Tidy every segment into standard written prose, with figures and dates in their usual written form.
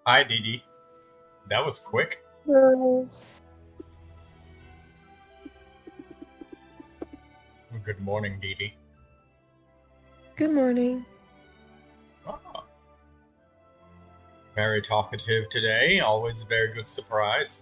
Hi, Dee Dee. That was quick. Hello. Good morning, Dee Dee. Good morning. Ah, very talkative today. Always a very good surprise.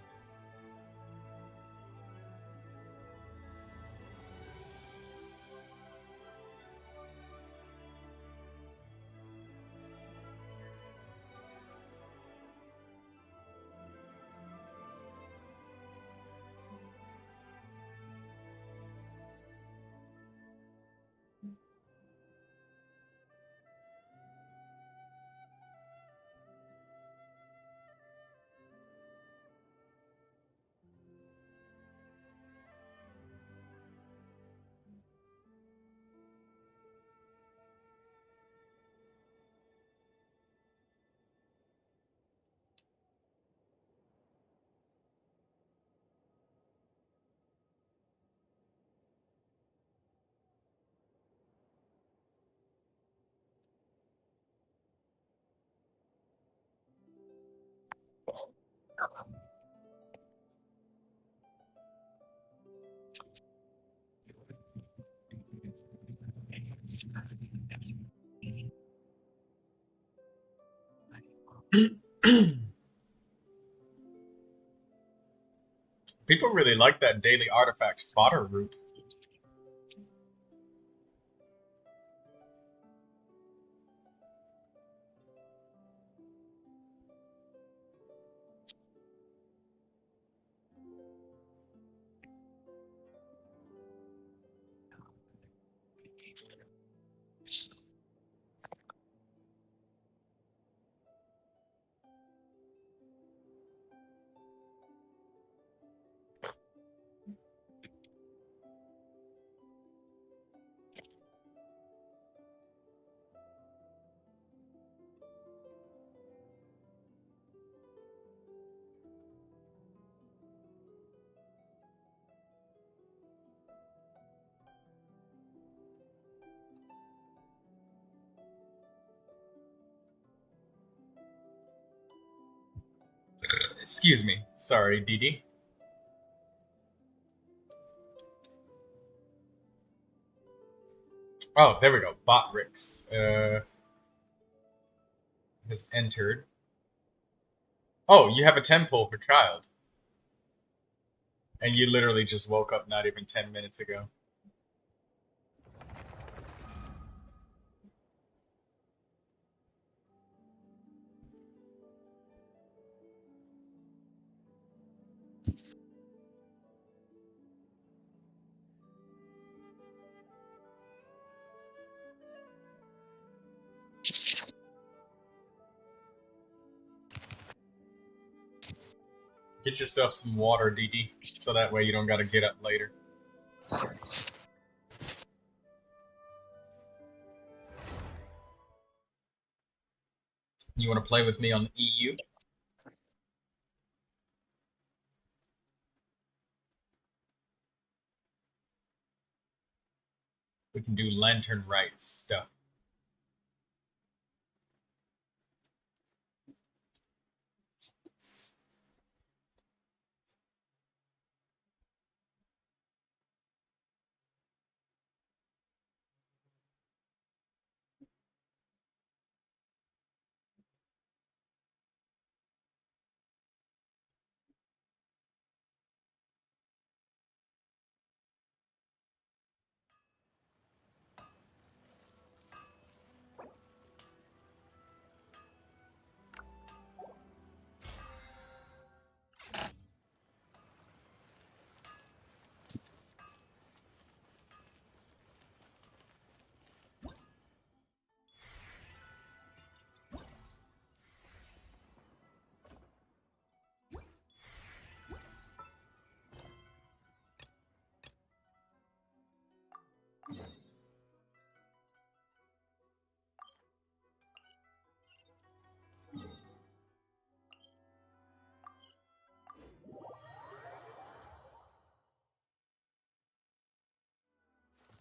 People really like that daily artifact fodder route. Excuse me. Sorry, Dee Dee. Oh, there we go. Botrix has entered. Oh, you have a temple for child. And you literally just woke up not even 10 minutes ago. Get yourself some water, Dee Dee, so that way you don't gotta get up later. You want to play with me on the EU? We can do lantern rites stuff.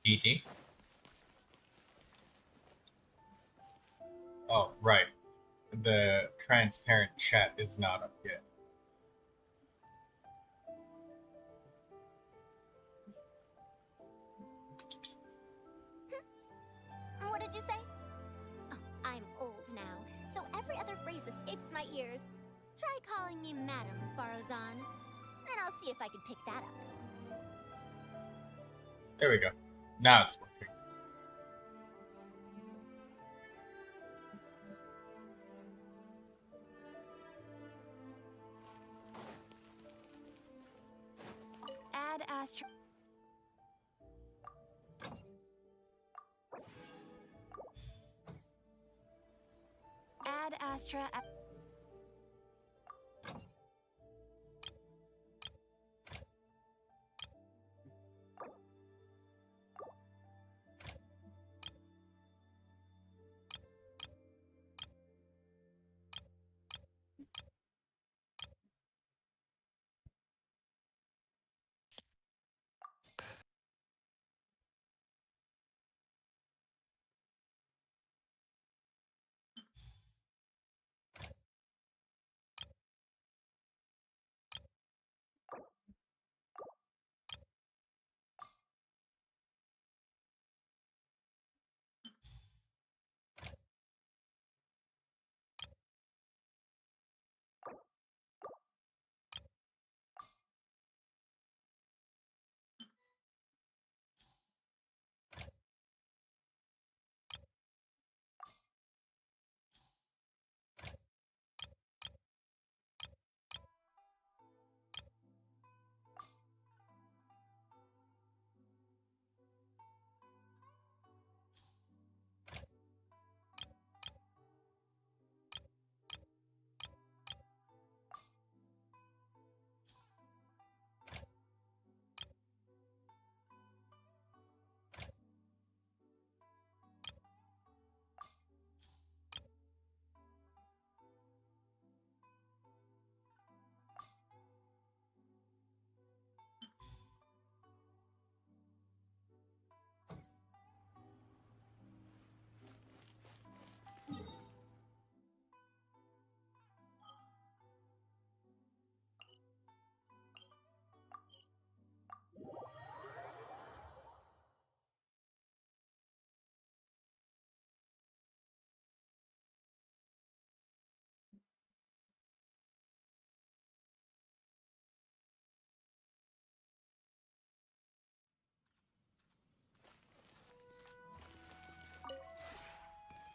DT. Oh, right. the transparent chat is not up yet. What did you say? Oh, I'm old now, so every other phrase escapes my ears. Try calling me Madam Farozan, then I'll see if I can pick that up. There we go. Now it's working. Add Astra. Add Astra.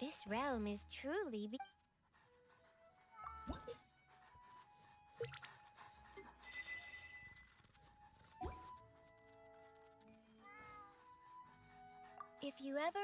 This realm is truly if you ever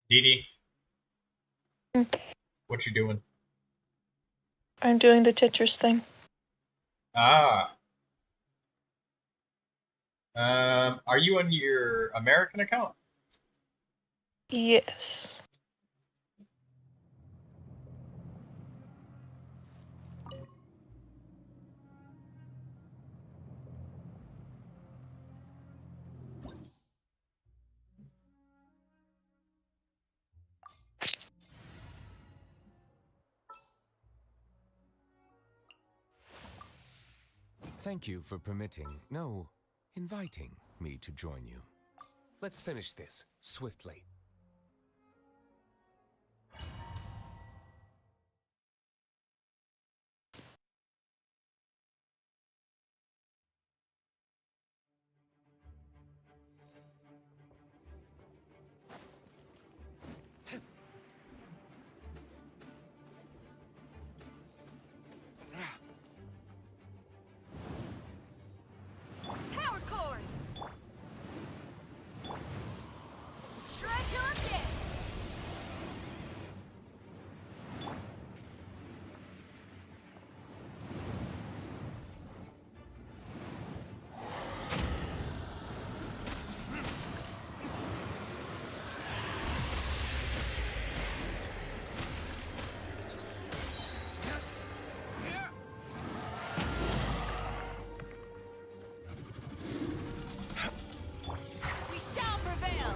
Dee Dee, Mm. what you doing? I'm doing the Tetris thing. Ah. Are you on your American account? Yes. Thank you for permitting, no, inviting me to join you. Let's finish this swiftly. Power cord! Shred till I'm dead! We shall prevail!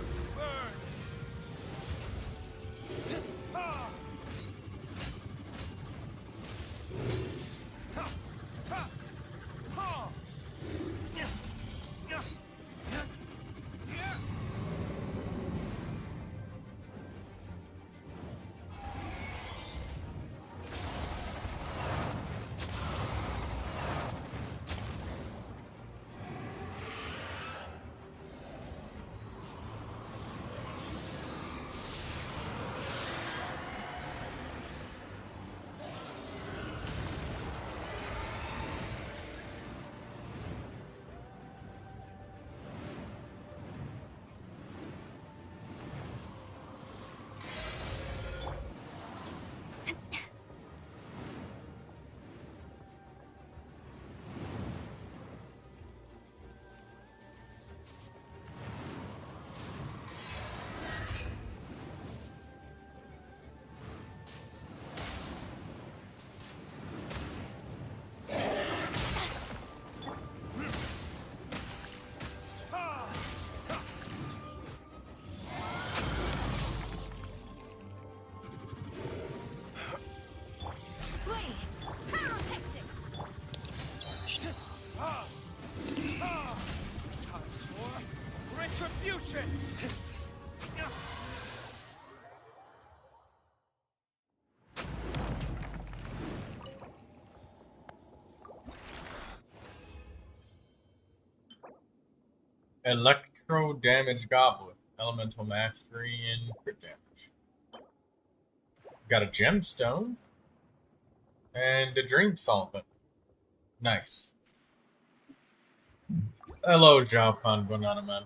Flee! Pyrotechnics! Time for retribution! Electro damage goblet, elemental mastery, and crit damage. Got a gemstone and a dream solvent. Nice. Hello, Jalpan Banana Man.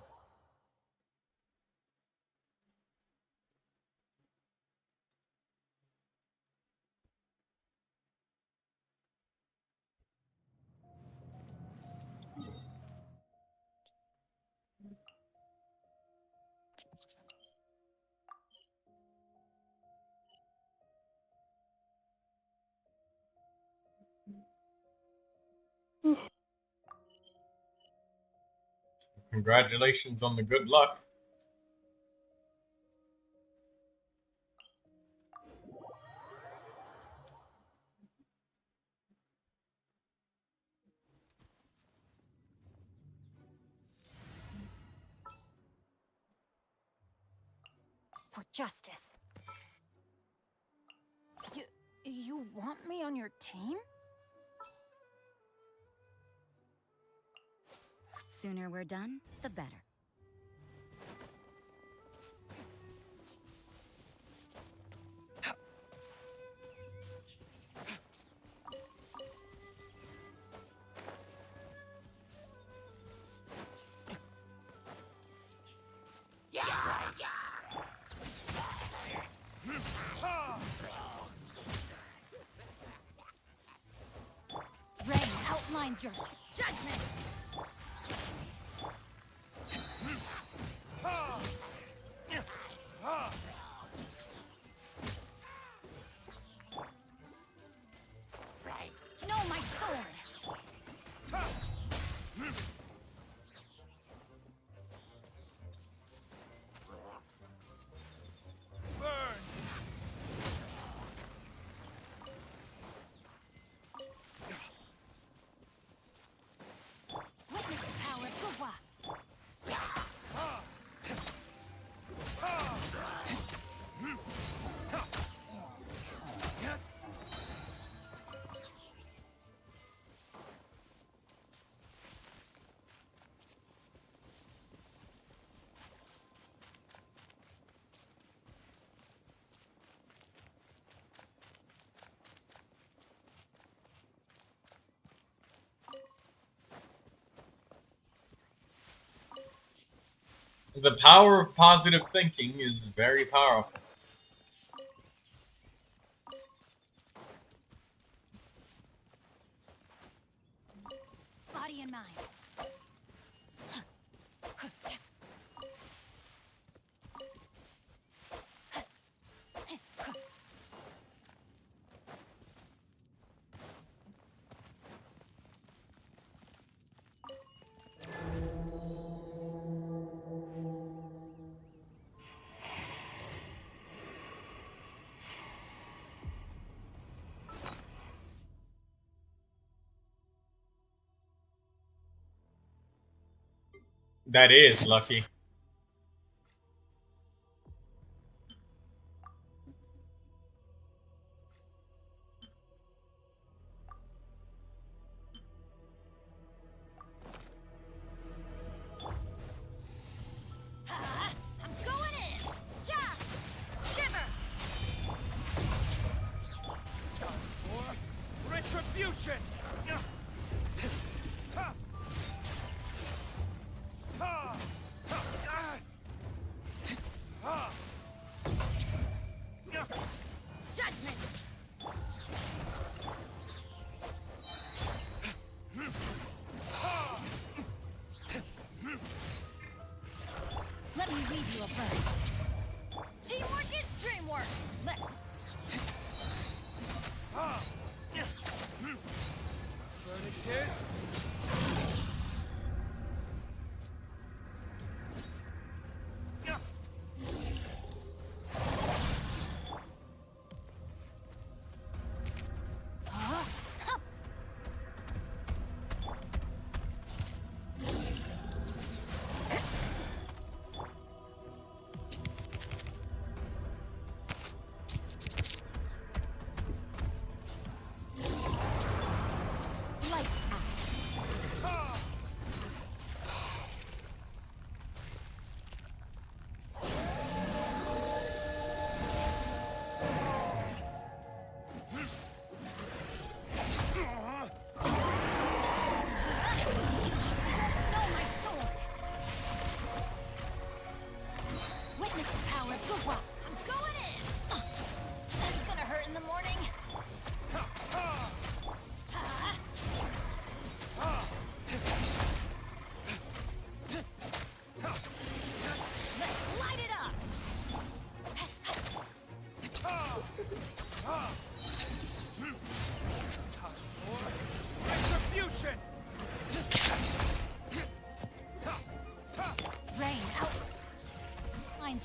Congratulations on the good luck. For justice. You want me on your team? Sooner we're done, the better. Mine's your judgment. No, my sword. Burn! Witness the power of Gugwa. The power of positive thinking is very powerful. Body and mind. That is lucky. I'm going in. Yeah. Shiver. Time for retribution! Judgment. Let me read you a verse. Teamwork is dreamwork. Let's. Burn it is.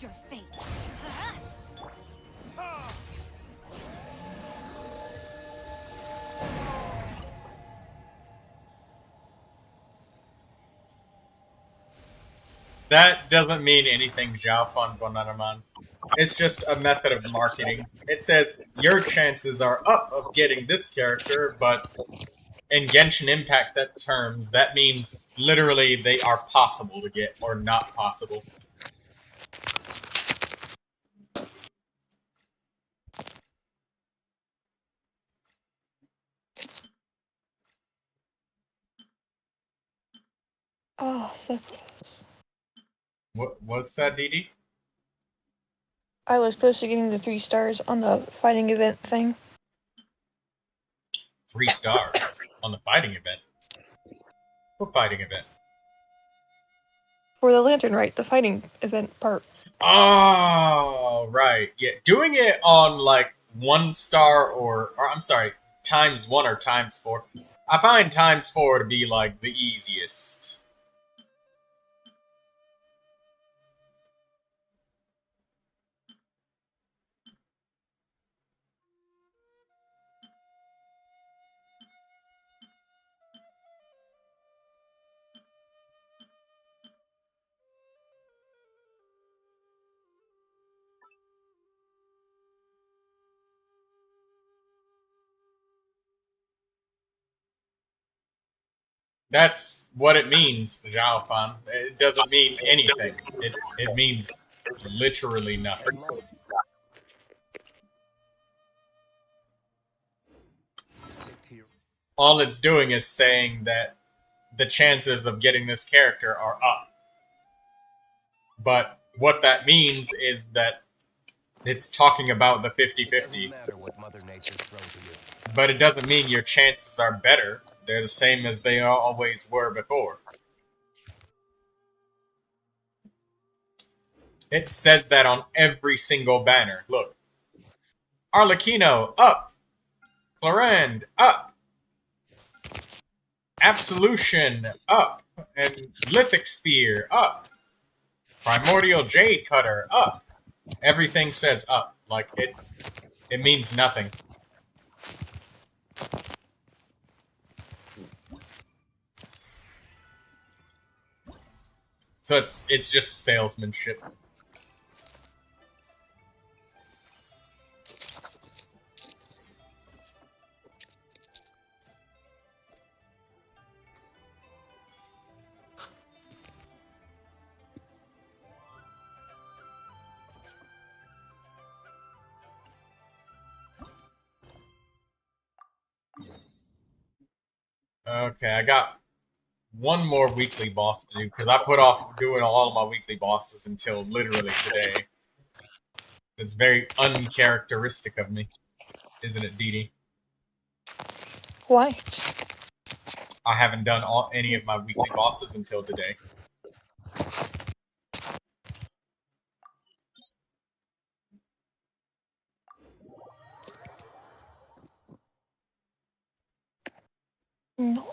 Your fate. That doesn't mean anything, Zhao Fan Bonanaman. It's just a method of marketing. It says, your chances are up of getting this character, but in Genshin Impact terms, that means literally they are possible to get, or not possible. Oh, so close. What's that, DD? I was close to getting the 3 stars on the fighting event thing. 3 stars on the fighting event. What fighting event? For the lantern, right? The fighting event part. Oh, right. Yeah, doing it on like 1 star or I'm sorry, ×1 or ×4. I find ×4 to be like the easiest. That's what it means, Zhaofan. It doesn't mean anything. It means literally nothing. All it's doing is saying that the chances of getting this character are up. But what that means is that it's talking about the 50-50. But it doesn't mean your chances are better. They're the same as they always were before. It says that on every single banner. Look. Arlecchino, up. Clorinde, up. Absolution, up. And Lithic Spear, up. Primordial Jade Cutter, up. Everything says up. Like, it means nothing. So it's just salesmanship. Okay, I got one more weekly boss to do, because I put off doing all of my weekly bosses until literally today. It's very uncharacteristic of me, isn't it, Dee Dee? What? I haven't done any of my weekly bosses until today. No.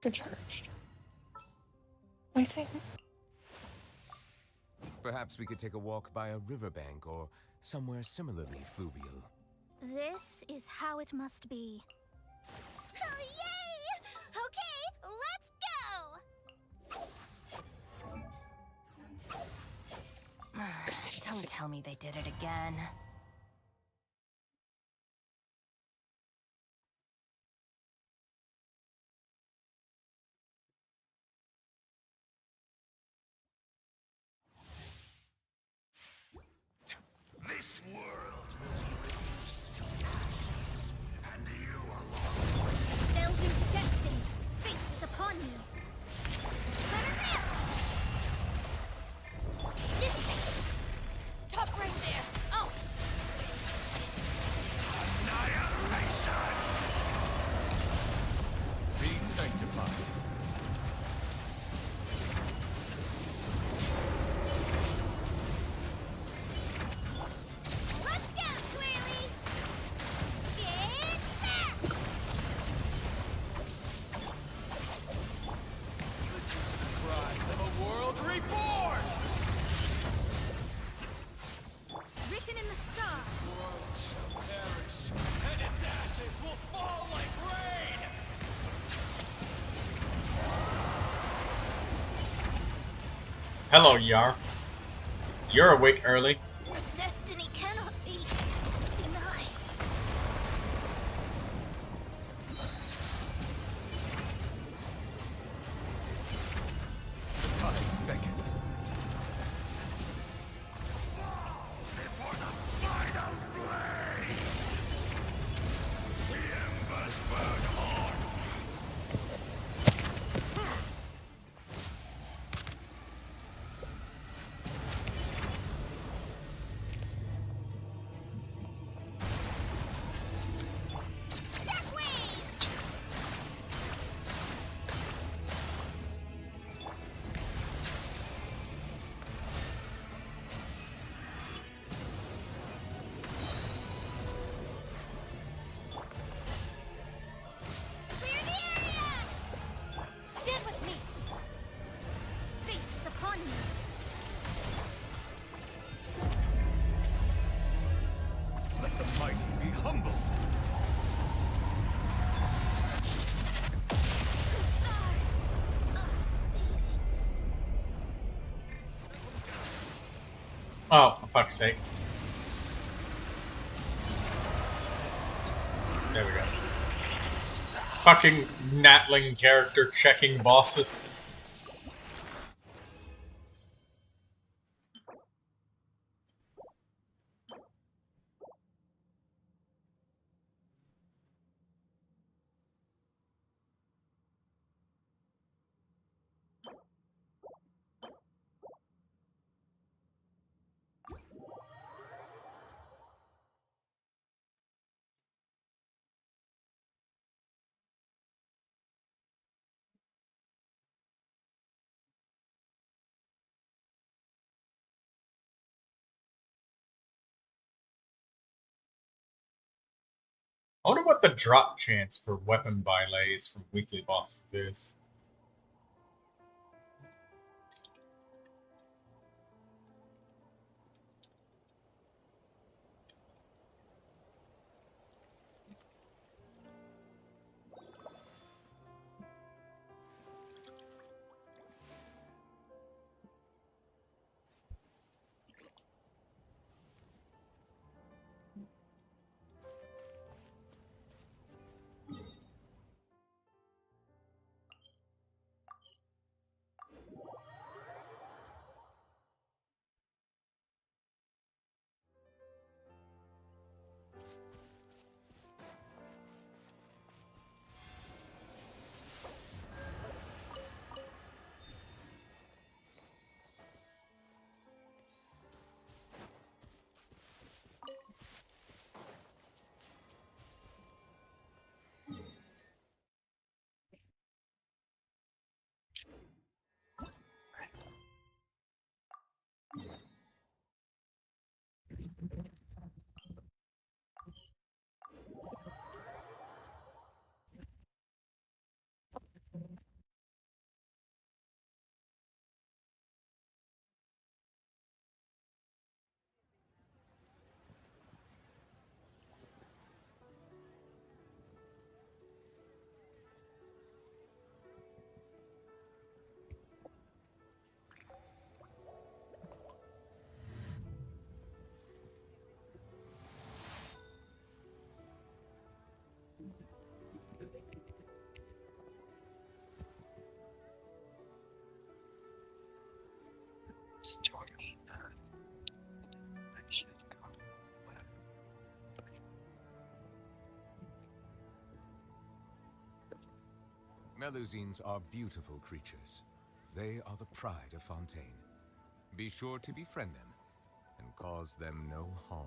You're charged. I think. Perhaps we could take a walk by a riverbank or somewhere similarly fluvial. This is how it must be. Oh, yay! Okay, let's go! Don't tell me they did it again. This world will be reduced to ashes, and you alone. Delve into destiny. Fate is upon you. This way. Stop right there. Oh. Annihilation! Be sanctified. Let's go, Twirly! Get back! Listen to the cries of a world reborn! Written in the stars. World shall perish, and its ashes will fall like rain! Hello, Yar. You're awake early. Destiny cannot be denied. The tides beckon. Before the final blade! The embers burn on! Oh, for fuck's sake. There we go. Fucking Natling character checking bosses. I wonder what the drop chance for weapon bylets from weekly bosses is. Stormy. I should go. Melusines are beautiful creatures. They are the pride of Fontaine. Be sure to befriend them and cause them no harm.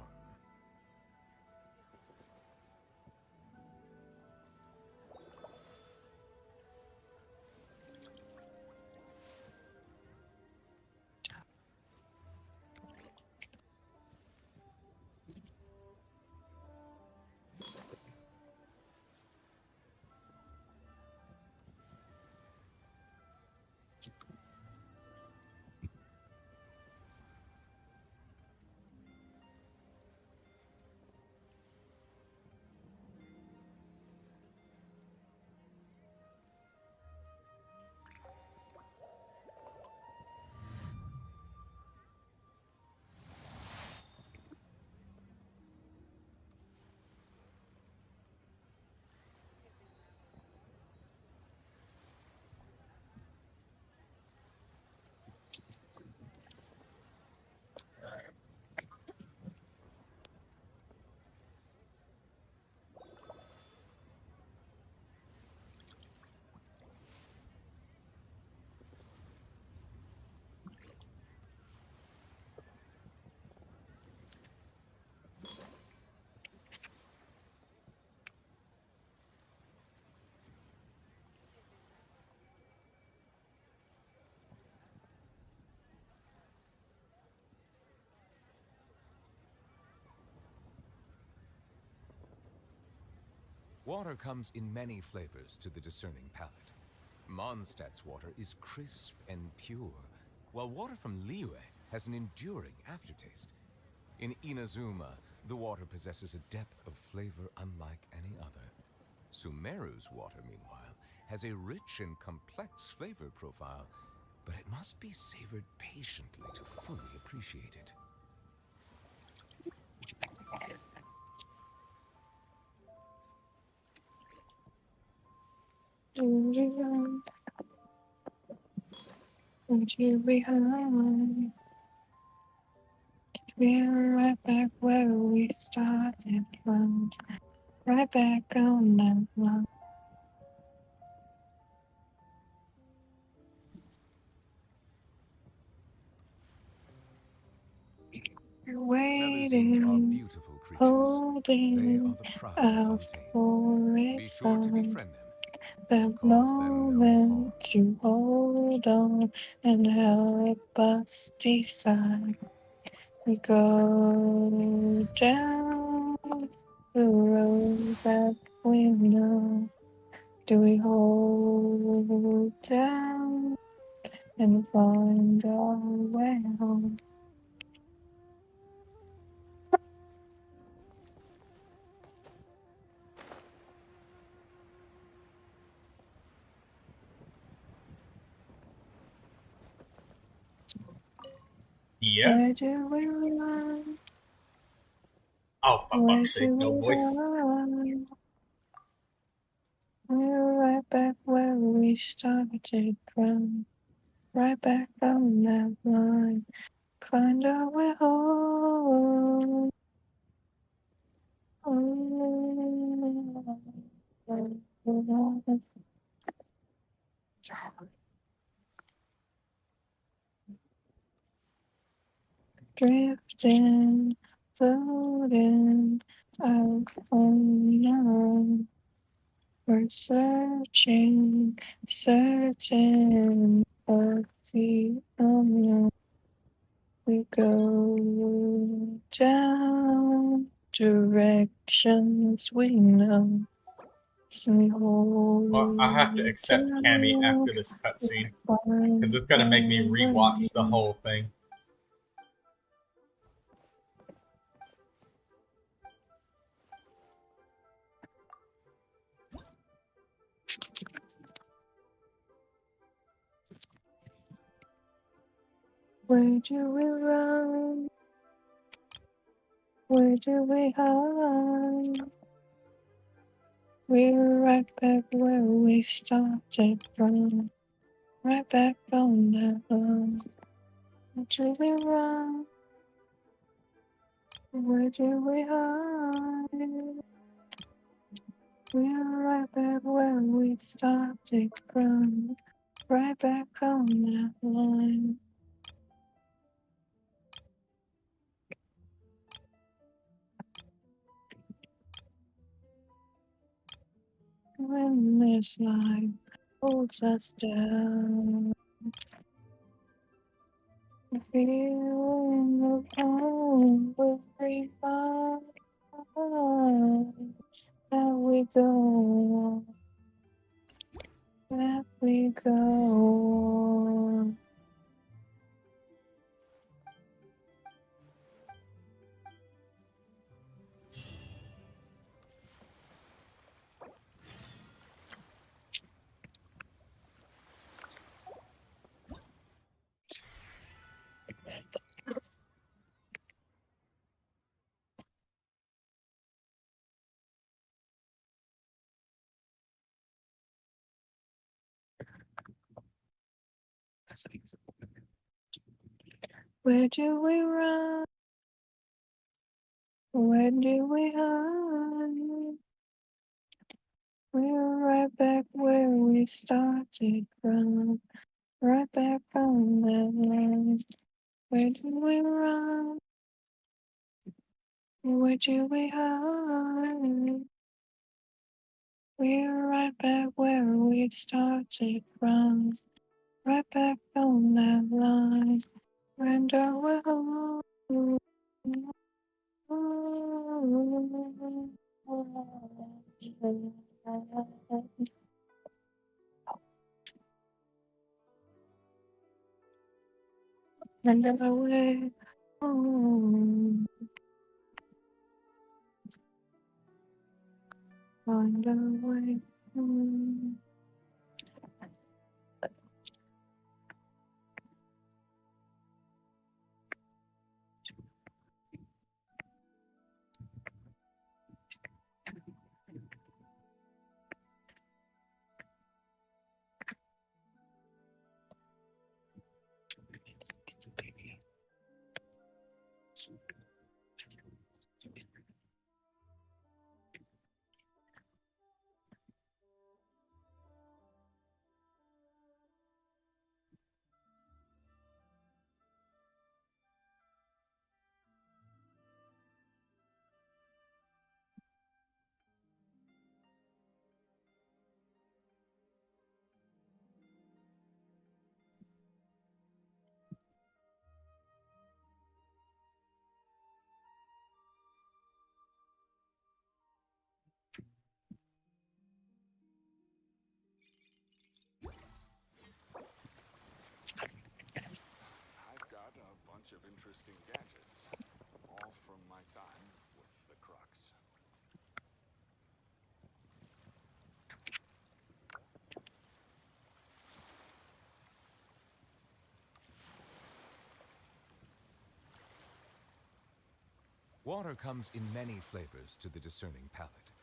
Water comes in many flavors to the discerning palate. Mondstadt's water is crisp and pure, while water from Liyue has an enduring aftertaste. In Inazuma, the water possesses a depth of flavor unlike any other. Sumeru's water, meanwhile, has a rich and complex flavor profile, but it must be savored patiently to fully appreciate it. Do we run? Would you be high? We're right back where we started from. Right back on that line. You're Melusines are waiting, beautiful creatures. They holding are the pride out of Fontaine. for a Be sure to sign. befriend them. That Cause them no harm. moment to hold on and help us decide. We go down the road that we know. Do we hold down and find our way home? Yeah. Where do we run? Oh, for Where fuck's sake, do no we voice. run? We're right back where we started from. Right back on that line. Find our way home. Drifting, floating out on our own. We're searching, searching for the unknown. We go down directions we know. So we Well, I have to hold accept Cammy down, after this cutscene, because find it's gonna make me our rewatch the way. whole thing. Where do we run? Where do we hide? We're right back where we started from. Right back on that line. Where do we run? Where do we hide? We're right back where we started from. Right back on that line. When this life holds us down, the feeling of home will revive. There we go, there we go. Where do we run? Where do we hide? We're right back where we started from. Right back on that line. Where do we run? Where do we hide? We're right back where we started from. Right back on that line. And I will. And I will. Find a way. Water comes in many flavors to the discerning palate.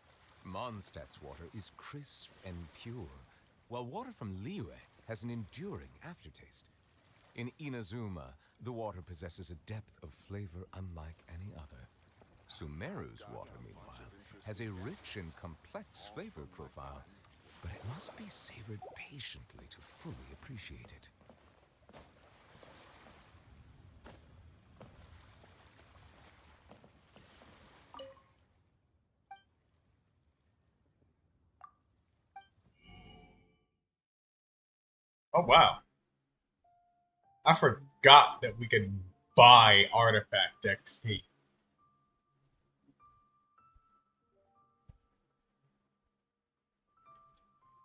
Mondstadt's water is crisp and pure, while water from Liyue has an enduring aftertaste. In Inazuma, the water possesses a depth of flavor unlike any other. Sumeru's water, meanwhile, has a rich and complex flavor profile, but it must be savored patiently to fully appreciate it. Oh, wow. I forgot that we could buy artifact XP.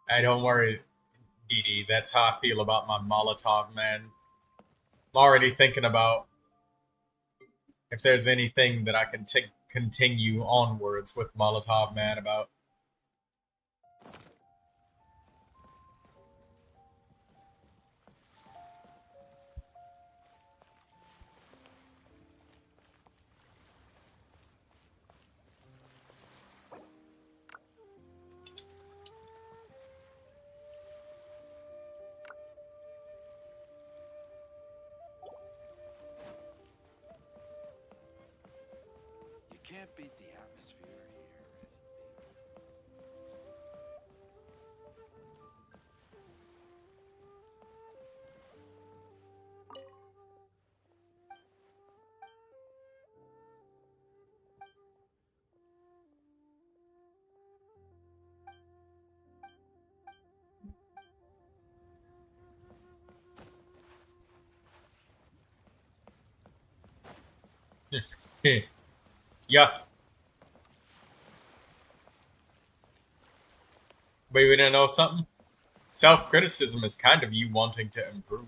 Hey, don't worry, DD. That's how I feel about my Molotov, man. I'm already thinking about if there's anything that I can continue onwards with Molotov, man, about. You can't beat the atmosphere here. Yeah. But you didn't know something? Self-criticism is kind of you wanting to improve.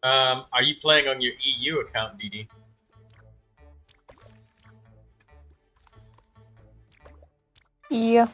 Are you playing on your EU account, DD? Yeah.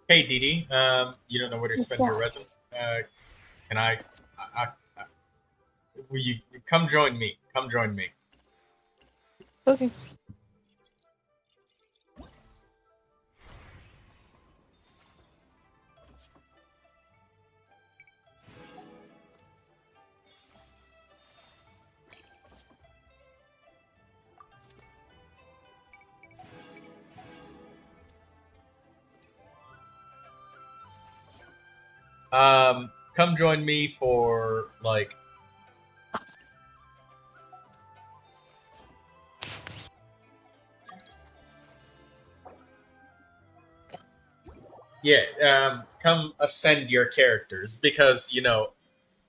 Hey, DD. You don't know where to spend your resin. Can I will you come join me? Come join me. Okay. Come join me for, like... Yeah, come ascend your characters, because, you know,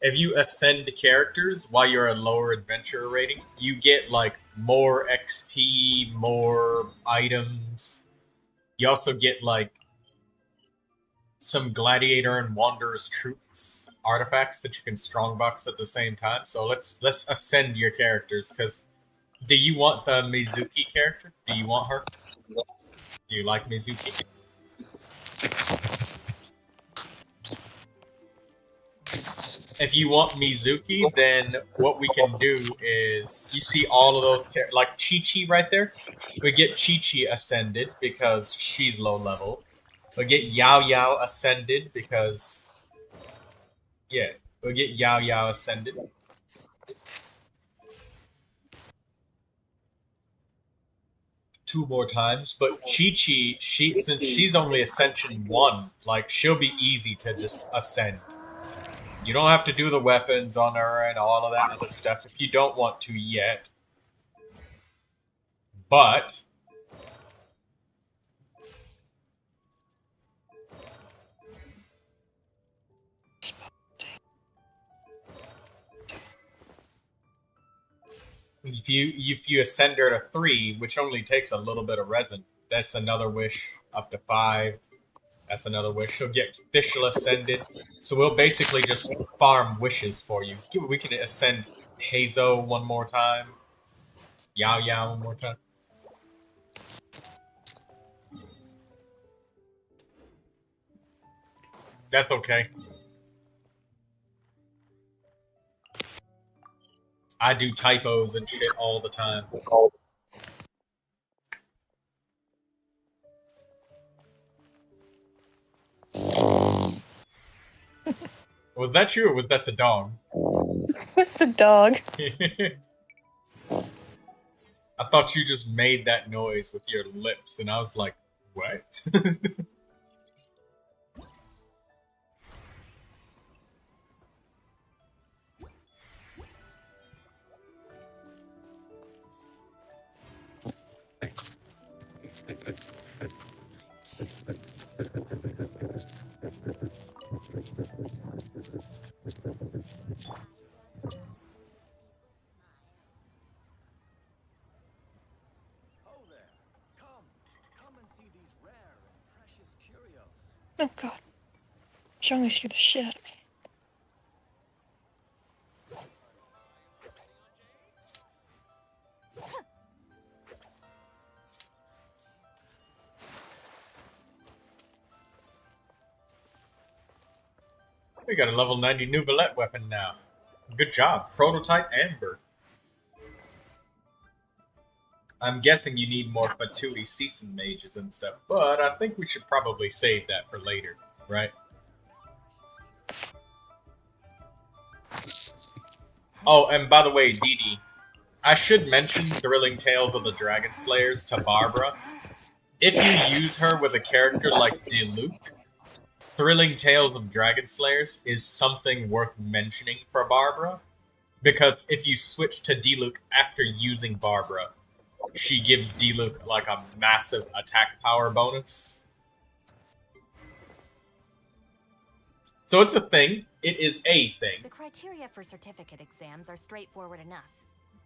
if you ascend characters while you're a lower adventure rating, you get, like, more XP, more items. You also get, like, some Gladiator and Wanderer's Troops artifacts that you can strongbox at the same time. So let's ascend your characters, because do you want the Mizuki character? Do you want her? Do you like Mizuki? If you want Mizuki, then what we can do is, you see all of those, like Chi-Chi right there? We get Chi-Chi ascended because she's low level. We get Yao Yao ascended because, yeah, we get Yao Yao ascended. Two more times, but Chi-Chi, since she's only Ascension 1, like, she'll be easy to just ascend. You don't have to do the weapons on her and all of that other stuff if you don't want to yet. But if you ascend her to 3, which only takes a little bit of resin, that's another wish. Up to 5, that's another wish. She'll get official ascended. So we'll basically just farm wishes for you. We can ascend Hazo one more time. Yao Yao one more time. That's okay. I do typos and shit all the time. Was that you, or was that the dog? What's the dog? I thought you just made that noise with your lips, and I was like, what? Oh god. Zhong scared the shit out of me. We got a level 90 Neuvilette weapon now. Good job. Prototype Amber. I'm guessing you need more Fatui Season mages and stuff, but I think we should probably save that for later, right? Oh, and by the way, Dee Dee, I should mention Thrilling Tales of the Dragon Slayers to Barbara. If you use her with a character like Diluc, Thrilling Tales of Dragon Slayers is something worth mentioning for Barbara, because if you switch to Diluc after using Barbara, she gives Diluc like a massive attack power bonus. So it's a thing. It is a thing. The criteria for certificate exams are straightforward enough.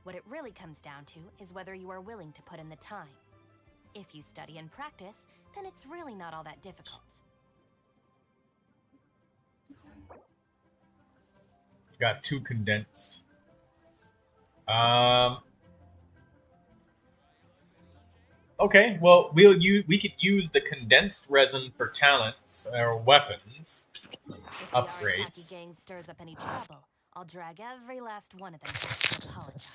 What it really comes down to is whether you are willing to put in the time. If you study and practice, then it's really not all that difficult. Got 2 condensed. Okay, well, we could use the condensed resin for talents or weapons If upgrades. the gang stirs up any trouble, I'll drag every last one of them back to apologize.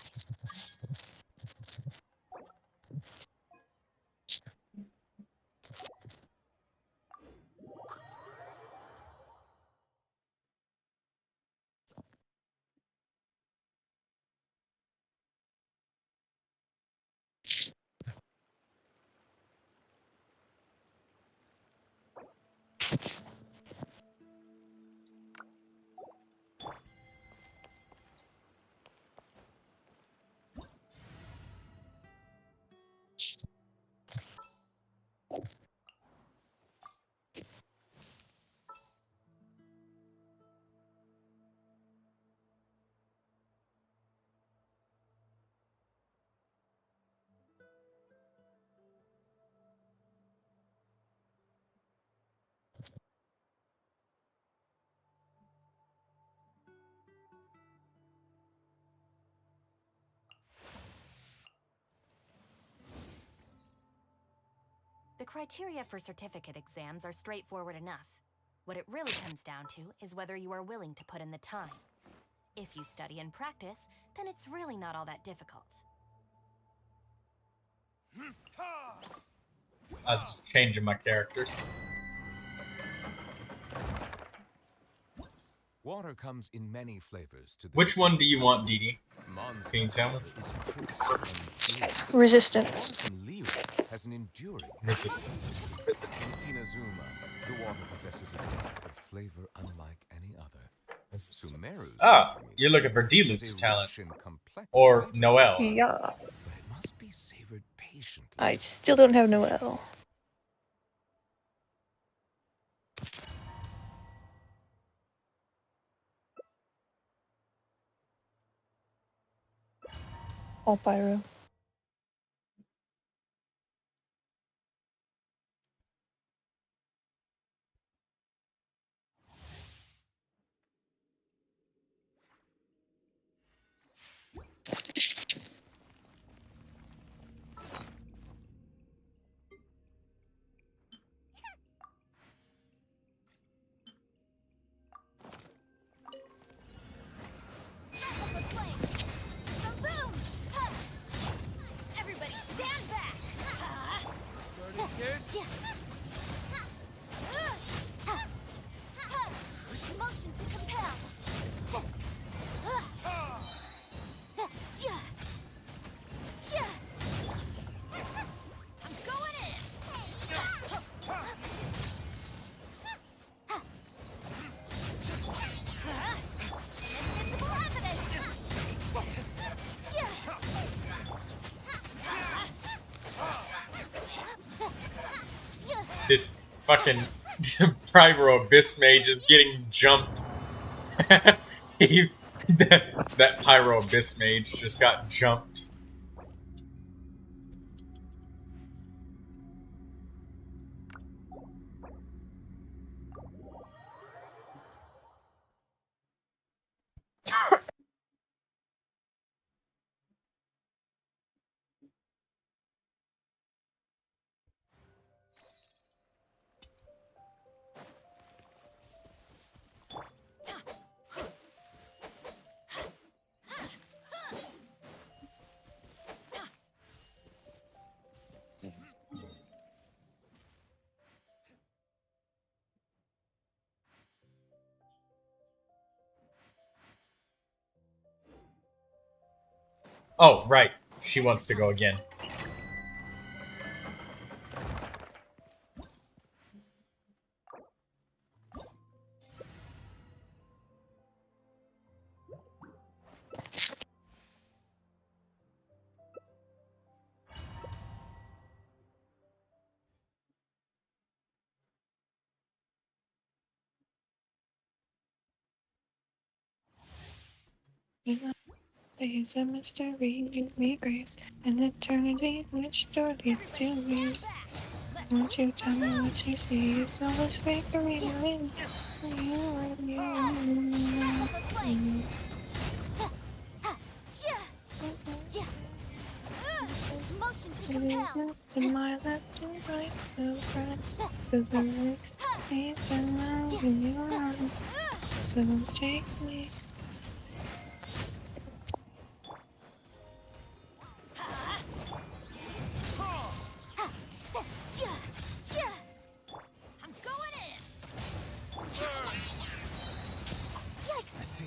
criteria for certificate exams are straightforward enough. What it really comes down to is whether you are willing to put in the time. If you study and practice, then it's really not all that difficult. I was just changing my characters. Water comes in many flavors to the Which one do you want, Dee Dee? Mondstadt Can you tell me? water is crisp and pure. Resistance. Water from Liyue has an enduring Resistance. In Inazuma, the water possesses a depth of flavor unlike any other. Sumeru's Ah, water you're looking for is Diluc's a talent. rich and complex Or flavor, Noelle. Yeah. but it must be savored patiently. I still don't have Noelle. All pyro. Everybody stand back! Motion to compel! I'm going in! Invisible evidence! This fucking Pyro Abyss Mage is getting jumped. that Pyro Abyss Mage just got jumped. Oh, right. She wants to go again. There's a mystery, give me grace, and eternity, which story to me. Won't you tell me what you see? It's always fakery, you Motion to It compel! is to my left and right, so bright, cause the next page around when you're on, so take me. I'm going in! Yikes! I see.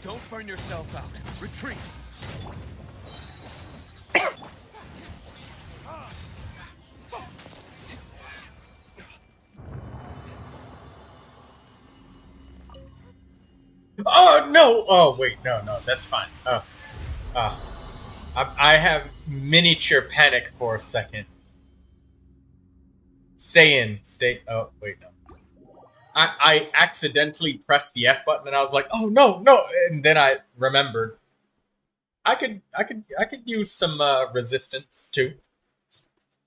Don't burn yourself out. Retreat. Oh, no! Oh, wait, no, that's fine. I have miniature panic for a second. Stay in. Oh, wait, no. I accidentally pressed the F button and I was like, oh, no! And then I remembered. I could use some resistance too.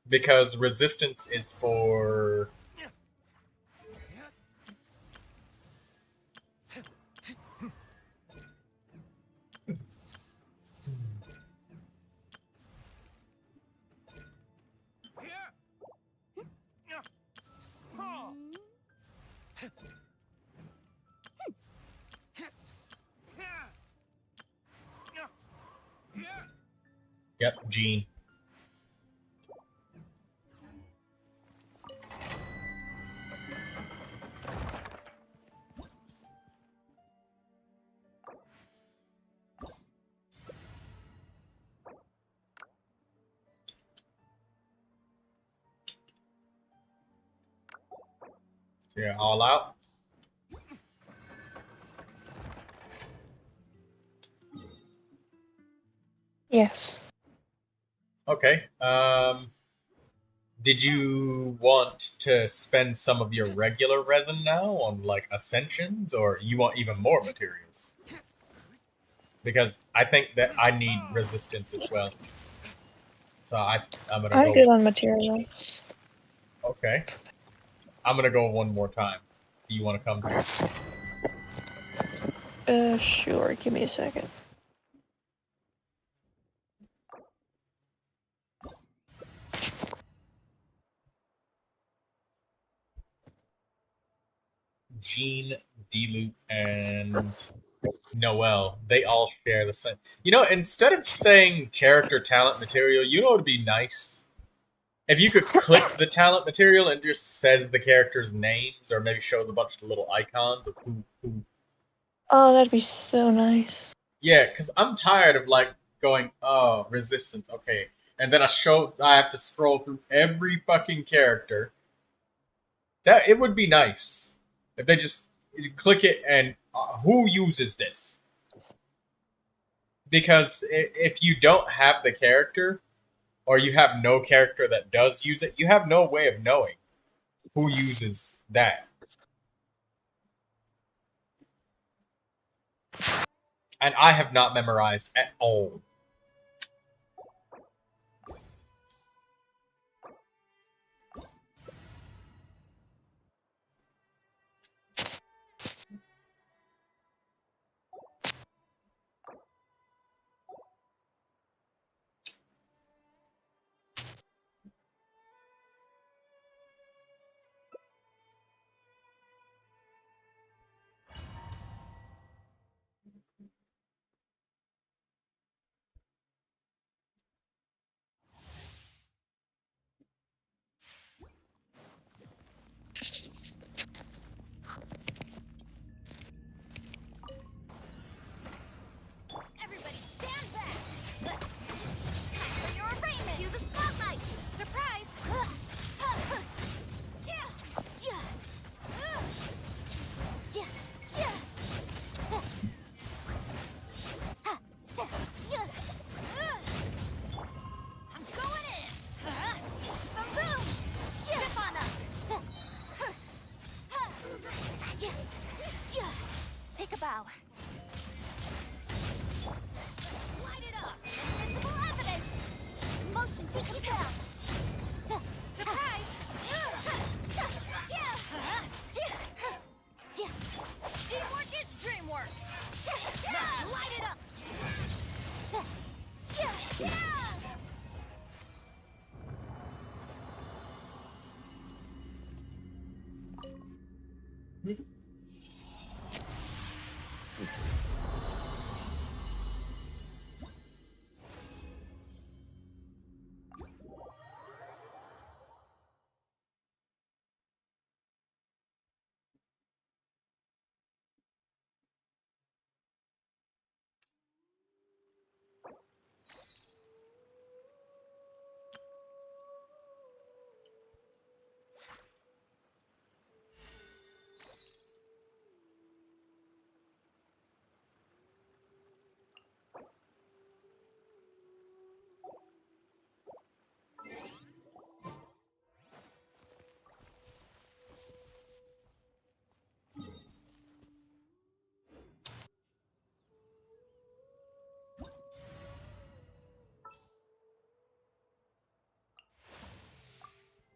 Because resistance is for... Yep, Gene. Yeah, all out. Yes. Okay. Did you want to spend some of your regular resin now on like ascensions, or you want even more materials? Because I think that I need resistance as well. So I'm gonna I'm go. good on materials. Okay. I'm gonna go one more time. Do you want to come too? Sure. Give me a second. Jean, D-Luke, and Noel, they all share the same. You know, instead of saying character talent material, you know what would be nice? If you could click the talent material and it just says the character's names, or maybe shows a bunch of little icons of who. Oh, that'd be so nice. Yeah, because I'm tired of like going, oh, resistance, okay. And then I have to scroll through every fucking character. That it would be nice if they just click it and who uses this? Because if you don't have the character, or you have no character that does use it, you have no way of knowing who uses that. And I have not memorized at all. Everybody stand back! Time for your arraignment! Cue the spotlight! Surprise! I'm going in! Boom! Step on up! Take a bow. Light it up! Invisible evidence! Motion to compel! Surprise! Teamwork is dreamwork! Light it up!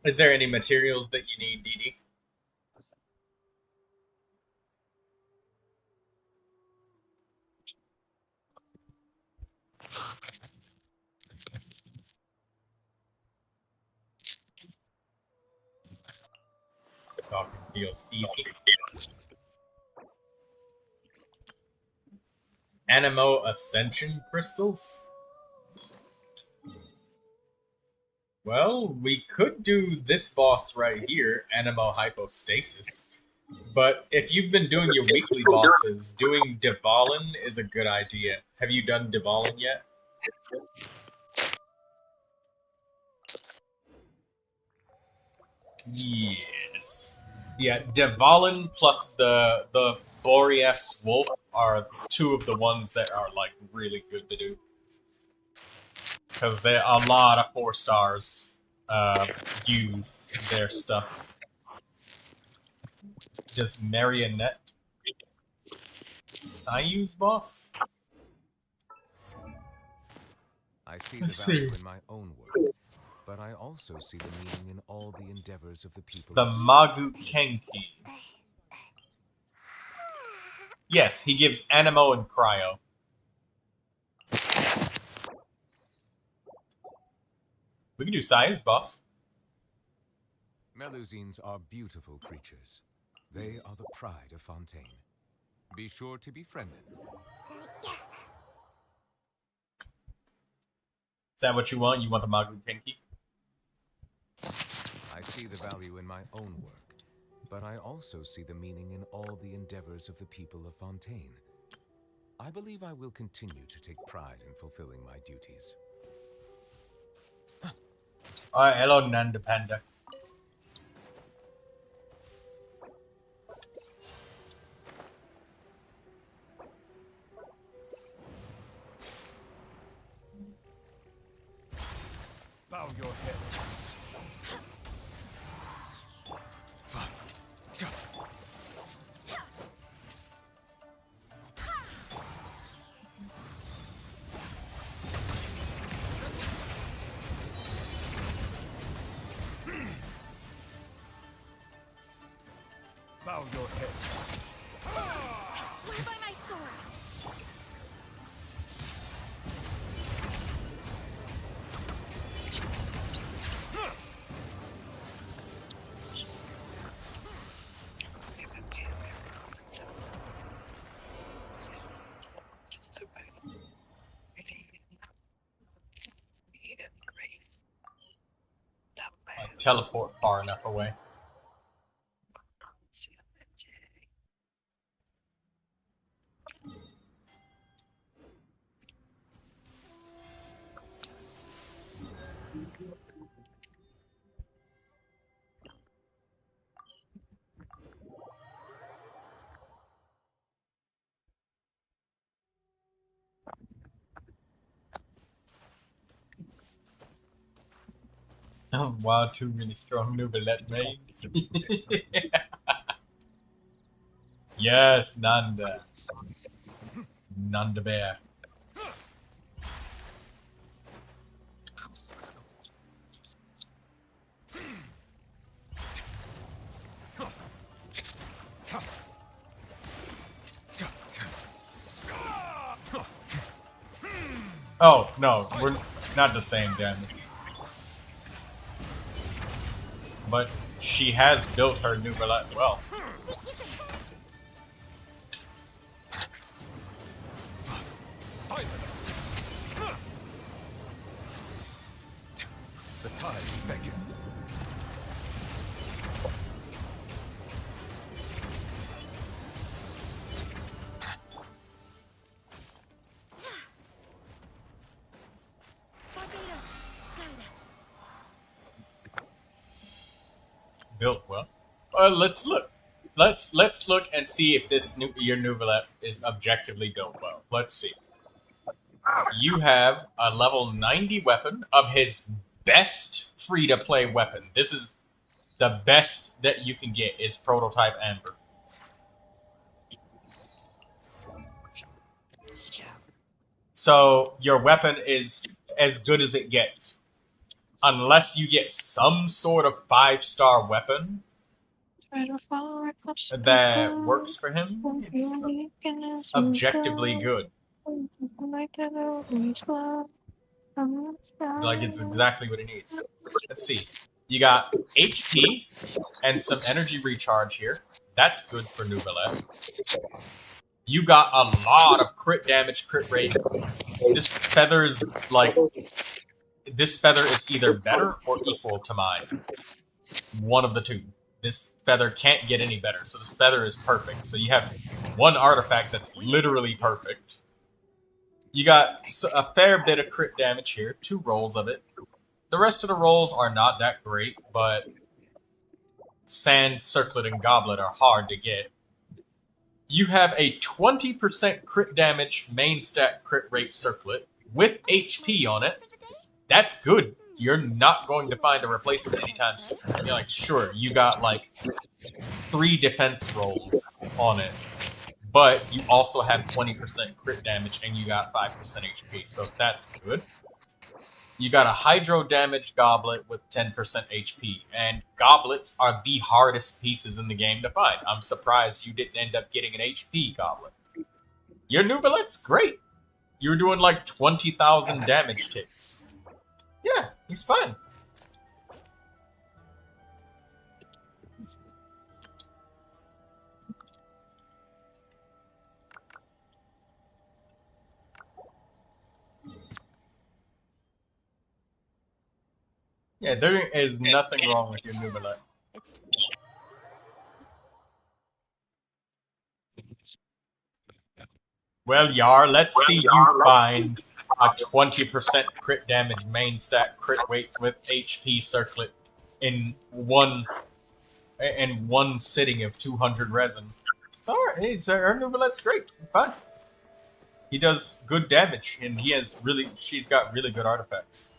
Is there any materials that you need, Dee? Talking feels easy. Animo Ascension Crystals? Well, we could do this boss right here, Animo Hypostasis. But if you've been doing your weekly bosses, doing Dvalin is a good idea. Have you done Dvalin yet? Yes. Yeah, Dvalin plus the Boreas Wolf are two of the ones that are like really good to do. Because a lot of 4 stars use their stuff. Just Marionette. Sayu's boss? I see the value in my own work, but I also see the meaning in all the endeavors of the people. The Magu Kenki. Yes, he gives Animo and Cryo. We can do Sayu's boss. Melusines are beautiful creatures. They are the pride of Fontaine. Be sure to befriend them. Is that what you want? You want the Magu Kenki? I see the value in my own work, but I also see the meaning in all the endeavors of the people of Fontaine. I believe I will continue to take pride in fulfilling my duties. Hello, Nanda Panda. Bow your head. Bow your head. I swear by my sword. Teleport far enough away. Oh, wow, 2 really strong Neuvilette Mains. Yes, Nanda. Nanda Bear. Oh, no, we're not the same damage. But she has built her Neuvilette well. Silence. The tides beckon. Built well. Let's look. Let's look and see if this your Neuvilette is objectively built well. Let's see. You have a level 90 weapon of his best free-to-play weapon. This is the best that you can get is Prototype Amber. So your weapon is as good as it gets. Unless you get some sort of 5-star weapon that works for him, it's objectively good. Like, it's exactly what he needs. Let's see. You got HP and some energy recharge here. That's good for Neuvilette. You got a lot of crit damage, crit rate. This feather is like... This feather is either better or equal to mine. One of the two. This feather can't get any better, so this feather is perfect. So you have one artifact that's literally perfect. You got a fair bit of crit damage here, 2 rolls of it. The rest of the rolls are not that great, but Sand, Circlet, and Goblet are hard to get. You have a 20% crit damage main stat crit rate Circlet with HP on it. That's good. You're not going to find a replacement anytime soon. You're like, sure, you got like 3 defense rolls on it, but you also have 20% crit damage and you got 5% HP, so that's good. You got a Hydro Damage Goblet with 10% HP, and goblets are the hardest pieces in the game to find. I'm surprised you didn't end up getting an HP Goblet. Your Neuvilette's great. You're doing like 20,000 damage ticks. Yeah, he's fine. Yeah, there is nothing wrong with your Neuvilette. Well, Yar, let's see you find a 20% crit damage main stat crit rate with HP Circlet in one sitting of 200 resin. It's alright. Our Neuvilette's great. Fine. He does good damage, and she's got really good artifacts.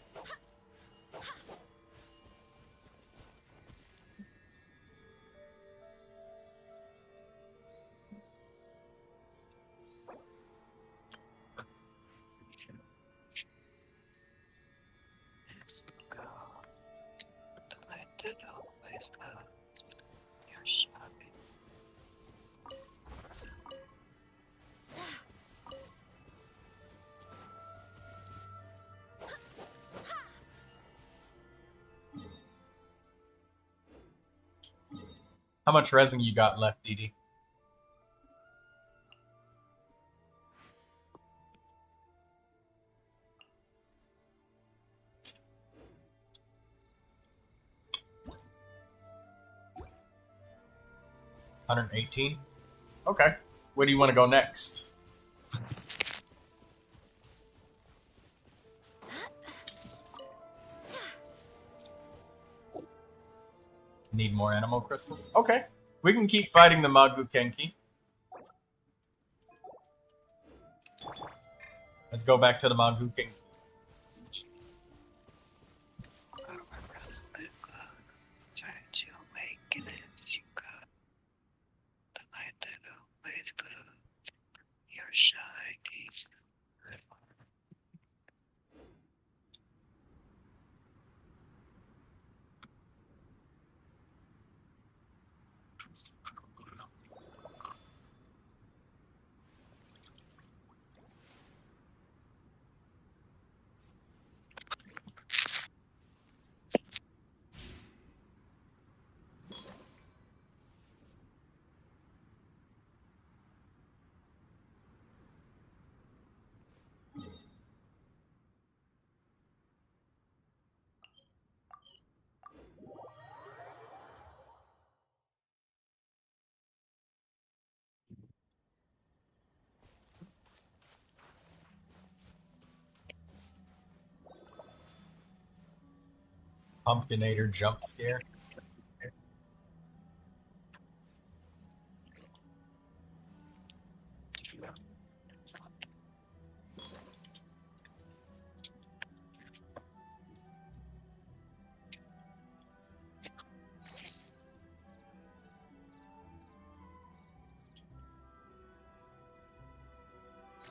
Let's go. The light that always goes. You're shopping. How much resin you got left, Dee? $118? Okay. Where do you want to go next? Need more animal crystals? Okay. We can keep fighting the Magu Kenki. Let's go back to the Magu Kenki. Trying to awaken as you go. The light that always glows. You're shining. Pumpkinator jump scare.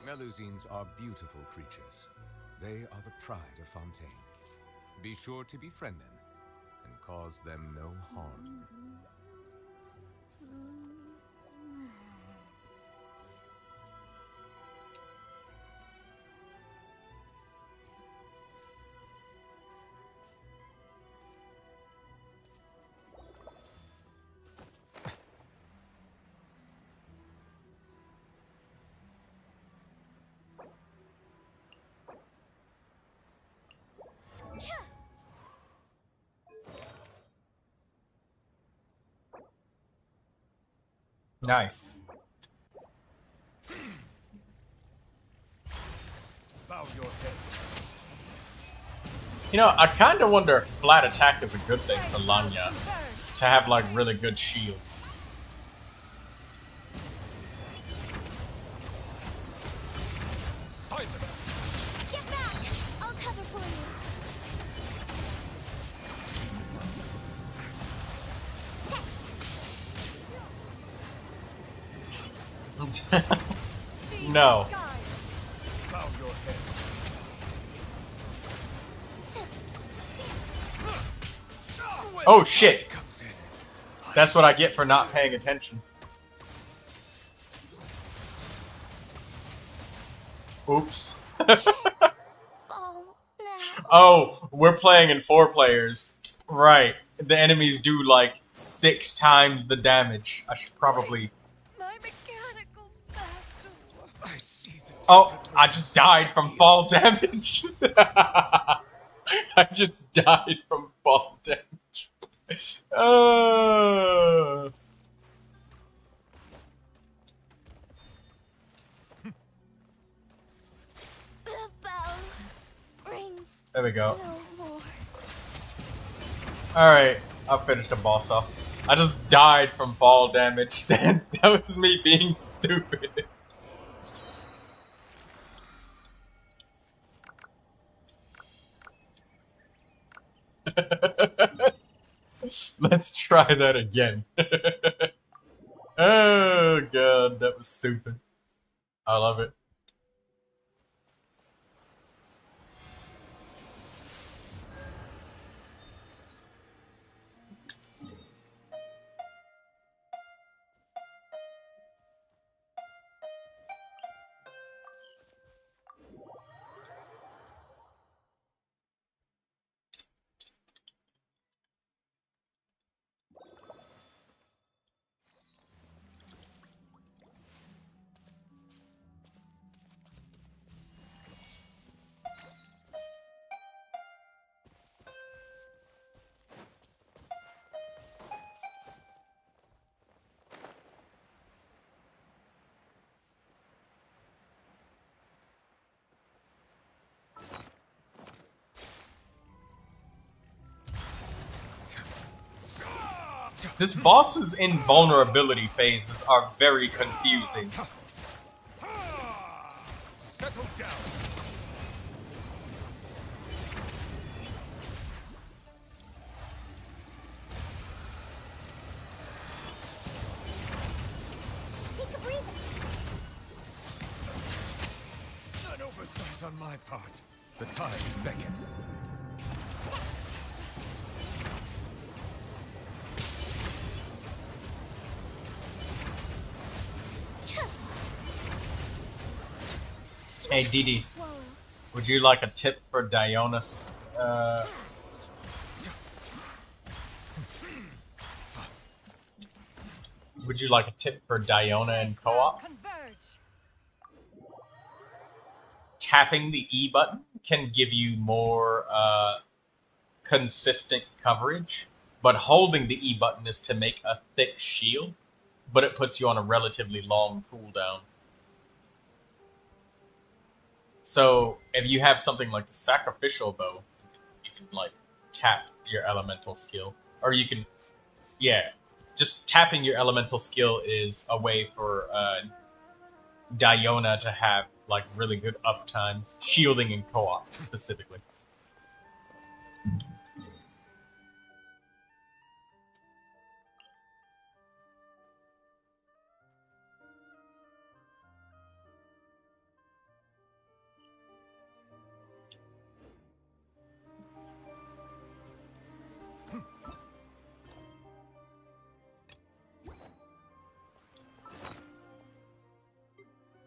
Melusines are beautiful creatures. They are the pride of Fontaine. Be sure to befriend them and cause them no harm. Nice. Bow your head. You know, I kind of wonder if flat attack is a good thing for Lanya. To have, like, really good shields. Silence. Get back! I'll cover for you. No. Bow your head. Oh shit! That's what I get for not paying attention. Oops. Fall now. Oh, we're playing in 4 players. Right. The enemies do like 6 times the damage. I should probably... My mechanical master. I see the Oh, I just died from fall damage. I just died from fall damage. The bell rings There we go. no more. Alright, I'll finish the boss off. I just died from fall damage. That was me being stupid. Let's try that again. Oh god, that was stupid. I love it. This boss's invulnerability phases are very confusing. Settle down. Take a breather. An oversight on my part. The tides beckon. Hey, Didi, would you like a tip for Dionis? Would you like a tip for Diona in co-op? Tapping the E button can give you more consistent coverage, but holding the E button is to make a thick shield, but it puts you on a relatively long cooldown. So if you have something like the sacrificial bow, you can like tap your elemental skill, or you can, yeah, just tapping your elemental skill is a way for Diona to have like really good uptime, shielding in co-op specifically.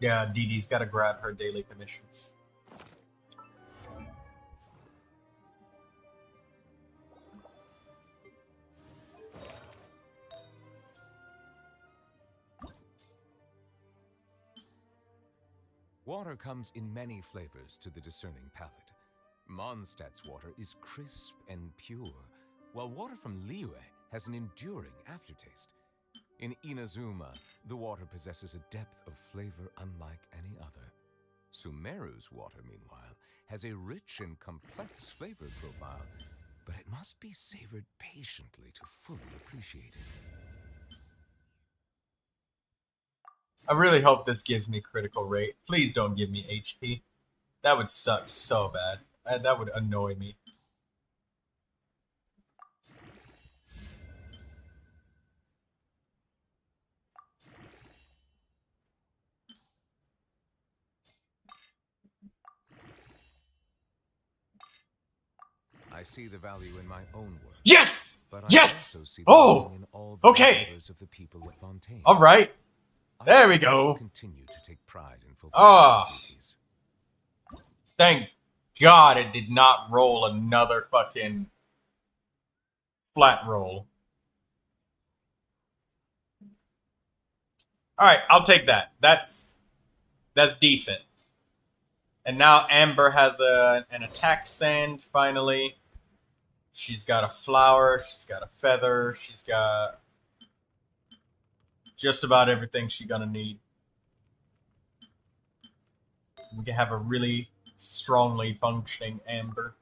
Yeah, Dee Dee's got to grab her daily commissions. Water comes in many flavors to the discerning palate. Mondstadt's water is crisp and pure, while water from Liyue has an enduring aftertaste. In Inazuma, the water possesses a depth of flavor unlike any other. Sumeru's water, meanwhile, has a rich and complex flavor profile, but it must be savored patiently to fully appreciate it. I really hope this gives me critical rate. Please don't give me HP. That would suck so bad. That would annoy me. I see the value in my own work. Yes! But I Yes! also see the Oh! value in all the Okay. endeavors of the people of Fontaine. Alright. I There we will go. Continue to take pride in fulfilling Ah. my duties. Thank God it did not roll another fucking flat roll. Alright, I'll take that. That's decent. And now Amber has an attack sand, finally. She's got a flower, she's got a feather, she's got just about everything she's gonna need. We can have a really strongly functioning Amber.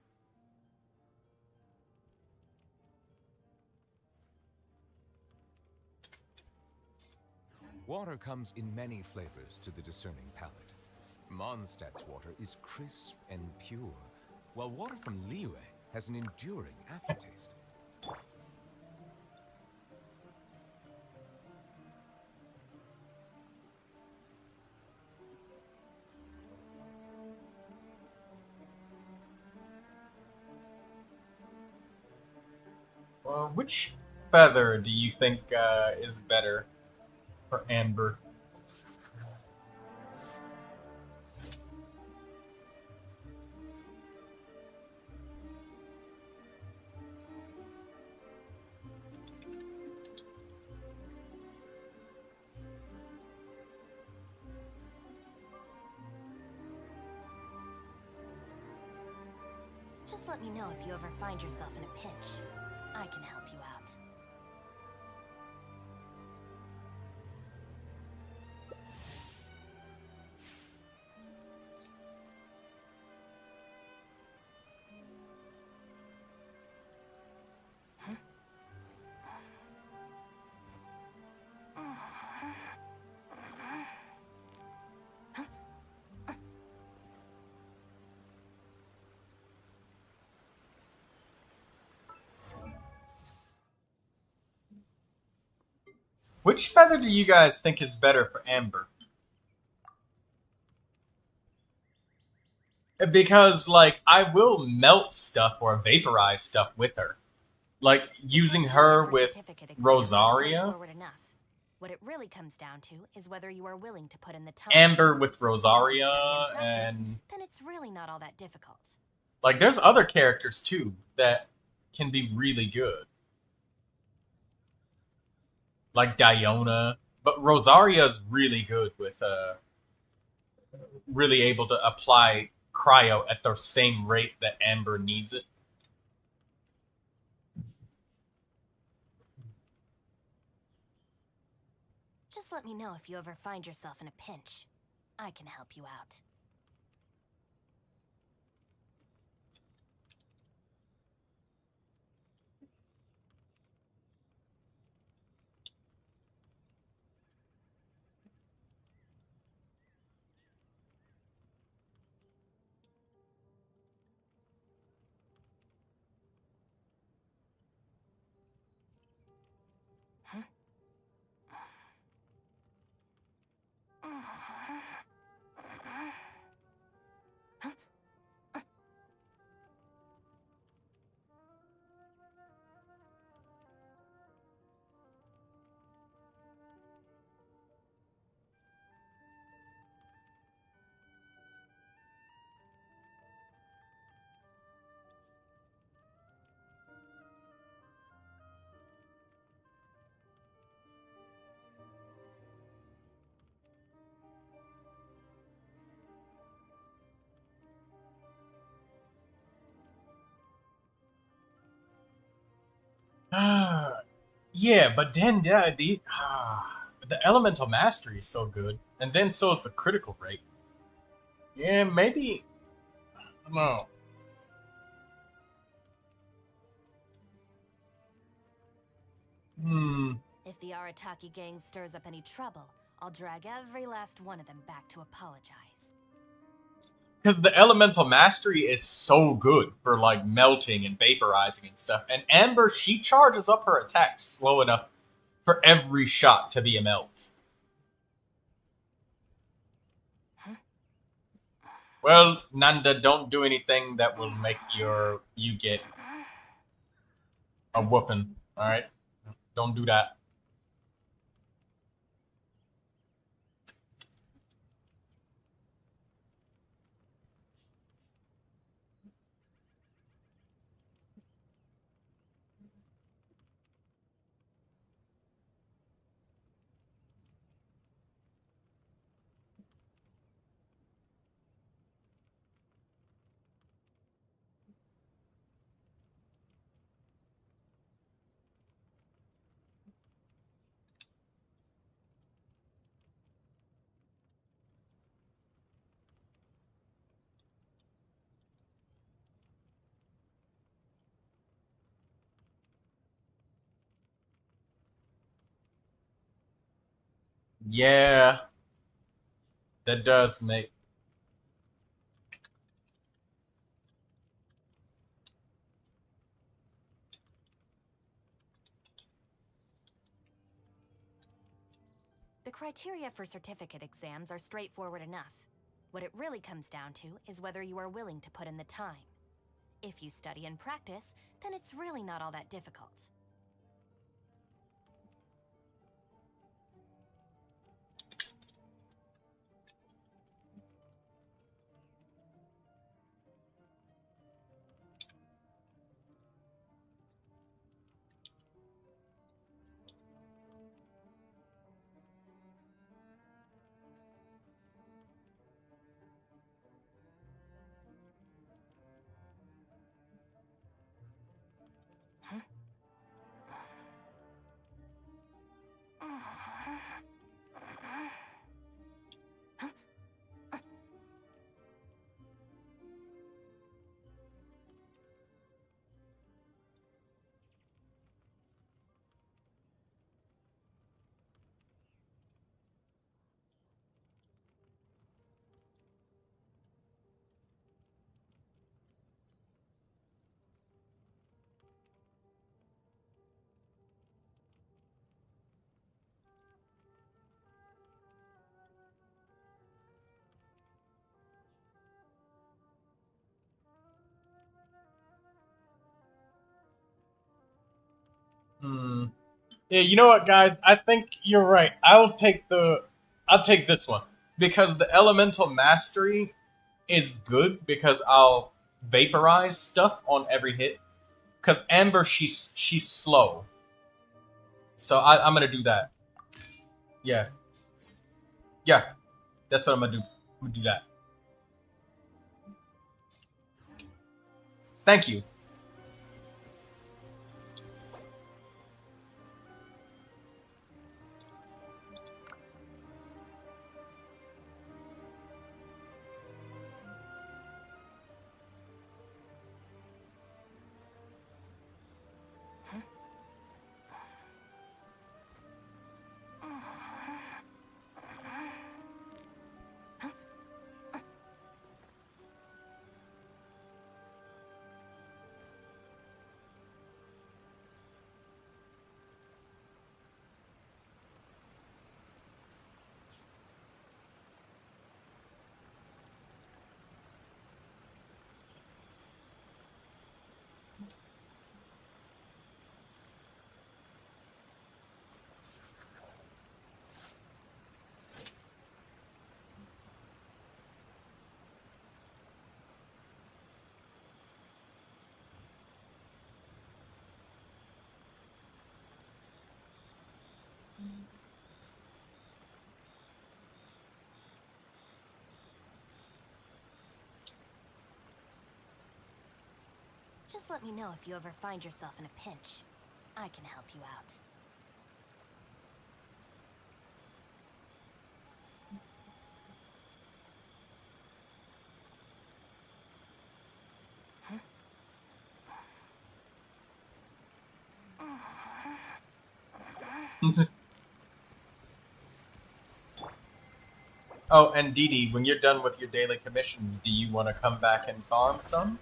Water comes in many flavors to the discerning palate. Mondstadt's water is crisp and pure, while water from Liyue has an enduring aftertaste. Which feather do you think is better for Amber? Just let me know if you ever find yourself in a pinch. I can help you out. Which feather do you guys think is better for Amber? Because, like, I will melt stuff or vaporize stuff with her. Like, using her with Rosaria. What it really comes down to is whether you are willing to put in the time. Amber with If you Rosaria, study practice, and... then it's really not all that difficult. like, there's other characters, too, that can be really good. Like Diona. But Rosaria's really good with, really able to apply cryo at the same rate that Amber needs it. Just let me know if you ever find yourself in a pinch. I can help you out. Yeah, but then the elemental mastery is so good, and then so is the critical rate. Yeah, maybe. I don't know. If the Arataki gang stirs up any trouble, I'll drag every last one of them back to apologize. Because the elemental mastery is so good for like melting and vaporizing and stuff. And Amber, she charges up her attacks slow enough for every shot to be a melt. Well, Nanda, don't do anything that will make you get a whooping. All right, don't do that. Yeah, that does make. The criteria for certificate exams are straightforward enough. What it really comes down to is whether you are willing to put in the time. If you study and practice, then it's really not all that difficult. Yeah, you know what, guys? I think you're right. I'll take this one because the elemental mastery is good because I'll vaporize stuff on every hit. Because Amber, she's slow, so I'm gonna do that. Yeah, yeah, that's what I'm gonna do. I'm gonna do that. Thank you. Just let me know if you ever find yourself in a pinch. I can help you out. Oh, and Dee Dee, when you're done with your daily commissions, do you want to come back and farm some?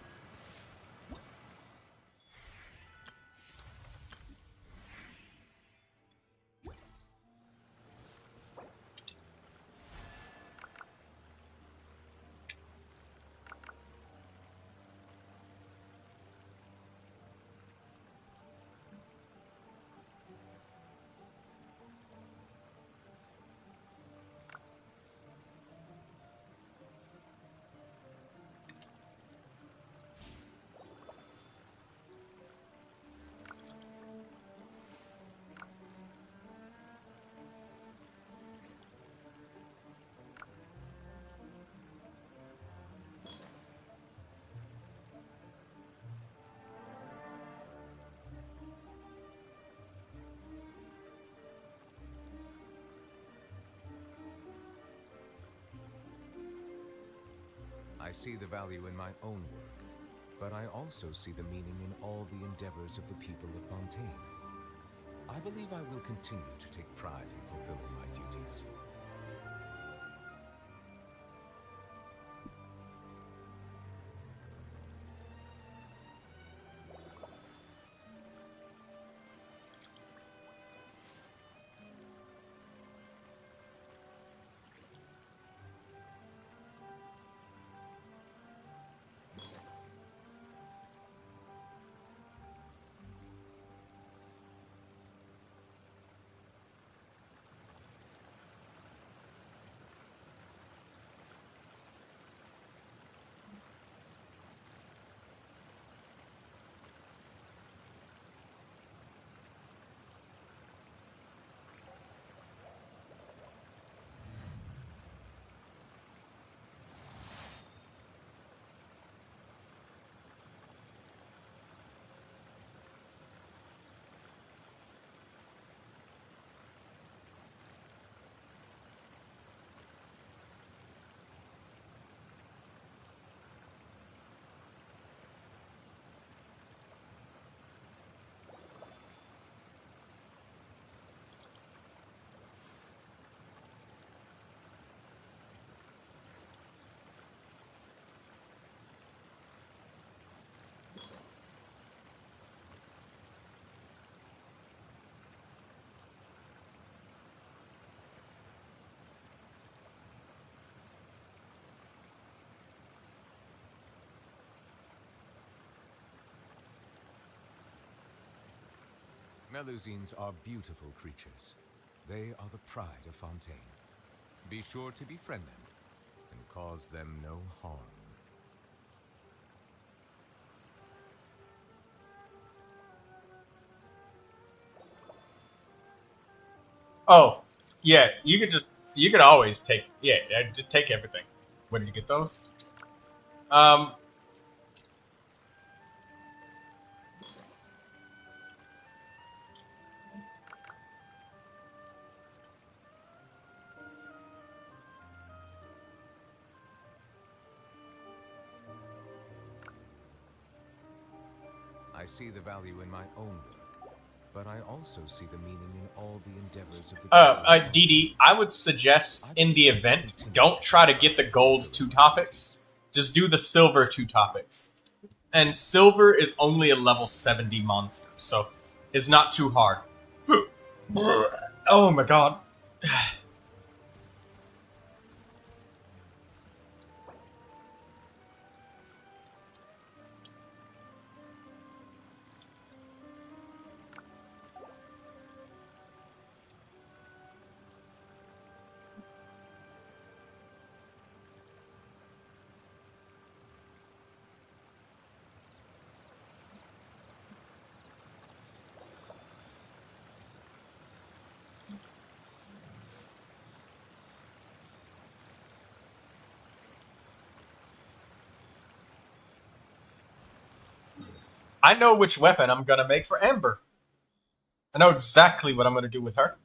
I see the value in my own work, but I also see the meaning in all the endeavors of the people of Fontaine. I believe I will continue to take pride in fulfilling my duties. Melusines are beautiful creatures. They are the pride of Fontaine. Be sure to befriend them and cause them no harm. Oh, yeah, you could always take, just take everything. Where did you get those? I see the value in my own work, but I also see the meaning in all the endeavors of the people. Dee Dee, I would suggest in the event, don't try to get the gold 2 topics. Just do the silver 2 topics. And silver is only a level 70 monster, so it's not too hard. Oh my god. I know which weapon I'm gonna make for Amber. I know exactly what I'm gonna do with her.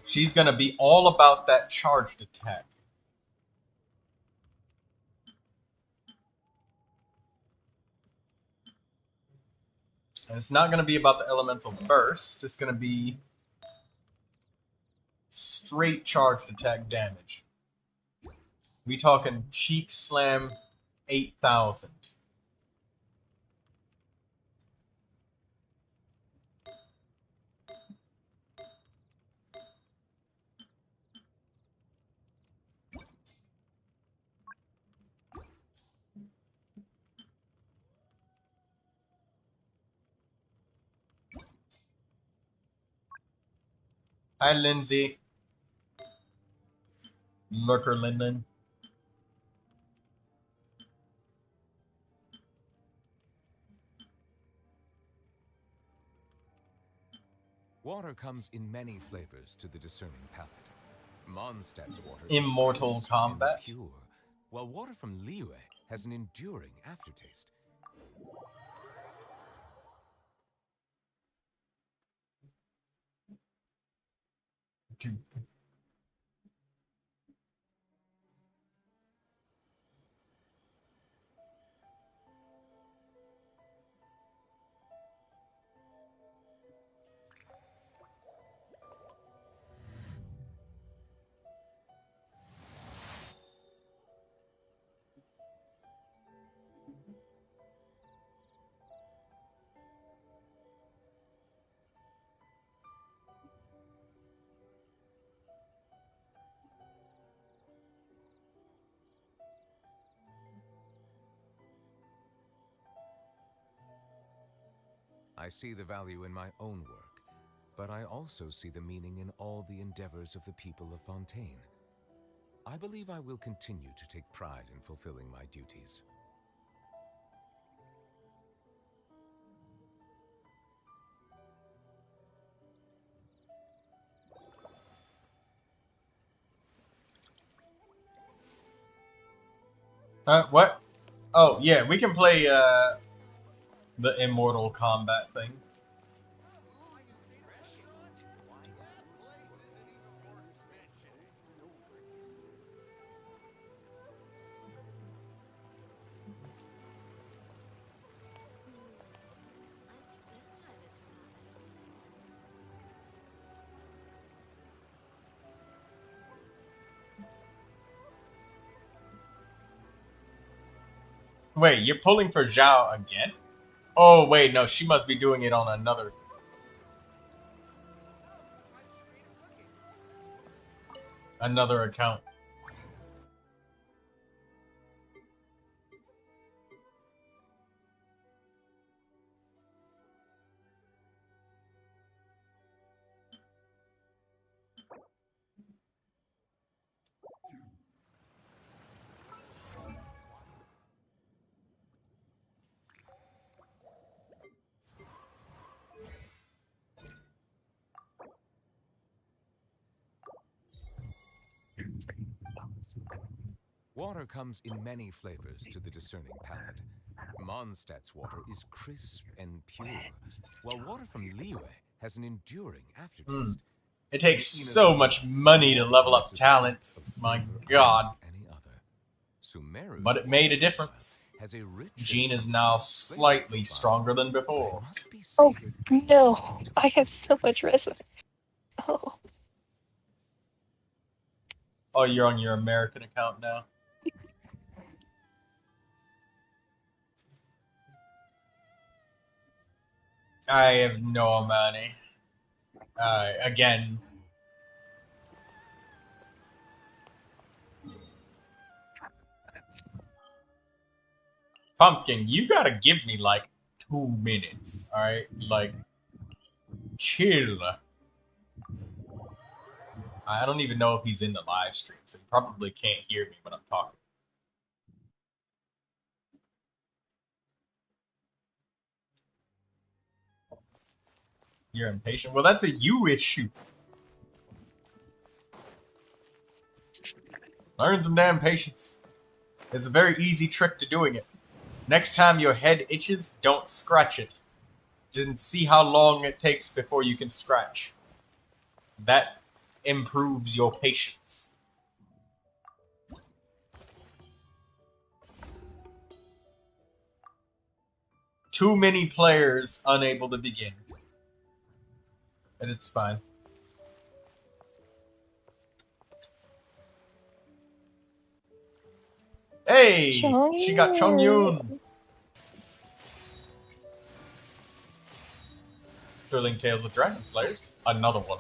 She's gonna be all about that charged attack. And it's not going to be about the elemental burst. It's going to be straight charged attack damage. We talking cheek slam 8,000. Hi, Lindsay. Lurker Linden. Water comes in many flavors to the discerning palate. Mondstadt's water Immortal is crisp combat. and pure, while water from Liyue has an enduring aftertaste. Dude. I see the value in my own work, but I also see the meaning in all the endeavors of the people of Fontaine. I believe I will continue to take pride in fulfilling my duties. What? Oh, yeah, we can play, the Immortal Combat thing. Wait, you're pulling for Zhao again? Oh, wait, no, she must be doing it on another account. Water comes in many flavors to the discerning palate. Mondstadt's water is crisp and pure, while water from Liyue has an enduring aftertaste. It takes so much money to level up talents. My god. But it made a difference. Jean is now slightly stronger than before. Oh, no. I have so much resin. Oh. Oh, you're on your American account now? I have no money. Again. Pumpkin, you gotta give me like 2 minutes, alright? Like, chill. I don't even know if he's in the live stream, so he probably can't hear me when I'm talking. You're impatient? Well, that's a you issue. Learn some damn patience. It's a very easy trick to doing it. Next time your head itches, don't scratch it. Just see how long it takes before you can scratch. That improves your patience. too many players unable to begin. And it's fine. Hey! She got Chongyun! Thrilling Tales of Dragon Slayers. Another one.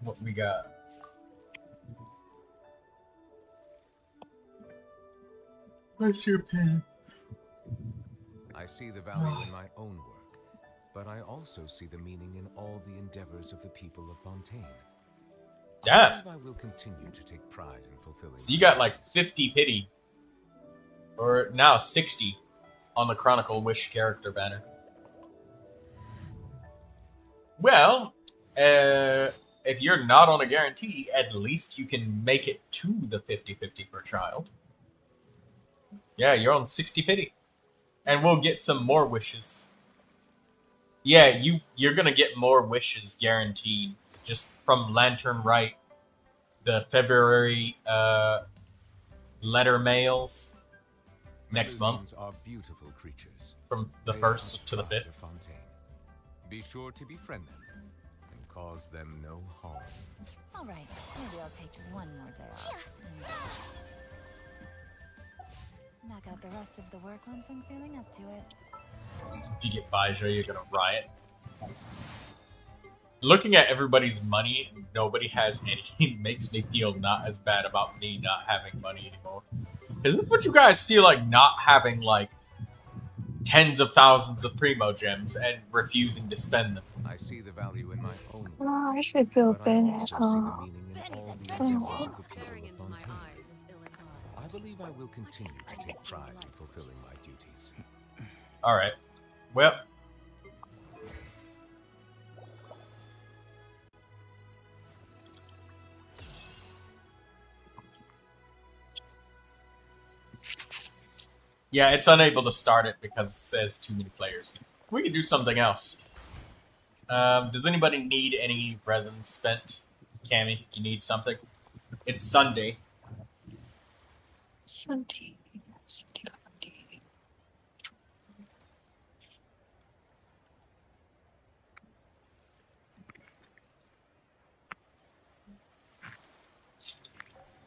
What we got? What's your pen? I see the value in my own work, but I also see the meaning in all the endeavors of the people of Fontaine. Damn. I will continue to take pride in fulfilling. So you got like 50 pity. Or now 60 on the Chronicle Wish character banner. Well, if you're not on a guarantee, at least you can make it to the 50-50 per child. Yeah, you're on 60 pity. And we'll get some more wishes. Yeah, you're gonna get more wishes guaranteed. Just from Lantern Right. The February letter mails next month. Are beautiful creatures. From the 1st to the 5th. Be sure to befriend them and cause them no harm. All right, maybe I'll take one more day off. Knock out the rest of the work once I'm feeling up to it. If you get Baja, you're gonna riot. Looking at everybody's money, nobody has any, makes me feel not as bad about me not having money anymore. Is this what you guys feel like not having, like, tens of thousands of Primo gems and refusing to spend them? I see the value in my own work, Oh, I should build but I Ben also at see the home. meaning in all the Oh. endeavors of the people of Fontaine. I believe I will continue to take pride in fulfilling my duties. Alright. Well. Yeah, it's unable to start it because it says too many players. We can do something else. Does anybody need any resin spent? Cammy, you need something? It's Sunday. Sunday.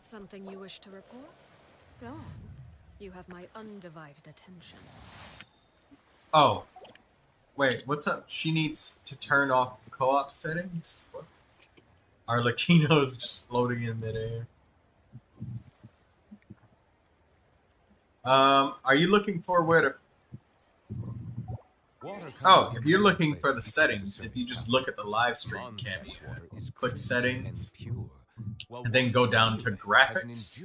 Something you wish to report? Go on. You have my undivided attention. Oh. Wait, what's up? She needs to turn off the co-op settings? What? Arlecchino's just floating in midair. Are you looking for where to... Oh, if you're looking for the settings, if you just look at the live stream cameo, click settings, and then go down to graphics,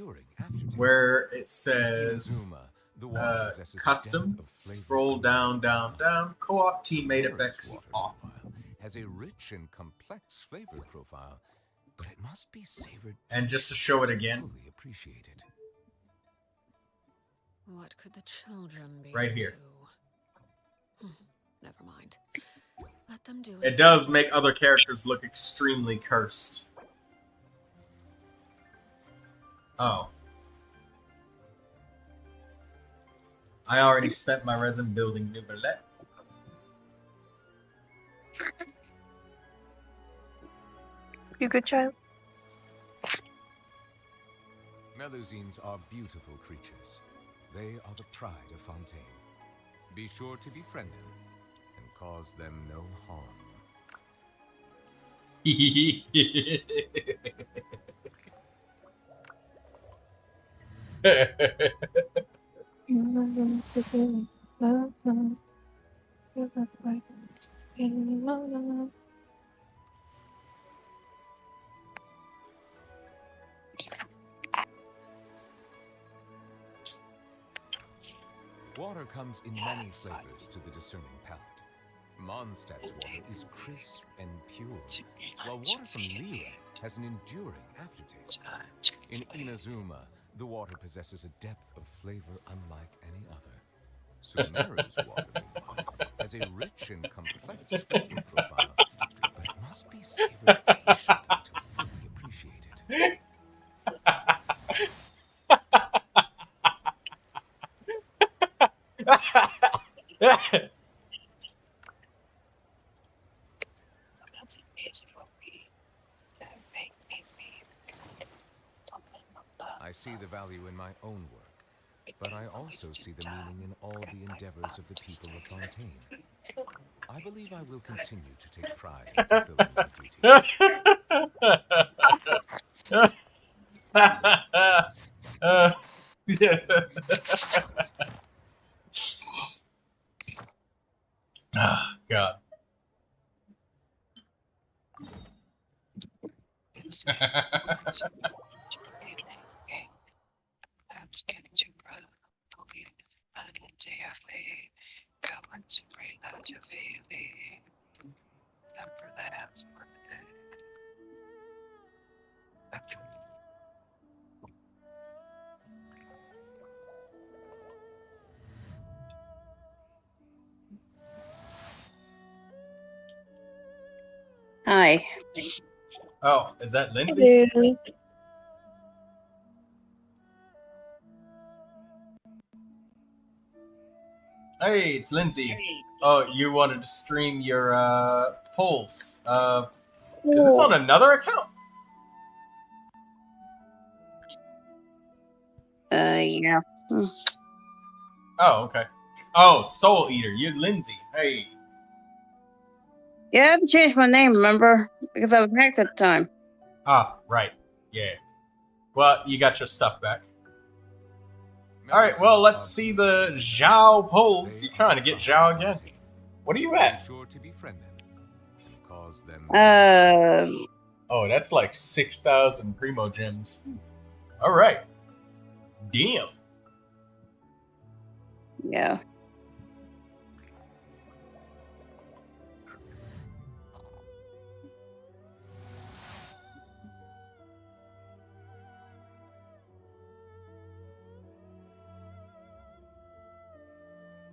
where it says custom, scroll down, co-op teammate effects off. Has a rich and complex flavor profile, but it must be savored. And just to show it again, fully appreciated. What could the children be right here. Never mind. Let them do it. Does make other characters look extremely cursed. Oh. I already spent my resin building Neuvilette. You good, child? Melusines are beautiful creatures. They are the pride of Fontaine. Be sure to befriend them and cause them no harm. Water comes in many flavors to the discerning palate. Mondstadt's water is crisp and pure, while water from Liyue has an enduring aftertaste. In Inazuma, the water possesses a depth of flavor unlike any other. Sumeru's water, meanwhile, has a rich and complex flavor profile, but it must be savored patiently to fully appreciate it. I see the value in my own work, but I also see the meaning in all the endeavors of the people of Fontaine. I believe I will continue to take pride in fulfilling my duties. Ah, God. Hi. Oh, is that Lindsay? Hello. Hey, it's Lindsay. Oh, you wanted to stream your polls. Is this on another account? Yeah. Oh, okay. Oh, Soul Eater, you're Lindsay. Hey. Yeah, I had to change my name, remember? Because I was hacked at the time. Ah, right. Yeah. Well, you got your stuff back. Alright, well, let's see the Zhao polls. You kind of get Zhao again. What are you at? Sure to befriend them. Cause them Oh, that's like 6,000 Primo gems. Alright. Damn. Yeah.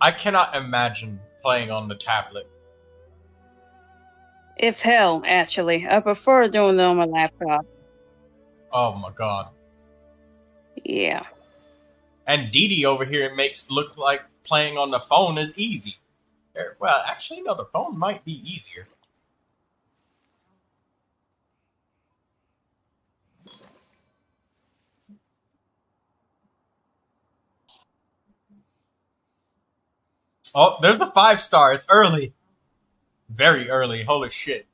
I cannot imagine playing on the tablet. It's hell, actually. I prefer doing it on my laptop. Oh my god. Yeah. And Dee Dee over here makes look like playing on the phone is easy. Well, actually, no, the phone might be easier. Oh, there's a 5-star. It's early. Very early. Holy shit.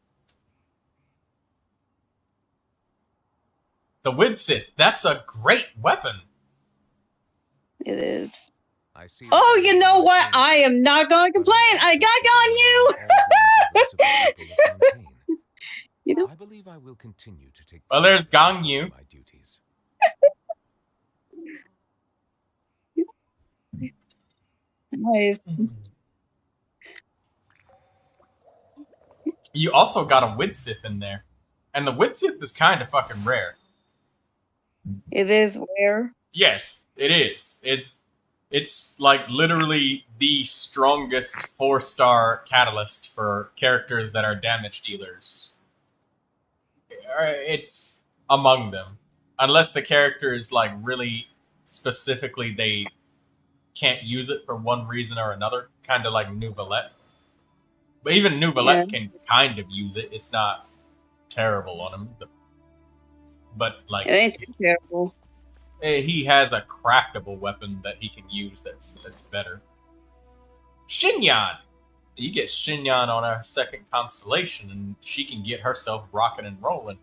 The Widsith. That's a great weapon. It is. I see Oh, you know what? I am not going to complain. I got on you. You know? I believe I will continue to take Well, there's Gang Yu. my duties. Nice. You also got a Widsith in there. And the Widsith is kind of fucking rare. It is rare. Yes, it is. It's like literally the strongest 4-star catalyst for characters that are damage dealers. It's among them. Unless the character is like really specifically they can't use it for one reason or another. Kind of like Neuvilette. But even Neuvilette can kind of use it. It's not terrible on him. But like, it ain't too terrible. He has a craftable weapon that he can use that's better. Xinyan! You get Xinyan on our second constellation, and she can get herself rocking and rolling.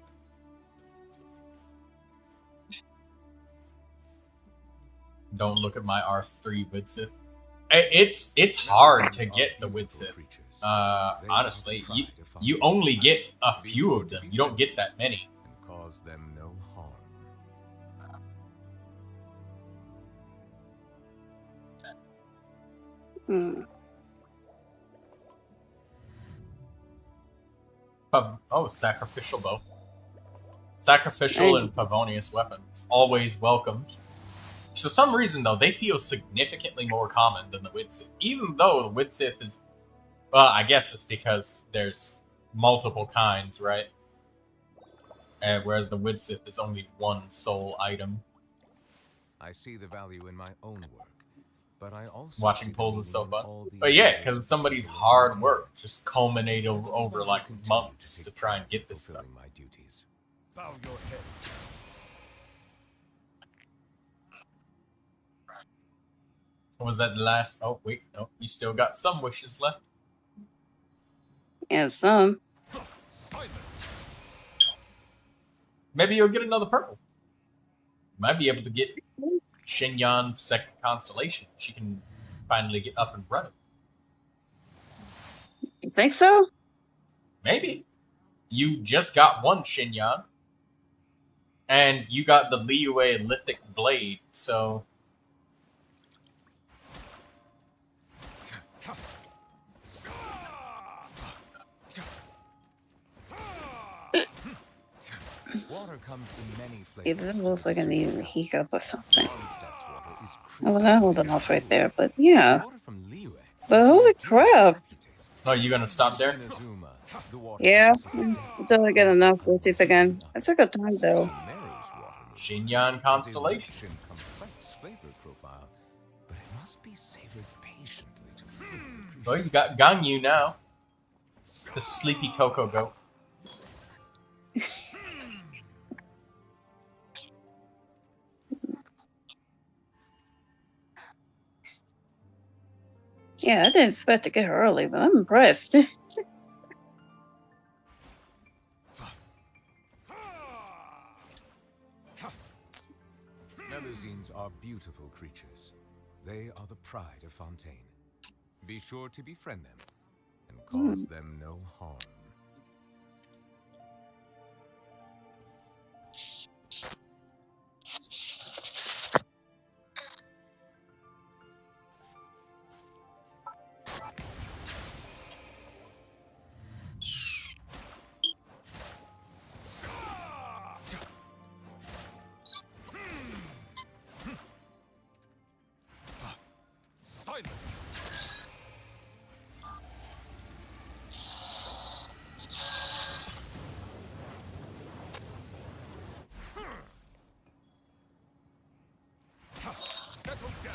Don't look at my R3 Widsith. It's hard to get the Widsith. Honestly, you only get a few of them. You don't get that many. And cause them no harm. Oh, sacrificial bow. Sacrificial and Pavonius weapons, always welcomed. For some reason, though, they feel significantly more common than the Widsith. Even though the Widsith is... Well, I guess it's because there's multiple kinds, right? Whereas the Widsith is only one sole item. I see the value in my own work, but I also Watching see the polls is so meaning in fun. all the But yeah, endeavors because of somebody's the hard people work of just culminated Montana. over like months to try and get this stuff. Fulfilling my duties. Bow your head. Was that the last? Oh wait, no, you still got some wishes left. Yeah, some. Silence. Maybe you'll get another purple. You might be able to get Xinyan's second constellation. She can finally get up and running. You think so? Maybe. You just got one Xinyan. And you got the Liyue Lithic Blade, so... Water comes in many It flavors. looks like I need a hiccup or something. Mondstadt's water is I was not holding off right there, but yeah. Water from Liyue But has an holy enduring crap! aftertaste. Oh, you gonna stop there? Inazuma, the water Yeah, processes until I get enough wishes again. I took a time though. Sumeru's water Xinyan has a Constellation. rich and complex flavor profile, but it must be savored patiently to fully appreciate. Well, you got Ganyu now. The sleepy cocoa goat. Yeah, I didn't expect to get her early, but I'm impressed. Melusines are beautiful creatures. They are the pride of Fontaine. Be sure to befriend them and cause them no harm. Silence. Settle down.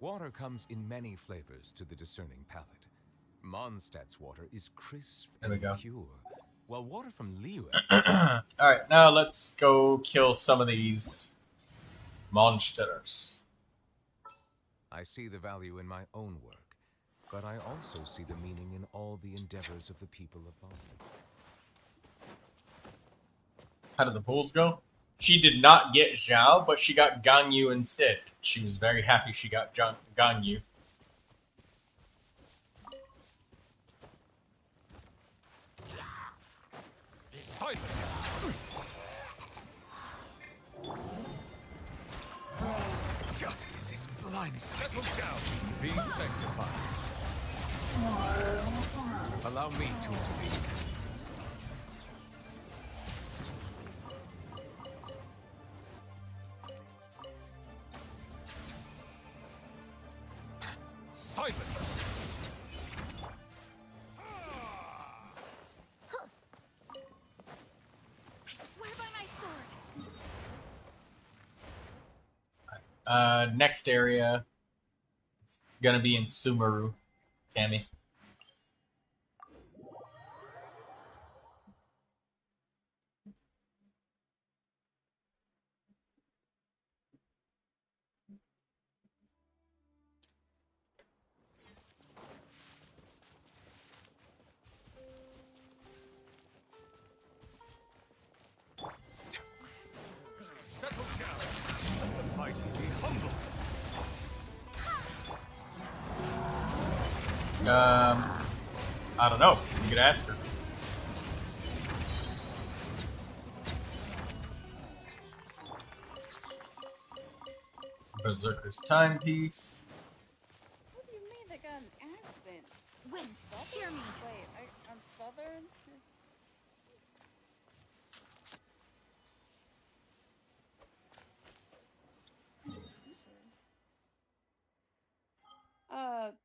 Water comes in many flavors to the discerning palate. Mondstadt's water is crisp There we and go. pure, while water from Liyue Alright, now let's go kill some of these monsters. I see the value in my own work, but I also see the meaning in all the endeavors of the people of Montana. How did the pools go? She did not get Zhao, but she got Ganyu instead. She was very happy she got Ganyu. Silence. Justice is blindsided. Settle down. Be sanctified. Allow me to intervene. Silence. I swear by my sword. Next area. It's gonna be in Sumeru, Tammy. Settle down. Let the mighty be humble. I don't know. You could ask her. Berserker's timepiece. What do you mean they got an accent? Wind, hear me. Wait, I'm Southern?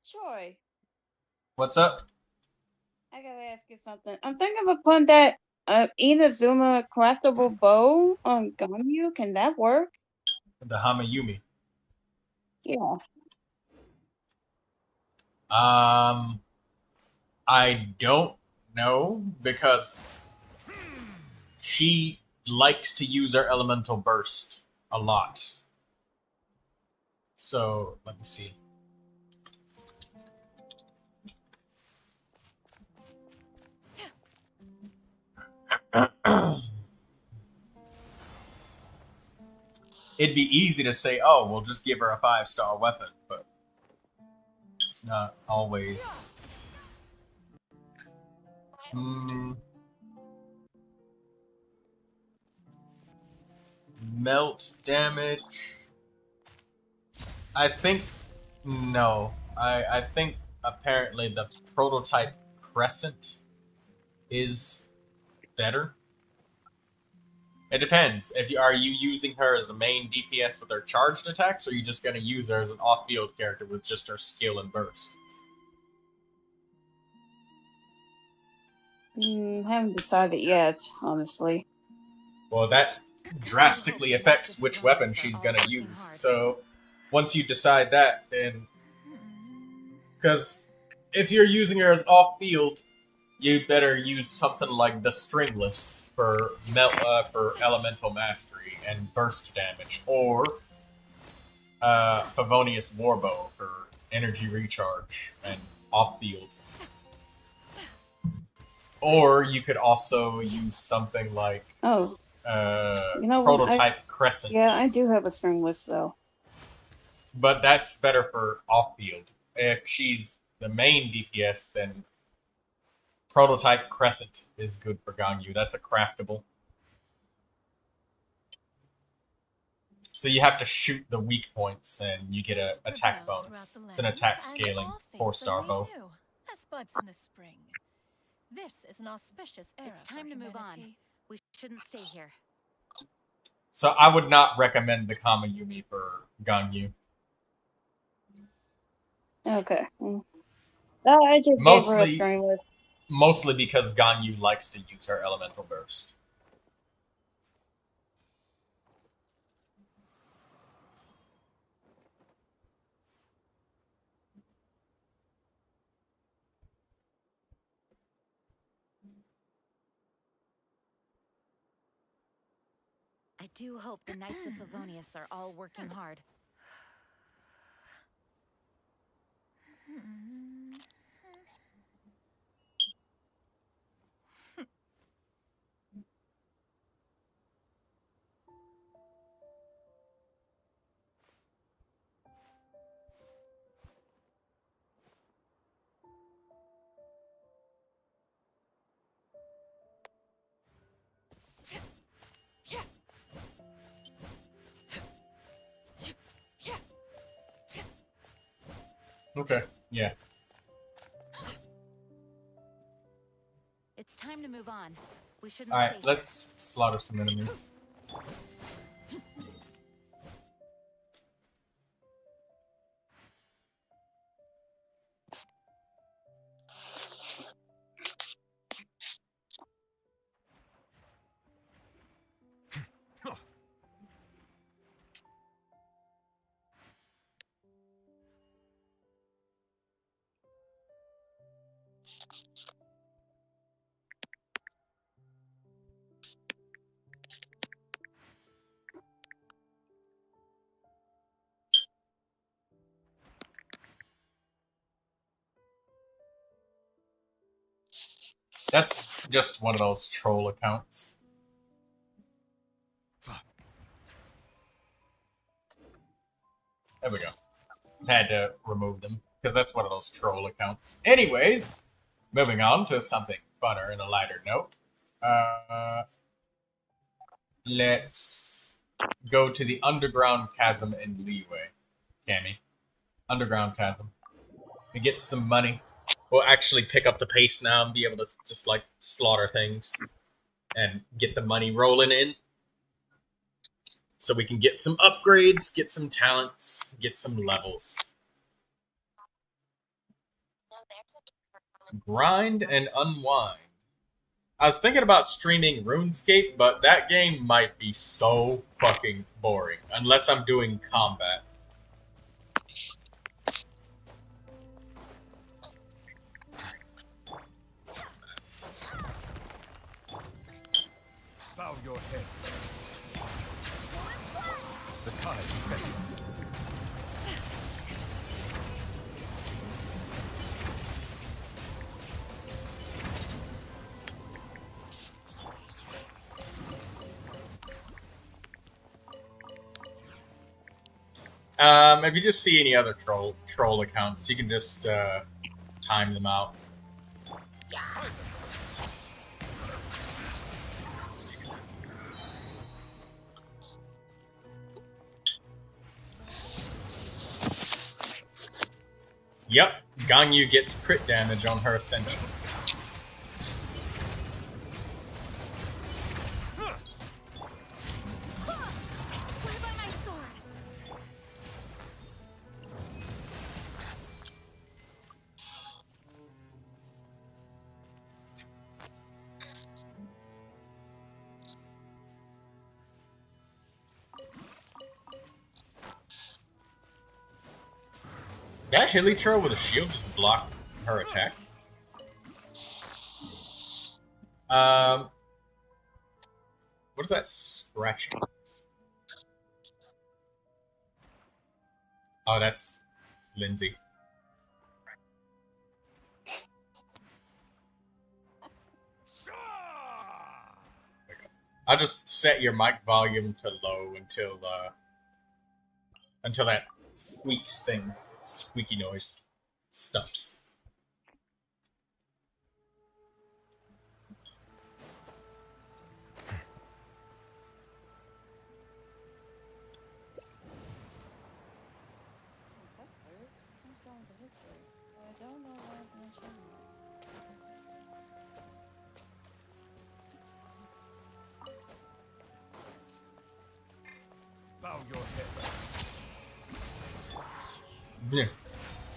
Troy, What's up? I gotta ask you something. I'm thinking of putting that Inazuma craftable bow on Ganyu. Can that work? The Hamayumi. Yeah. I don't know because she likes to use her elemental burst a lot. So let me see. It'd be easy to say, oh, we'll just give her a 5-star weapon, but it's not always. Melt damage. I think no. I think apparently the prototype crescent is better. It depends. Are you using her as a main DPS with her charged attacks, or are you just going to use her as an off-field character with just her skill and burst? Haven't decided yet, honestly. Well, that drastically affects which weapon she's going to use. So once you decide that, then... Because if you're using her as off-field, you better use something like the Stringless for elemental mastery and burst damage, or Favonius Warbow for energy recharge and off-field. Or you could also use something like Prototype Crescent. Yeah, I do have a Stringless, though. But that's better for off-field. If she's the main DPS, then Prototype Crescent is good for Ganyu. That's a craftable. So you have to shoot the weak points, and you get an attack bonus. It's an attack scaling 4-star bow. As buds in the spring. This is an auspicious era. It's time to move on. We shouldn't stay here. So I would not recommend the Kamayumi for Ganyu. Okay. I just gave her a Stringless. Mostly because Ganyu likes to use her elemental burst. I do hope the Knights of Favonius are all working hard. Okay, yeah. It's time to move on. We shouldn't Alright, stay let's slaughter some enemies. That's just one of those troll accounts. There we go. Had to remove them, because that's one of those troll accounts. Anyways, moving on to something funner and a lighter note. Let's go to the Underground Chasm in Liyue. Cammy. Underground Chasm. We get some money. We'll actually pick up the pace now and be able to just, like, slaughter things and get the money rolling in. So we can get some upgrades, get some talents, get some levels. Grind and unwind. I was thinking about streaming RuneScape, but that game might be so fucking boring unless I'm doing combat. Bow your head. The tide's ready. If you just see any other troll accounts, you can just time them out. Yep, Ganyu gets crit damage on her ascension. That Hilichurl with a shield just blocked her attack. What is that scratching? Oh, that's Lindsay. I'll just set your mic volume to low until that squeaky noise stops. Bow your head. Yeah.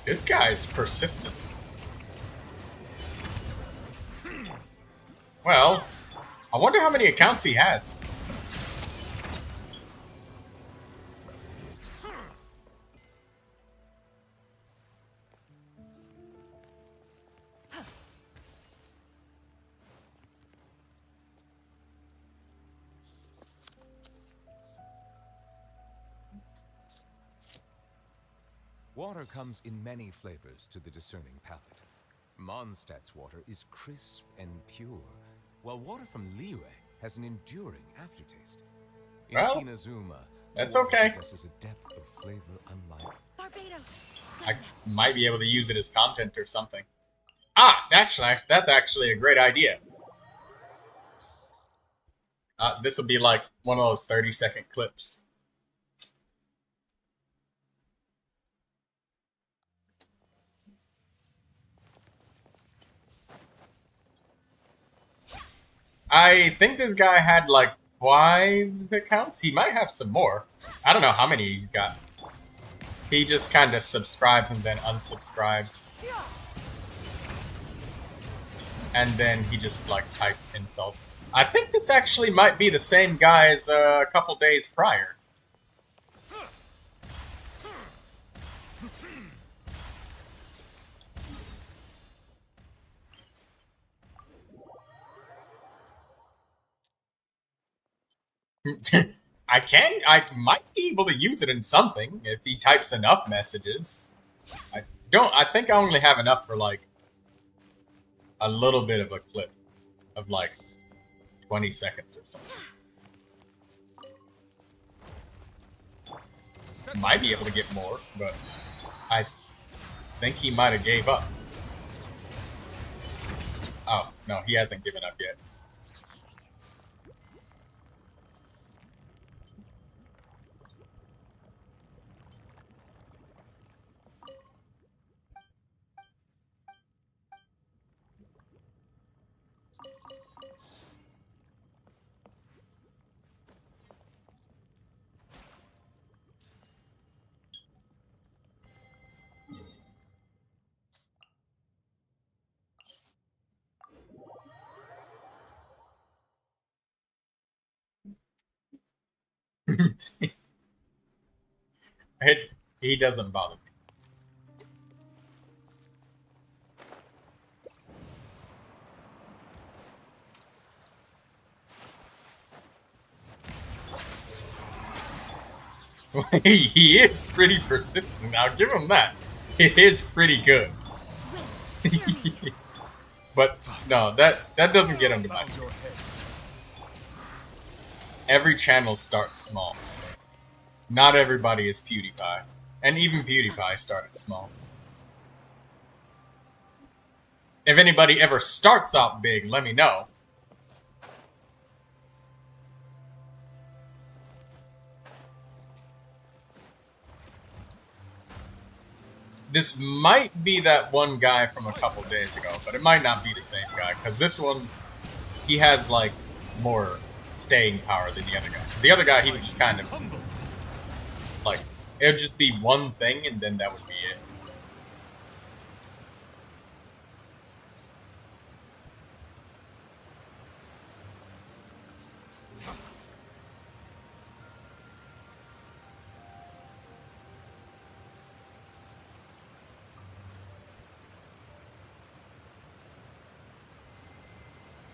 This guy's persistent. Well, I wonder how many accounts he has. Water comes in many flavors to the discerning palate. Mondstadt's water is crisp and pure, while water from Liyue has an enduring aftertaste. In Well, Inazuma, that's water okay. possesses a depth of flavor unlike. Barbados. I might be able to use it as content or something. Ah, actually, that's actually a great idea. This will be like one of those 30-second clips. I think this guy had like 5 accounts. He might have some more. I don't know how many he's got. He just kind of subscribes and then unsubscribes. And then he just like types insult. I think this actually might be the same guy as a couple days prior. I might be able to use it in something if he types enough messages. I think I only have enough for like a little bit of a clip of like 20 seconds or something. Might be able to get more, but I think he might have gave up. Oh, no, he hasn't given up yet. He doesn't bother me. He is pretty persistent. I'll give him that. It is pretty good. But no, that doesn't get under my skin. Every channel starts small. Not everybody is PewDiePie. And even PewDiePie started small. If anybody ever starts out big, let me know. This might be that one guy from a couple days ago, but it might not be the same guy, because this one, he has, like, more staying power than the other guy. 'Cause the other guy, he would just kind of, like, it would just be one thing, and then that would be it.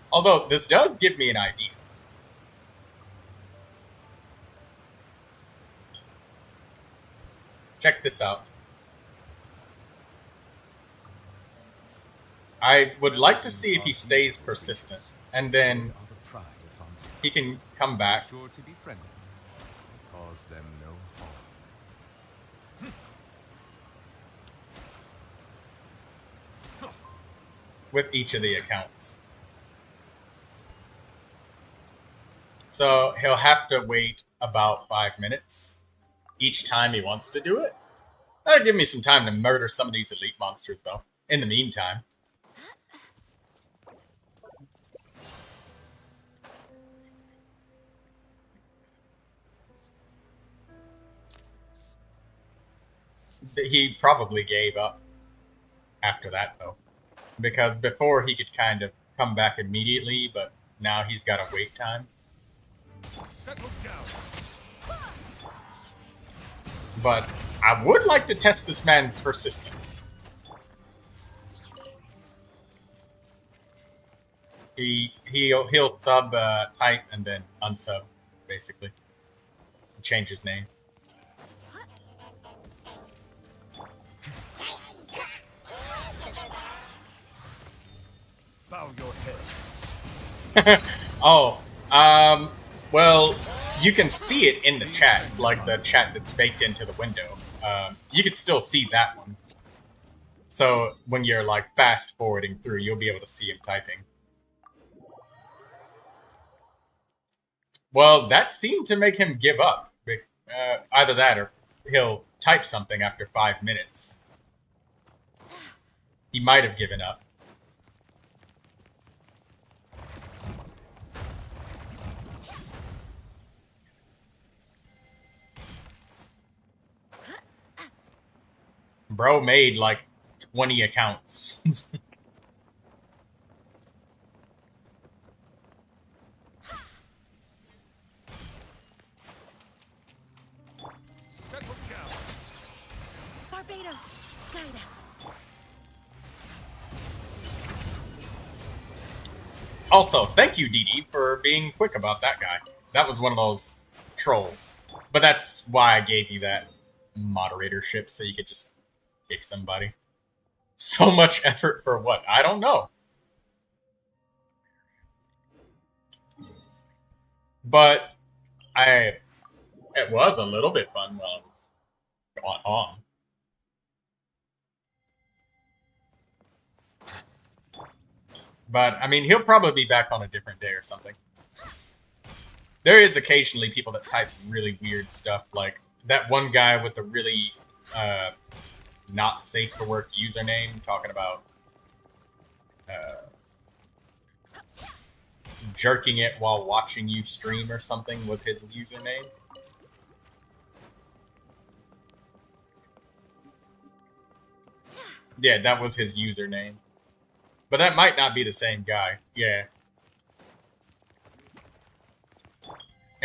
Although, this does give me an idea. Check this out. I would like to see if he stays persistent, and then he can come back. Sure to be friendly. Cause them no harm. With each of the accounts. So he'll have to wait about 5 minutes each time he wants to do it. That'll give me some time to murder some of these elite monsters, though, in the meantime. He probably gave up after that, though. Because before he could kind of come back immediately, but now he's got a wait time. Settle down. But I would like to test this man's persistence. He'll sub type and then unsub, basically. Change his name. Bow your head. Oh, well, you can see it in the chat, like the chat that's baked into the window. You can still see that one. So when you're like fast forwarding through, you'll be able to see him typing. Well, that seemed to make him give up. Either that or he'll type something after 5 minutes. He might have given up. Bro made like 20 accounts. Settle down. Barbados, guide us. Also, thank you, DD, for being quick about that guy. That was one of those trolls. But that's why I gave you that moderatorship, so you could just kick somebody. So much effort for what? I don't know. But it was a little bit fun while it was going on. But, I mean, he'll probably be back on a different day or something. There is occasionally people that type really weird stuff, like that one guy with the really not safe for work username talking about jerking it while watching you stream or something was his username. Yeah, that was his username. But that might not be the same guy. Yeah.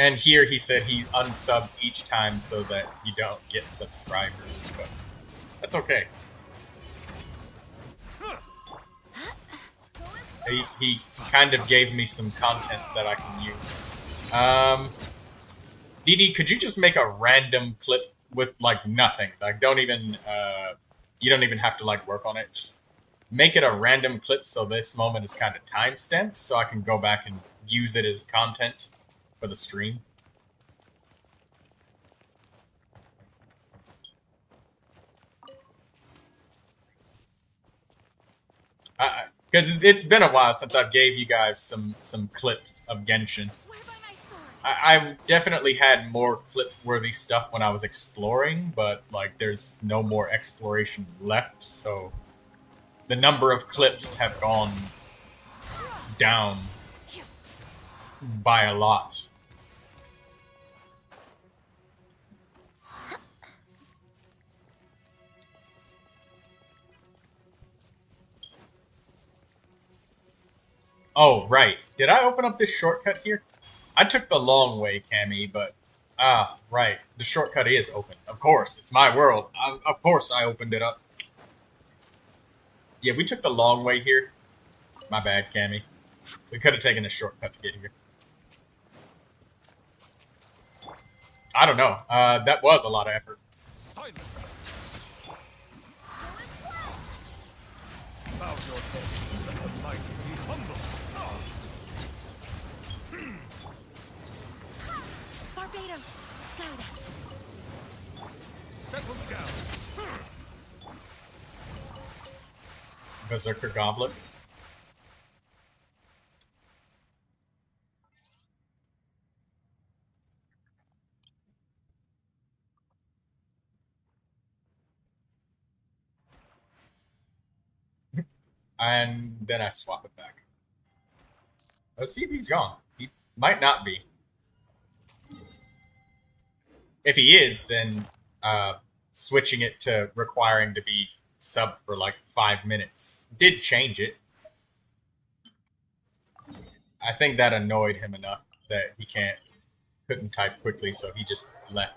And here he said he unsubs each time so that you don't get subscribers, but that's okay. He kind of gave me some content that I can use. DD, could you just make a random clip with, like, nothing? Like, don't even, you don't even have to, like, work on it. Just make it a random clip so this moment is kind of time-stamped so I can go back and use it as content for the stream. Because it's been a while since I've gave you guys some clips of Genshin. I definitely had more clip-worthy stuff when I was exploring, but like there's no more exploration left, so the number of clips have gone down by a lot. Oh, right. Did I open up this shortcut here? I took the long way, Cammy, but... Ah, right. The shortcut is open. Of course, it's my world. Of course I opened it up. Yeah, we took the long way here. My bad, Cammy. We could have taken a shortcut to get here. I don't know. That was a lot of effort. Silence. Bow your head. Let the mighty be humble. Barbados, guide us. Settle down. Berserker Goblet. And then I swap it back. Let's see if he's gone. He might not be. If he is, then switching it to requiring to be sub for like 5 minutes did change it. I think that annoyed him enough that he couldn't type quickly, so he just left.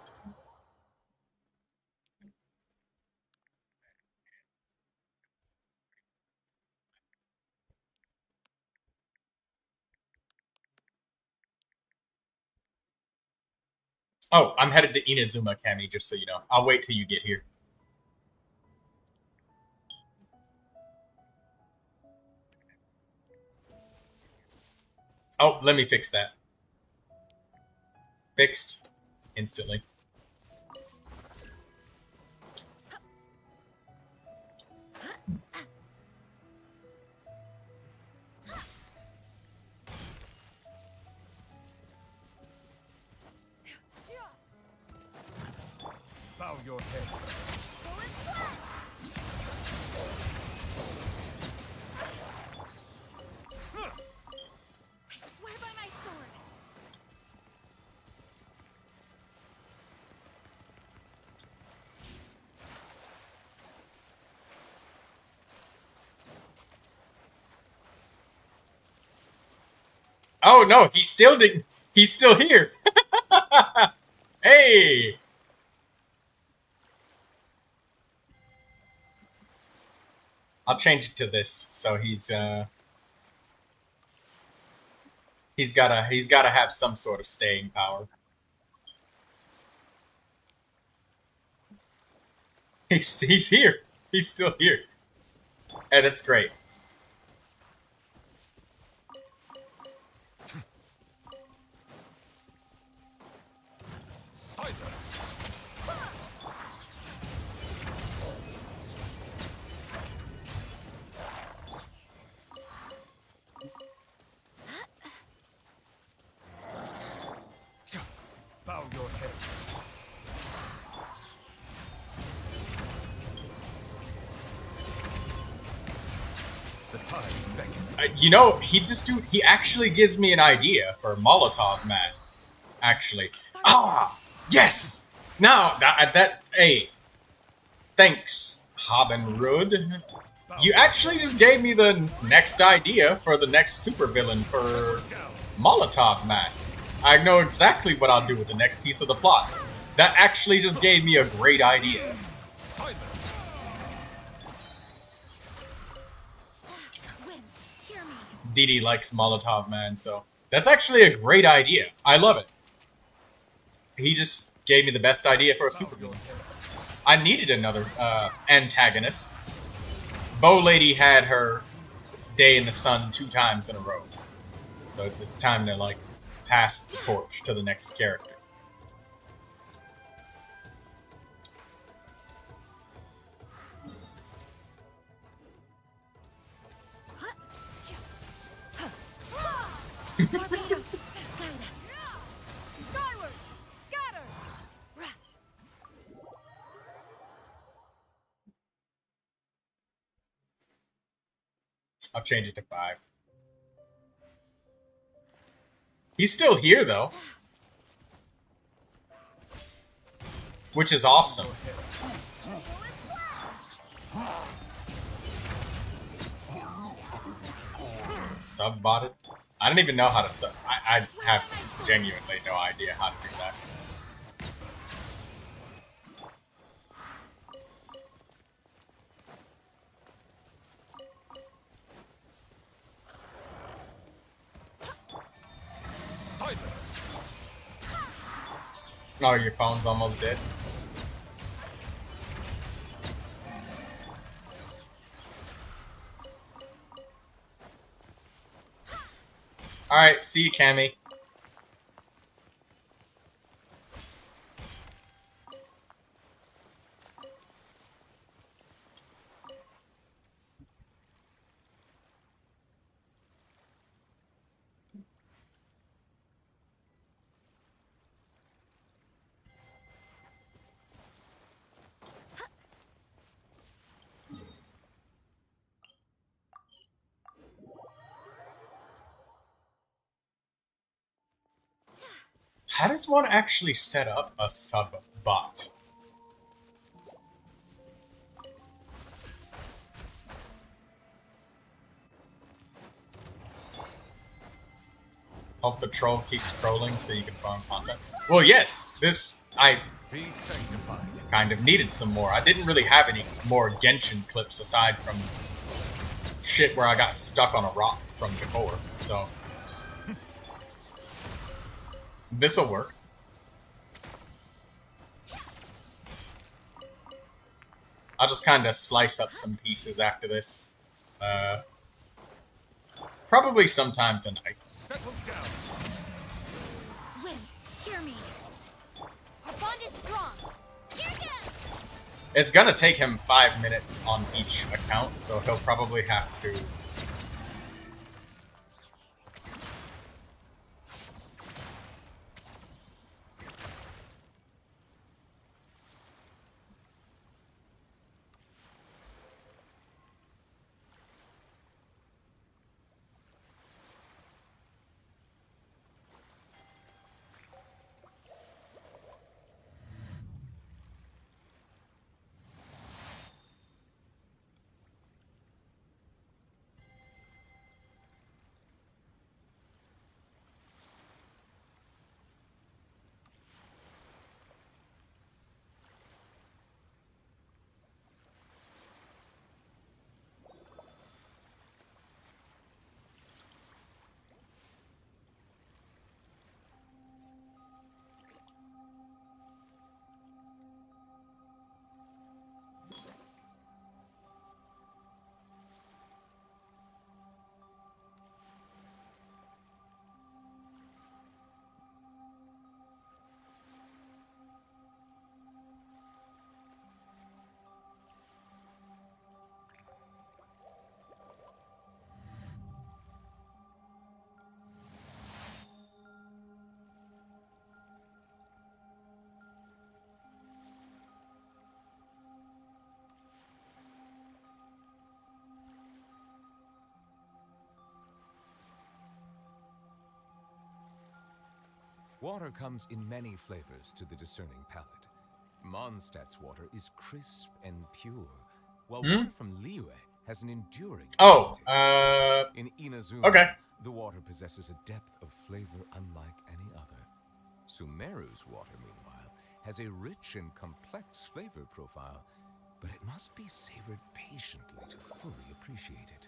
Oh, I'm headed to Inazuma, Cammy, just so you know. I'll wait till you get here. Oh, let me fix that. Fixed. Instantly. Bow your head. I swear by my sword. Oh no, he still didn't. He's still here. Hey. I'll change it to this, so he's gotta have some sort of staying power. He's here. He's still here, and it's great. Silence. Bow your head. The times beckon. You know, he actually gives me an idea for Molotov Man. Actually, yes. Now hey, thanks, Hobenrud. You actually just gave me the next idea for the next supervillain for Molotov Man. I know exactly what I'll do with the next piece of the plot. That actually just gave me a great idea. Dee Dee likes Molotov Man, so that's actually a great idea. I love it. He just gave me the best idea for a super villain. I needed another antagonist. Bow Lady had her day in the sun 2 times in a row. So it's time to, like, pass the torch to the next character. I'll change it to 5. He's still here, though. Which is awesome. Sub-botted? I don't even know how to sub. I have genuinely no idea how to do that. Oh, your phone's almost dead. Alright, see you, Cammy. How does one actually set up a sub-bot? Hope the troll keeps trolling so you can farm content. Well, yes, this, I kind of needed some more. I didn't really have any more Genshin clips aside from shit where I got stuck on a rock from before, so this'll work. I'll just kind of slice up some pieces after this. Probably sometime tonight. Settle down. Wind, hear me. Our bond is strong. Here goes. It's gonna take him 5 minutes on each account, so he'll probably have to... Water comes in many flavors to the discerning palate. Mondstadt's water is crisp and pure, while water from Liyue has an enduring Oh, in Inazuma, okay. The water possesses a depth of flavor unlike any other. Sumeru's water, meanwhile, has a rich and complex flavor profile, but it must be savored patiently to fully appreciate it.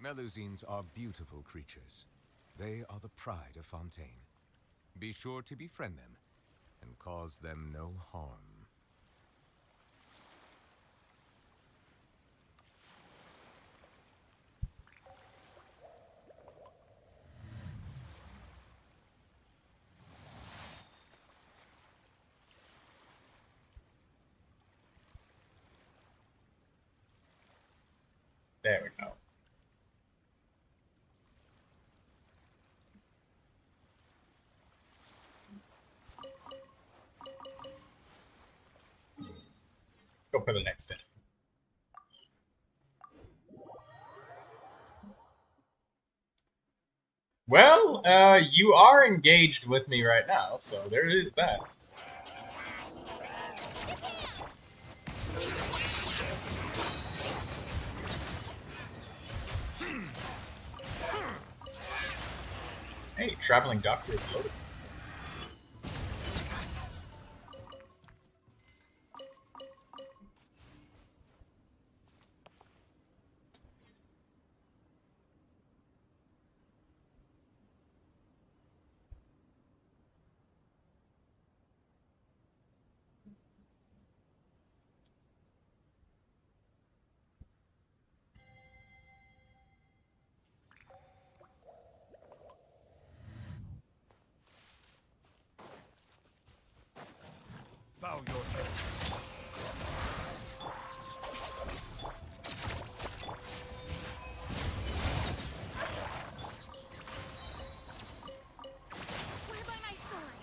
Melusines are beautiful creatures. They are the pride of Fontaine. Be sure to befriend them and cause them no harm. There we go. Let's go for the next hit. Well, you are engaged with me right now, so there is that. Hey, traveling doctor is loaded. Bow your head. Swear by my sword.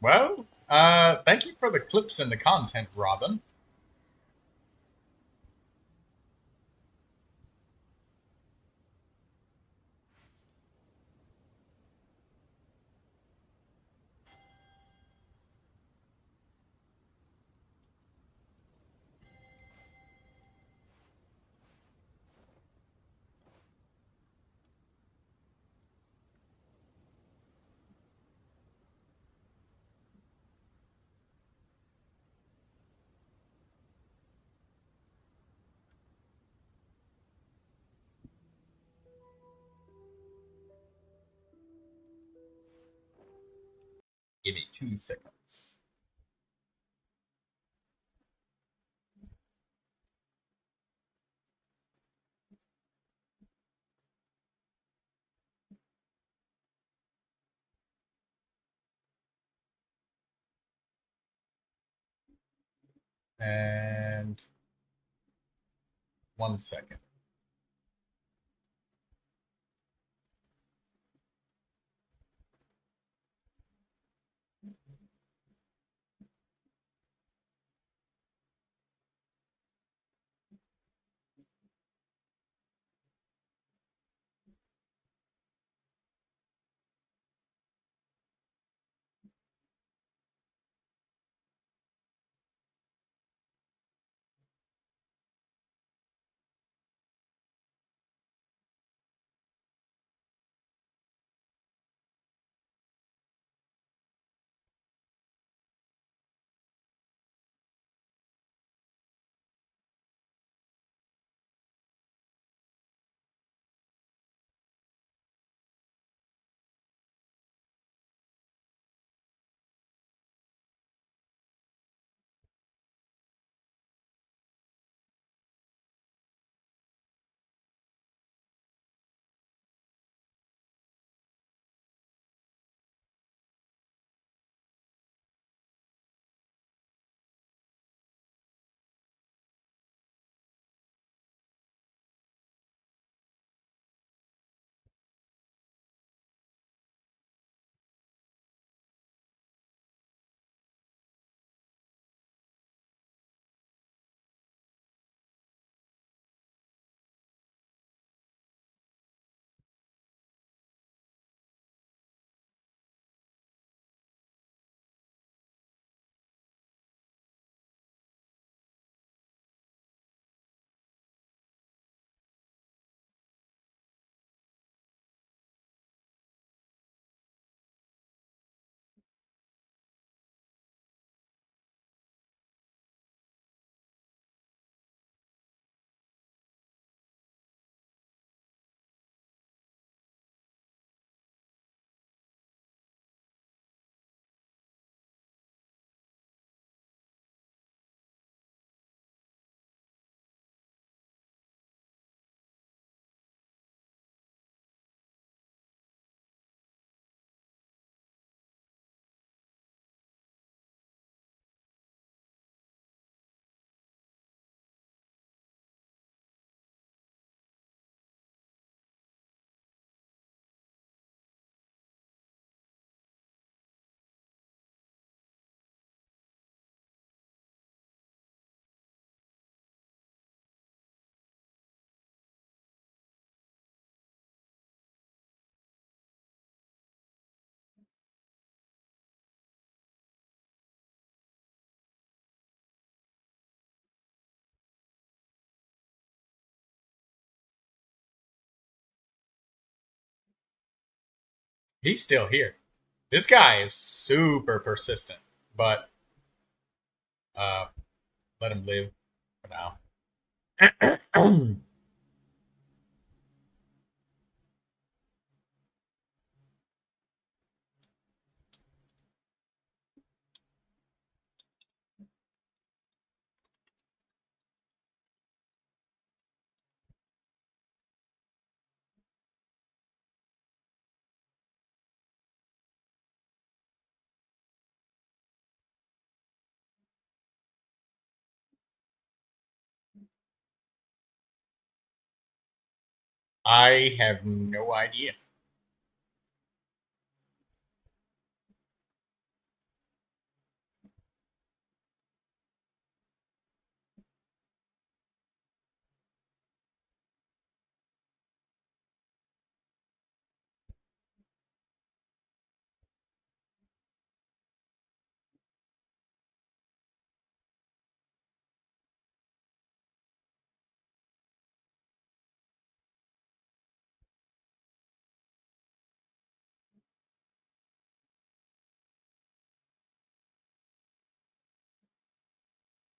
Well, thank you for the clips and the content, Robin. Give me 2 seconds. And 1 second. He's still here. This guy is super persistent, but let him live for now. I have no idea.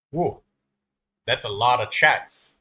Whoa, that's a lot of chats.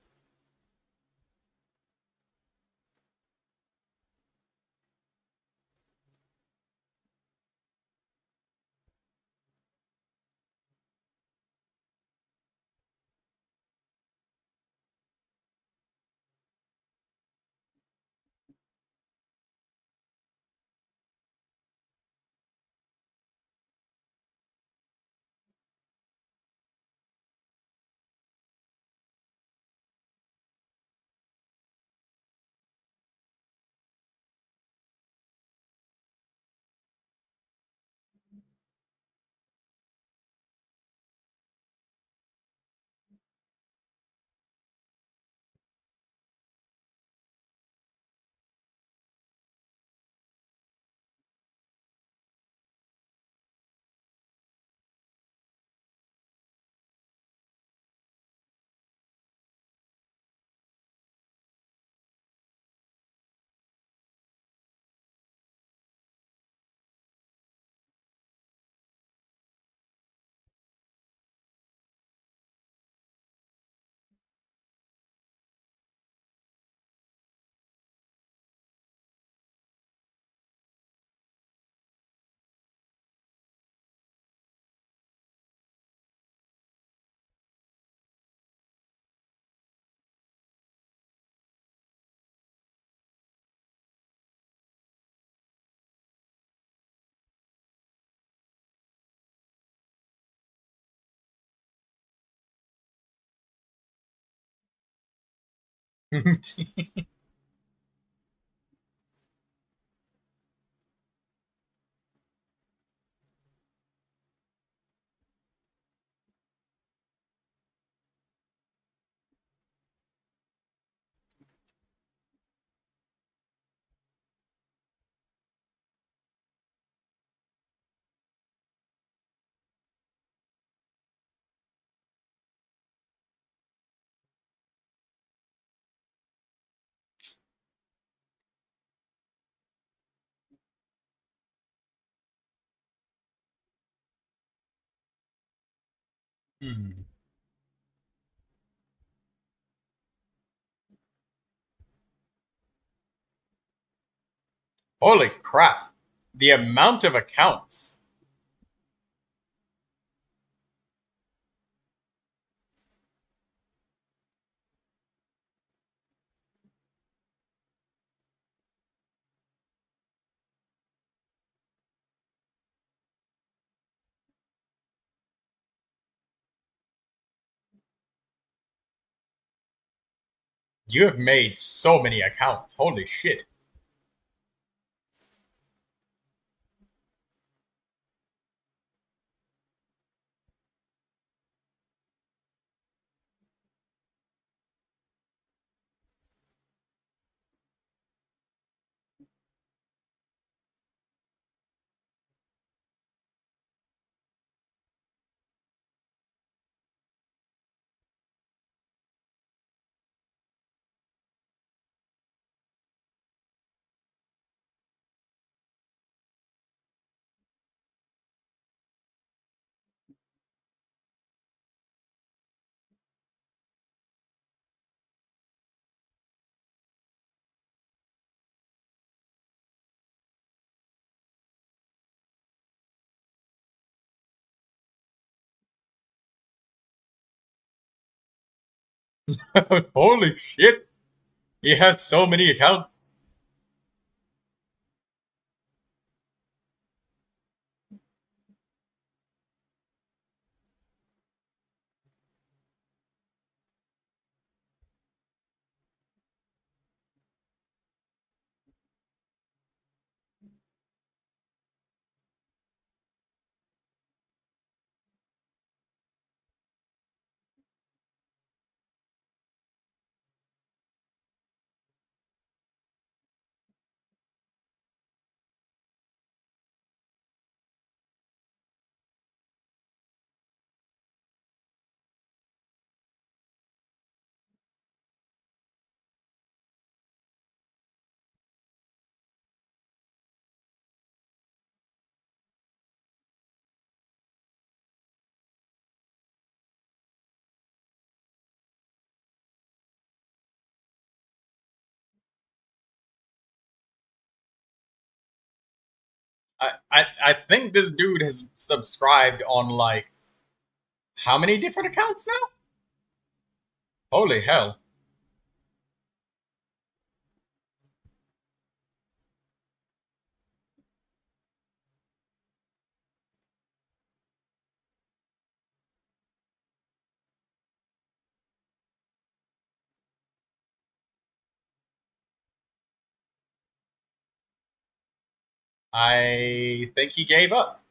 Hmm. Holy crap. The amount of accounts. You have made so many accounts. Holy shit. Holy shit! He has so many accounts. I think this dude has subscribed on like how many different accounts now? Holy hell. I think he gave up.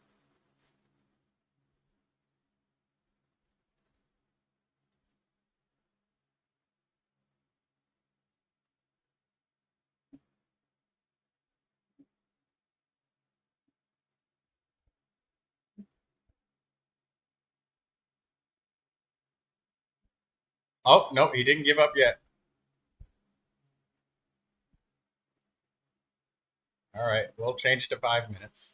Oh, no, he didn't give up yet. All right, we'll change to 5 minutes.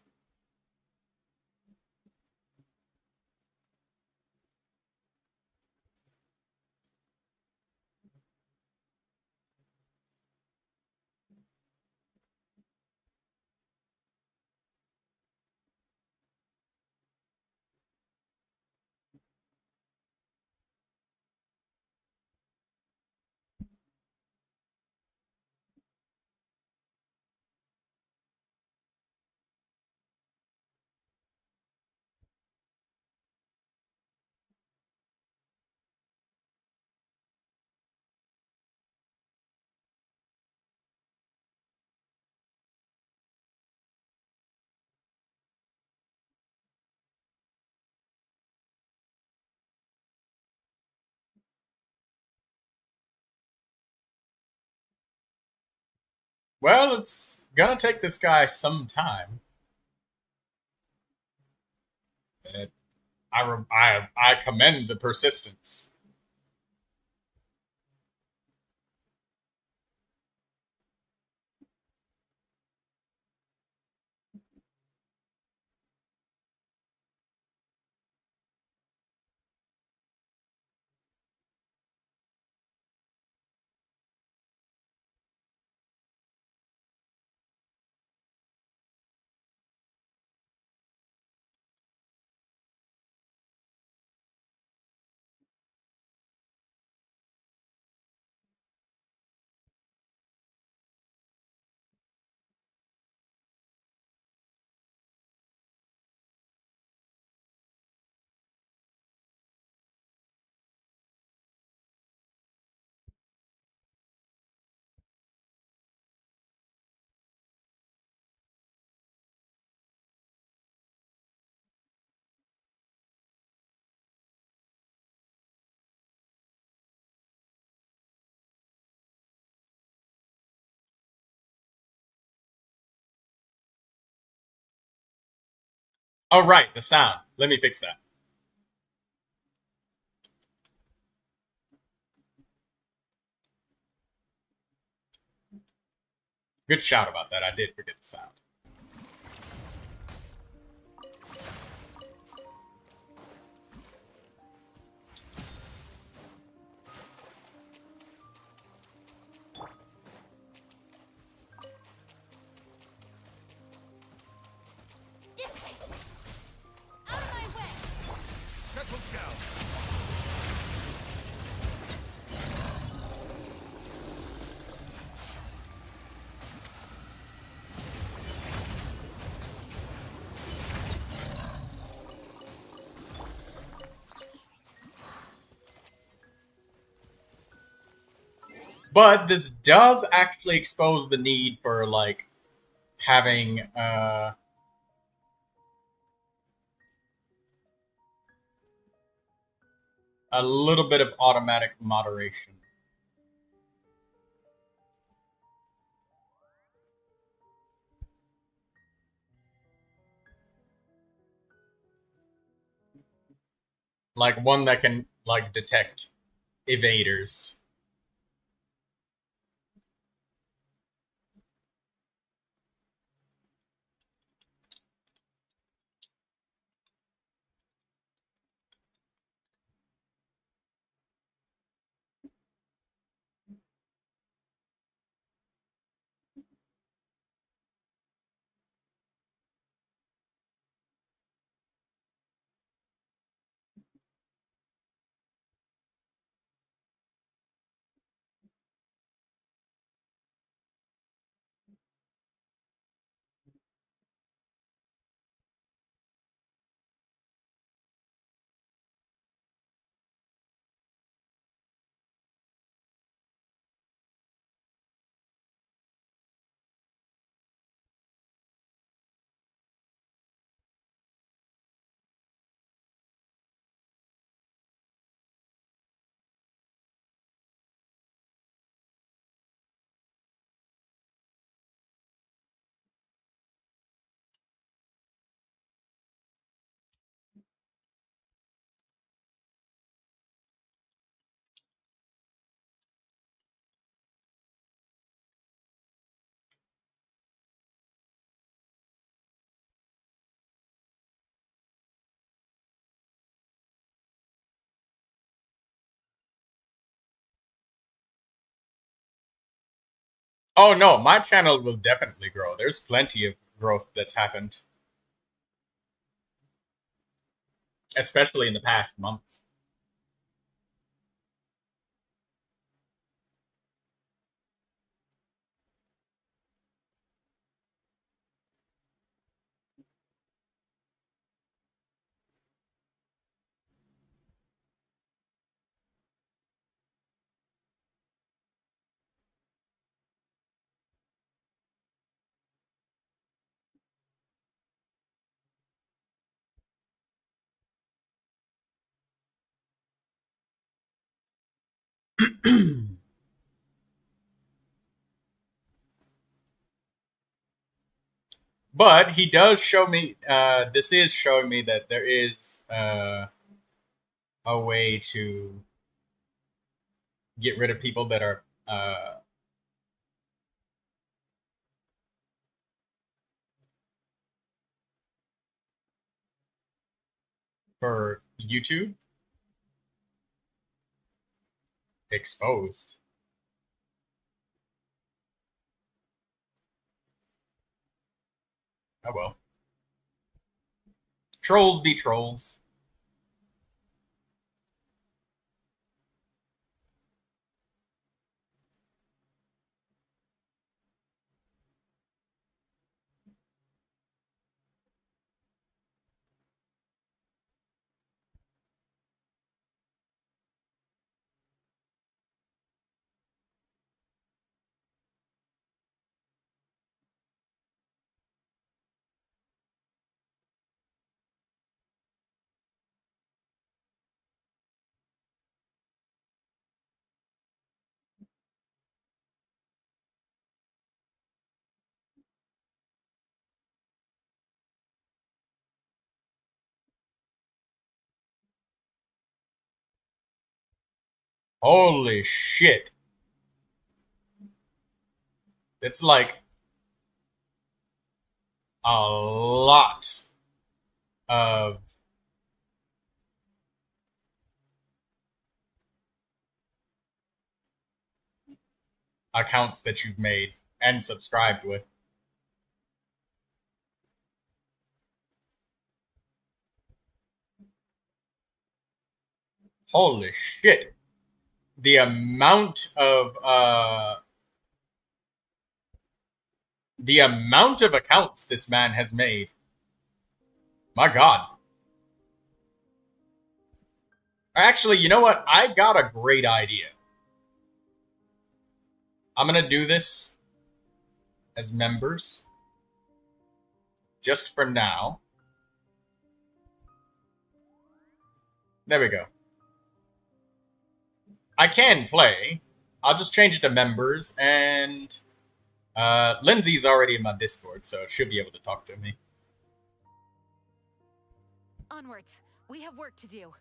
Well, it's gonna take this guy some time. I commend the persistence. Oh, right, the sound. Let me fix that. Good shout about that. I did forget the sound. Settle down. But this does actually expose the need for, like, having, a little bit of automatic moderation. Like, one that can, like, detect evaders. Oh no, my channel will definitely grow. There's plenty of growth that's happened. Especially in the past months. But he does show me, this is showing me that there is a way to get rid of people that are for YouTube exposed. Oh well. Trolls be trolls. Holy shit. It's like a lot of accounts that you've made and subscribed with. Holy shit. The amount of accounts this man has made. My god. Actually, you know what? I got a great idea. I'm gonna do this as members. Just for now. There we go. I can play. I'll just change it to members, and Lindsay's already in my Discord, so she'll be able to talk to me. Onwards. We have work to do.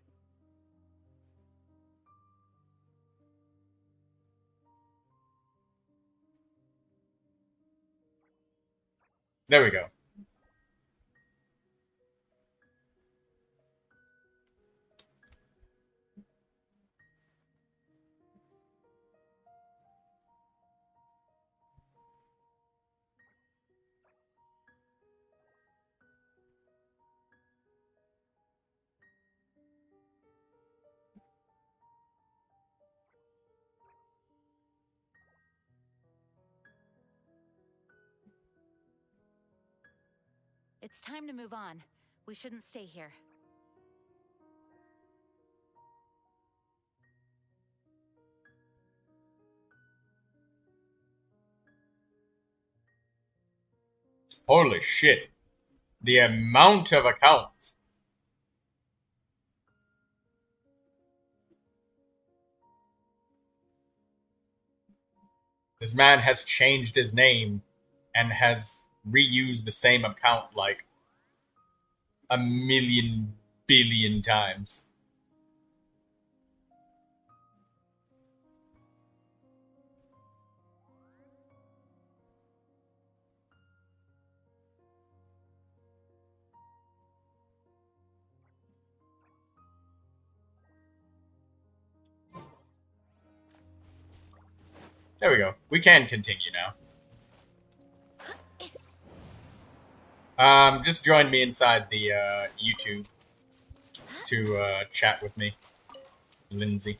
There we go. It's time to move on. We shouldn't stay here. Holy shit. The amount of accounts. This man has changed his name and has reused the same account like a million billion times. There we go. We can continue now. Just join me inside the YouTube to chat with me, Lindsay.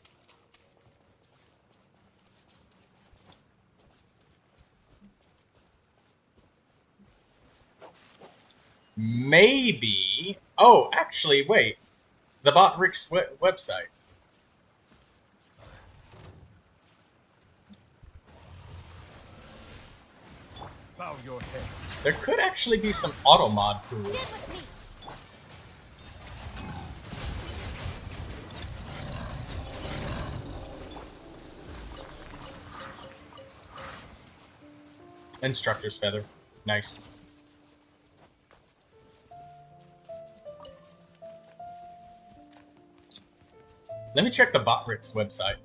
Maybe. Oh, actually, wait. The Bot Rick's website. Bow your head. There could actually be some auto mod tools. Instructor's feather. Nice. Let me check the Botrix website.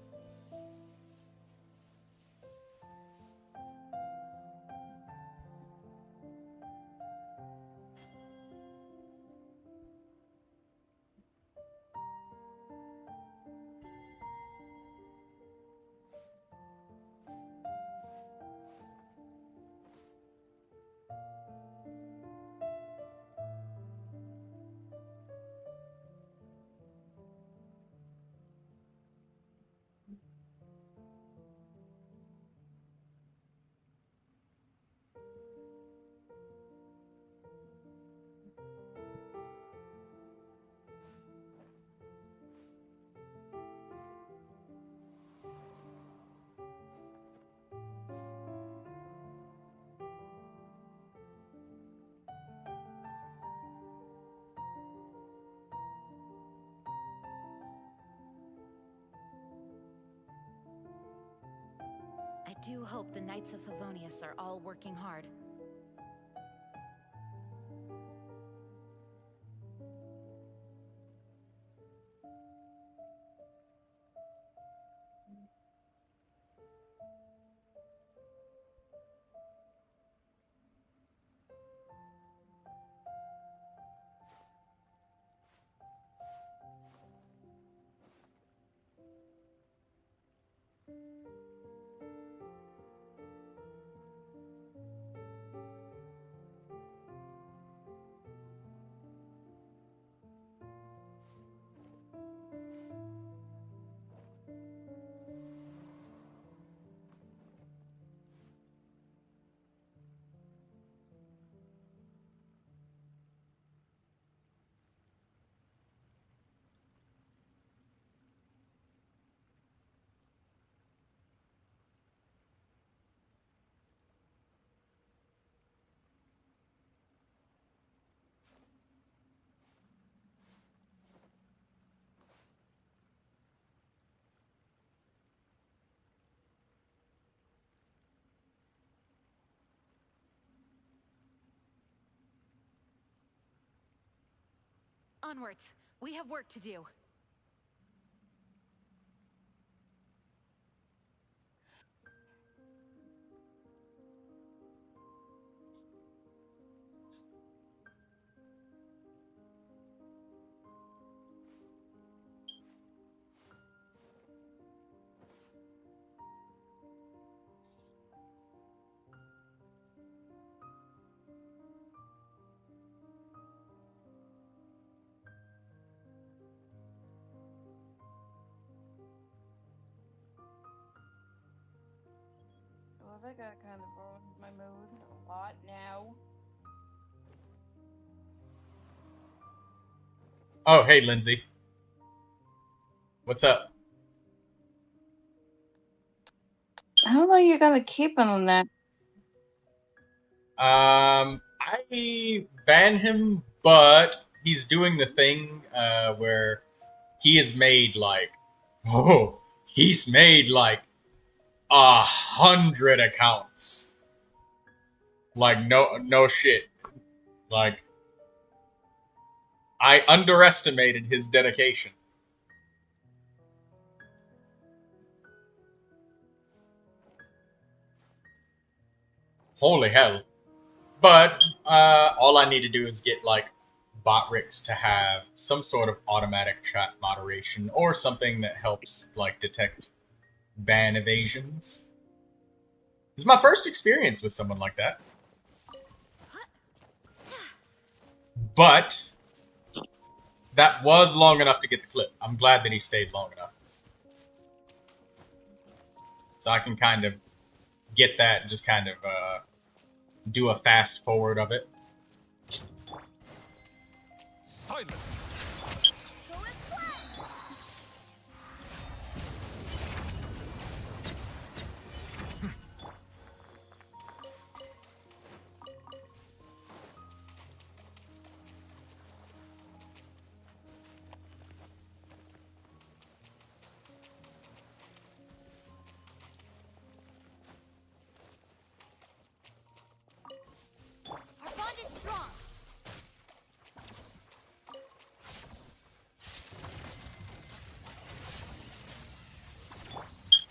I do hope the Knights of Favonius are all working hard. Onwards. We have work to do. Well, that got kind of ruined my mood a lot now. Oh, hey, Lindsay. What's up? How long are you gonna keep on that? I ban him, but he's doing the thing where he has made like, he's made like 100 accounts. Like no shit. Like I underestimated his dedication. Holy hell. But all I need to do is get like Botrix to have some sort of automatic chat moderation or something that helps like detect ban evasions. This is my first experience with someone like that. But that was long enough to get the clip. I'm glad that he stayed long enough. So I can kind of get that and just kind of do a fast forward of it. Silence!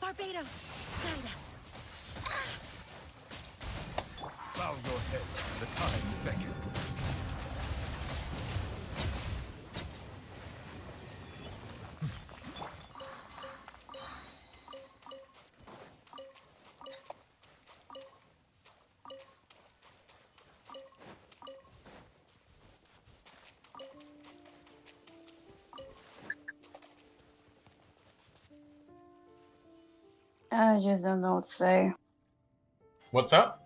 Barbados, guide us. Bow your head, the tides beckon. I just don't know what to say. What's up?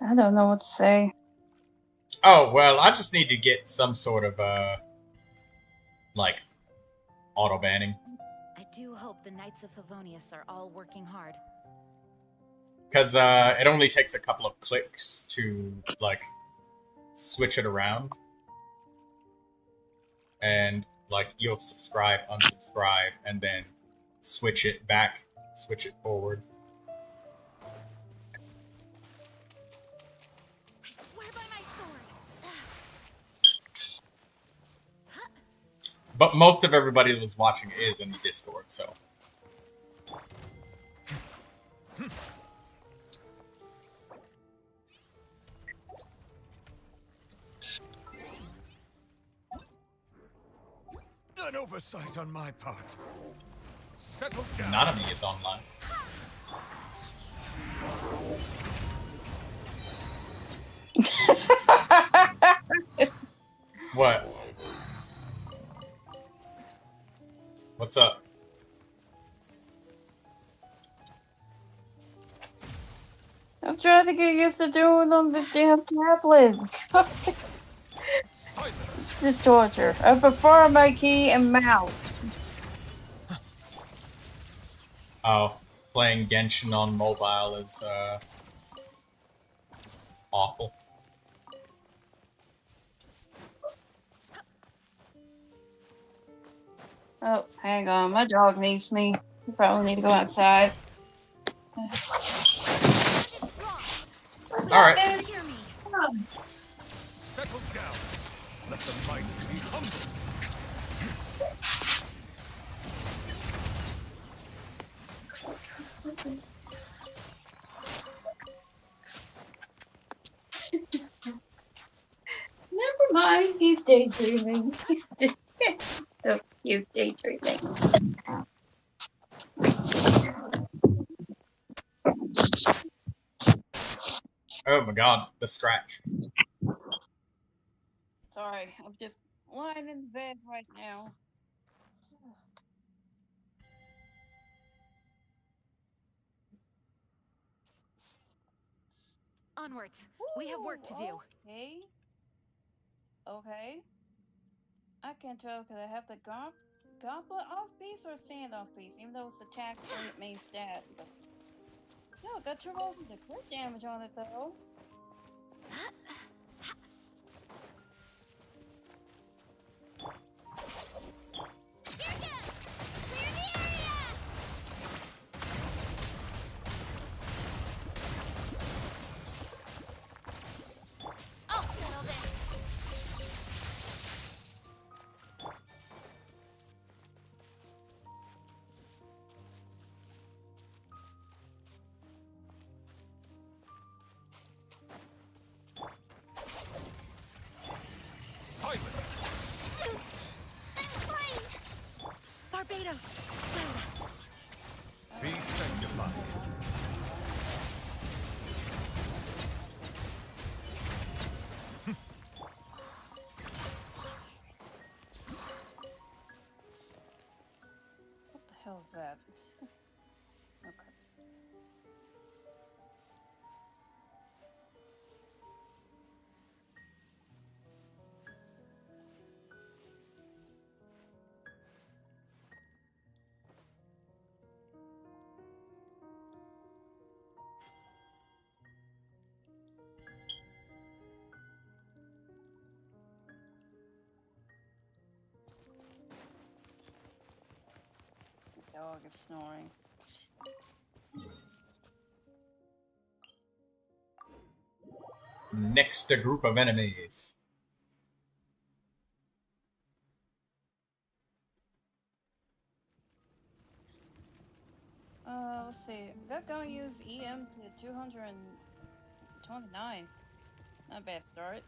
I don't know what to say. Oh, well, I just need to get some sort of, like, auto-banning. I do hope the Knights of Favonius are all working hard. Because, it only takes a couple of clicks to, like, switch it around. And, like, you'll subscribe, unsubscribe, and then switch it back, switch it forward. I swear by my sword. But most of everybody that was watching is in the Discord, so. An oversight on my part. Settle down. Nanami is online. What? What's up? I'm trying to get used to doing on the damn tablets. This is torture. I prefer my key and mouse. Oh, playing Genshin on mobile is, awful. Oh, hang on. My dog needs me. You probably need to go outside. Alright. Settle down. Let the mighty be humble. Never mind, he's daydreaming. It's so cute daydreaming. Oh my god, the scratch. Sorry, I'm just lying in bed right now. Onwards. We have work to do. Okay. Okay. I can't tell because I have the goblet off piece or sand off piece, even though it's attack for main stat. But yo, got 2 rolls of the crit damage on it though. Silence! Barbados, guide us. Be sanctified. What the hell is that? Okay. The dog is snoring. Next, a group of enemies. Let's see. We're gonna use EM to 229. Not a bad start.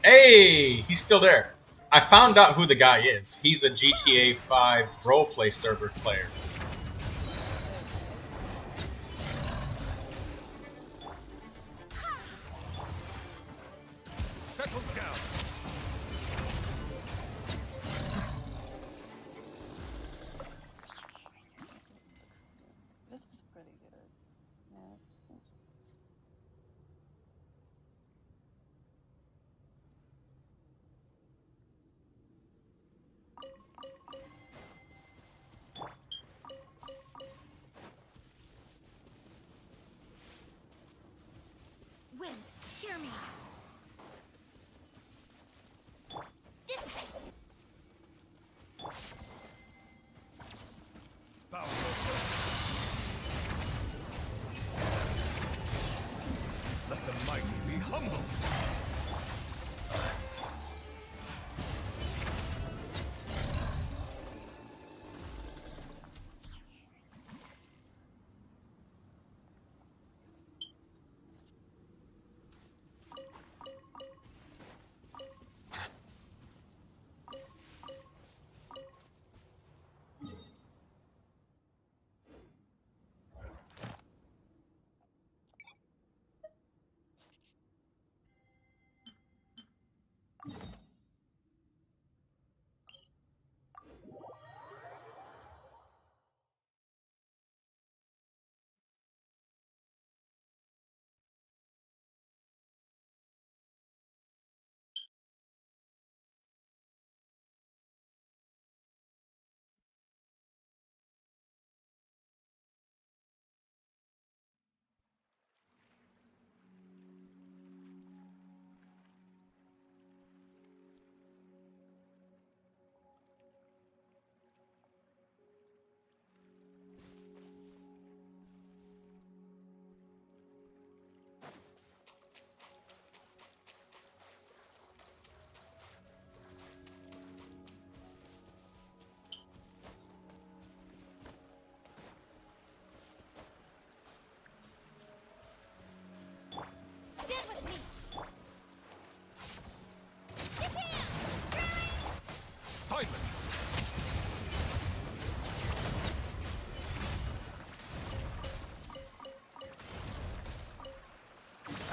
Hey, he's still there. I found out who the guy is. He's a GTA 5 roleplay server player. Settle down. This is pretty good. Yeah. Wind, hear me. Bow your head. Let the mighty be humble.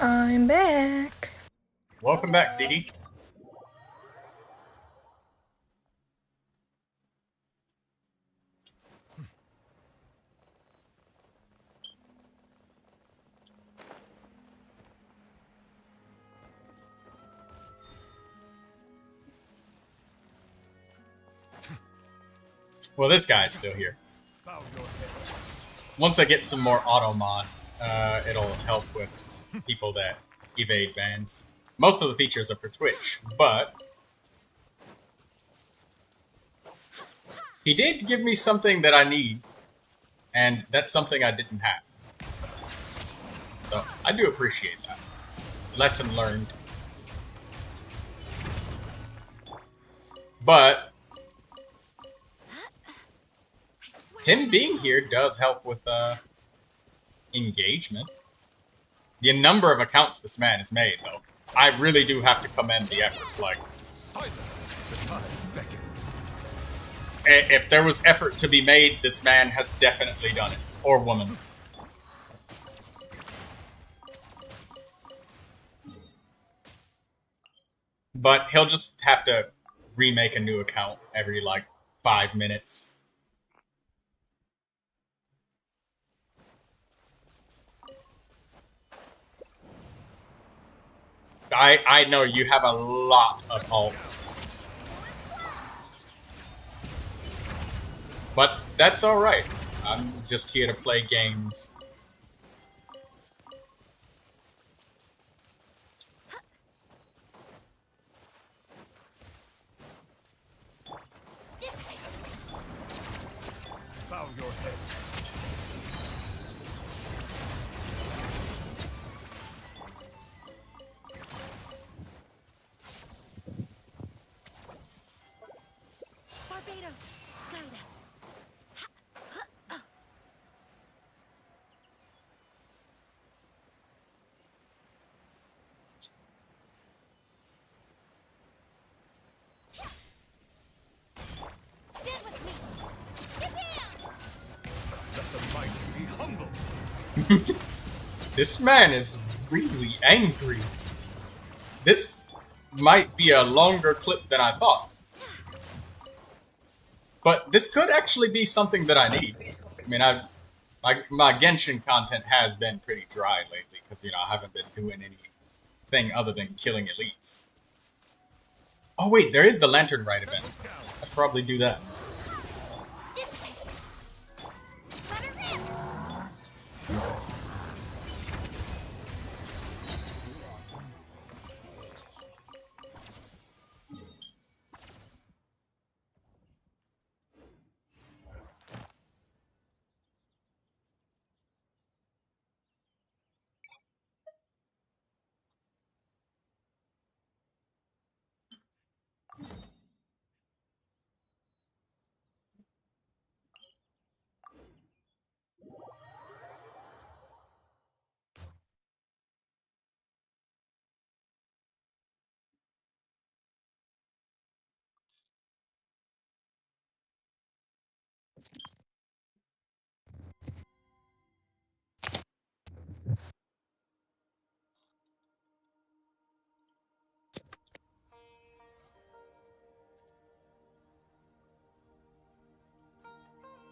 I'm back. Welcome back, Dee. Well, this guy's still here. Once I get some more auto mods, it'll help with people that evade bans. Most of the features are for Twitch, but he did give me something that I need, and that's something I didn't have. So I do appreciate that. Lesson learned. But him being here does help with engagement. The number of accounts this man has made, though, I really do have to commend the effort. Like, Silence. The tides beckon. If there was effort to be made, this man has definitely done it. Or woman. But he'll just have to remake a new account every, like, 5 minutes. I know you have a lot of alts. But that's alright. I'm just here to play games. Bow your head. Barbados, guide us. Stand with me. Get down. Let the mighty be humble. This man is really angry. This might be a longer clip than I thought. But this could actually be something that I need. I mean, my Genshin content has been pretty dry lately, because, you know, I haven't been doing anything other than killing elites. Oh wait, there is the Lantern Rite event. I should probably do that.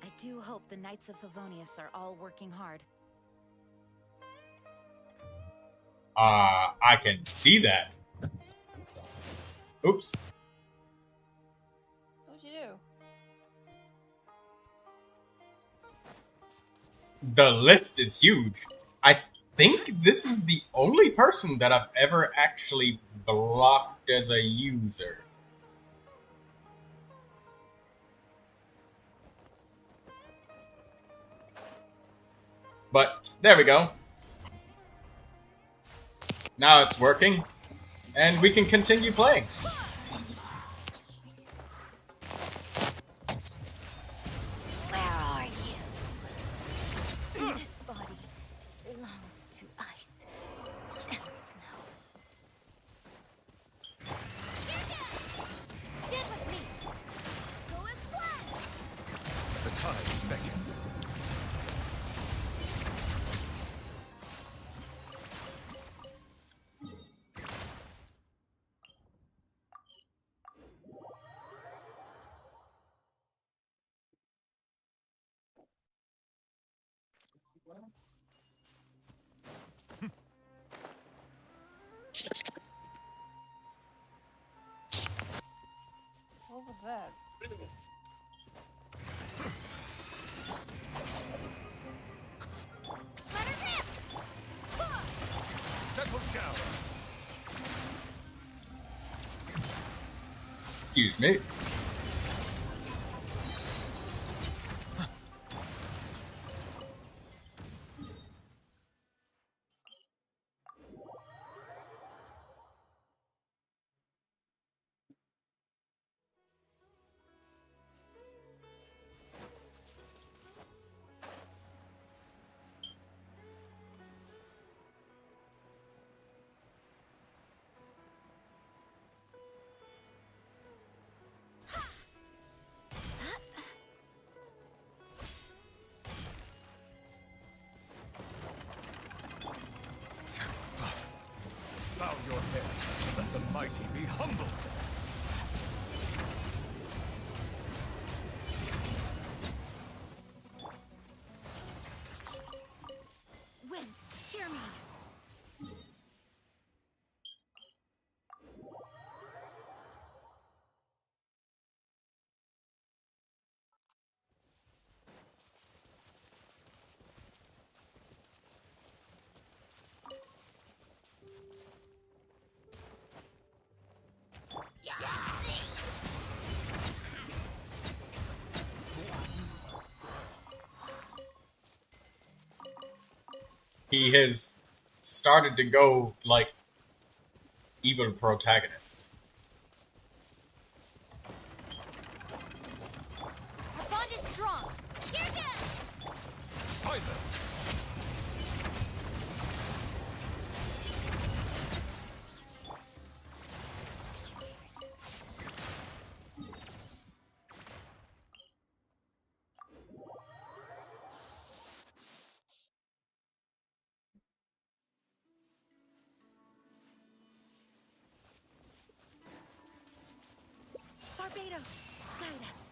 I do hope the Knights of Favonius are all working hard. I can see that. Oops. What'd you do? The list is huge. I think this is the only person that I've ever actually blocked as a user. But there we go. Now it's working, and we can continue playing. Where are you? This body belongs to ice and snow. Stand with me. Go as planned. The tides beckon. What was that? Settle down. Excuse me. Bow your head. Let the mighty be humbled. Wind, hear me. He has started to go like evil protagonist. Our bond is strong. Here goes. Silence. Barbados, guide us.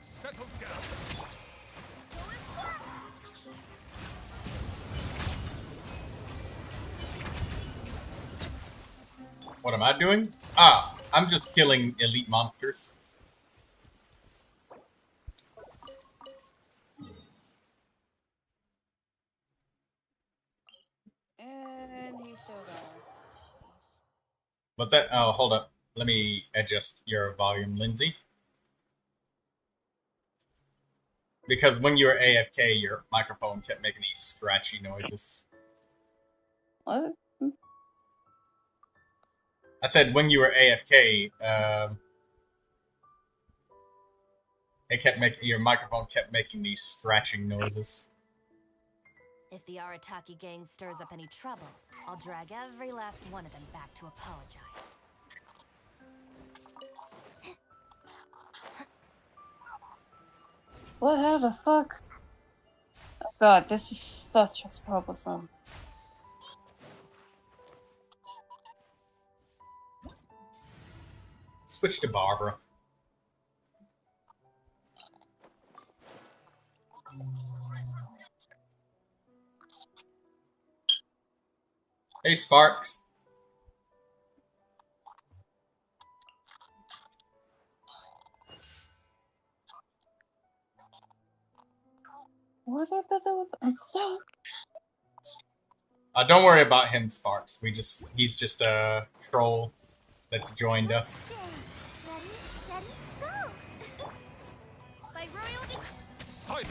Settle down. What am I doing? Ah, I'm just killing elite monsters. And he's still going. What's that? Oh, hold up. Let me adjust your volume, Lindsay. Because when you were AFK, your microphone kept making these scratchy noises. What? I said when you were AFK, your microphone kept making these scratching noises. If the Arataki gang stirs up any trouble, I'll drag every last one of them back to apologize. What the fuck? Oh god, this is such a troublesome. Switch to Barbara. Hey, Sparks. Was it that there was? I'm so. Don't worry about him, Sparks. He's just a troll that's joined us. Ready, steady, go! By royal Silence.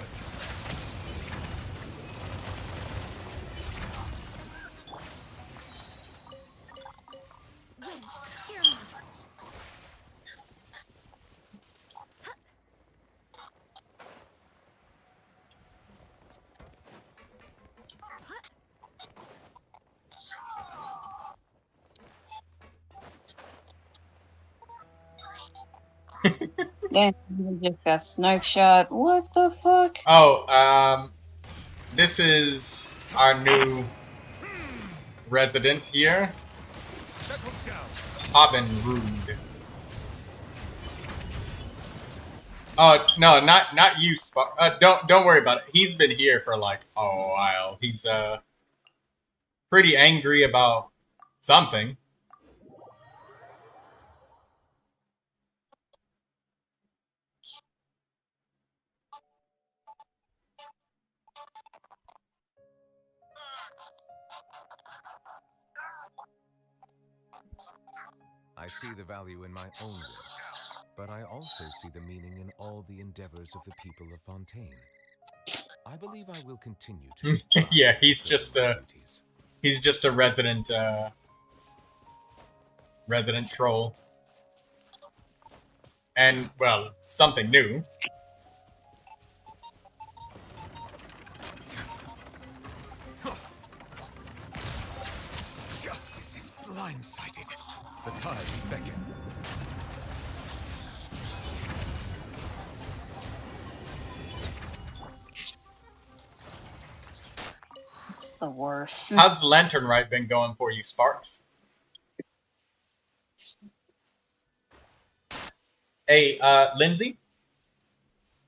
wind, hear me. Damn, you just got snipe shot. What the fuck? Oh, this is our new resident here, Haben Rude. Oh no, not you, Spark. Don't worry about it. He's been here for like a while. He's pretty angry about something. I see the value in my own work, but I also see the meaning in all the endeavors of the people of Fontaine. I believe I will continue to take pride Yeah, in he's just fulfilling a my duties. he's just a resident resident troll. And well, something new. Justice is blindsided. The tides beckon. It's the worst. How's Lantern Rite been going for you, Sparks? Hey, Lindsay?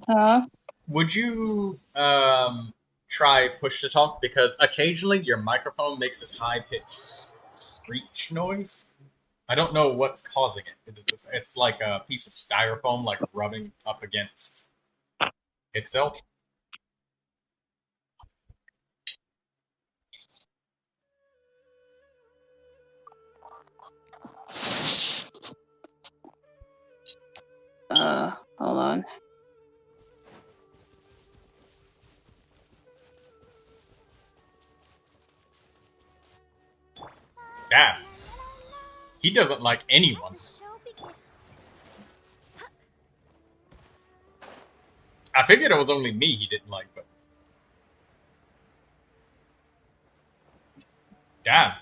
Huh? Would you try push to talk? Because occasionally your microphone makes this high-pitched screech noise. I don't know what's causing it. It's like a piece of styrofoam like rubbing up against itself. Hold on. Damn. He doesn't like anyone. I figured it was only me he didn't like, but... Damn.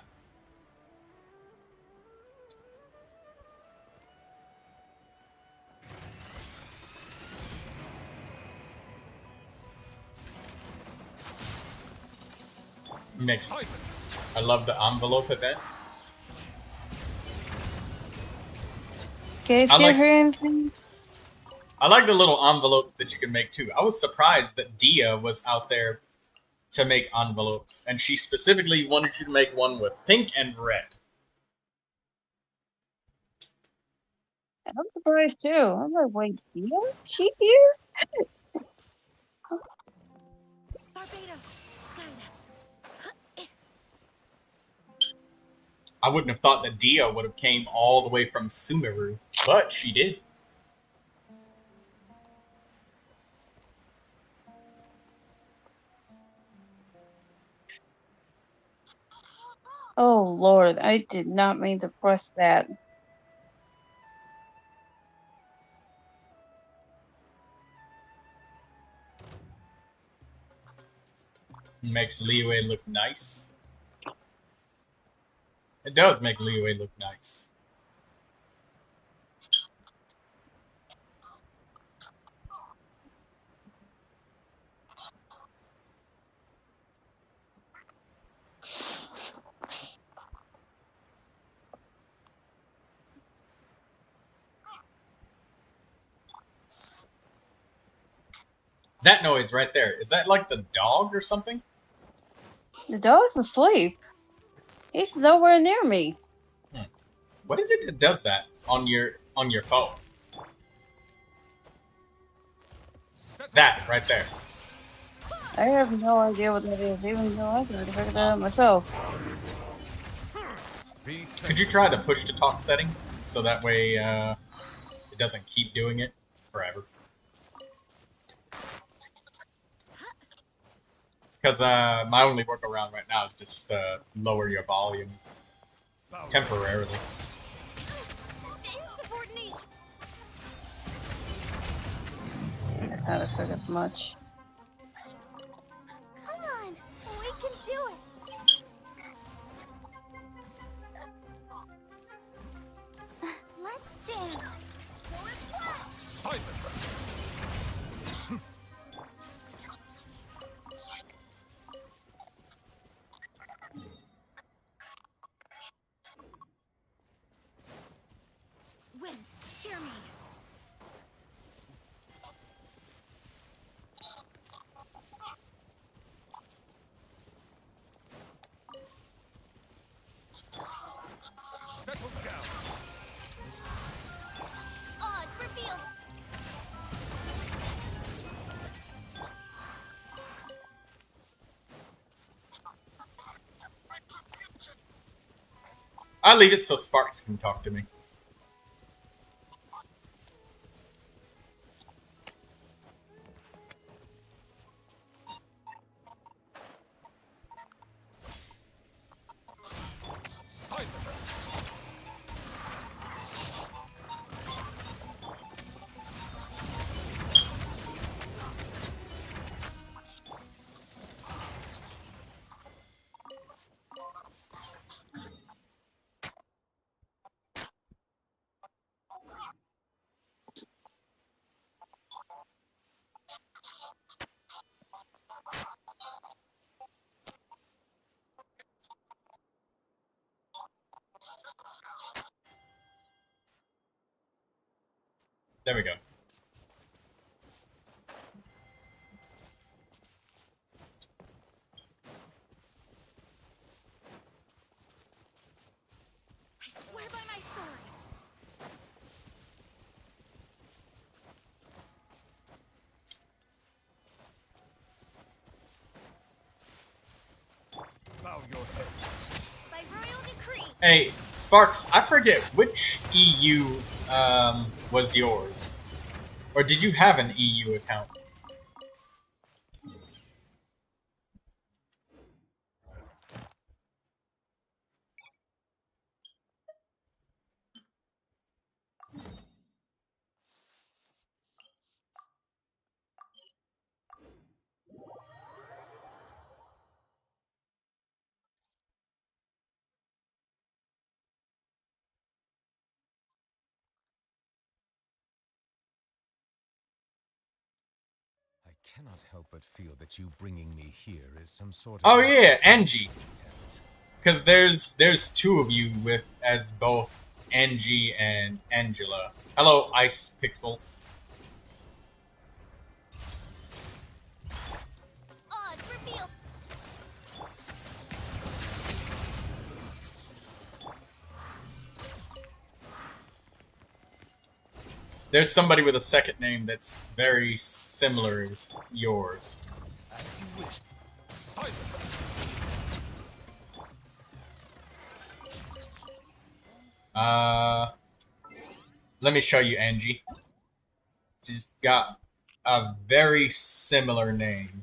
Mixed. I love the envelope event. Okay, I still like- hear anything? I like the little envelopes that you can make too. I was surprised that Dia was out there to make envelopes, and she specifically wanted you to make one with pink and red. I'm surprised too. I'm like, wait, Dia? She here? Barbados, guide us. I wouldn't have thought that Dia would have came all the way from Sumeru, but she did. Oh Lord, I did not mean to press that. Makes Liyue look nice. It does make Liyue look nice. That noise right there, is that like the dog or something? The dog's asleep. He's nowhere near me. What is it that does that on your phone? That right there. I have no idea what that is, even though I could figure that out myself. Could you try the push to talk setting so that way it doesn't keep doing it forever? Because my only workaround right now is just lower your volume temporarily. I kind of figured much. Come on, we can do it. Let's dance. Wind, hear me. Settle down. Odds revealed. I'll leave it so Sparks can talk to me. There we go. I swear by my sword. Bow your head. By royal decree. Hey, Sparks, I forget which EU was yours. Or did you have an EU account? I cannot help but feel that you bringing me here is some sort of... Oh yeah, Angie. intent. Because there's two of you with as both Angie and Angela. Hello, Ice Pixels. Odds revealed. There's somebody with a second name that's very similar as yours. As you wish. Silence. Let me show you Angie. She's got a very similar name.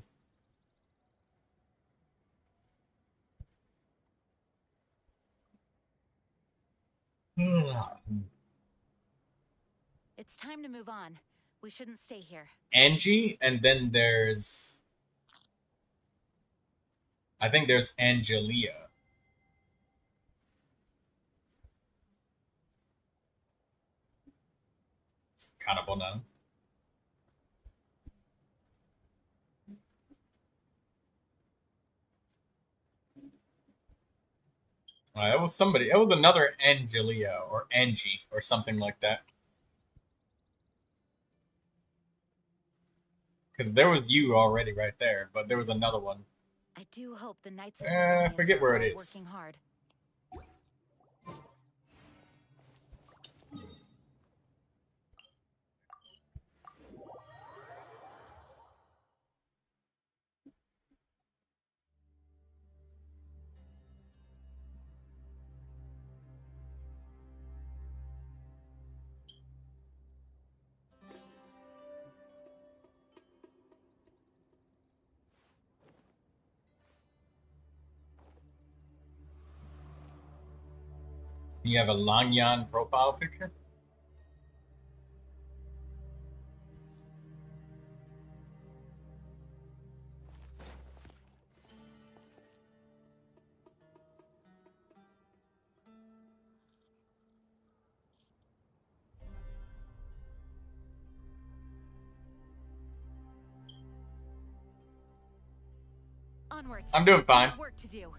It's time to move on. We shouldn't stay here. Angie, and then there's... I think there's Angelia. Kind of well known. It was somebody. It was another Angelia or Angie or something like that. Because there was you already right there, but there was another one. I do hope the Knights of I Livonia forget where it are is. working hard. You have a Langyan profile picture? Onwards. I'm doing We fine. have work to do.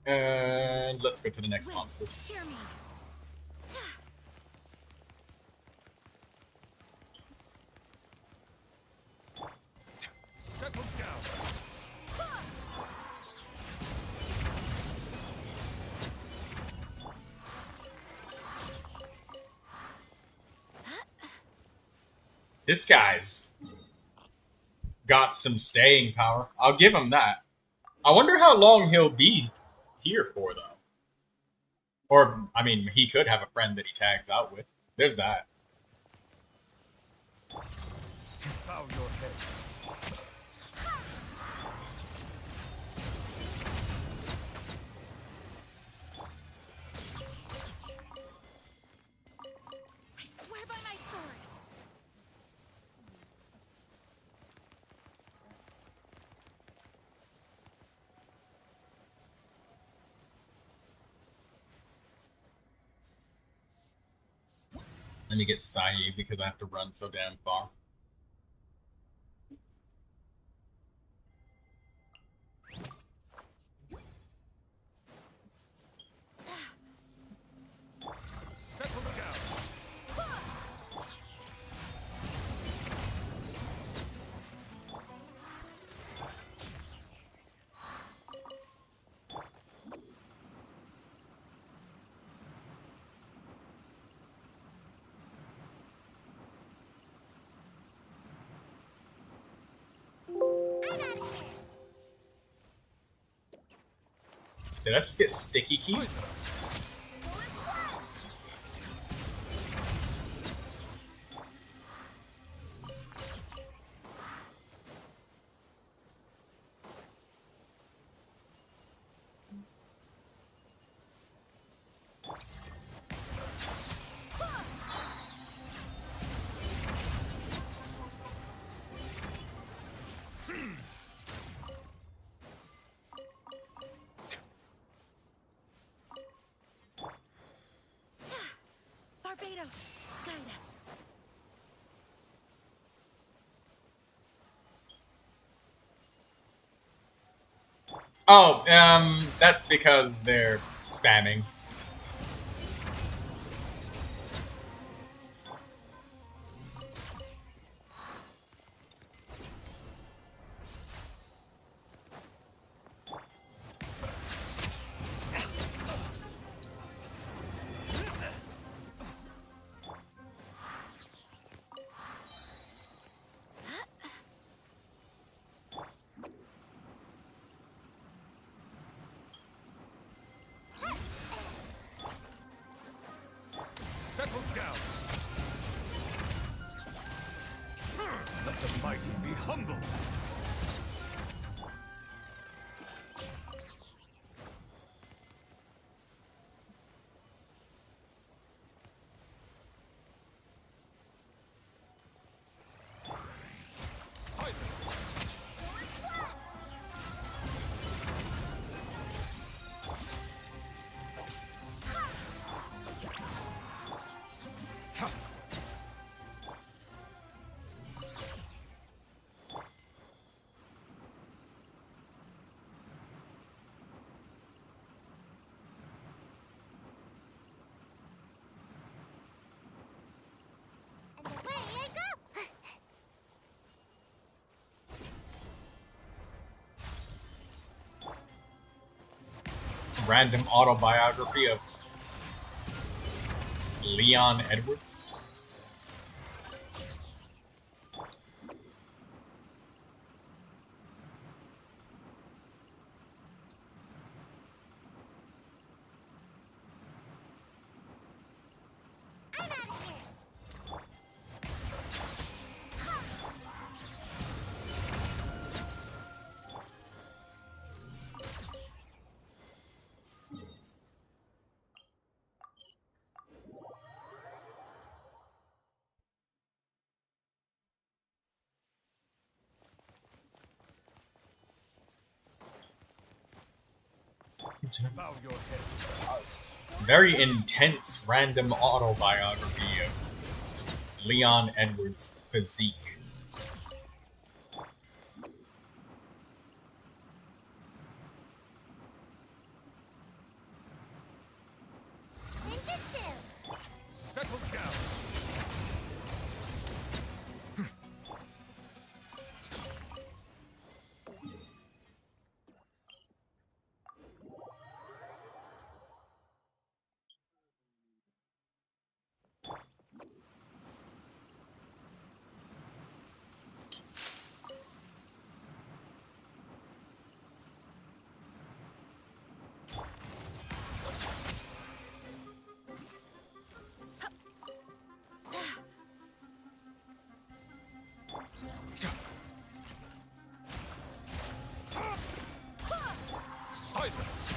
And let's go to the next Wait, monster. hear me. Settle down. This guy's got some staying power. I'll give him that. I wonder how long he'll be here for, though. Or, I mean, he could have a friend that he tags out with. There's that. Bow your head. I swear by my sword. Let me get Sae because I have to run so damn far. Settle down. Did I just get sticky keys? Barbados, guide us. Oh, that's because they're spamming. Settle down. Let the mighty be humbled. Silence. And away I go! Random autobiography of Leon Edwards. I'm out of here! Bow your head. Very intense random autobiography of Leon Edwards' physique. Settle down. Silence.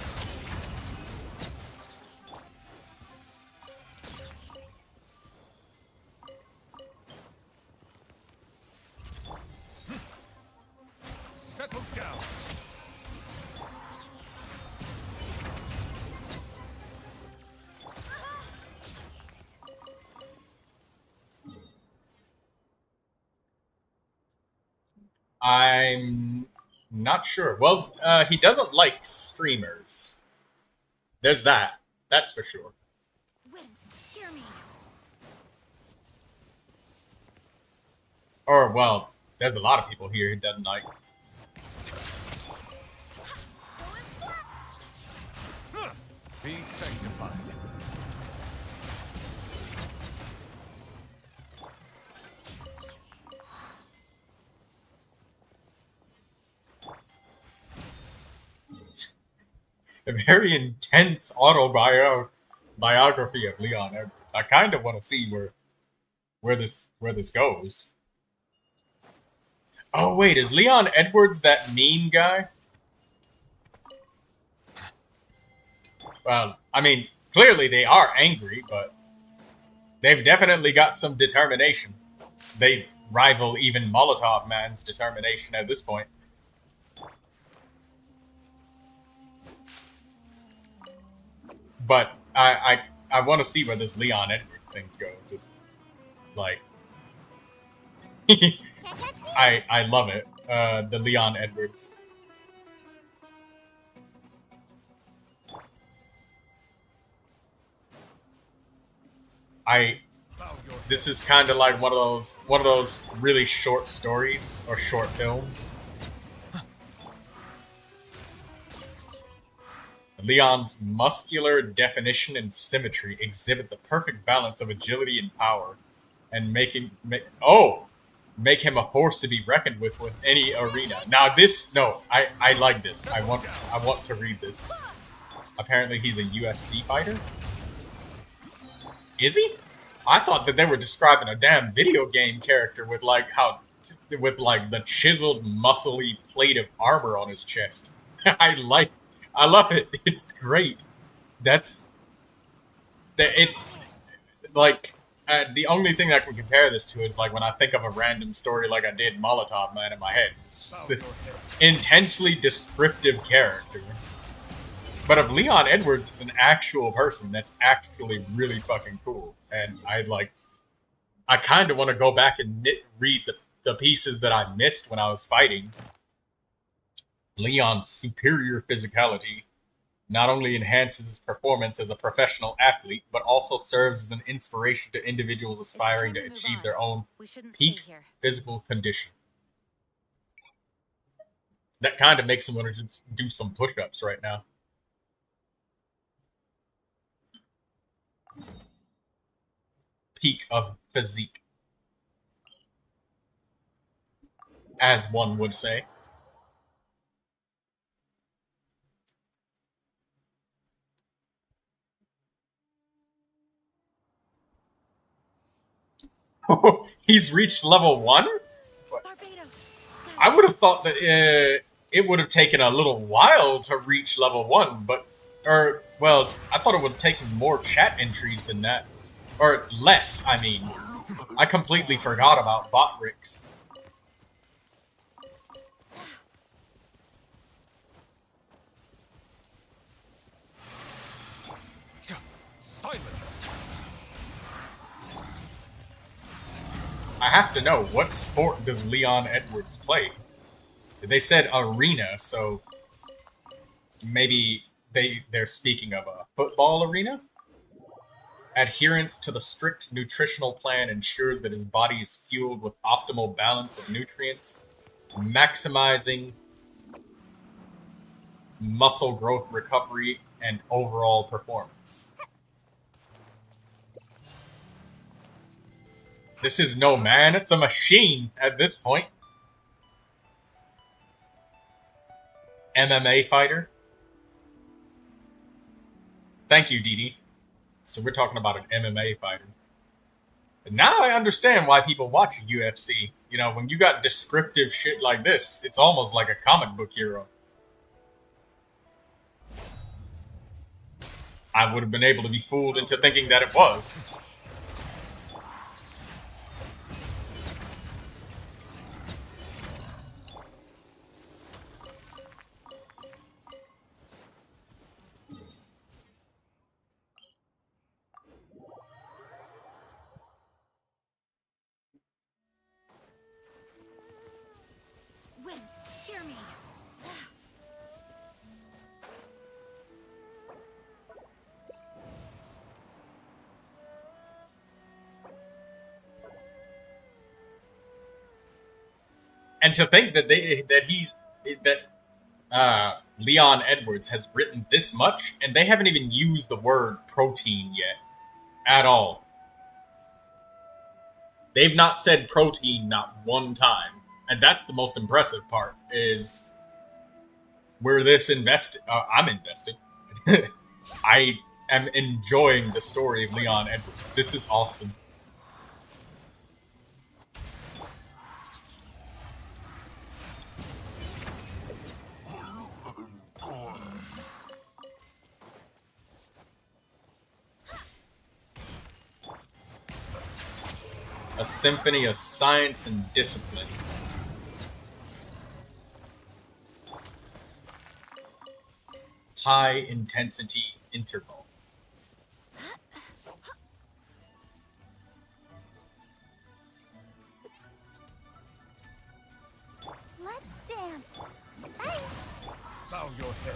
Settle down. I'm not sure. Well, he doesn't like streamers. There's that. That's for sure. Wind, hear me. Or, well, there's a lot of people here he doesn't like. Be sanctified. A very intense autobiography of Leon Edwards. I kind of want to see where this goes. Oh wait, is Leon Edwards that mean guy? Well, I mean, clearly they are angry, but they've definitely got some determination. They rival even Molotov Man's determination at this point. But I want to see where this Leon Edwards thing goes. Just like I love it. The Leon Edwards. This is kind of like one of those really short stories or short films. Leon's muscular definition and symmetry exhibit the perfect balance of agility and power, and make him a force to be reckoned with any arena. Now I like this. I want to read this. Apparently he's a UFC fighter. Is he? I thought that they were describing a damn video game character with like the chiseled muscly plate of armor on his chest. I love it. It's great. It's like the only thing I can compare this to is like when I think of a random story like I did Molotov Man in my head. It's just this intensely descriptive character. But if Leon Edwards is an actual person, that's actually really fucking cool. And I kind of want to go back and read the pieces that I missed when I was fighting. Leon's superior physicality not only enhances his performance as a professional athlete, but also serves as an inspiration to individuals aspiring to achieve their own peak physical condition. That kind of makes him want to just do some push-ups right now. Peak of physique, as one would say. He's reached level 1? I would have thought that it would have taken a little while to reach level 1, well, I thought it would have taken more chat entries than that. Or less, I mean. I completely forgot about Botrix. Silence. I have to know, what sport does Leon Edwards play? They said arena, so maybe they're speaking of a football arena? Adherence to the strict nutritional plan ensures that his body is fueled with optimal balance of nutrients, maximizing muscle growth, recovery, and overall performance. This is no man, it's a machine at this point. MMA fighter. Thank you, Dee. So we're talking about an MMA fighter. And now I understand why people watch UFC. You know, when you got descriptive shit like this, it's almost like a comic book hero. I would have been able to be fooled into thinking that it was. Wind, hear me. And to think that Leon Edwards has written this much, and they haven't even used the word protein yet at all. They've not said protein not one time, and that's the most impressive part. Is we're this invested. I'm invested. I am enjoying the story of Leon Edwards. This is awesome. A symphony of science and discipline. High intensity interval. Let's dance. Hey. Bow your head.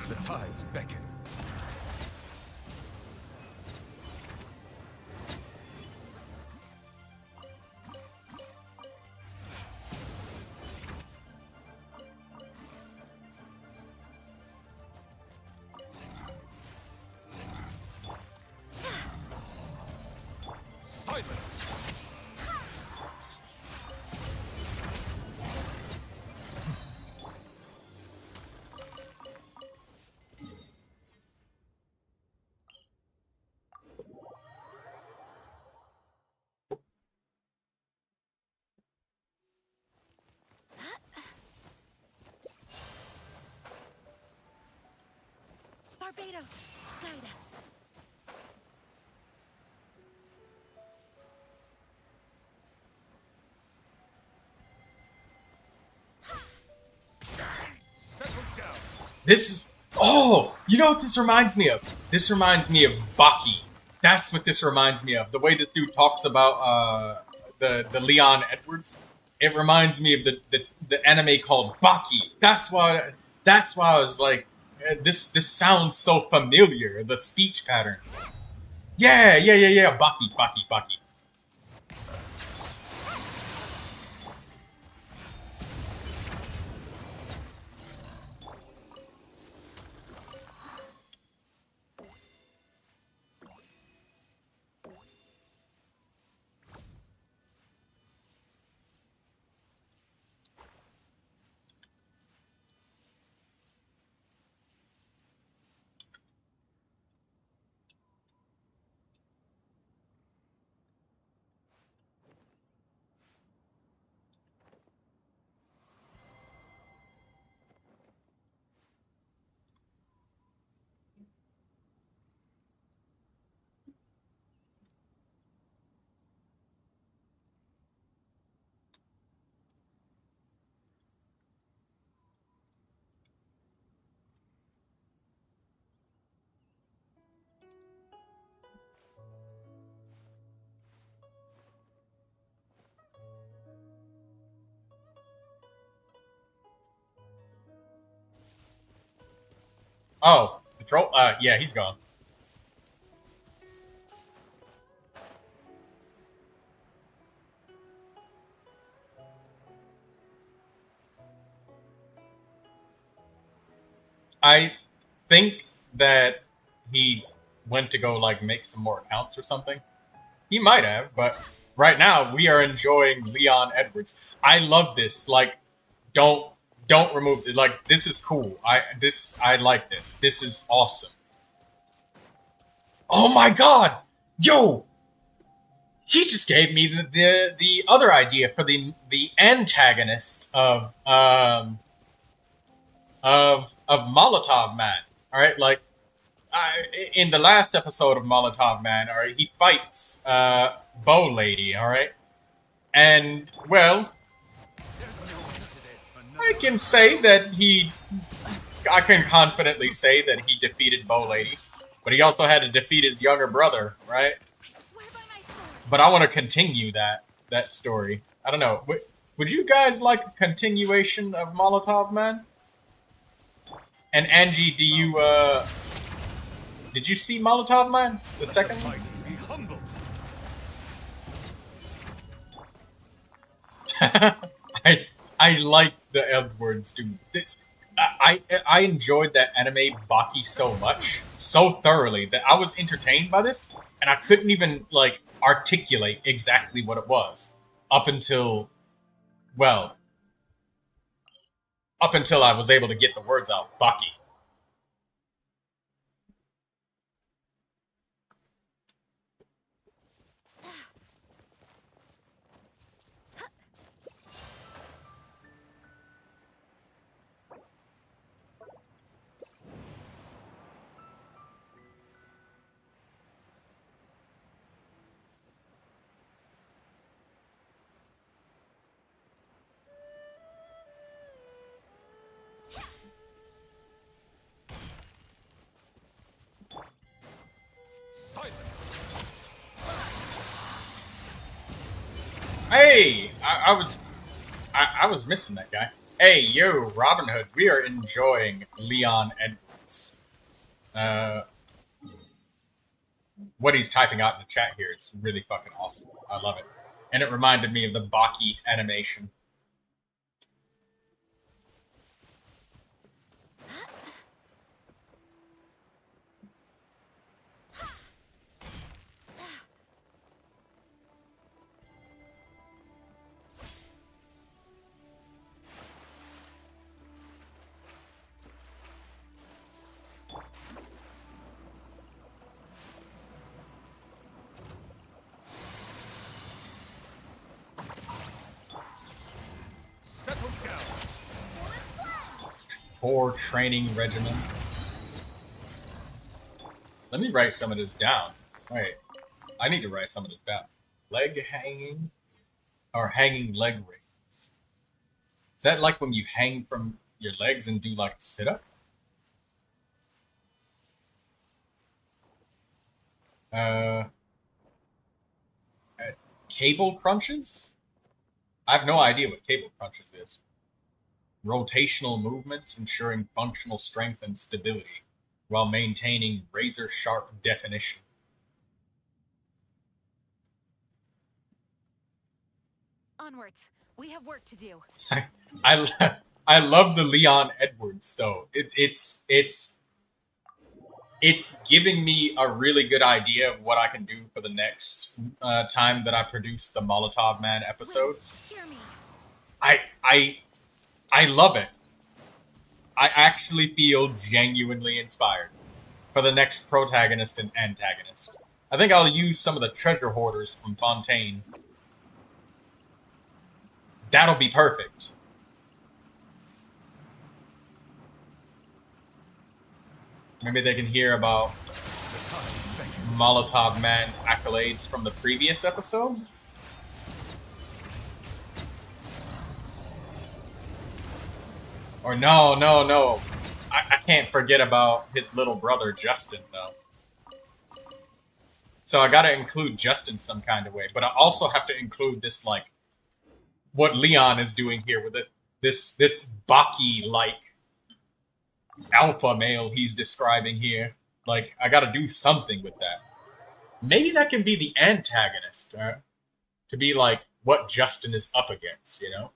The tides beckon. Silence. Barbados, guide us. Settle down. This is... Oh! You know what this reminds me of? This reminds me of Baki. That's what this reminds me of. The way this dude talks about the Leon Edwards. It reminds me of the anime called Baki. That's why I was like, this sounds so familiar. The speech patterns. Yeah. Baki. Oh, the troll? Yeah, he's gone. I think that he went to go, like, make some more accounts or something. He might have, but right now we are enjoying Leon Edwards. I love this. Like, don't remove it. Like, this is cool. I like this. This is awesome. Oh my god! Yo! He just gave me the other idea for the antagonist of Molotov Man. Alright, like, in the last episode of Molotov Man, alright, he fights Bow Lady, alright? And, well, I can confidently say that he defeated Bow Lady, but he also had to defeat his younger brother, right? But I want to continue that story. I don't know. Would you guys like a continuation of Molotov Man? And Angie, did you see Molotov Man? The second one? I like the Edwards, dude. I enjoyed that anime Baki so much, so thoroughly, that I was entertained by this, and I couldn't even, like, articulate exactly what it was. Up until I was able to get the words out. Baki. Hey, I was missing that guy. Hey, yo, Robin Hood, we are enjoying Leon Edwards. What he's typing out in the chat here is really fucking awesome. I love it. And it reminded me of the Baki animation. Poor training regimen. Let me write some of this down. Wait, I need to write some of this down. Leg hanging, or hanging leg raises. Is that like when you hang from your legs and do like a sit-up? Cable crunches? I have no idea what cable crunches is. Rotational movements ensuring functional strength and stability while maintaining razor-sharp definition. Onwards. We have work to do. I love the Leon Edwards though. It's giving me a really good idea of what I can do for the next time that I produce the Molotov Man episodes. Hear me. I love it. I actually feel genuinely inspired for the next protagonist and antagonist. I think I'll use some of the treasure hoarders from Fontaine. That'll be perfect. Maybe they can hear about Molotov Man's accolades from the previous episode? Or no. I can't forget about his little brother, Justin, though. So I gotta include Justin some kind of way. But I also have to include this, like, what Leon is doing here with this Baki-like alpha male he's describing here. Like, I gotta do something with that. Maybe that can be the antagonist, to be like what Justin is up against, you know?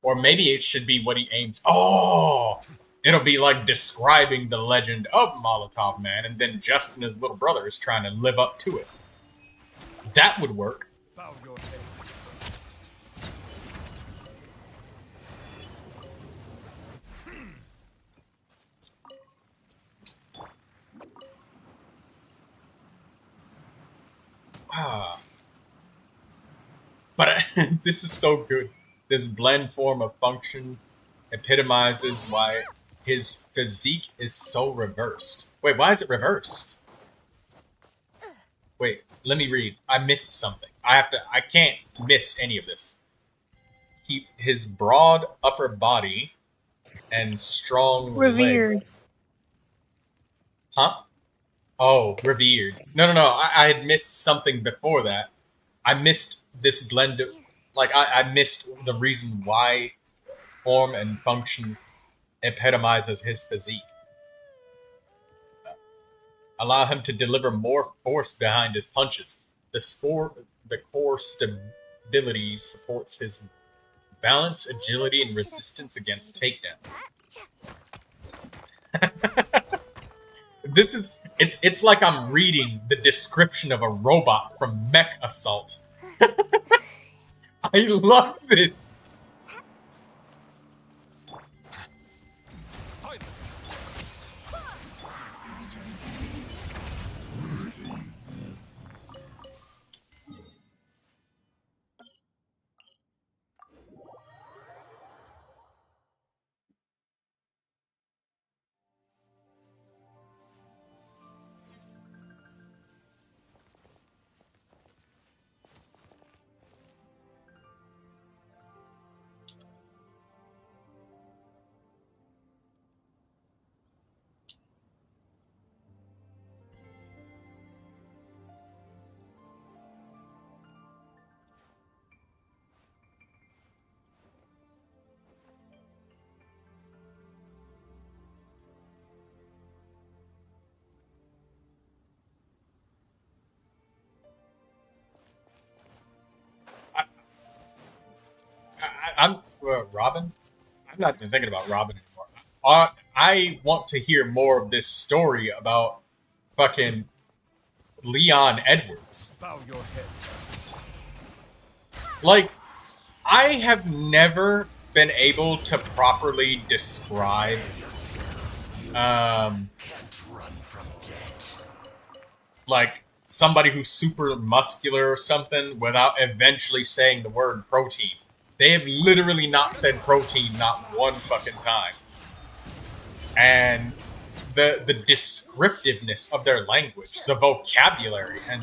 Or maybe it should be what he aims. Oh! It'll be like describing the legend of Molotov Man, and then Justin, his little brother, is trying to live up to it. That would work. Bow your head. But this is so good. This blend form of function epitomizes why his physique is so reversed. Wait, why is it reversed? Wait, let me read. I missed something. I can't miss any of this. His broad upper body and strong Revered. legs. Huh? Oh, revered. No. I had missed something before that. I missed this blend of, like, I missed the reason why form and function epitomizes his physique. Allow him to deliver more force behind his punches. The core stability supports his balance, agility, and resistance against takedowns. It's like I'm reading the description of a robot from Mech Assault. I love this. I'm Robin. I'm not even thinking about Robin anymore. I want to hear more of this story about fucking Leon Edwards. Bow your head. Like, I have never been able to properly describe like somebody who's super muscular or something without eventually saying the word protein. They have literally not said protein not one fucking time. And the descriptiveness of their language, the vocabulary, and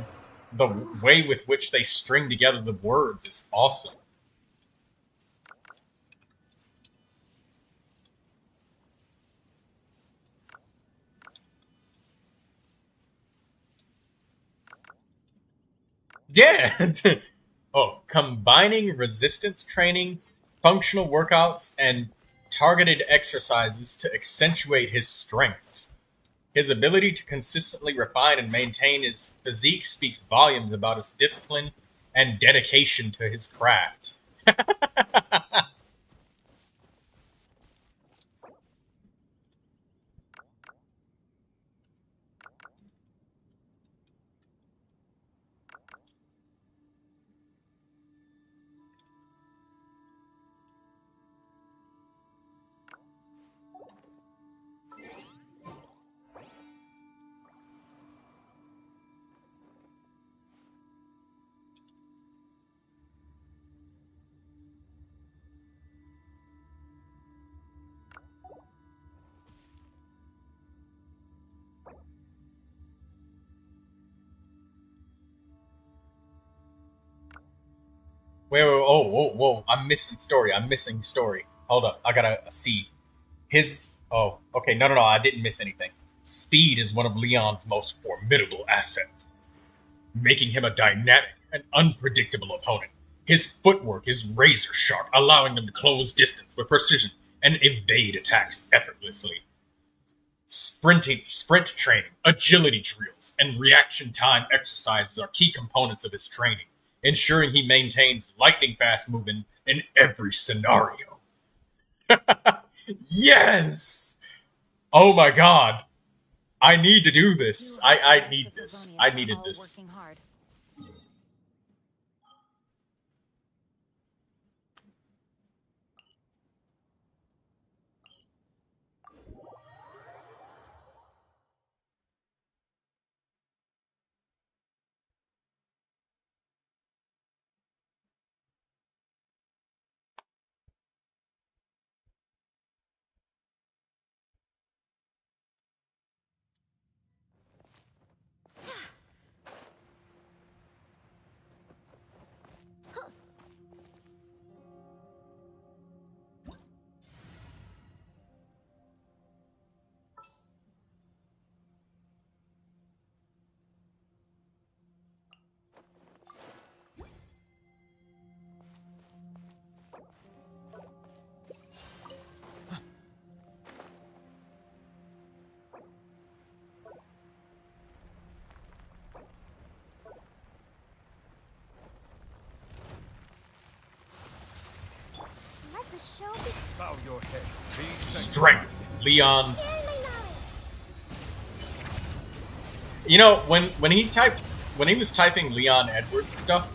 the way with which they string together the words is awesome. Yeah! Oh, combining resistance training, functional workouts, and targeted exercises to accentuate his strengths. His ability to consistently refine and maintain his physique speaks volumes about his discipline and dedication to his craft. Wait, oh, whoa, I'm missing story. Hold up, I gotta see. Okay, no, I didn't miss anything. Speed is one of Leon's most formidable assets, making him a dynamic and unpredictable opponent. His footwork is razor sharp, allowing him to close distance with precision. and evade attacks effortlessly. Sprint training, agility drills, and reaction time exercises are key components of his training, ensuring he maintains lightning-fast movement in every scenario. Yes! Oh my god. I need to do this. I need this. I needed this. Working hard. Let the show begin. Bow your head. Strength. Leon's. You know, when he was typing Leon Edwards stuff,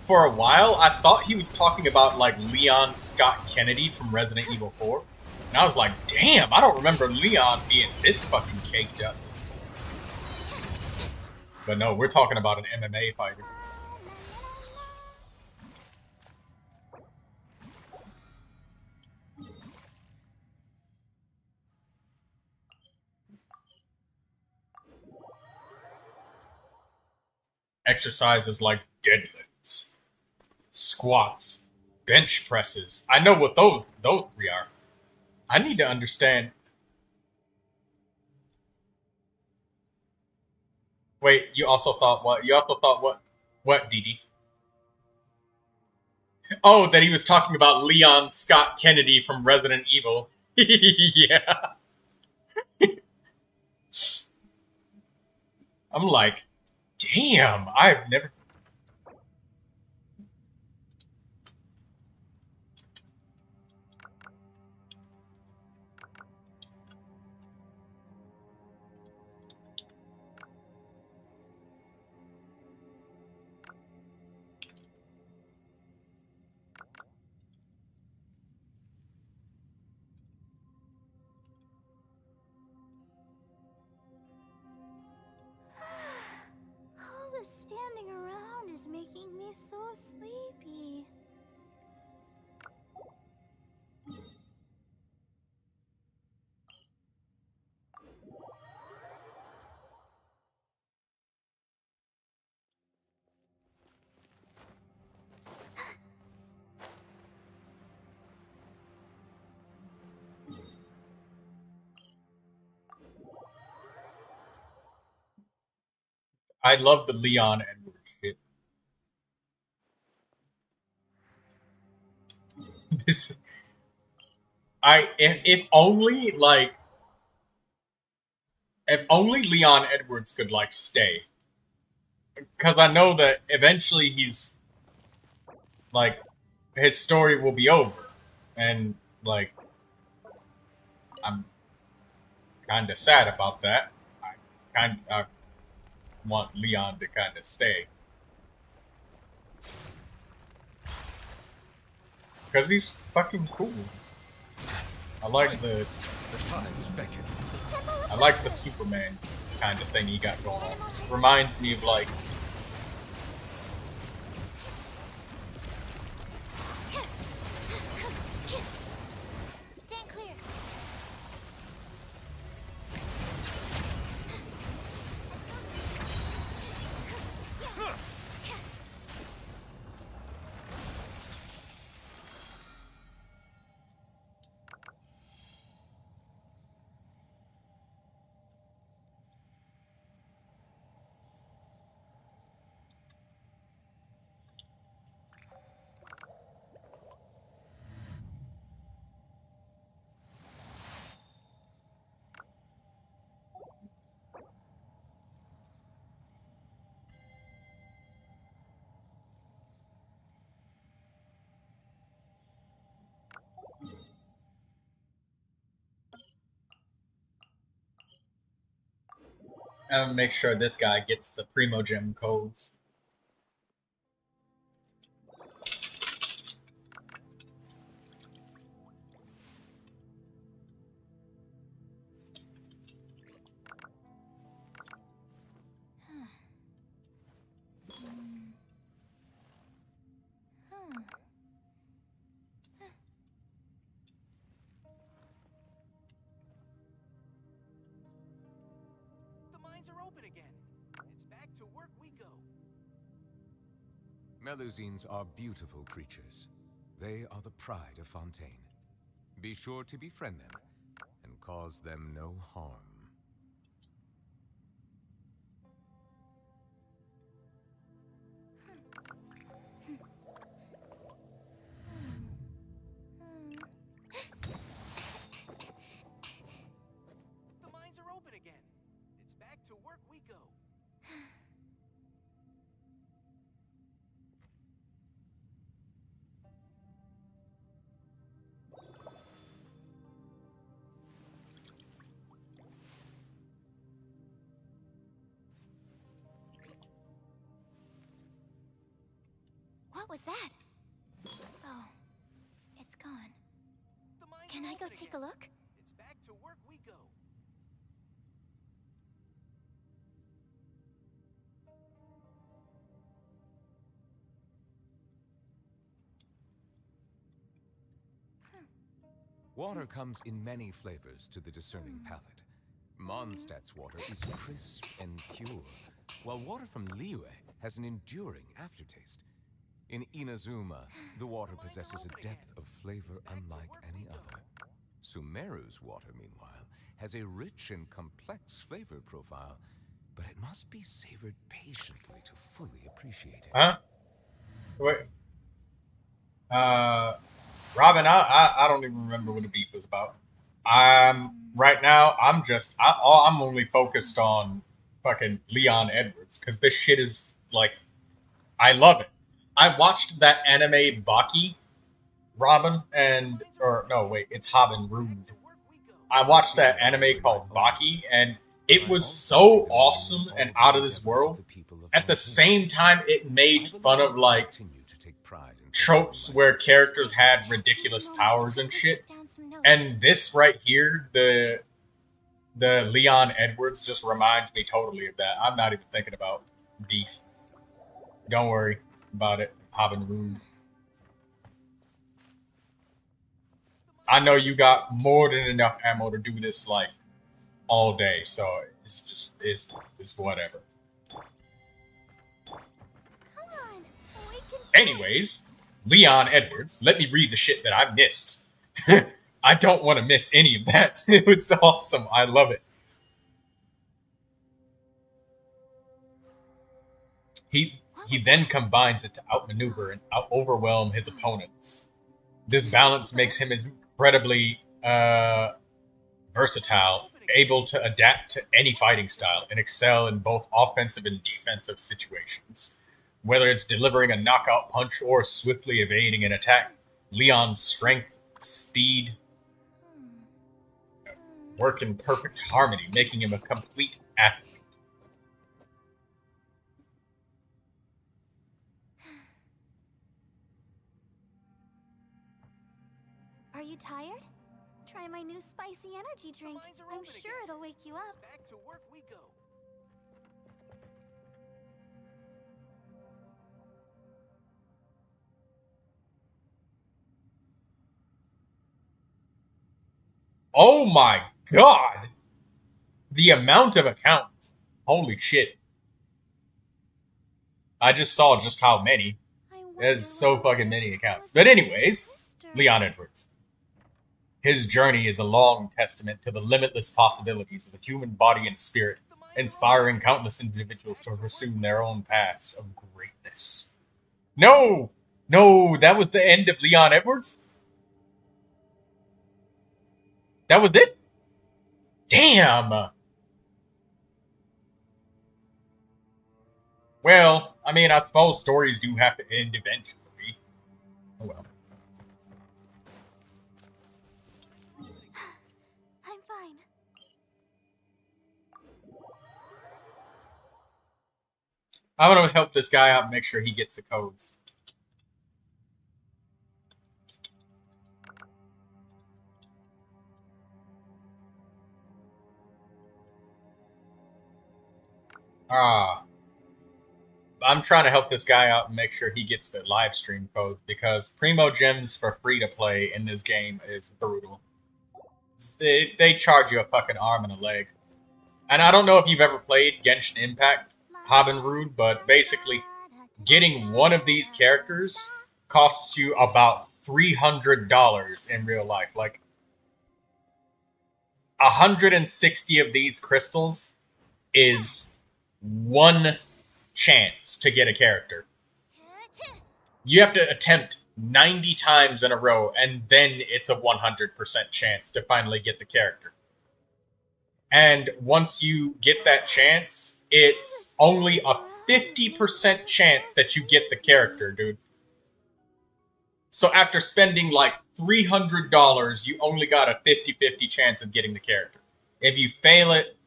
for a while I thought he was talking about like Leon Scott Kennedy from Resident Evil 4. And I was like, damn, I don't remember Leon being this fucking caked up. But no, we're talking about an MMA fighter. Exercises like deadlifts, squats, bench presses. I know what those three are. I need to understand. Wait, you also thought what? You also thought what? What, Dee? Oh, that he was talking about Leon Scott Kennedy from Resident Evil. Yeah. I'm like, damn, I've never... All this standing around is making me so sleepy. I love the Leon Edwards shit. This... if only, like... If only Leon Edwards could, like, stay. Because I know that eventually he's... Like, his story will be over. And, like... I'm kind of sad about that. I want Leon to kind of stay. Because he's fucking cool. I like the times beckon. I like the Superman kind of thing he got going on. Reminds me of like Stand clear. I'm gonna make sure this guy gets the Primogem codes. The mines are open again. It's back to work we go. Melusines are beautiful creatures. They are the pride of Fontaine. Be sure to befriend them and cause them no harm. The mines are open again. It's back to work we go. What was that? Oh, it's gone. The mines Can are I go open take again. a look? It's back to work we go. Water comes in many flavors to the discerning palate. Mondstadt's water is crisp and pure, while water from Liyue has an enduring aftertaste. In Inazuma, the water possesses a depth of flavor unlike any other. Sumeru's water, meanwhile, has a rich and complex flavor profile, but it must be savored patiently to fully appreciate it. Huh? Wait. Robin, I don't even remember what the beef was about. Right now, I'm only focused on fucking Leon Edwards, because this shit is, like, I love it. I watched that anime Baki, Robin, it's Haben Rude. I watched that anime called Baki, and it was so awesome and out of this world. At the same time, it made fun of, like, tropes where characters had ridiculous powers and shit. And this right here, the Leon Edwards, just reminds me totally of that. I'm not even thinking about beef. Don't worry about it, Haben Rude. I know you got more than enough ammo to do this, like, all day, so it's whatever. Come on, we can. Anyways, Leon Edwards, let me read the shit that I missed. I don't want to miss any of that. It was awesome. I love it. He then combines it to outmaneuver and overwhelm his opponents. This balance makes him incredibly versatile, able to adapt to any fighting style, and excel in both offensive and defensive situations. Whether it's delivering a knockout punch or swiftly evading an attack, Leon's strength, speed, work in perfect harmony, making him a complete athlete. Are you tired? Try my new spicy energy drink. I'm sure it'll wake you up. Back to work we go. Oh my god! The amount of accounts. Holy shit. I just saw just how many. There's so fucking many accounts. But anyways, Leon Edwards. His journey is a long testament to the limitless possibilities of the human body and spirit, inspiring countless individuals to pursue their own paths of greatness. No! No, that was the end of Leon Edwards? That was it? Damn! Well, I mean, I suppose stories do have to end eventually. Oh well. I'm fine. I'm gonna help this guy out and make sure he gets the codes. I'm trying to help this guy out and make sure he gets the live stream codes because Primo Gems for free to play in this game is brutal. They charge you a fucking arm and a leg. And I don't know if you've ever played Genshin Impact, Habenrude, but basically getting one of these characters costs you about $300 in real life. Like 160 of these crystals is one chance to get a character. You have to attempt 90 times in a row, and then it's a 100% chance to finally get the character. And once you get that chance, it's only a 50% chance that you get the character, dude. So after spending like $300, you only got a 50-50 chance of getting the character. If you fail it,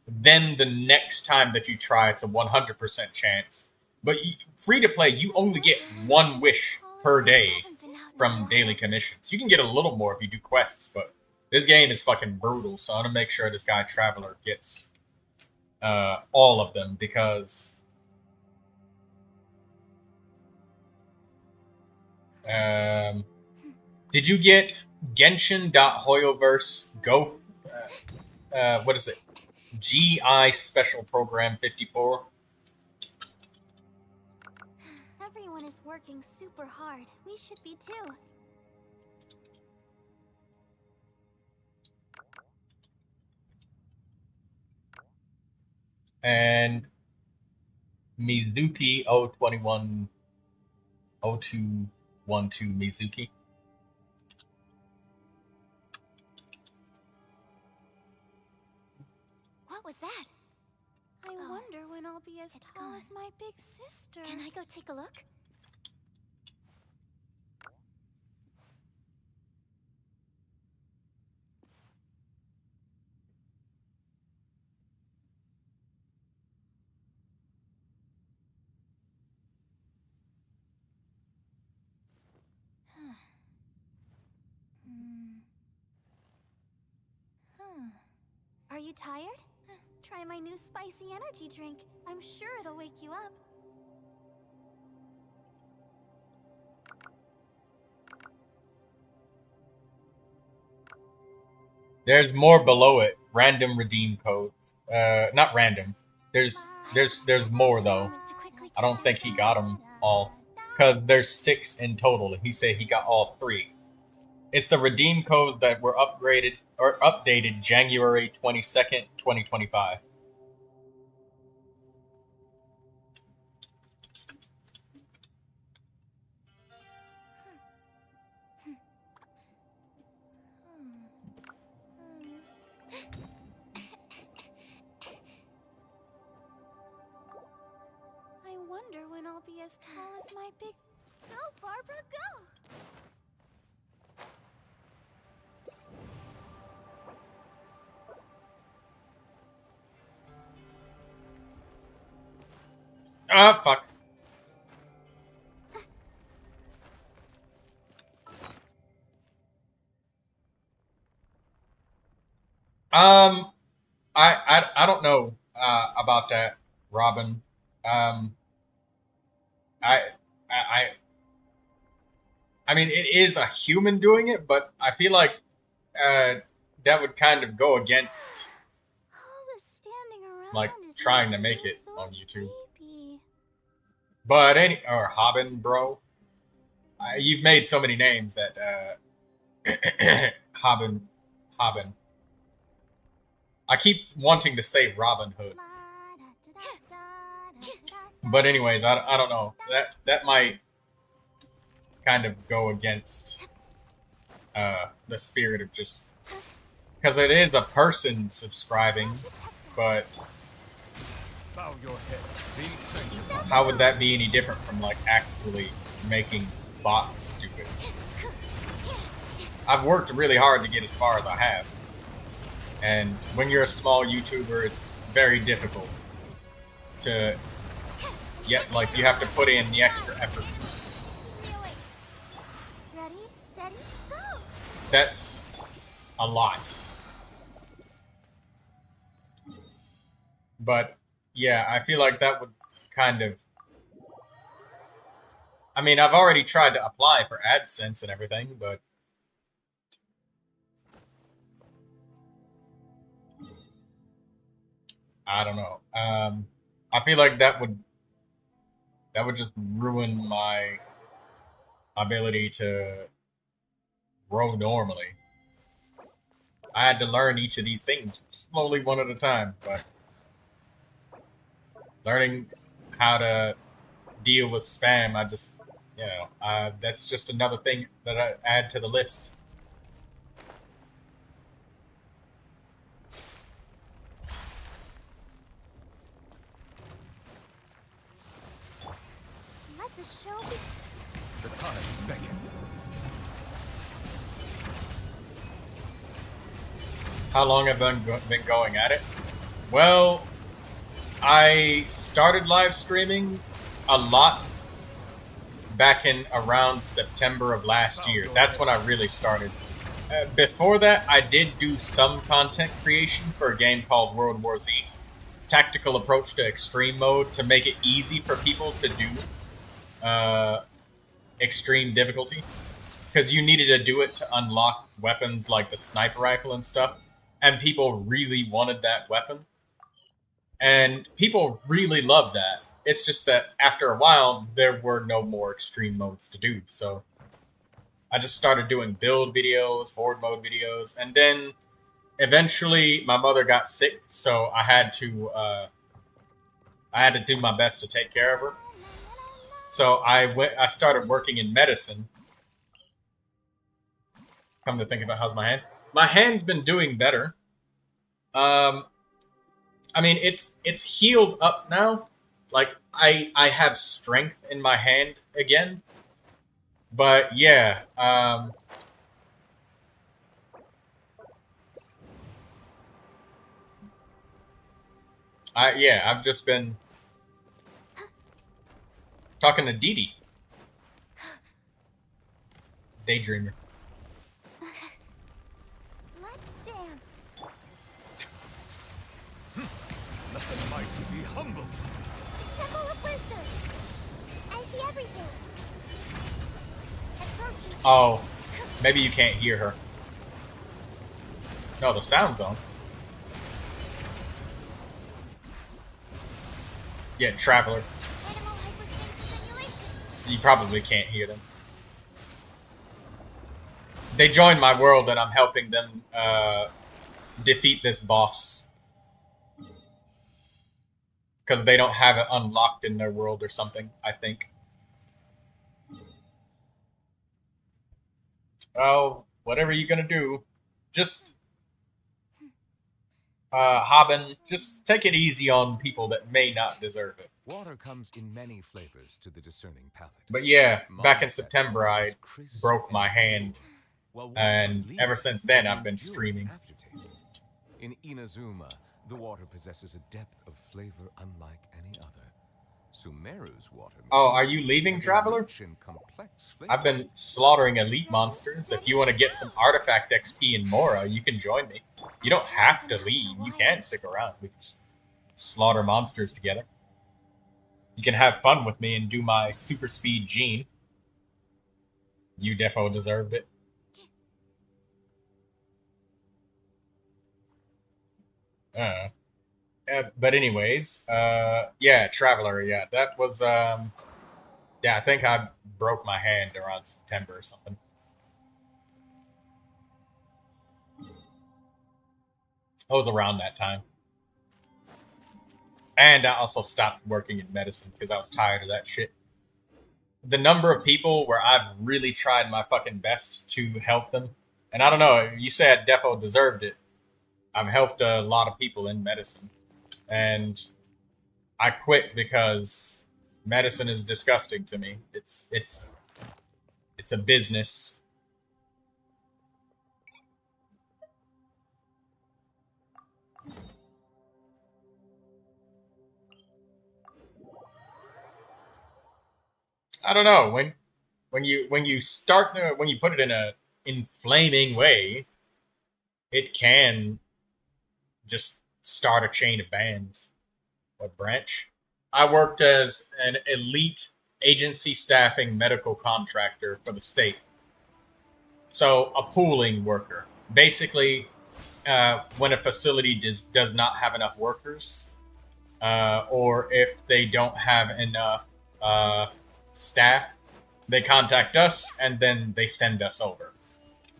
then the next time that you try, it's a 100% chance. But free to play, you only get one wish per day from daily commissions. You can get a little more if you do quests, but this game is fucking brutal. So I'm gonna make sure this guy Traveler gets all of them because did you get Genshin.Hoyoverse Go? What is it? GI Special Program 54. Everyone is working super hard. We should be too. And Mizuki 021 0212 Mizuki. What was that? I wonder when I'll be as tall as my big sister. Can I go take a look? Are you tired? Try my new spicy energy drink. I'm sure it'll wake you up. There's more below it. Random redeem codes. Not random. There's more though. I don't think he got them all. Because there's 6 in total. He said he got all 3. It's the redeem codes that were upgraded or updated January 22nd, 2025. I wonder when I'll be as tall as my big... Go, Barbara, go! Ah, fuck. I don't know about that, Robin. I mean, it is a human doing it, but I feel like that would kind of go against like trying to make it on YouTube. But or Hobbin, bro. You've made so many names that Hobbin. I keep wanting to say Robin Hood. But anyways, I don't know. That might kind of go against the spirit of just because it is a person subscribing, but how would that be any different from like actually making bots stupid? I've worked really hard to get as far as I have, and when you're a small YouTuber, it's very difficult to yet, like, you have to put in the extra effort. Ready, steady, go! That's a lot. But, yeah, I feel like that would kind of... I mean, I've already tried to apply for AdSense and everything, but... I don't know. I feel like that would just ruin my ability to grow normally. I had to learn each of these things slowly, one at a time, but learning how to deal with spam, I just, you know, that's just another thing that I add to the list. Let the show be. The time beckon. How long have I been going at it? Well, I started live streaming a lot back in around September of last year. That's when I really started. Before that, I did do some content creation for a game called World War Z. Tactical approach to extreme mode to make it easy for people to do extreme difficulty. Because you needed to do it to unlock weapons like the sniper rifle and stuff. And people really wanted that weapon. And people really loved that. It's just that after a while, there were no more extreme modes to do. So I just started doing build videos, horde mode videos. And then eventually my mother got sick. So I had to do my best to take care of her. So I started working in medicine. Come to think about, how's my hand? My hand's been doing better. I mean, it's healed up now. Like, I have strength in my hand again. But, yeah. I've just been talking to Dee Dee. Daydreamer. Let's dance. Let the mighty be humble. Temple of Wisdom. I see everything. Absorption. Oh, maybe you can't hear her. No, the sound's on. Yeah, Traveler. Animal hyperspace simulation. You probably can't hear them. They joined my world and I'm helping them defeat this boss. Because they don't have it unlocked in their world or something, I think. Well, whatever you're gonna do, just... Haben, just take it easy on people that may not deserve it. Water comes in many flavors to the discerning palate. But yeah, back in September I broke my hand. And ever since then, I've been streaming. Aftertaste. In Inazuma, the water possesses a depth of flavor unlike any other. Sumeru's water. Oh, are you leaving, Traveler? I've been slaughtering elite monsters. If you want to get some artifact XP in Mora, you can join me. You don't have to leave. You can stick around. We can just slaughter monsters together. You can have fun with me and do my super speed gene. You defo deserved it. But anyways, yeah, Traveler, yeah, that was, yeah, I think I broke my hand around September or something. It was around that time. And I also stopped working in medicine because I was tired of that shit. The number of people where I've really tried my fucking best to help them, and I don't know, you said defo deserved it. I've helped a lot of people in medicine. And I quit because medicine is disgusting to me. It's a business. I don't know, when you put it in a inflaming way, it can just start a chain of bands. What branch? I worked as an elite agency staffing medical contractor for the state. So a pooling worker. Basically, when a facility does not have enough workers, or if they don't have enough staff, they contact us and then they send us over.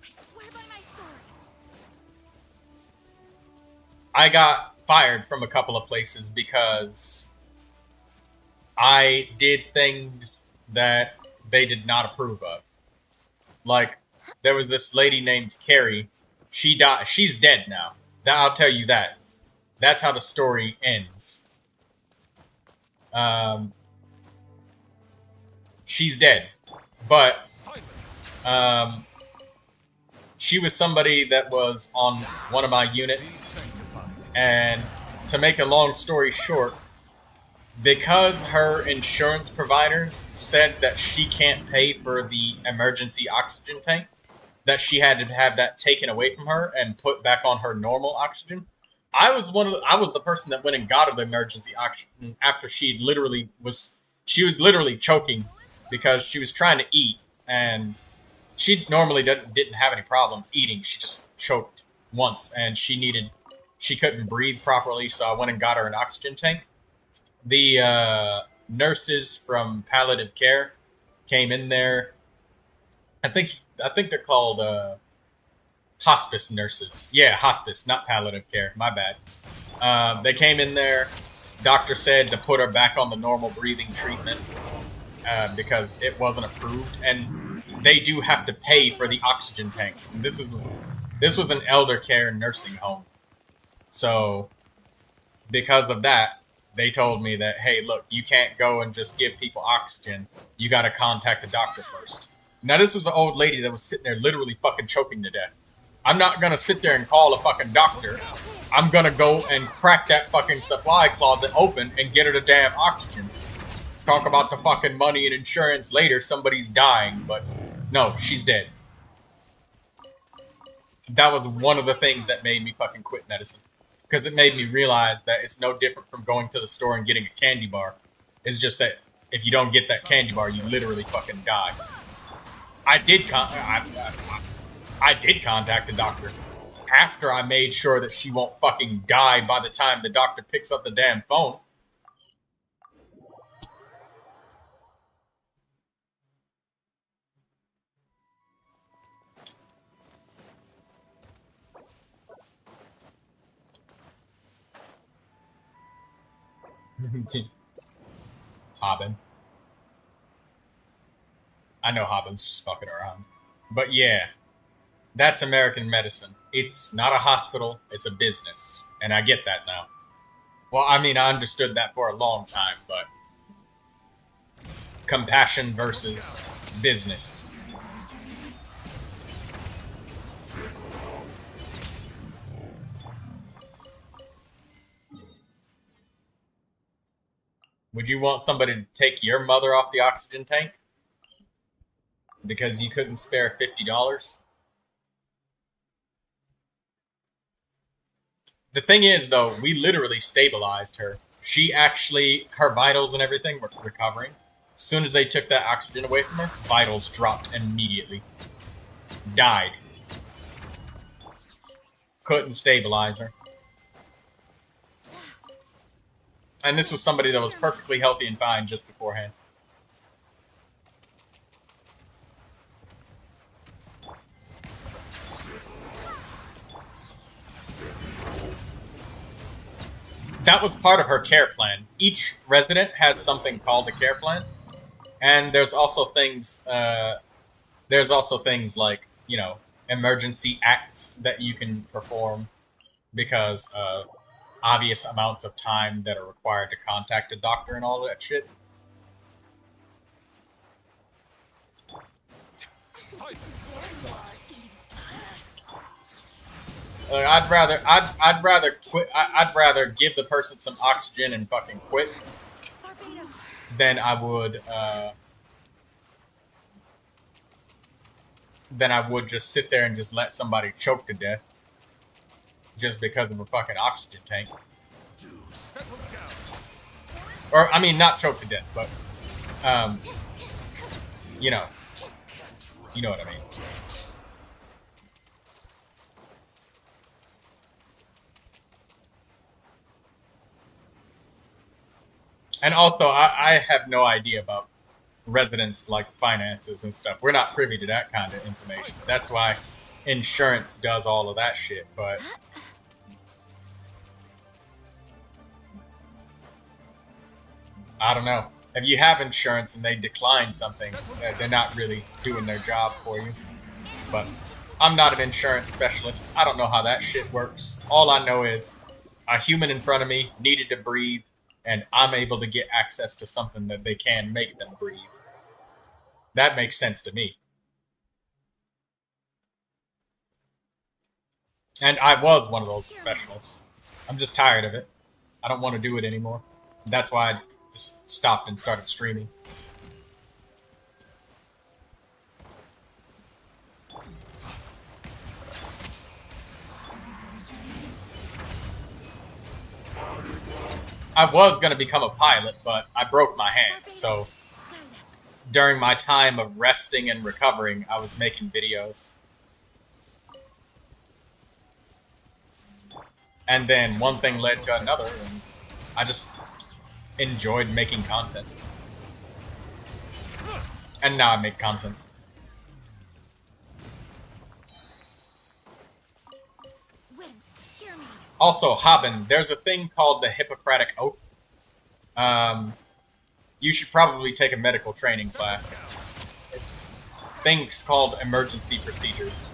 I swear by my sword. I got fired from a couple of places because I did things that they did not approve of. Like, there was this lady named Carrie. She died. She's dead now. I'll tell you that. That's how the story ends. She's dead. But she was somebody that was on one of my units. And to make a long story short, because her insurance providers said that she can't pay for the emergency oxygen tank, that she had to have that taken away from her and put back on her normal oxygen. I was the person that went and got her the emergency oxygen after she was literally choking because she was trying to eat, and she normally didn't have any problems eating. She just choked once, and she couldn't breathe properly, so I went and got her an oxygen tank. The nurses from palliative care came in there. I think they're called hospice nurses. Yeah, hospice, not palliative care. My bad. They came in there. Doctor said to put her back on the normal breathing treatment because it wasn't approved, and they do have to pay for the oxygen tanks. And this was an elder care nursing home, so because of that, they told me that, hey, look, you can't go and just give people oxygen. You got to contact a doctor first. Now, this was an old lady that was sitting there literally fucking choking to death. I'm not going to sit there and call a fucking doctor. I'm going to go and crack that fucking supply closet open and get her the damn oxygen. Talk about the fucking money and insurance later. Somebody's dying, but no, she's dead. That was one of the things that made me fucking quit medicine. Because it made me realize that it's no different from going to the store and getting a candy bar. It's just that if you don't get that candy bar, you literally fucking die. I did contact the doctor after I made sure that she won't fucking die by the time the doctor picks up the damn phone. Hobbin. I know Hobbin's just fucking around. But yeah, that's American medicine. It's not a hospital, it's a business. And I get that now. Well, I mean, I understood that for a long time, but compassion versus business. Would you want somebody to take your mother off the oxygen tank? Because you couldn't spare $50? The thing is, though, we literally stabilized her. Her vitals and everything were recovering. As soon as they took that oxygen away from her, vitals dropped immediately. Died. Couldn't stabilize her. And this was somebody that was perfectly healthy and fine just beforehand. That was part of her care plan. Each resident has something called a care plan, and there's also things. Like, you know, emergency acts that you can perform because of obvious amounts of time that are required to contact a doctor and all that shit. I'd rather quit. I'd rather give the person some oxygen and fucking quit than I would than I would just sit there and just let somebody choke to death just because of a fucking oxygen tank. Or, I mean, not choke to death, but, you know what I mean. And also, I have no idea about residents' like finances and stuff. We're not privy to that kind of information. That's why insurance does all of that shit. But I don't know. If you have insurance and they decline something, they're not really doing their job for you. But I'm not an insurance specialist. I don't know how that shit works. All I know is a human in front of me needed to breathe, and I'm able to get access to something that they can make them breathe. That makes sense to me. And I was one of those professionals. I'm just tired of it. I don't want to do it anymore. That's why I just stopped and started streaming. I was going to become a pilot, but I broke my hand, so during my time of resting and recovering, I was making videos. And then one thing led to another, and I just enjoyed making content. And now I make content. Also, Haben, there's a thing called the Hippocratic Oath. You should probably take a medical training class. It's things called emergency procedures.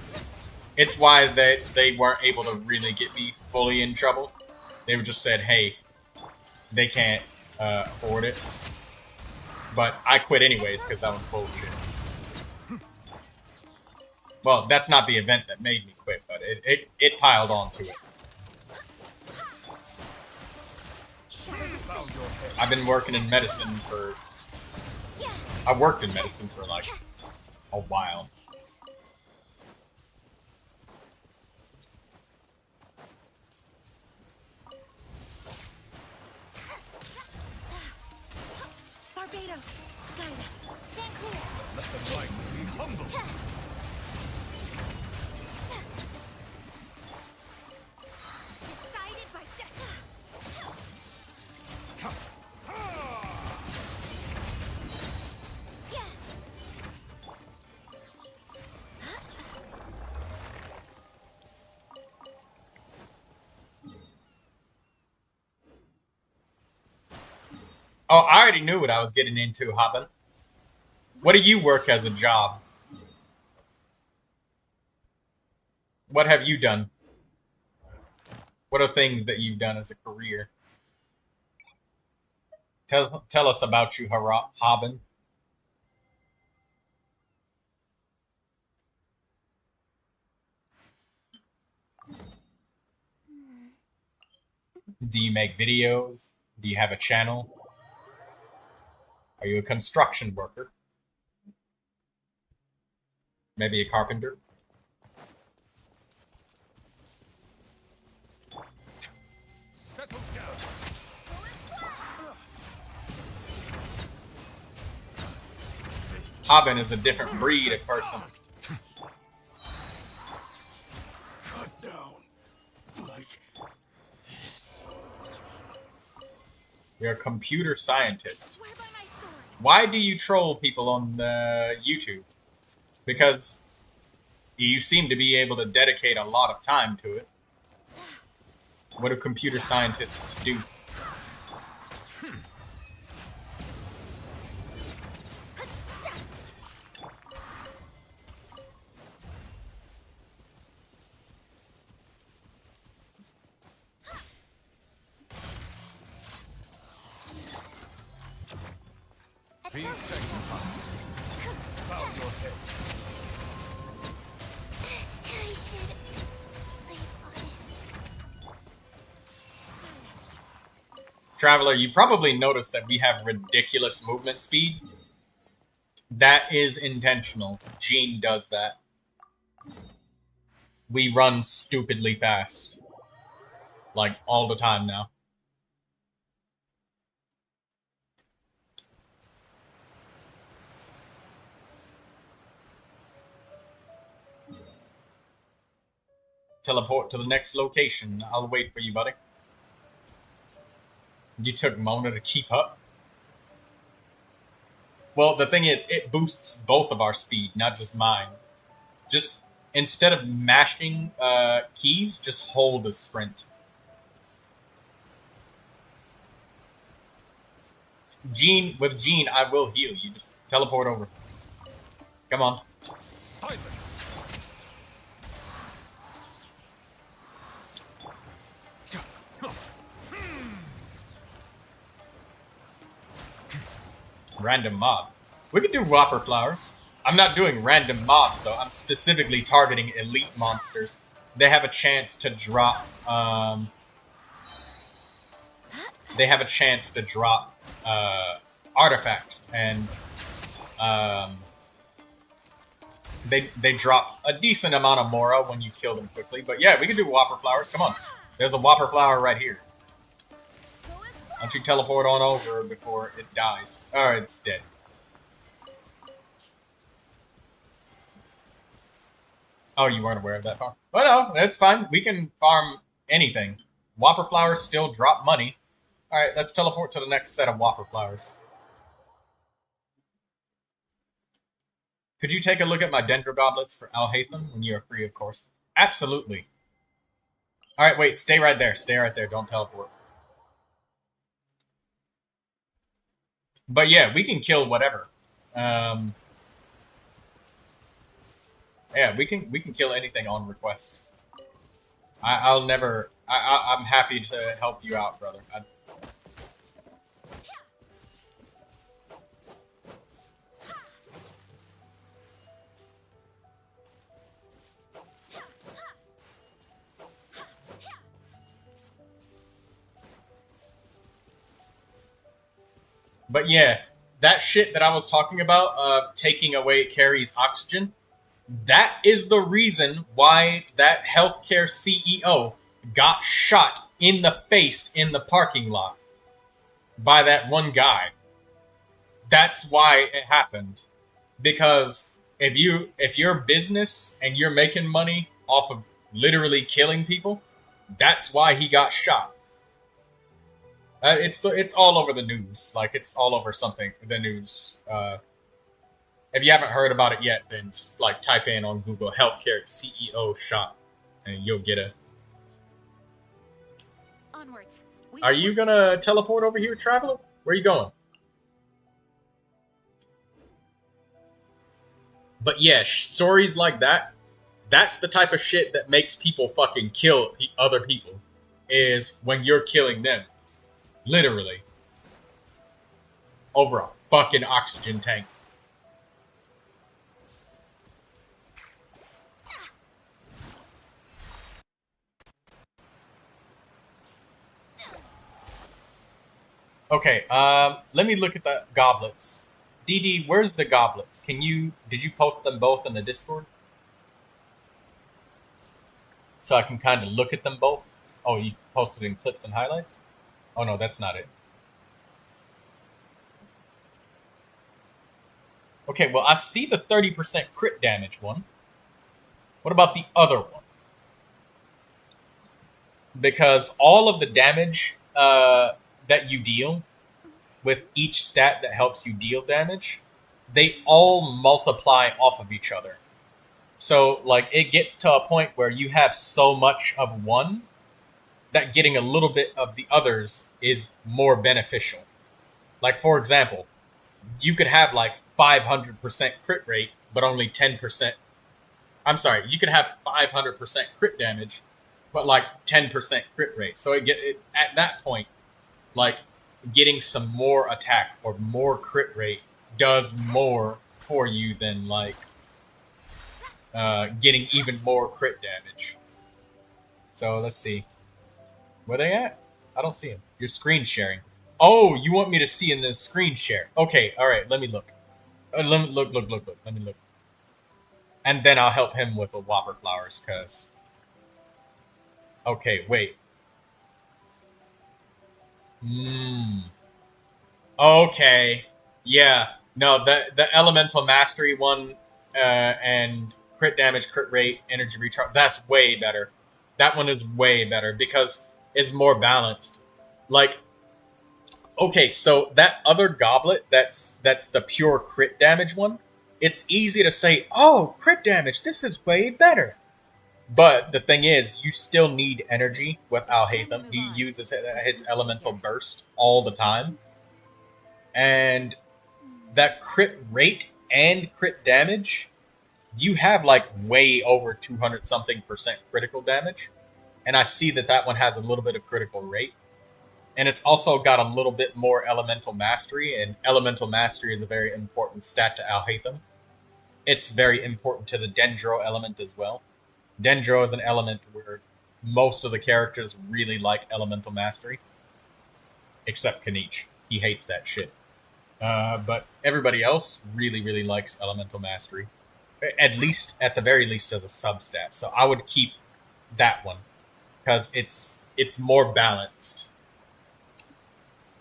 It's why they weren't able to really get me fully in trouble. They were just said, hey, they can't afford it. But I quit anyways because that was bullshit. Well, that's not the event that made me quit, but it piled on to it. I've been working in medicine for... I worked in medicine for like a while. Barbados, guide us. Stand clear. Let the light be humble. Decided by destiny. Oh, I already knew what I was getting into, Haben. What do you work as a job? What have you done? What are things that you've done as a career? Tell us about you, Haben. Do you make videos? Do you have a channel? Are you a construction worker? Maybe a carpenter? Settle down. Haben is a different breed of person. Cut down like this. You're a computer scientist. Why do you troll people on YouTube? Because you seem to be able to dedicate a lot of time to it. What do computer scientists do? Be sanctified. Bow your head. I should sleep on it. Traveler, you probably noticed that we have ridiculous movement speed. That is intentional. Gene does that. we run stupidly fast. Like, all the time now. Teleport to the next location. I'll wait for you, buddy. You took Mona to keep up? Well, the thing is, it boosts both of our speed, not just mine. Just, instead of mashing keys, just hold a sprint. With Jean, I will heal. You just teleport over. Come on. Silence. Random mobs. We could do Whopper Flowers. I'm not doing random mobs, though. I'm specifically targeting elite monsters. They have a chance to drop, artifacts, and, they drop a decent amount of Mora when you kill them quickly. But yeah, we can do Whopper Flowers. Come on. There's a Whopper Flower right here. Why don't you teleport on over before it dies? Or it's dead. Oh, you weren't aware of that farm? Well, no, that's fine. We can farm anything. Whopper Flowers still drop money. Alright, let's teleport to the next set of Whopper Flowers. Could you take a look at my Dendro Goblets for Alhaitham when you are free, of course? Absolutely. Alright, wait, stay right there. Stay right there. Don't teleport. But yeah, we can kill whatever. Yeah, we can kill anything on request. I'm happy to help you out, brother. But yeah, that shit that I was talking about, taking away Carrie's oxygen, that is the reason why that healthcare CEO got shot in the face in the parking lot by that one guy. That's why it happened. Because if you're a business and you're making money off of literally killing people, that's why he got shot. It's all over the news. Like, it's all over the news. If you haven't heard about it yet, then just like type in on Google "healthcare CEO shot," and you'll get a. Onwards. Are you gonna teleport over here, traveler? Where are you going? But yeah, stories like that. That's the type of shit that makes people fucking kill other people. Is when you're killing them. Literally. Over a fucking oxygen tank. Okay, let me look at the goblets. DD, where's the goblets? Did you post them both in the Discord? So I can kind of look at them both? Oh, you posted in clips and highlights? Oh no, that's not it. Okay, well, I see the 30% crit damage one. What about the other one? Because all of the damage that you deal with each stat that helps you deal damage, they all multiply off of each other. So, like, it gets to a point where you have so much of one that getting a little bit of the others is more beneficial. Like, for example, you could have, like, 500% crit rate, but only 10%... I'm sorry, you could have 500% crit damage, but, like, 10% crit rate. So, at that point, like, getting some more attack or more crit rate does more for you than, like, getting even more crit damage. So, let's see. Where they at? I don't see him. You're screen sharing. Oh, you want me to see in the screen share. Okay, alright, let me look. Let me look. Let me look. And then I'll help him with the Whopper Flowers, because Okay, wait. Okay. Yeah. No, the elemental mastery one and crit damage, crit rate, energy recharge, that's way better. That one is way better because it's more balanced. Like, okay, so that other goblet, that's the pure crit damage one. It's easy to say, "Oh, crit damage, this is way better." But the thing is, you still need energy with Alhaitham. He uses his elemental burst all the time. And that crit rate and crit damage, you have like way over 200 something percent critical damage. And I see that one has a little bit of critical rate. And it's also got a little bit more elemental mastery. And elemental mastery is a very important stat to Alhaitham. It's very important to the Dendro element as well. Dendro is an element where most of the characters really like elemental mastery. Except Kanich. He hates that shit. But everybody else really, really likes elemental mastery. At the very least, as a substat. So I would keep that one. Because it's more balanced.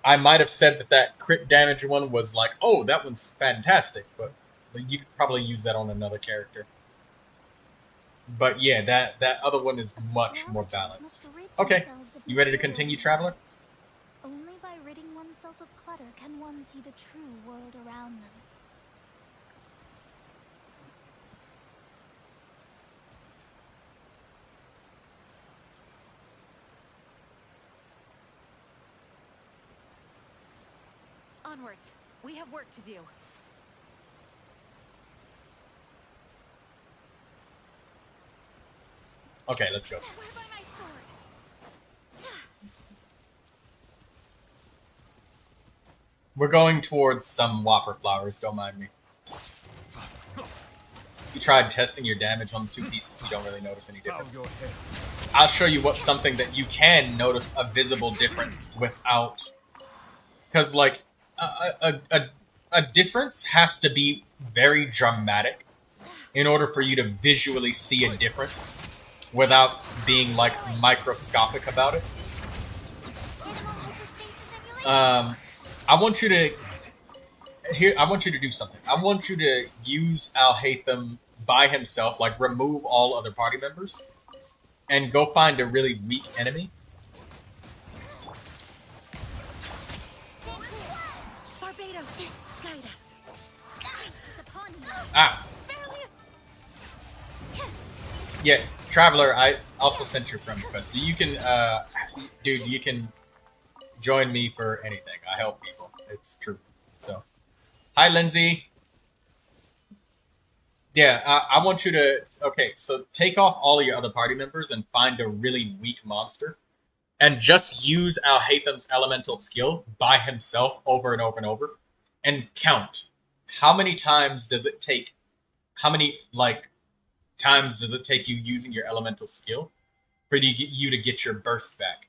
I might have said that crit damage one was like, oh, that one's fantastic. But you could probably use that on another character. But yeah, that other one is much more balanced. Okay, you ready to continue, Traveler? Only by ridding oneself of clutter can one see the true world around them. Onwards. We have work to do. Okay, let's go. Swear by my sword. We're going towards some whopper flowers, don't mind me. You tried testing your damage on the two pieces, you don't really notice any difference. I'll show you what's something that you can notice a visible difference without... Because, like, a difference has to be very dramatic in order for you to visually see a difference without being, like, microscopic about it. I want you to do something. I want you to use Alhaitham by himself, like remove all other party members, and go find a really weak enemy. Ah. Yeah, Traveler, I also sent your friend request. So you can, dude, you can join me for anything. I help people. It's true. So, hi, Lindsay. Yeah, I want you to... Okay, so take off all of your other party members and find a really weak monster. And just use Alhaitham's elemental skill by himself over and over and over. And count. How many times does it take... How many, like, times does it take you using your elemental skill for you to get your burst back?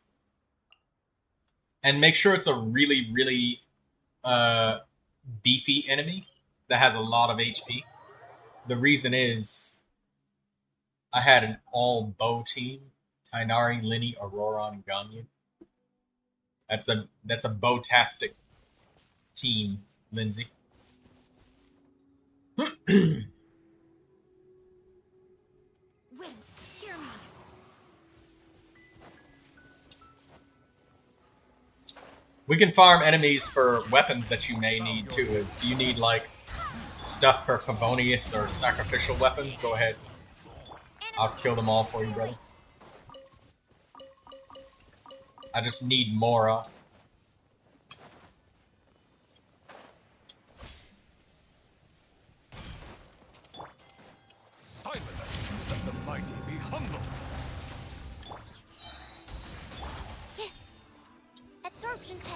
And make sure it's a really, really beefy enemy that has a lot of HP. The reason is I had an all bow team. Tainari, Linny, Aurora, and Ganyu. That's a bow-tastic team, Lindsay. Wind, hear me. We can farm enemies for weapons that you may need too. If you need like stuff for Favonius or sacrificial weapons, go ahead. I'll kill them all for you, brother. I just need Mora. Silence! Let the mighty be humble! Absorption test.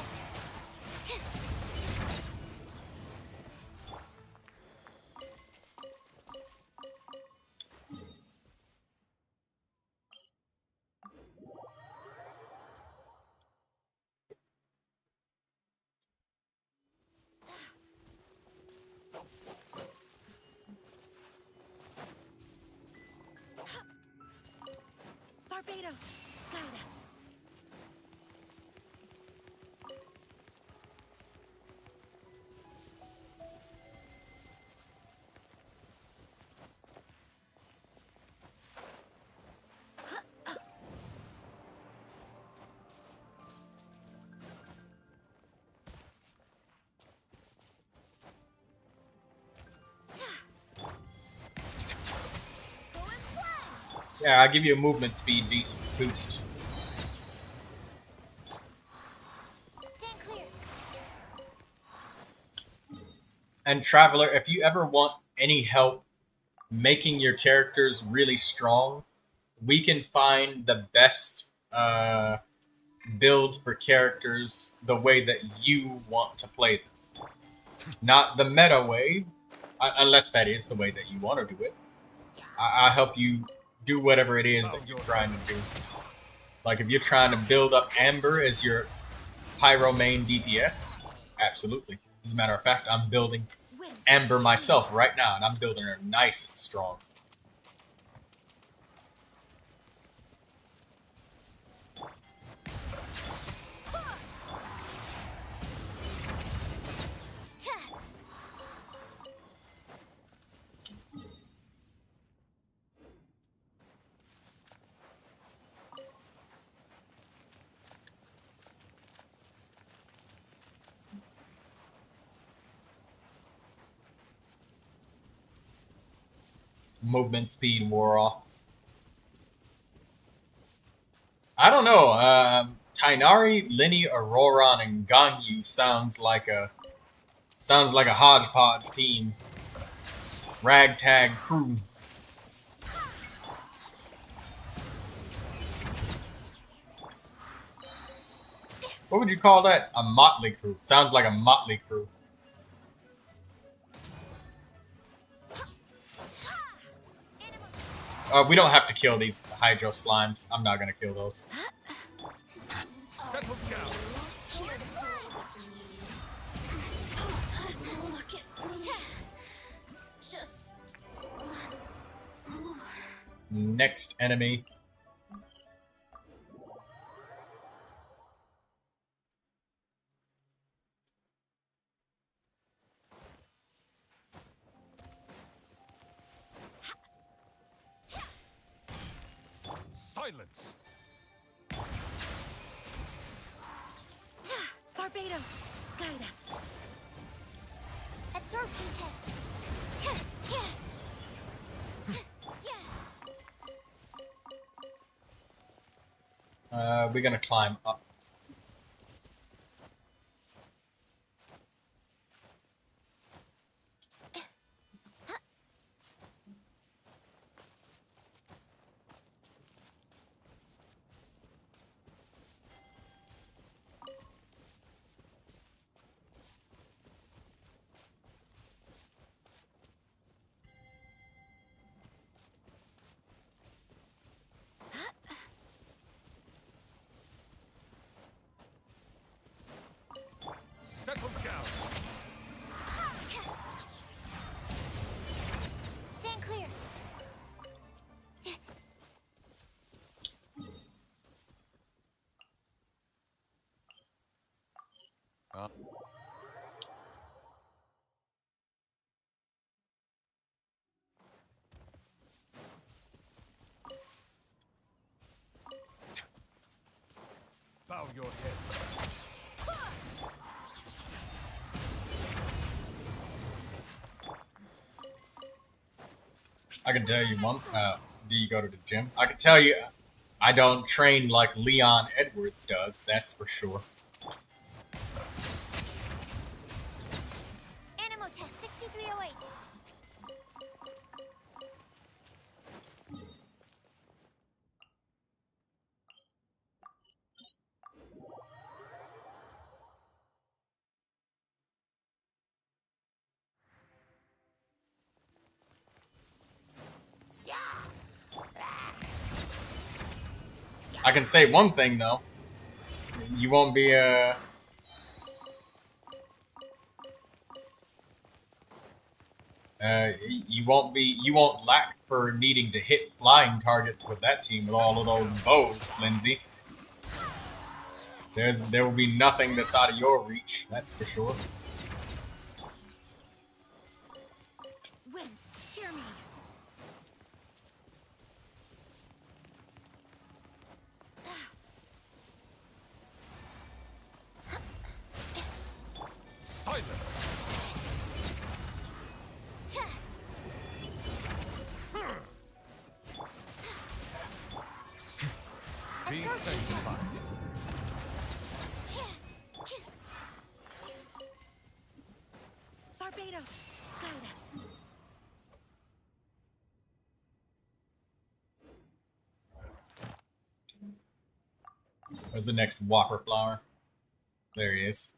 Yeah, I'll give you a movement speed boost. Stand clear. And Traveler, if you ever want any help making your characters really strong, we can find the best build for characters the way that you want to play them. Not the meta way, unless that is the way that you want to do it. I'll help you do whatever it is that you're trying to do. Like if you're trying to build up Amber as your Pyro main DPS, absolutely. As a matter of fact, I'm building Amber myself right now, and I'm building her nice and strong. Movement speed wore off. I don't know. Tainari, Linny, Auroron, and Ganyu sounds like a hodgepodge team. Ragtag crew. What would you call that? A motley crew. Sounds like a motley crew. We don't have to kill these Hydro Slimes. I'm not gonna kill those. Settle down. Look at me. Just once more. Next enemy. Silence. Barbados, guide us. Absorption test. We're gonna climb up. Settle down. Stand clear. Bow your head. I can tell you one. Do you go to the gym? I can tell you, I don't train like Leon Edwards does. That's for sure. Animo test 6308. I can say one thing though. You won't be you won't lack for needing to hit flying targets with that team with all of those bows, Lindsay. There will be nothing that's out of your reach, that's for sure. Wind, hear me. Silence. Sanctified. Barbados, guide us. Where's the next Whopper flower? There he is.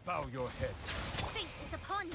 Bow your head. Fate is upon you.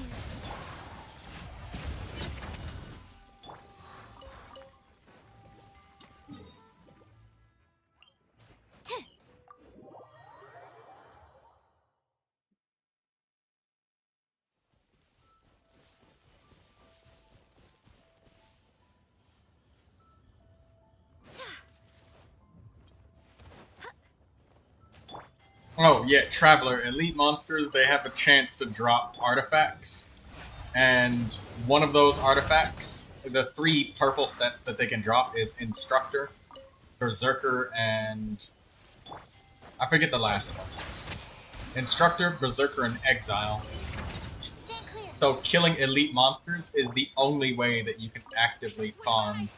Oh, yeah, Traveler. Elite monsters, they have a chance to drop artifacts. And one of those artifacts, the 3 purple sets that they can drop is Instructor, Berserker, and... I forget the last one. Instructor, Berserker, and Exile. So killing elite monsters is the only way that you can actively farm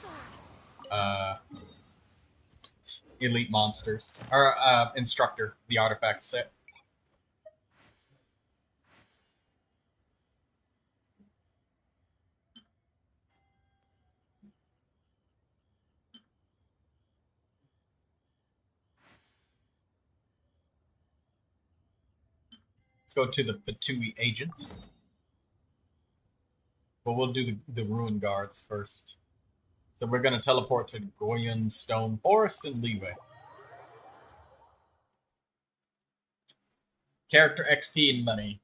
elite monsters. Or Instructor, the artifact set. Let's go to the Fatui agent. But we'll do the Ruin Guards first. So we're going to teleport to Goyen Stone Forest and Liyue. Character XP and money.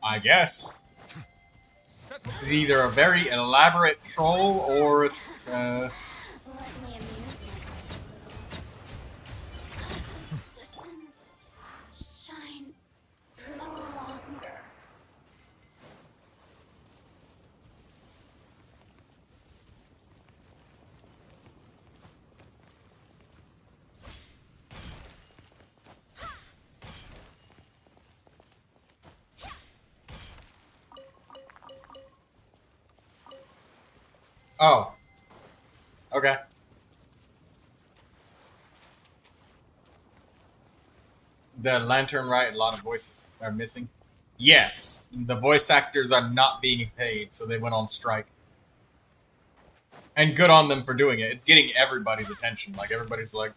I guess. This is either a very elaborate troll or it's, Let me amuse you. Assistance shine no longer. Oh. Okay. The Lantern Rite, a lot of voices are missing. Yes, the voice actors are not being paid, so they went on strike. And good on them for doing it. It's getting everybody's attention. Like, everybody's like,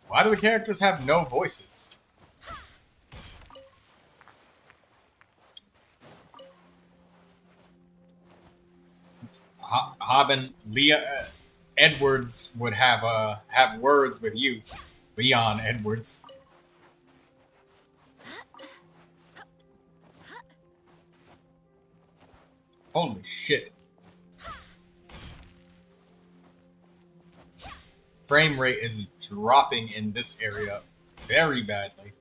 why do the characters have no voices? Haben, Leah, Edwards would have words with you, Leon Edwards. Holy shit! Frame rate is dropping in this area very badly.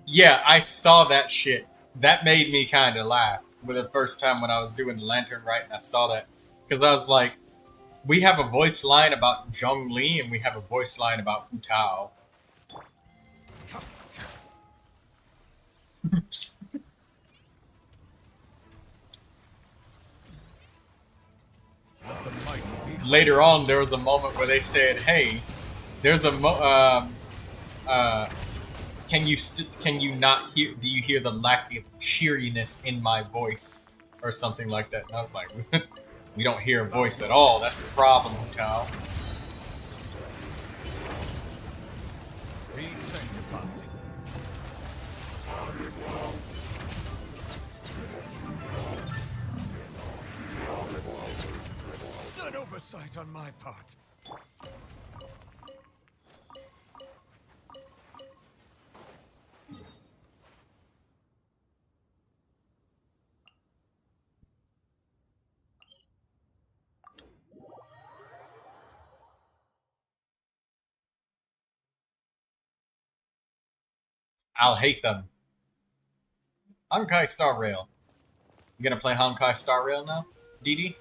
Yeah, I saw that shit. That made me kind of laugh for the first time when I was doing the Lantern Rite and I saw that. Because I was like, we have a voice line about Zhongli and we have a voice line about Hu Tao. Later on, there was a moment where they said, hey, There's a can you not hear? Do you hear the lack of cheeriness in my voice, or something like that? And I was like, we don't hear a voice at all. That's the problem, Tao. Be sanctified. An oversight on my part. I'll hate them. Honkai Star Rail. You gonna play Honkai Star Rail now, DD?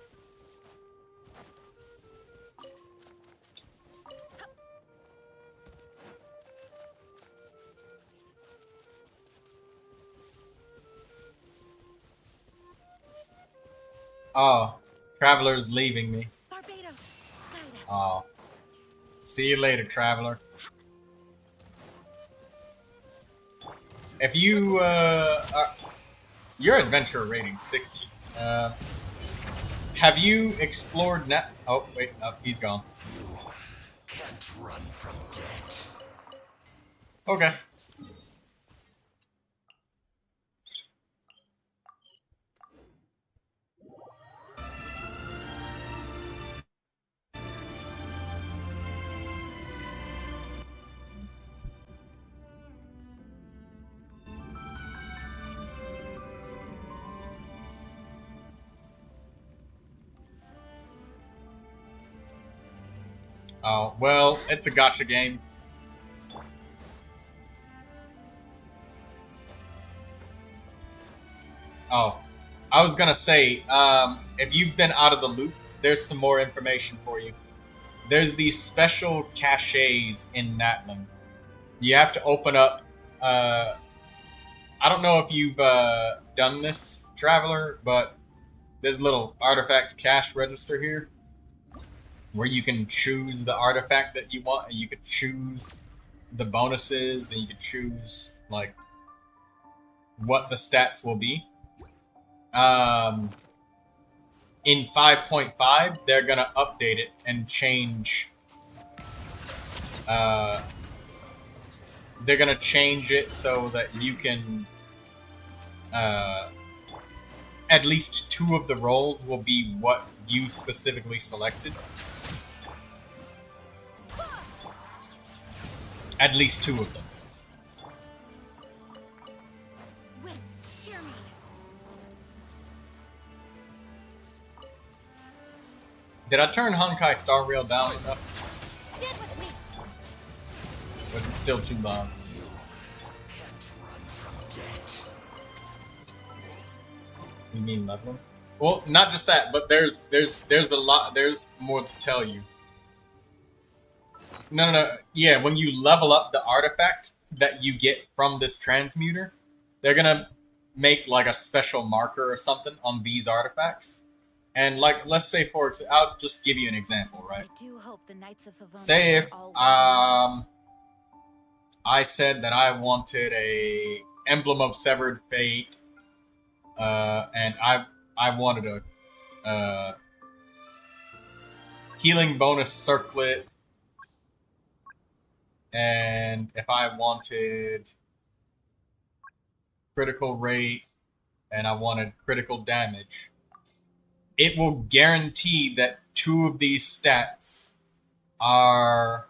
Oh, Traveler's leaving me. Barbados, guide us. Oh. See you later, Traveler. If you, your adventure rating 60. Have you explored Oh, wait, he's gone. You can't run from death. Okay. Oh, well, it's a gacha game. Oh, I was gonna say, if you've been out of the loop, there's some more information for you. There's these special caches in Natlan. You have to open up, I don't know if you've done this, Traveler, but there's a little artifact cache register here, where you can choose the artifact that you want, and you could choose the bonuses, and you could choose, like, what the stats will be. In 5.5, they're gonna update it and change, they're gonna change it so that you can, at least 2 of the roles will be what you specifically selected. At least 2 of them. Wait, hear me. Did I turn Honkai Star Rail down enough? Stick with me. Or is it still too loud? You can't run from death. You mean leveling? Well, not just that, but there's a lot. There's more to tell you. No. Yeah, when you level up the artifact that you get from this transmuter, they're gonna make like a special marker or something on these artifacts. And like, let's say for example, I'll just give you an example, right? I do hope the Knights of Favonius Say if are all I said that I wanted a Emblem of Severed Fate, and I wanted a healing bonus circlet. And if I wanted critical rate and I wanted critical damage, it will guarantee that 2 of these stats are...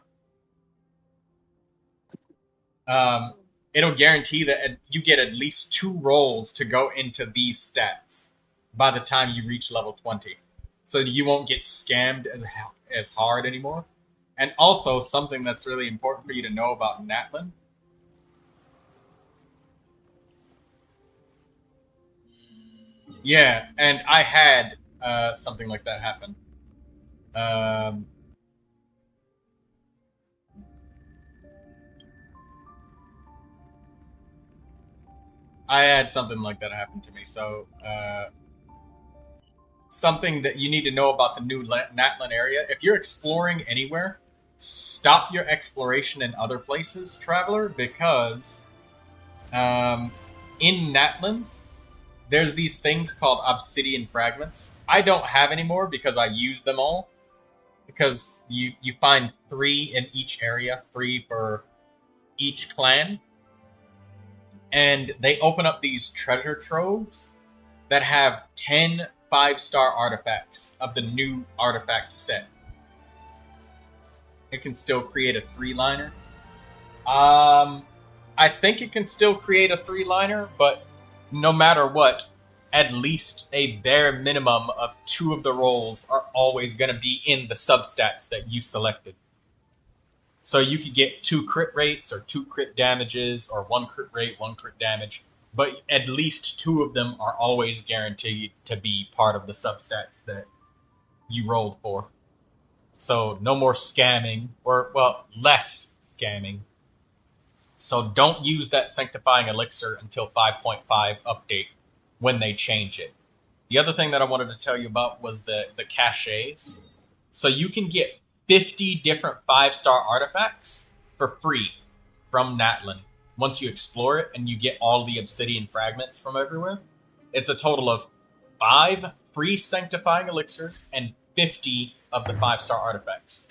it'll guarantee that you get at least 2 rolls to go into these stats by the time you reach level 20. So you won't get scammed as hard anymore. And also, something that's really important for you to know about Natlan. Yeah, and I had something like that happen. I had something like that happen to me. So, something that you need to know about the new Natlan area. If you're exploring anywhere, stop your exploration in other places, Traveler, because in Natlan, there's these things called obsidian fragments. I don't have anymore because I used them all. Because you find 3 in each area, 3 for each clan. And they open up these treasure troves that have 10 5-star artifacts of the new artifact set. It can still create a 3-liner. I think it can still create a 3-liner, but no matter what, at least a bare minimum of 2 of the roles are always going to be in the substats that you selected. So you could get 2 crit rates or 2 crit damages or 1 crit rate, 1 crit damage, but at least 2 of them are always guaranteed to be part of the substats that you rolled for. So no more scamming, or, well, less scamming. So don't use that Sanctifying Elixir until 5.5 update when they change it. The other thing that I wanted to tell you about was the caches. So you can get 50 different 5-star artifacts for free from Natlan. Once you explore it and you get all the obsidian fragments from everywhere, it's a total of 5 free Sanctifying Elixirs and 50 of the 5-star artifacts.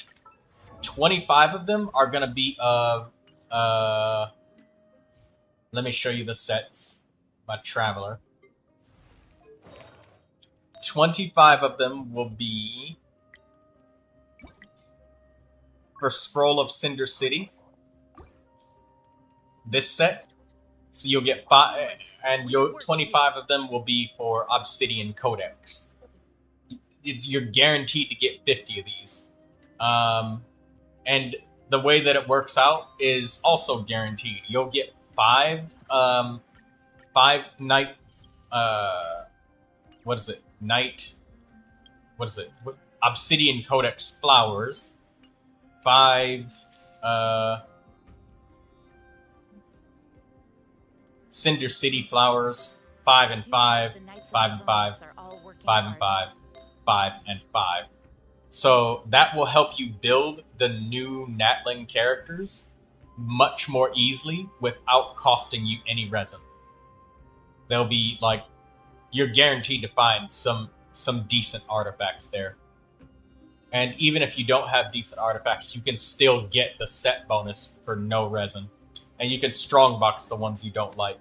25 of them are going to be of... let me show you the sets by Traveler. 25 of them will be for Scroll of Cinder City. This set. So you'll get 5, and 25 of them will be for Obsidian Codex. You're guaranteed to get 50 of these. And the way that it works out is also guaranteed. You'll get 5 night, what is it? Obsidian Codex flowers. 5 Cinder City flowers. 5 and 5, 5 and 5, 5 and 5, 5 and 5. So that will help you build the new Natlan characters much more easily without costing you any resin. They'll be like, you're guaranteed to find some decent artifacts there. And even if you don't have decent artifacts, you can still get the set bonus for no resin. And you can strongbox the ones you don't like.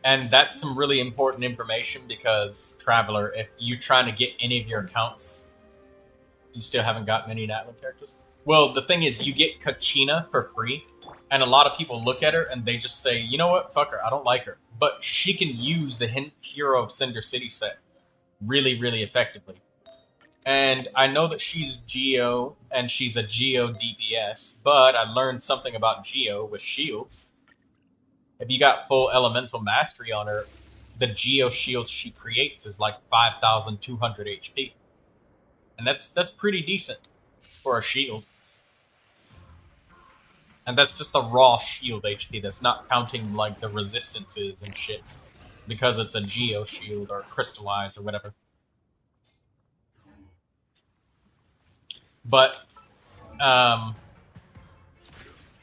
And that's some really important information because, Traveler, if you're trying to get any of your accounts, you still haven't gotten any Natlan characters? Well, the thing is, you get Kachina for free, and a lot of people look at her and they just say, you know what, fuck her, I don't like her. But she can use the Hero of Cinder City set really, really effectively. And I know that she's Geo, and she's a Geo DPS, but I learned something about Geo with shields. If you got full elemental mastery on her, the Geo shield she creates is like 5,200 HP. And that's pretty decent for a shield. And that's just the raw shield HP. That's not counting like the resistances and shit. Because it's a Geo shield or crystallized or whatever. But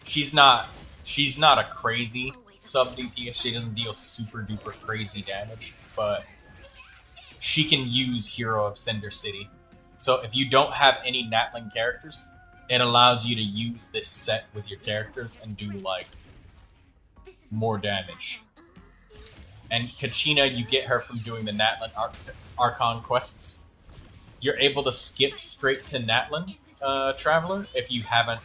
she's not a crazy sub DPS. She doesn't deal super duper crazy damage, but she can use Hero of Cinder City. So if you don't have any Natlan characters, it allows you to use this set with your characters and do like more damage. And Kachina, you get her from doing the Natlan Archon quests. You're able to skip straight to Natlan, Traveler, if you haven't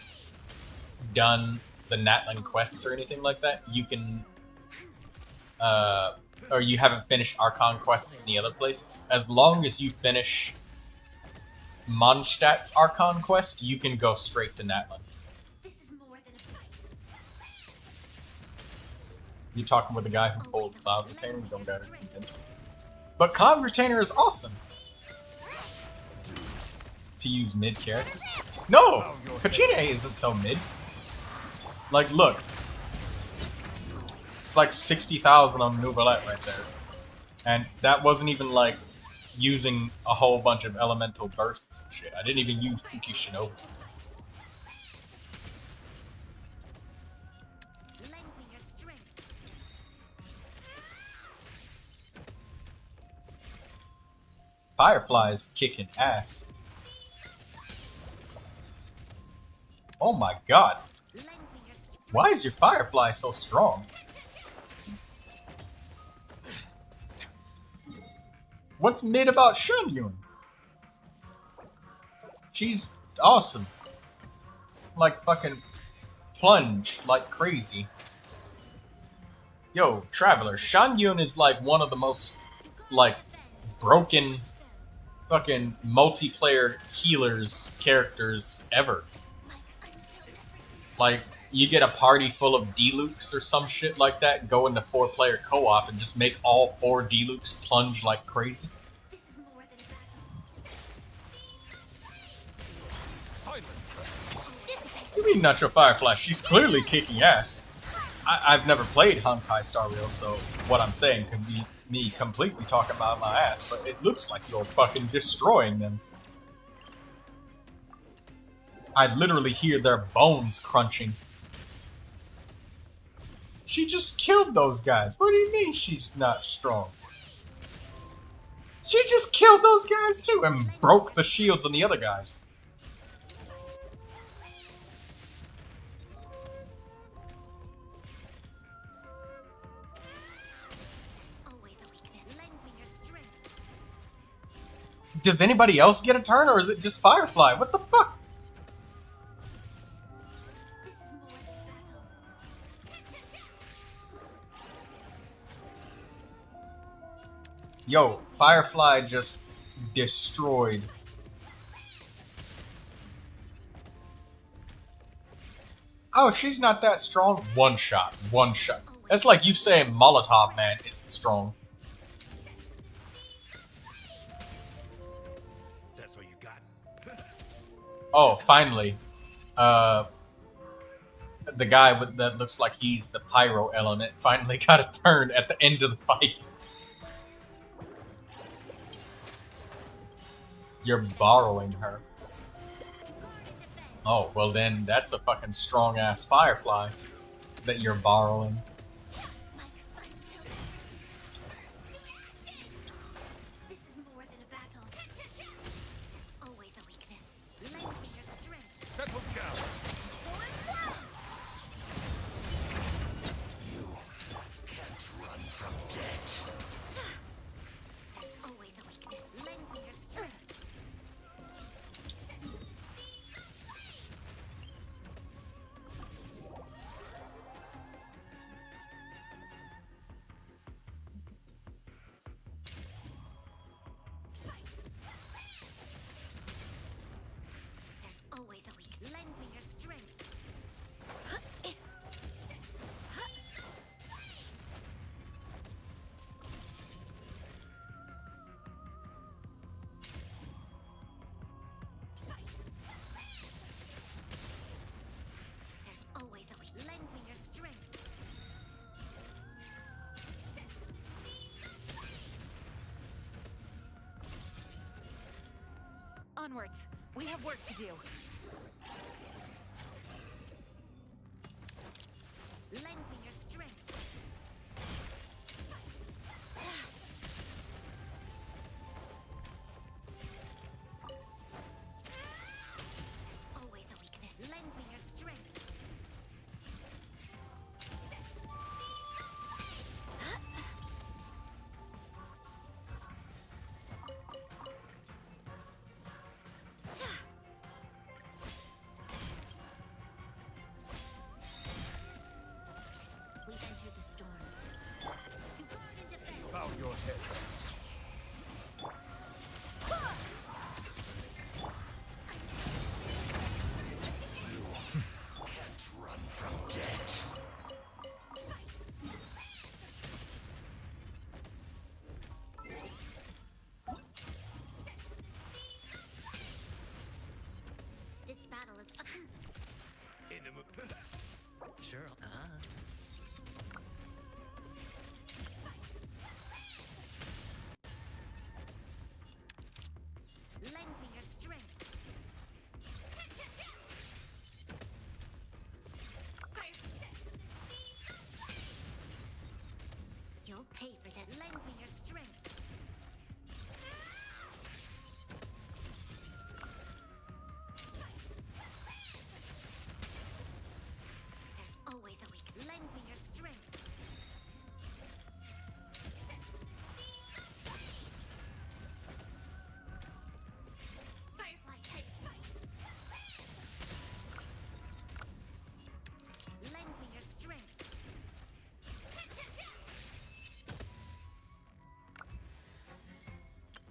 done the Natlan quests or anything like that. You can, or you haven't finished Archon quests in the other places. As long as you finish Mondstadt's Archon quest, you can go straight to Natlan. You're talking with a guy who pulled Cloud Retainer, you don't got it. But Cloud Retainer is awesome to use mid characters. No! Kachina isn't so mid. Like, look. It's like 60,000 on Neuvilette right there. And that wasn't even like using a whole bunch of elemental bursts and shit. I didn't even use Puki Shinobi. Firefly's kicking ass. Oh my god. Why is your Firefly so strong? What's mid about Shunyun? She's awesome. Like fucking plunge like crazy. Yo, Traveler, Shunyun is like one of the most like broken fucking multiplayer healers characters ever. Like, you get a party full of D-Lukes or some shit like that, go into 4-player co-op and just make all 4 D-Lukes plunge like crazy. You mean not your Firefly? She's clearly kicking ass. I've never played Honkai Star Rail, so what I'm saying could be me completely talking about my ass, but it looks like you're fucking destroying them. I literally hear their bones crunching. She just killed those guys. What do you mean she's not strong? She just killed those guys too and broke the shields on the other guys. Does anybody else get a turn, or is it just Firefly? What the fuck? Yo, Firefly just destroyed. Oh, she's not that strong. One shot. One shot. That's like you saying Molotov Man isn't strong. Oh, finally. The guy that looks like he's the pyro element finally got a turn at the end of the fight. You're borrowing her. Oh, well then that's a fucking strong-ass Firefly that you're borrowing. Settle down. You can't run from death. There's always a weakness. Lend me your strength. There's always a weakness. Lend me your strength. There's always a weakness. Lend me your strength. Onwards. We have work to do. Lend me your strength. There's always a weakness. Lend me your strength. We've entered the storm. To guard and defend. Bow your head. You can't run from death. This battle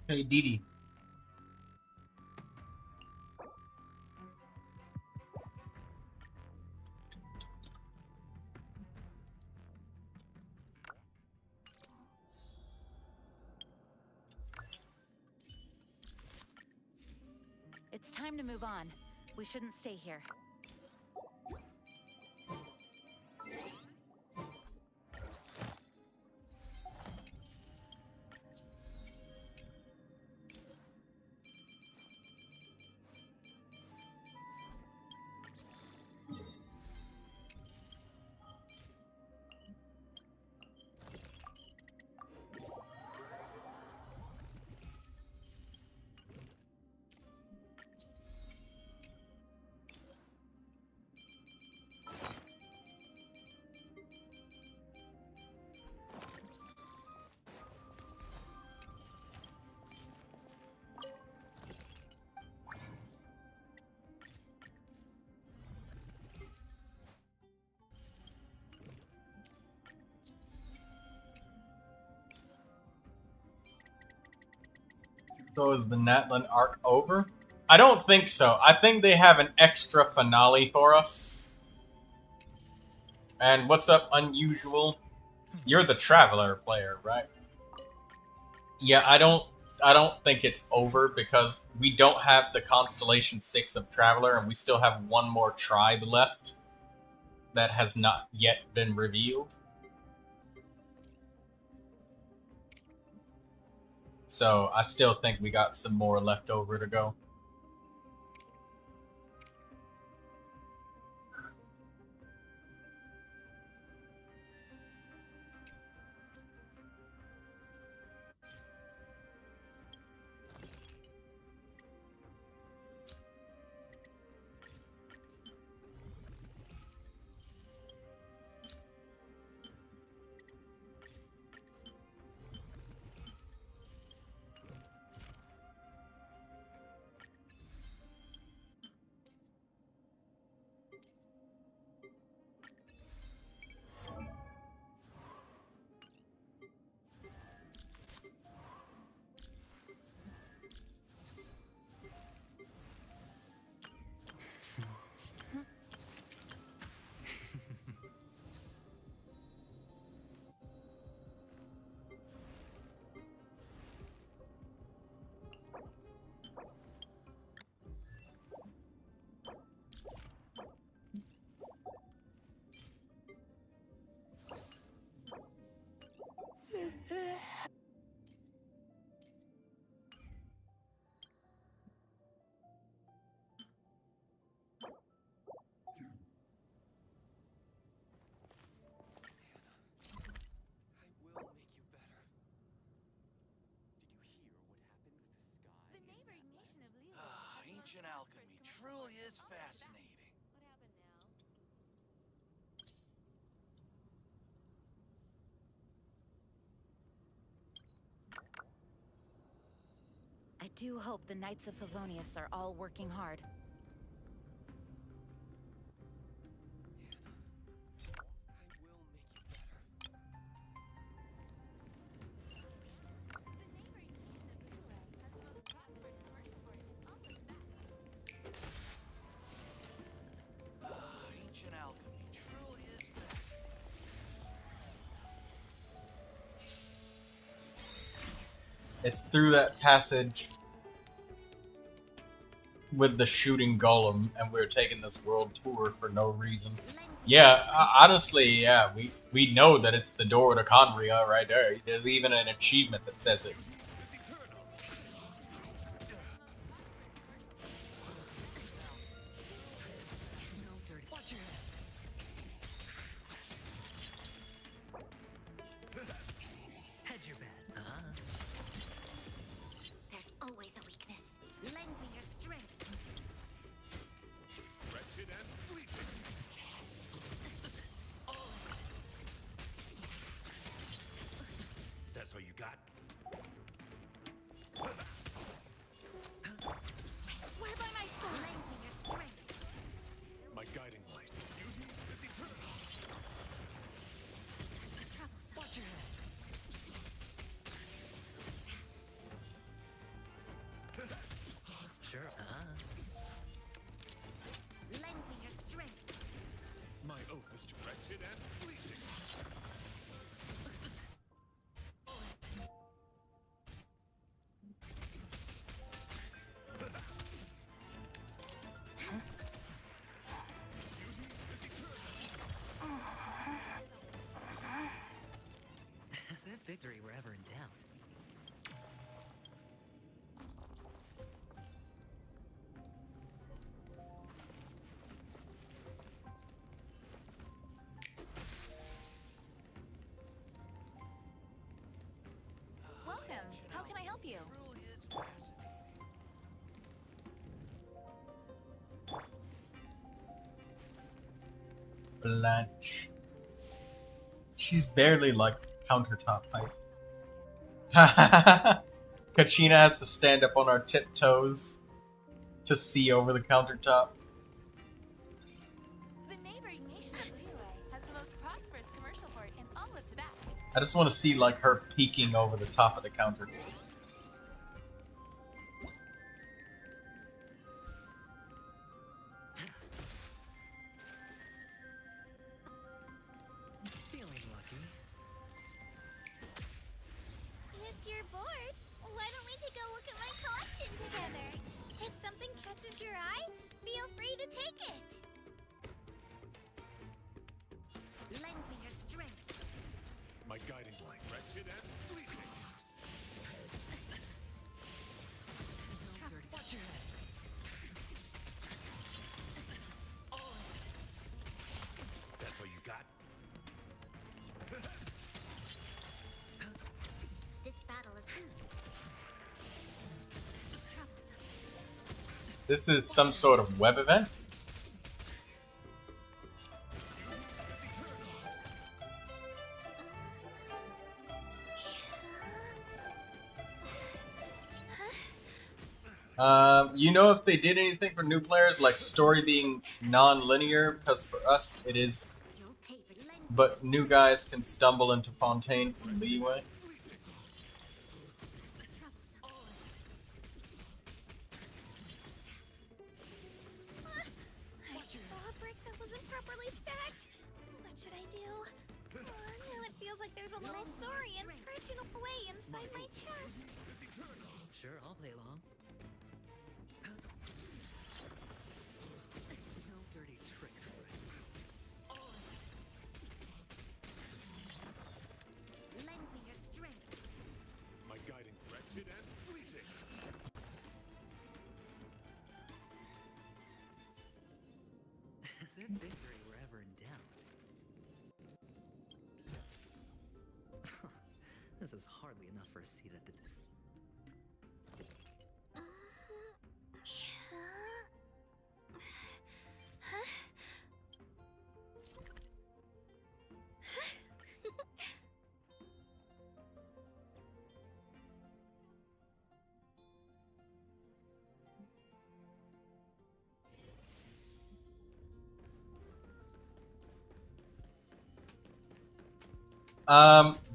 Hey, Didi. It's time to move on. We shouldn't stay here. So is the Natlan arc over? I don't think so. I think they have an extra finale for us. And what's up, Unusual? You're the Traveler player, right? Yeah, I don't think it's over because we don't have the Constellation 6 of Traveler, and we still have one more tribe left that has not yet been revealed. So I still think we got some more left over to go. Ancient alchemy truly is fascinating. I do hope the Knights of Favonius are all working hard. Ancient alchemy truly is fascinating. It's through that passage with the shooting golem, and we're taking this world tour for no reason. Yeah, honestly, yeah, we know that it's the door to Conria right there. There's even an achievement that says it. There's always a weakness. Lend me your strength. Wretched and fleeting. That's all you got? if victory were ever in doubt. Welcome. How can I help you? Truly is fascinating. Blanche. She's barely like countertop height. Kachina has to stand up on our tiptoes to see over the countertop. The neighboring nation of Liyue has the most prosperous commercial port in all of Tibet. I just want to see like her peeking over the top of the countertop. Feeling lucky. If you're bored, why don't we take a look at my collection together? If something catches your eye, feel free to take it. Lend me your strength. My guiding light, wretched and fleeting. Watch your head. That's all you got? This battle is This is some sort of web event. You know if they did anything for new players, like story being non-linear, because for us it is, but new guys can stumble into Fontaine from Liyue. I saw a brick that wasn't properly stacked. What should I do? Now it feels like there's a little saurian scratching away inside my chest. Sure, I'll play along. No dirty tricks. Lend me your strength. My guiding, wretched and fleeting. As if victory were ever in doubt. This is hardly enough for a seat at the...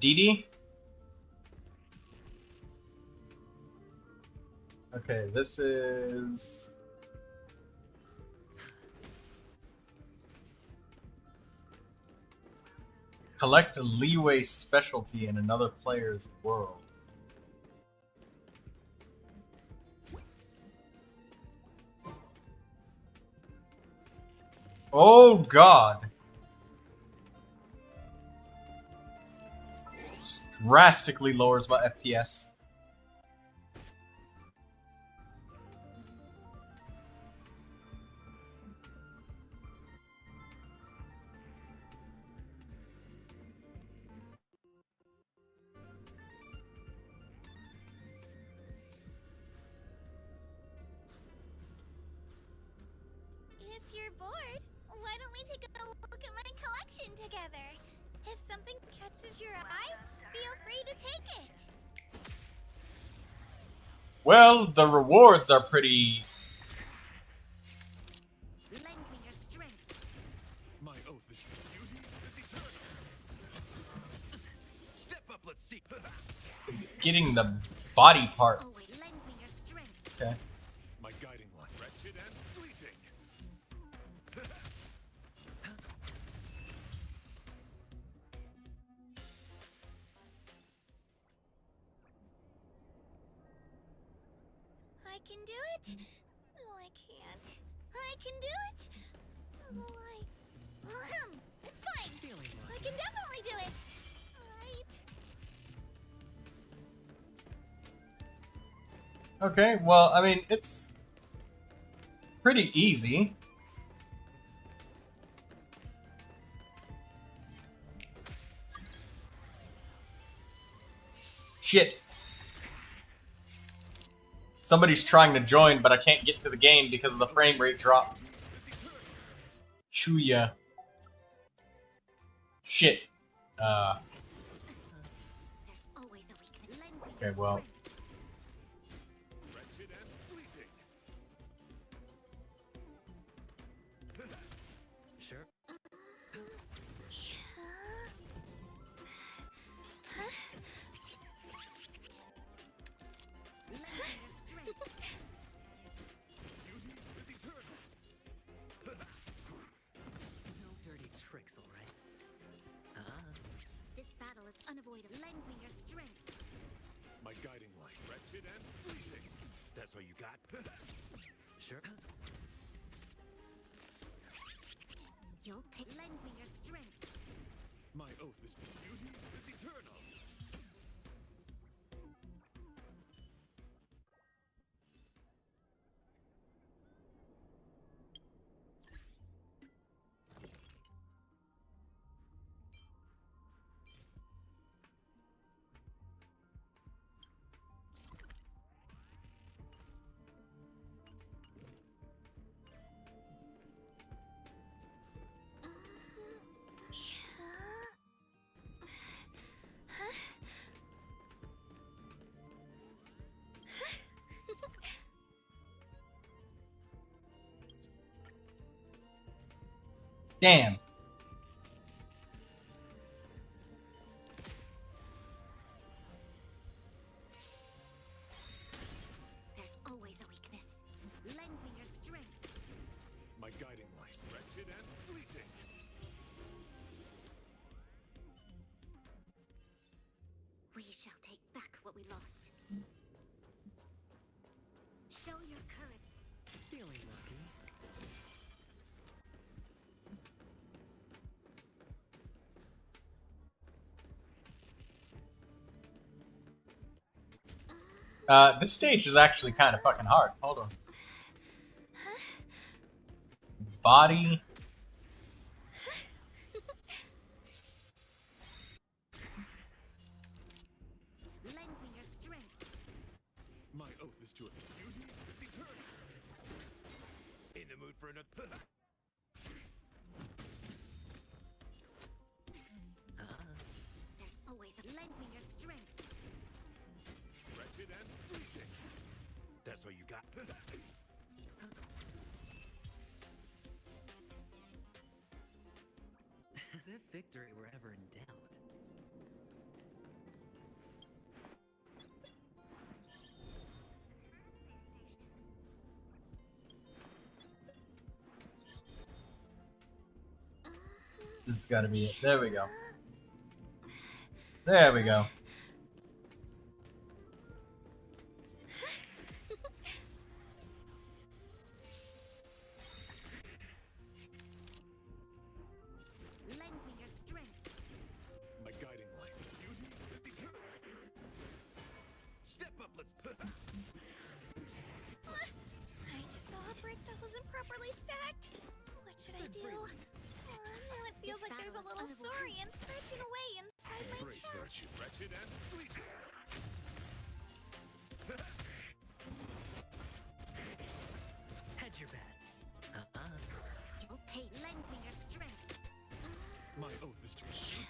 Didi? Okay, this is... Collect a Liyue specialty in another player's world. Oh god! Drastically lowers my FPS. If you're bored, why don't we take a look at my collection together? If something catches your eye, feel free to take it. Well, the rewards are pretty... Lend me your strength. My oath is beauty is eternal. Step up, let's see. Getting the body Oh, parts. wait, lend me your strength. Okay. My guiding light, wretched and fleeting. I can do it. No, I can't. I can do it. Oh, it's fine. Feeling I lucky. can definitely do it. Right. Okay, well, I mean, it's pretty easy. Shit. Somebody's trying to join, but I can't get to the game because of the frame rate drop. Chuya. Shit. Okay, well. Sure. No dirty tricks, all right. This battle is unavoidable. Lend me your strength. My guiding light. Wretched and fleeting. That's all you got? Sure. You'll pick. Lend me your strength. My oath is beauty is eternal. Damn. There's always a weakness. Lend me your strength. My guiding light. Wretched and fleeting. We shall take back what we lost. Show your courage. Feeling lucky. This stage is actually kind of fucking hard. Hold on. Body. Lend me your strength. My oath is to it. Beauty is eternal. In the mood for another. There's always a lend me your strength. Wretched and fleeting. That's all you got? As if victory were ever in doubt. This has got to be it. There we go. There we go. Lend me your strength. My guiding light. Beauty is eternal. Step up, let's. I just saw a brick that wasn't properly stacked. What should I do? Now it feels like there's a little saurian stretching away inside my Embrace virtue. chest. Wretched and fleeting. Hedge your bets. You'll pay. Lend me your strength. My oath is to you.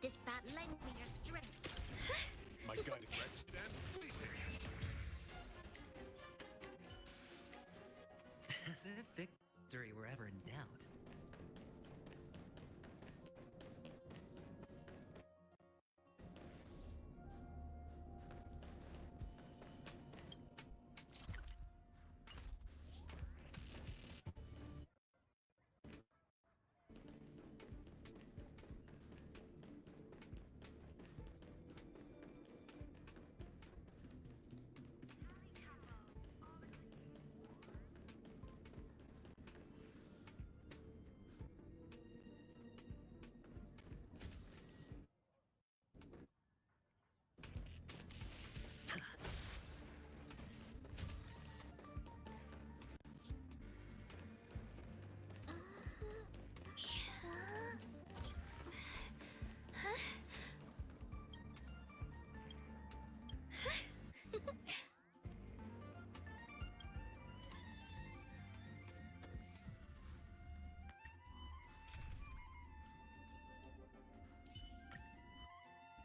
This bat. Lend me your strength. My guiding wretched and fleeting. As if victory were ever in doubt.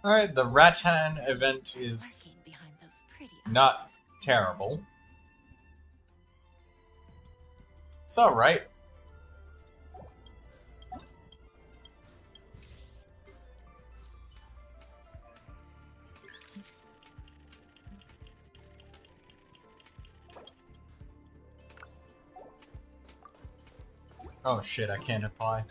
Alright, the Rattan event is Lurking behind those pretty not eyes. terrible. It's alright. Oh shit, I can't apply.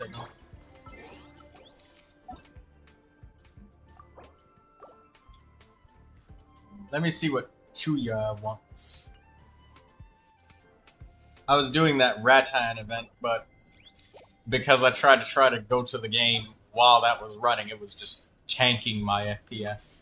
Let me see what Chuya wants. I was doing that Rattan event, but because I tried to go to the game while that was running, it was just tanking my FPS.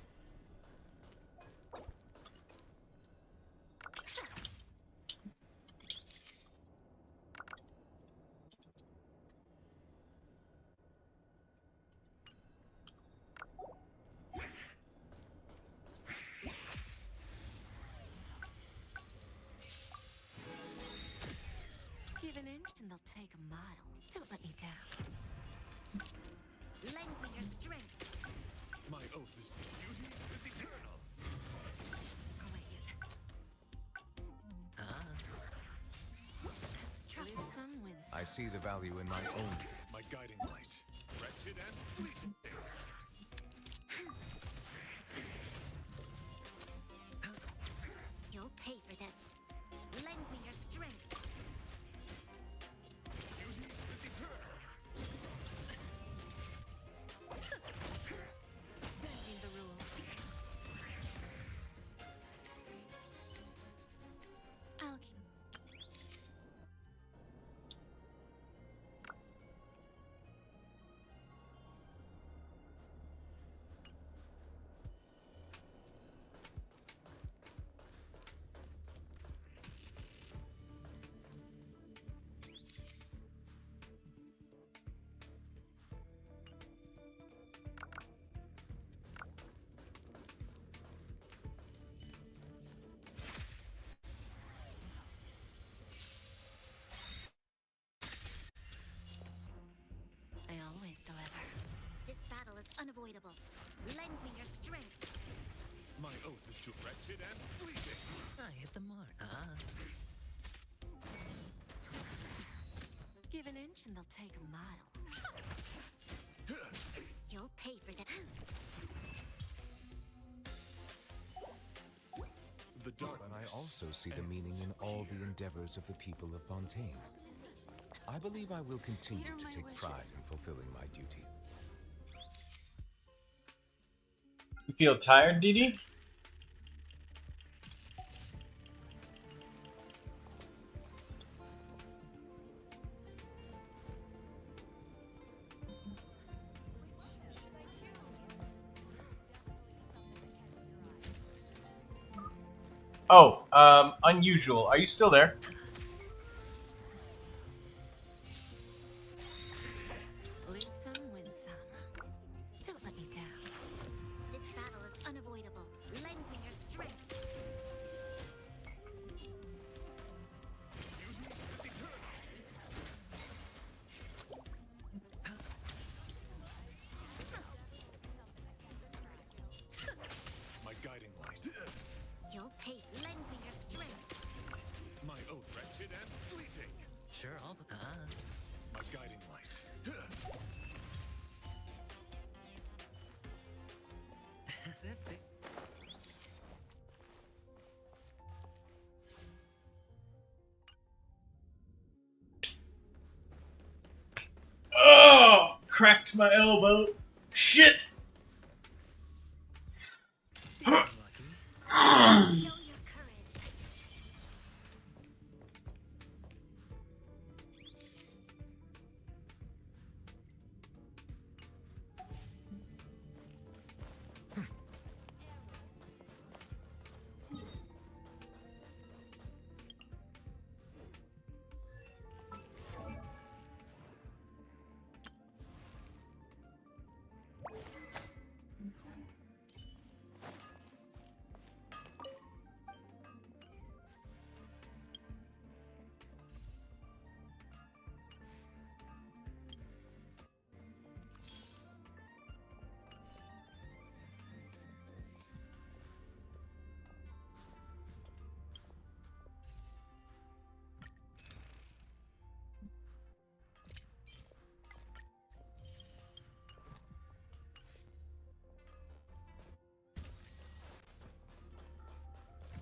Give an inch and they'll take a mile. Don't let me down. Lend me your strength. My oath is beauty is eternal. Just glaze. Lose some, win some. I see the value in my own. My guiding light. Wretched and fleeting. You'll pay for this. Lend me your strength. Beauty is eternal. Bending the rules. I'll I always deliver. This battle is unavoidable. Lend me your strength. My oath is to wretched and fleeting. I hit the mark. Give an inch and they'll take a mile. You'll pay for that. The dark. But I also see the meaning in all the endeavors of the people of Fontaine. I believe I will continue Hear to my take wishes. pride in fulfilling my duties. You feel tired, Didi? Oh, unusual. Are you still there? Lose some, win some. Don't let me down. This battle is unavoidable. Lend me your strength. My guiding light. You'll pay. Lend me your strength. My oath wretched and fleeting. Sure, I'll. My guiding light. As if it. Oh, cracked my elbow. Shit. Lucky. Show your courage.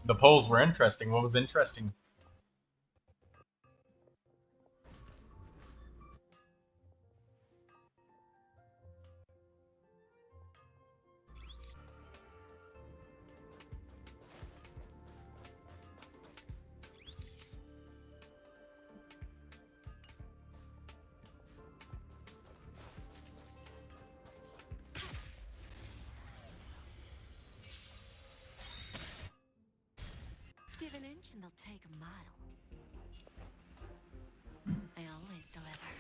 The polls were interesting. What was interesting? Give an inch and they'll take a mile. I always deliver.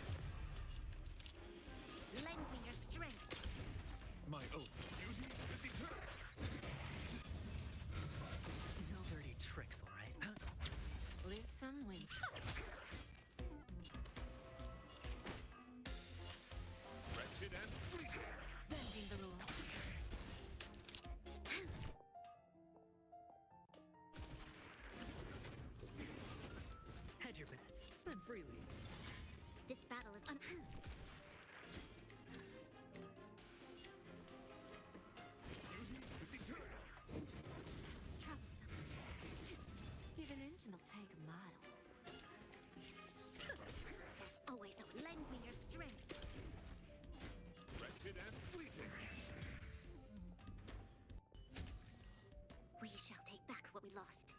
Lend me your strength. My oath of duty is eternal. No dirty tricks, all right? Lose some, win. Wretched and fleeting. Bending the rule. Hedge your bets. Spend freely. This battle is Duty is eternal. Troublesome. Give an inch and they'll take a mile. There's always a lend me your strength. Wretched and fleeting. We shall take back what we lost.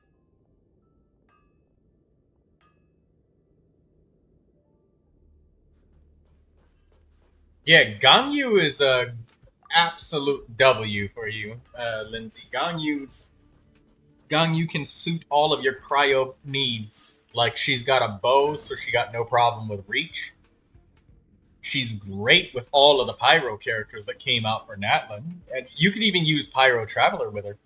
Yeah, Gangyu is a absolute W for you, Lindsay. Gangyu can suit all of your cryo needs. Like, she's got a bow, so she got no problem with reach. She's great with all of the Pyro characters that came out for Natlan. And you could even use Pyro Traveler with her.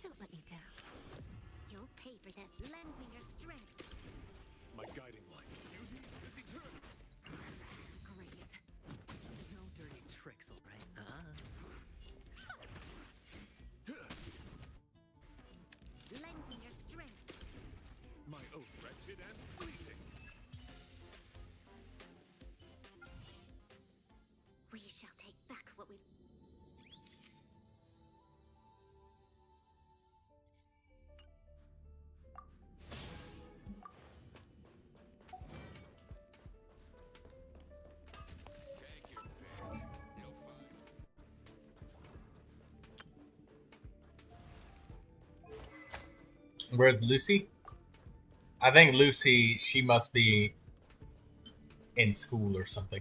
Don't let me down. You'll pay for this. Lend me your strength. My guiding light. Duty is eternal. Graze. No dirty tricks, all right? Lend me your strength. My oath. Wretched and fleeting. We shall take back what we... Take your pick. You'll find. Where's Lucy? I think Lucy, she must be in school or something.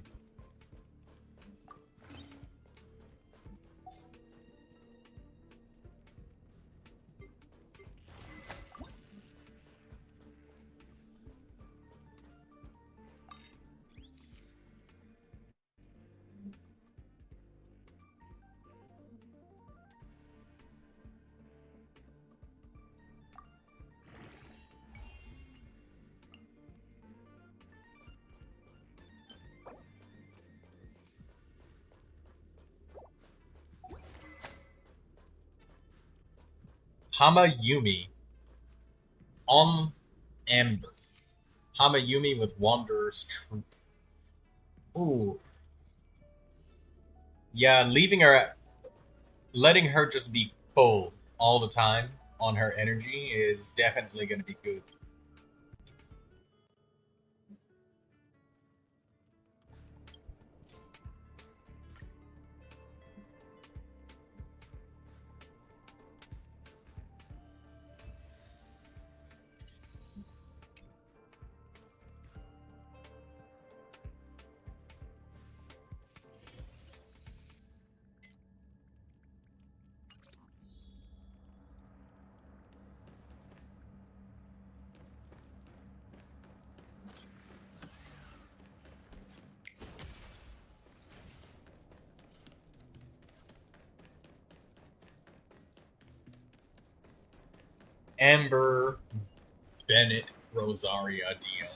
Hamayumi on Amber. Hamayumi with Wanderer's Troop. Ooh. Yeah, letting her just be full all the time on her energy is definitely going to be good. Amber, Bennett, Rosaria deal.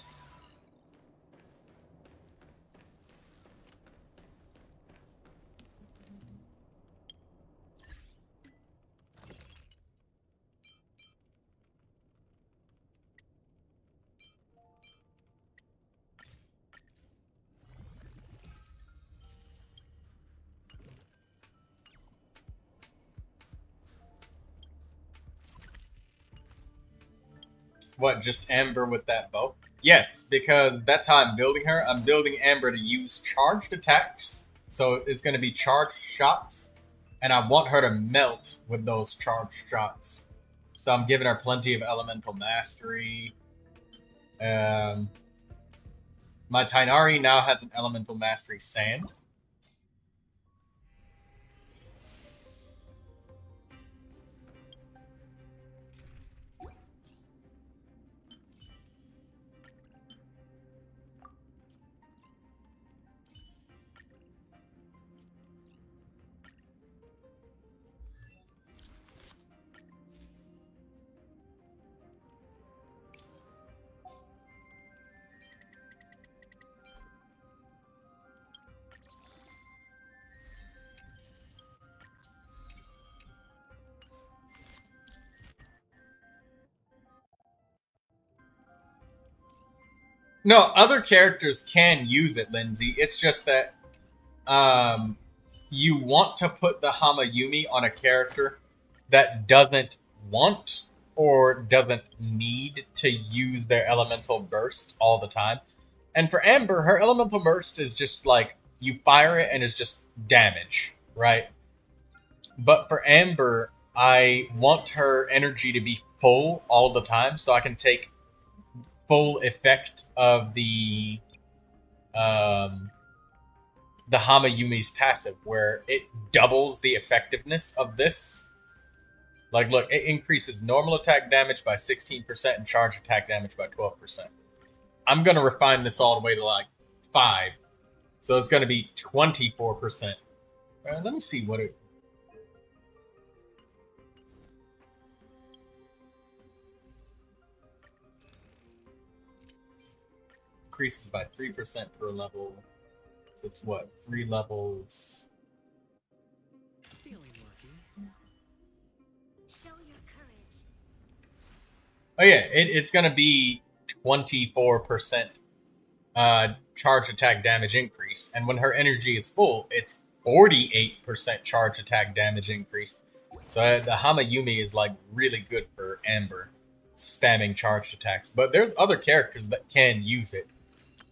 What, just Amber with that bow? Yes, because that's how I'm building her. I'm building Amber to use charged attacks, so it's going to be charged shots, and I want her to melt with those charged shots. So I'm giving her plenty of elemental mastery. My Tighnari now has an elemental mastery sand. No, other characters can use it, Lindsay. It's just that you want to put the Hamayumi on a character that doesn't want or doesn't need to use their elemental burst all the time. And for Amber, her elemental burst is just like, you fire it and it's just damage, right? But for Amber, I want her energy to be full all the time so I can take full effect of the Hamayumi's passive, where it doubles the effectiveness of this. Like, look, it increases normal attack damage by 16% and charge attack damage by 12%. I'm going to refine this all the way to, like, 5. So it's going to be 24%. Let me see what it... increases by 3% per level. So it's what? 3 levels. Feeling lucky. Show your courage. Oh yeah, it's gonna be 24% charge attack damage increase. And when her energy is full, it's 48% charge attack damage increase. So the Hamayumi is like really good for Amber, spamming charged attacks. But there's other characters that can use it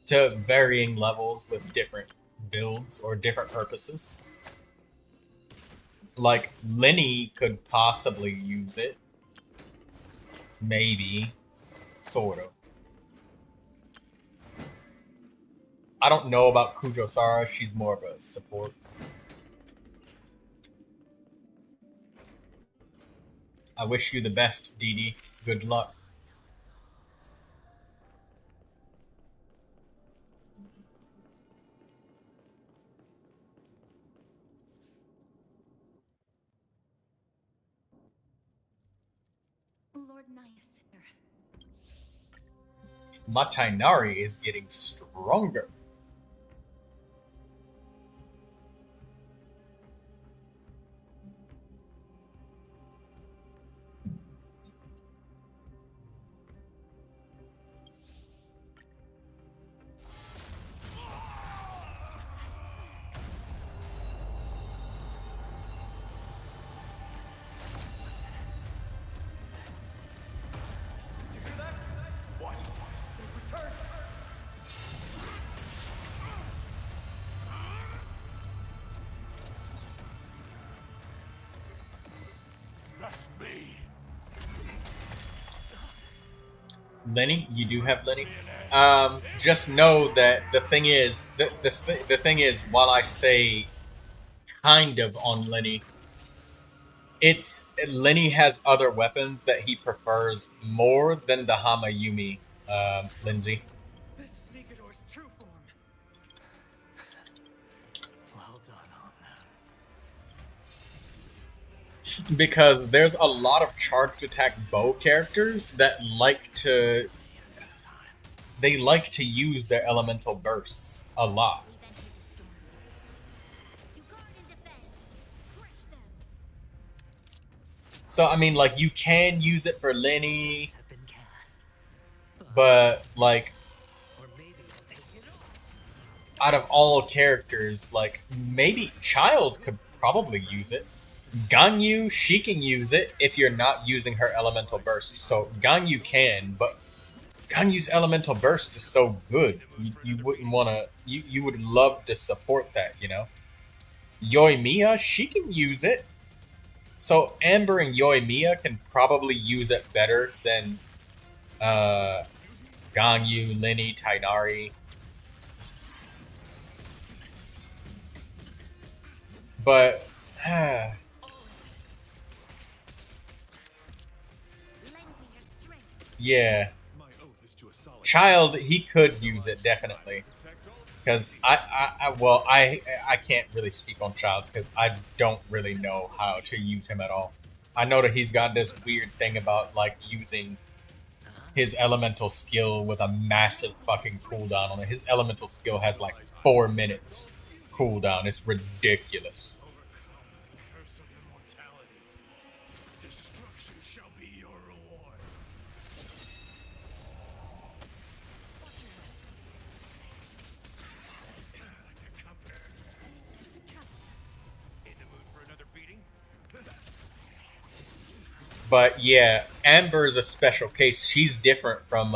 to varying levels with different builds or different purposes. Like, Lenny could possibly use it. Maybe. Sort of. I don't know about Kujo-Sara. She's more of a support. I wish you the best, Dee Dee. Good luck. Lord Nyasander. My Tighnari is getting stronger. Lenny, you do have Lenny. Just know that the thing is, the thing is, while I say kind of on Lenny, Lenny has other weapons that he prefers more than the Hamayumi, Lindsay. This is Nigador's true form. Well done on that. Because there's a lot of charged attack bow characters that like to use their elemental bursts a lot. So I mean, like, you can use it for Lenny, but like, out of all characters, like, maybe Child could probably use it. Ganyu, she can use it if you're not using her elemental burst. So Ganyu can, but Ganyu's elemental burst is so good. You wouldn't want to. You would love to support that, you know. Yoimiya, she can use it. So Amber and Yoimiya can probably use it better than Ganyu, Linny, Tainari. But yeah, Child, he could use it definitely. Because I can't really speak on Child because I don't really know how to use him at all. I know that he's got this weird thing about like using his elemental skill with a massive fucking cooldown on it. His elemental skill has like 4 minutes cooldown. It's ridiculous. But yeah, Amber is a special case. She's different from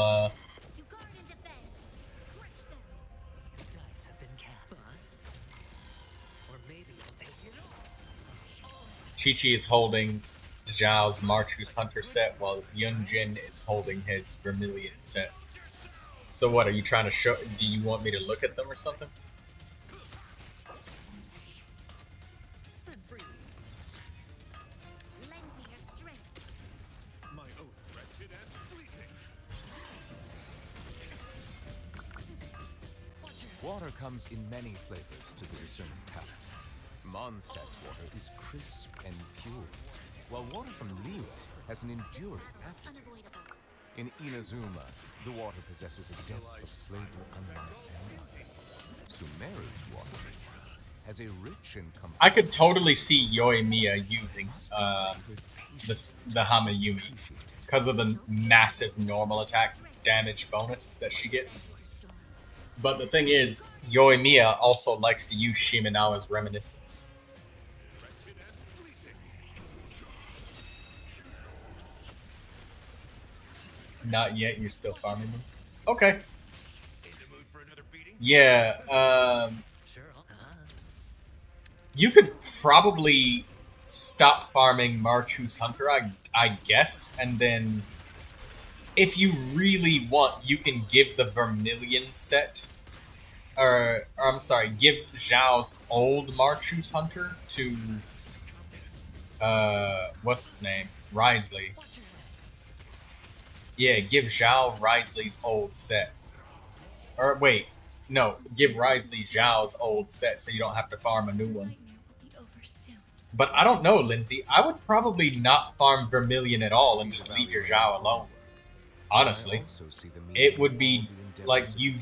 Chi-Chi is holding Zhao's Marchus Hunter set, while Yunjin is holding his Vermilion set. So what, are you trying to show? Do you want me to look at them or something? Water comes in many flavors to the discerning palate. Mondstadt's water is crisp and pure, while water from Liyue has an enduring aftertaste. In Inazuma, the water possesses a depth of flavor unlike any other. Sumeru's water has a rich and complex... I could totally see Yoimiya using the Hamayumi because of the massive normal attack damage bonus that she gets. But the thing is, Yoimiya also likes to use Shimenawa's Reminiscence. Not yet, you're still farming them? Okay. Yeah, you could probably stop farming Marchus Hunter, I guess, and then if you really want, you can give the Vermilion set, or I'm sorry, give Zhao's old Marchus Hunter to, what's his name? Wriothesley. Yeah, give Zhao Wriothesley's old set. Or wait, no, give Wriothesley Zhao's old set so you don't have to farm a new one. But I don't know, Lindsay. I would probably not farm Vermilion at all and just leave your Zhao alone. Honestly, it would be like you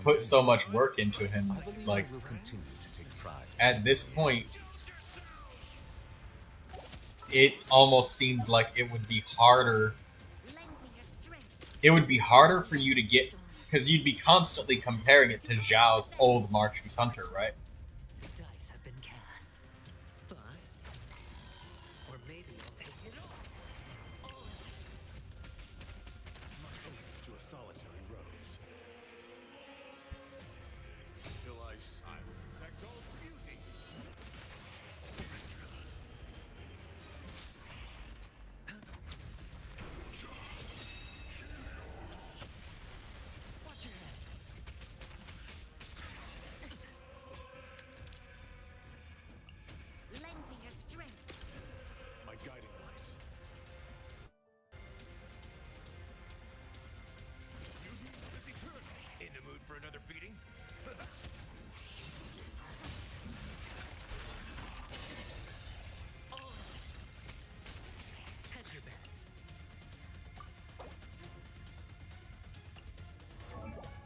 put so much work into him. Like at this point, it almost seems like it would be harder. It would be harder for you to get, because you'd be constantly comparing it to Zhao's old Marchus Hunter, right?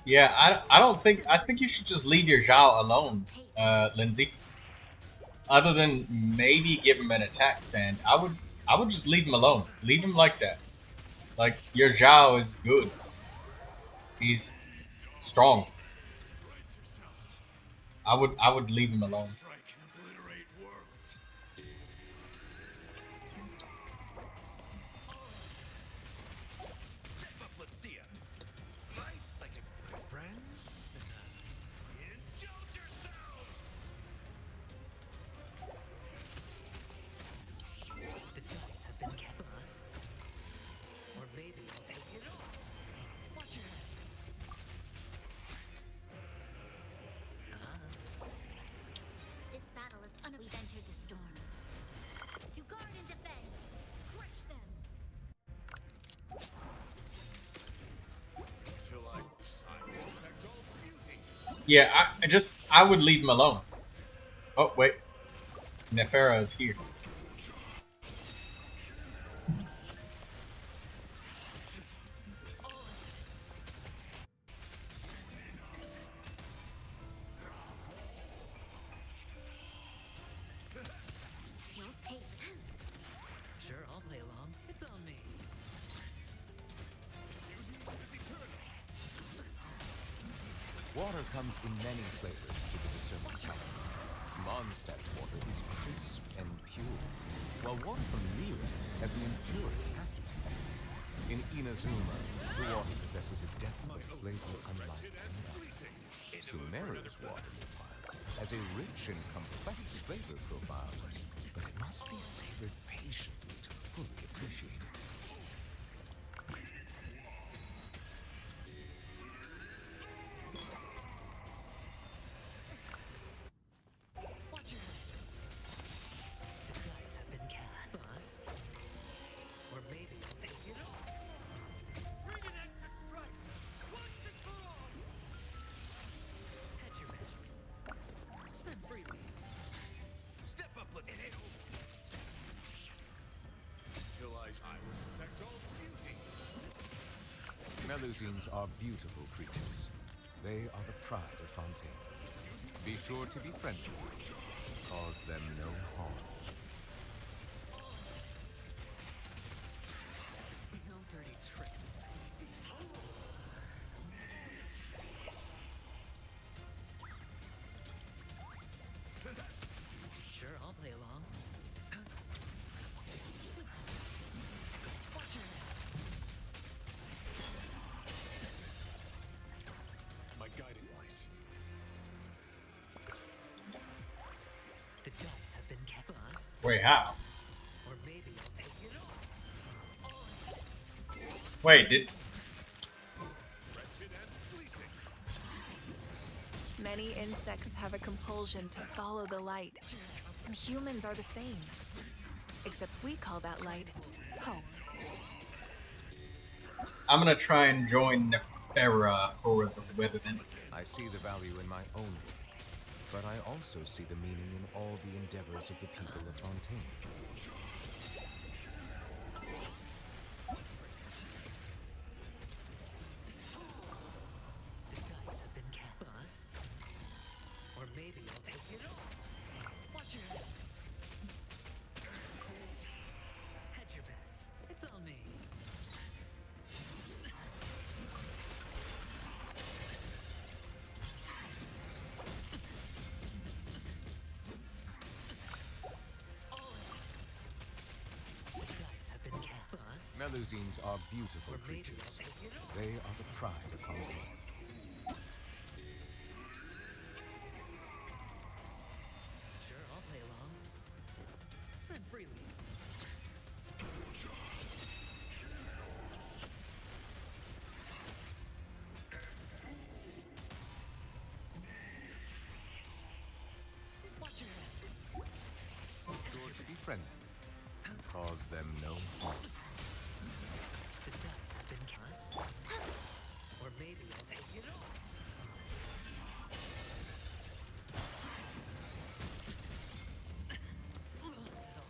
Yeah, I think you should just leave your Zhao alone, Lindsay. Other than maybe give him an attack sand, I would just leave him alone. Leave him like that. Like, your Zhao is good. He's strong. I would leave him alone. Yeah, I would leave him alone. Oh, wait. Nefera is here. Sure, I'll play along. It's on me. Water comes in many flavors to the discerning palate. Mondstadt's water is crisp and pure, while water from Liyue has an enduring aftertaste. In Inazuma, the water possesses a depth of flavor unlike any other. Sumeru's water, meanwhile, has a rich and complex flavor profile, but it must be savored patiently to fully appreciate it. Watch your head. The dice have been cast. Bust. Or maybe I'll take it all. Bring an end to strike. Once and for all. Hedge your bets. Spend freely. Step up, look at it. Till I will protect all beauty. Melusines are beautiful creatures. They are the pride of Fontaine. Be sure to be friendly. Cause them no harm. No dirty tricks. Sure, I'll play along. Watch your head. My guiding light. The dice have been cast. Bust. Wait, how? Or maybe I'll take it all. Wait, did... Wretched and fleeting. Many insects have a compulsion to follow the light, and humans are the same. Except we call that light hope. I'm gonna try and join Nefera for the weather then. I see the value in my own work, but I also see the meaning in all the endeavors of the people of Fontaine. The dice have been cast. Bust. Or maybe I'll take it all. Watch your head. Hedge your bets. It's on me. The dice have been cast. Bust. Melusines are beautiful Or maybe I'll creatures. take it all. They are the pride of Fontaine. Sure, I'll play along. Spend freely. Watch your head. Sure to be friendly. Cause them no harm. The dice have been cast. Or maybe I'll take it all. Lost it all.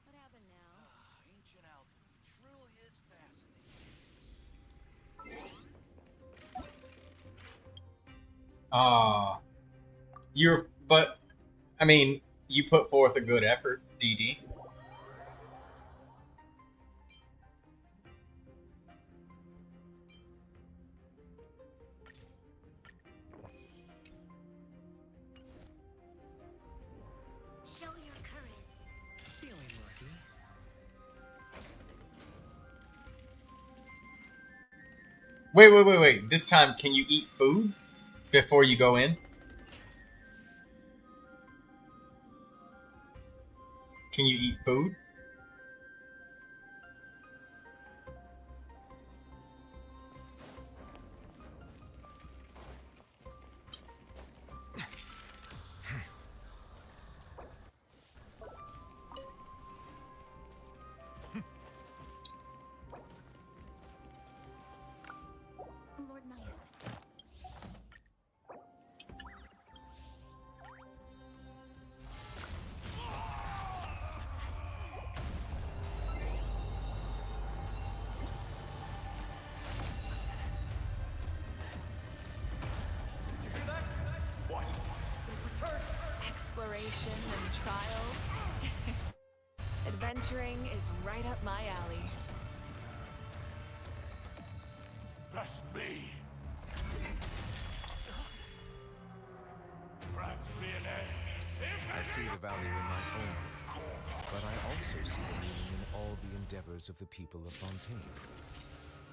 What happened now? Ancient alchemy truly is fascinating. But, I mean, you put forth a good effort, DD. Show your courage. Feeling lucky. Wait. This time, can you eat food? before you go in? Can you eat food? Lord Nias. What? They've returned! Exploration and trials. Adventuring is right up my alley. That's me! Grants me an end. I see the value in my own work, but I also see the meaning in all the endeavors of the people of Fontaine.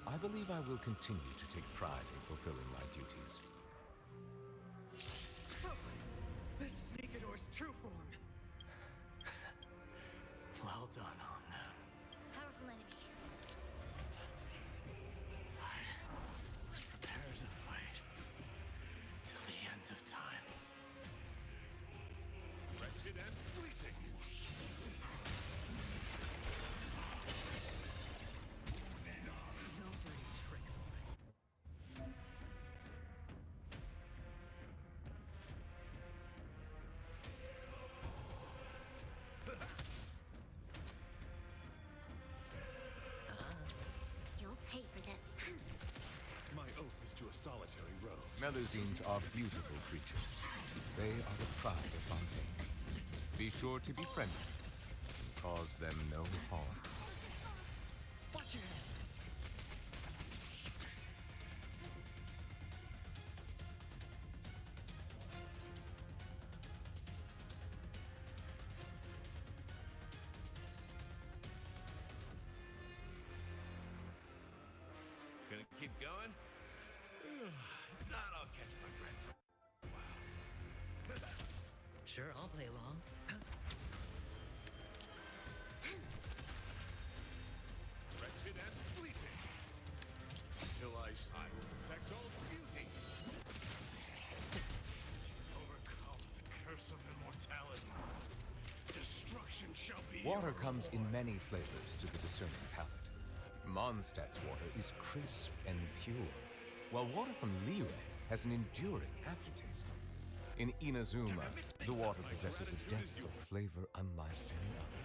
I believe I will continue to take pride in fulfilling my duties. This is Nicanor's true form. Well done on them. Powerful enemy. Prepare to fight till the end of time. Wretched and fleeting. No dirty tricks on me. You'll pay for this. My oath is to a solitary rose. Melusines are beautiful creatures. They are the pride of Fontaine. Be sure to be friendly and cause them no harm. Watch your head. Gonna keep going? If not, I'll catch my breath for a while. Sure, I'll play along. Wretched and fleeting. Till I will protect all beauty. Overcome the curse of immortality. Destruction shall be Water your comes in reward. many flavors to the discerning palate. Mondstadt's water is crisp and pure, while water from Liyue has an enduring aftertaste. In Inazuma, the water possesses a depth of flavor unlike any other.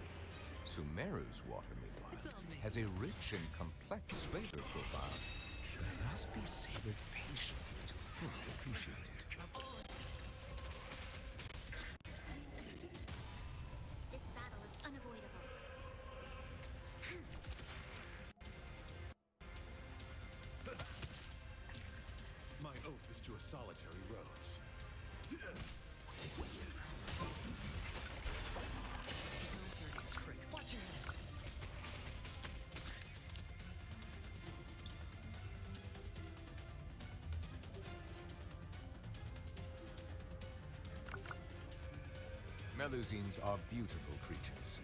Sumeru's water, meanwhile, has a rich and complex flavor profile, but it must be savored patiently to fully appreciate it. This battle is unavoidable. My oath is to a solitary rose. No dirty tricks. Watch your head. Melusines are beautiful creatures.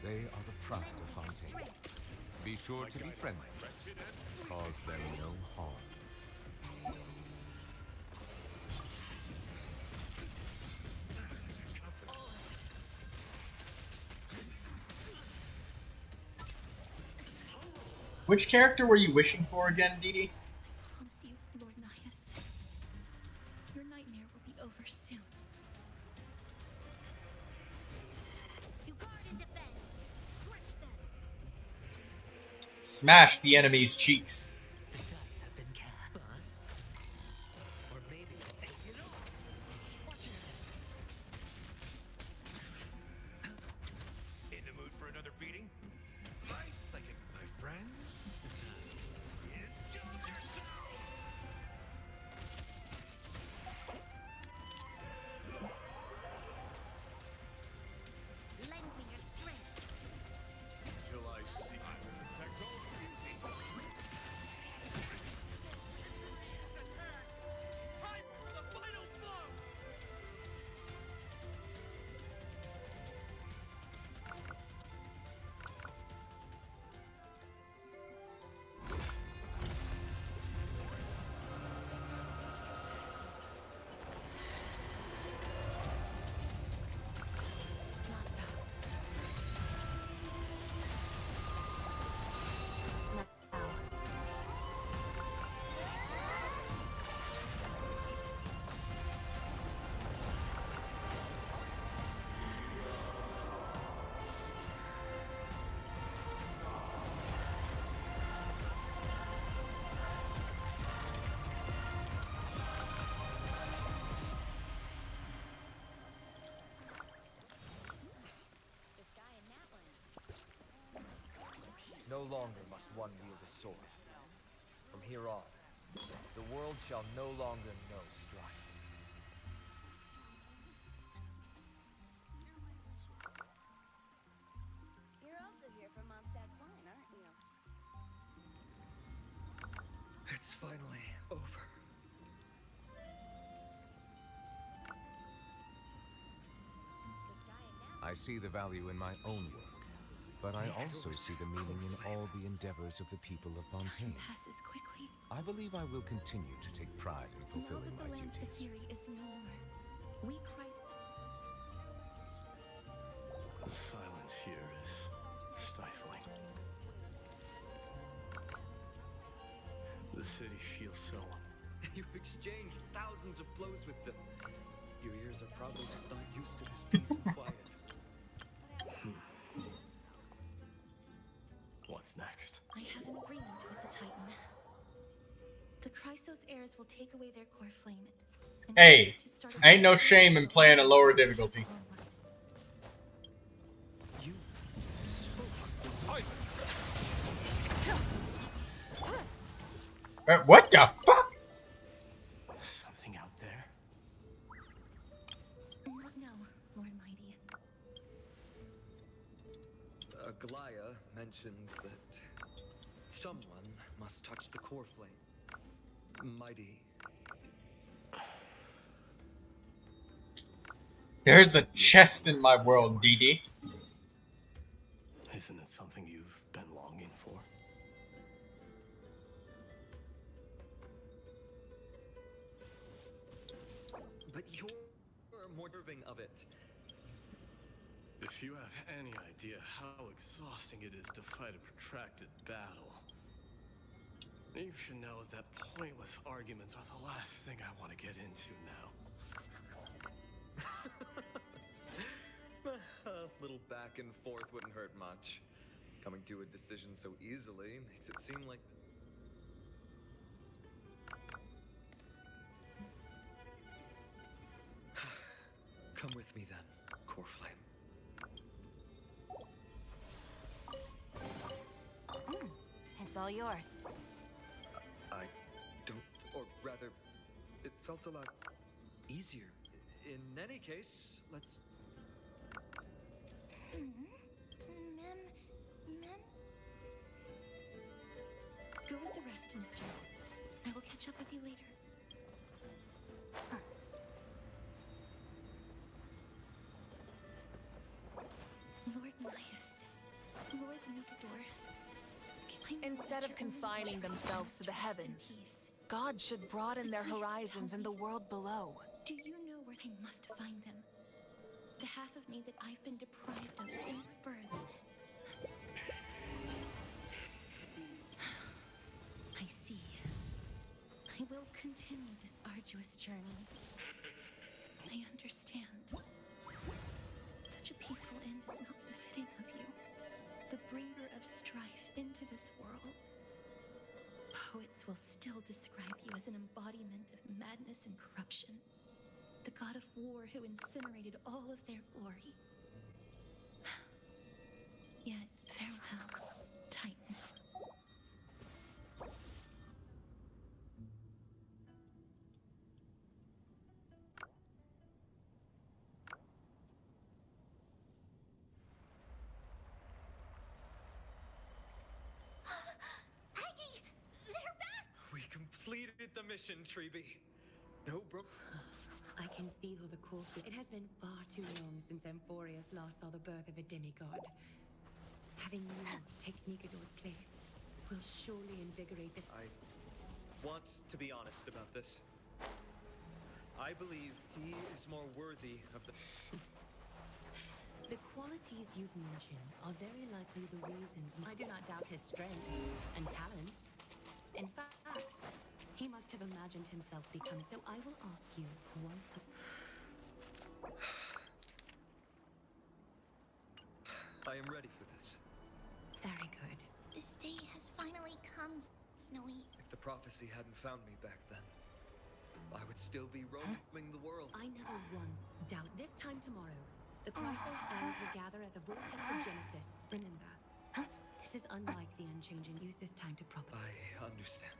They are the pride of Fontaine. Be sure to be friendly. Wretched and Cause them no harm. Which character were you wishing for again, Didi? I promise you, Lord Nias. Your nightmare will be over soon. To guard and defend. Crush them. Smash the enemy's cheeks. The dice have been cast. Bust. Or maybe I'll take it all. Watch your head. in the mood for another beating? Nice psychic, my friend. Indulge yourself! Lend me your strength. Till I see I will protect all beauty. no longer must one wield a sword. From here on, the world shall no longer know strife. You're also here for Mondstadt's wine, aren't you? It's finally over. I see the value in my own work, but I also see the meaning in all the endeavors of the people of Fontaine. Passes quickly. I believe I will continue to take pride in fulfilling my Now that the duties. Theory is no more. We cry. The silence here is stifling. The city feels so... You've exchanged thousands of blows with them. Your ears are probably just not used to this peace and quiet. What's next? I have an agreement with the Titan. The Chrysos heirs will take away their core flame. And Hey, to start ain't no shame in playing a lower difficulty. You spoke. Silence. What the fuck? Something out there? Not now, Lord Mighty. Aglaya mentioned that someone must touch the core flame. Mighty. There's a chest in my world, DD. Isn't it something you've been longing for? But you're more deserving of it. If you have any idea how exhausting it is to fight a protracted battle, you should know that pointless arguments are the last thing I want to get into now. A little back and forth wouldn't hurt much. Coming to a decision so easily makes it seem like... Come with me then, Core Flame. It's all yours. I don't... or rather, it felt a lot easier. In any case, let's... Go with the rest, mister. I will catch up with you later. Lord Midas, Lord Mikador. Instead of confining themselves to the heavens, God should broaden their horizons in the world below. Do you know where I must find them? The half of me that I've been deprived of since birth. I see. I will continue this arduous journey. I understand. Such a peaceful end is not befitting of you. The bringer of strife into this world. Poets will still describe you as an embodiment of madness and corruption. The god of war who incinerated all of their glory. Yet, farewell, Titan. Aggie! They're back! We completed the mission, Treeby. No bro... I can feel the course. It has been far too long since Emporius last saw the birth of a demigod. Having you take Nikador's place will surely invigorate the... I want to be honest about this. I believe he is more worthy of the... The qualities you've mentioned are very likely the reasons. I do not doubt his strength and talents. In fact, he must have imagined himself becoming. So I will ask you once. I am ready for this. Very good. This day has finally come, Snowy. If the prophecy hadn't found me back then, I would still be roaming the world. I never once doubt. This time tomorrow, the Chrysos heirs will gather at the Vortex of Genesis. Remember, this This is unlike the unchanging. Use this time to properly. I understand.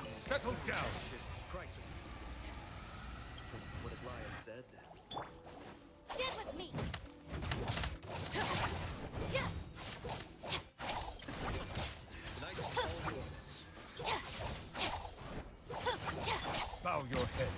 Settle down! Christ. From what Aglaya said. Stand with me! Tonight's all yours. Bow your head.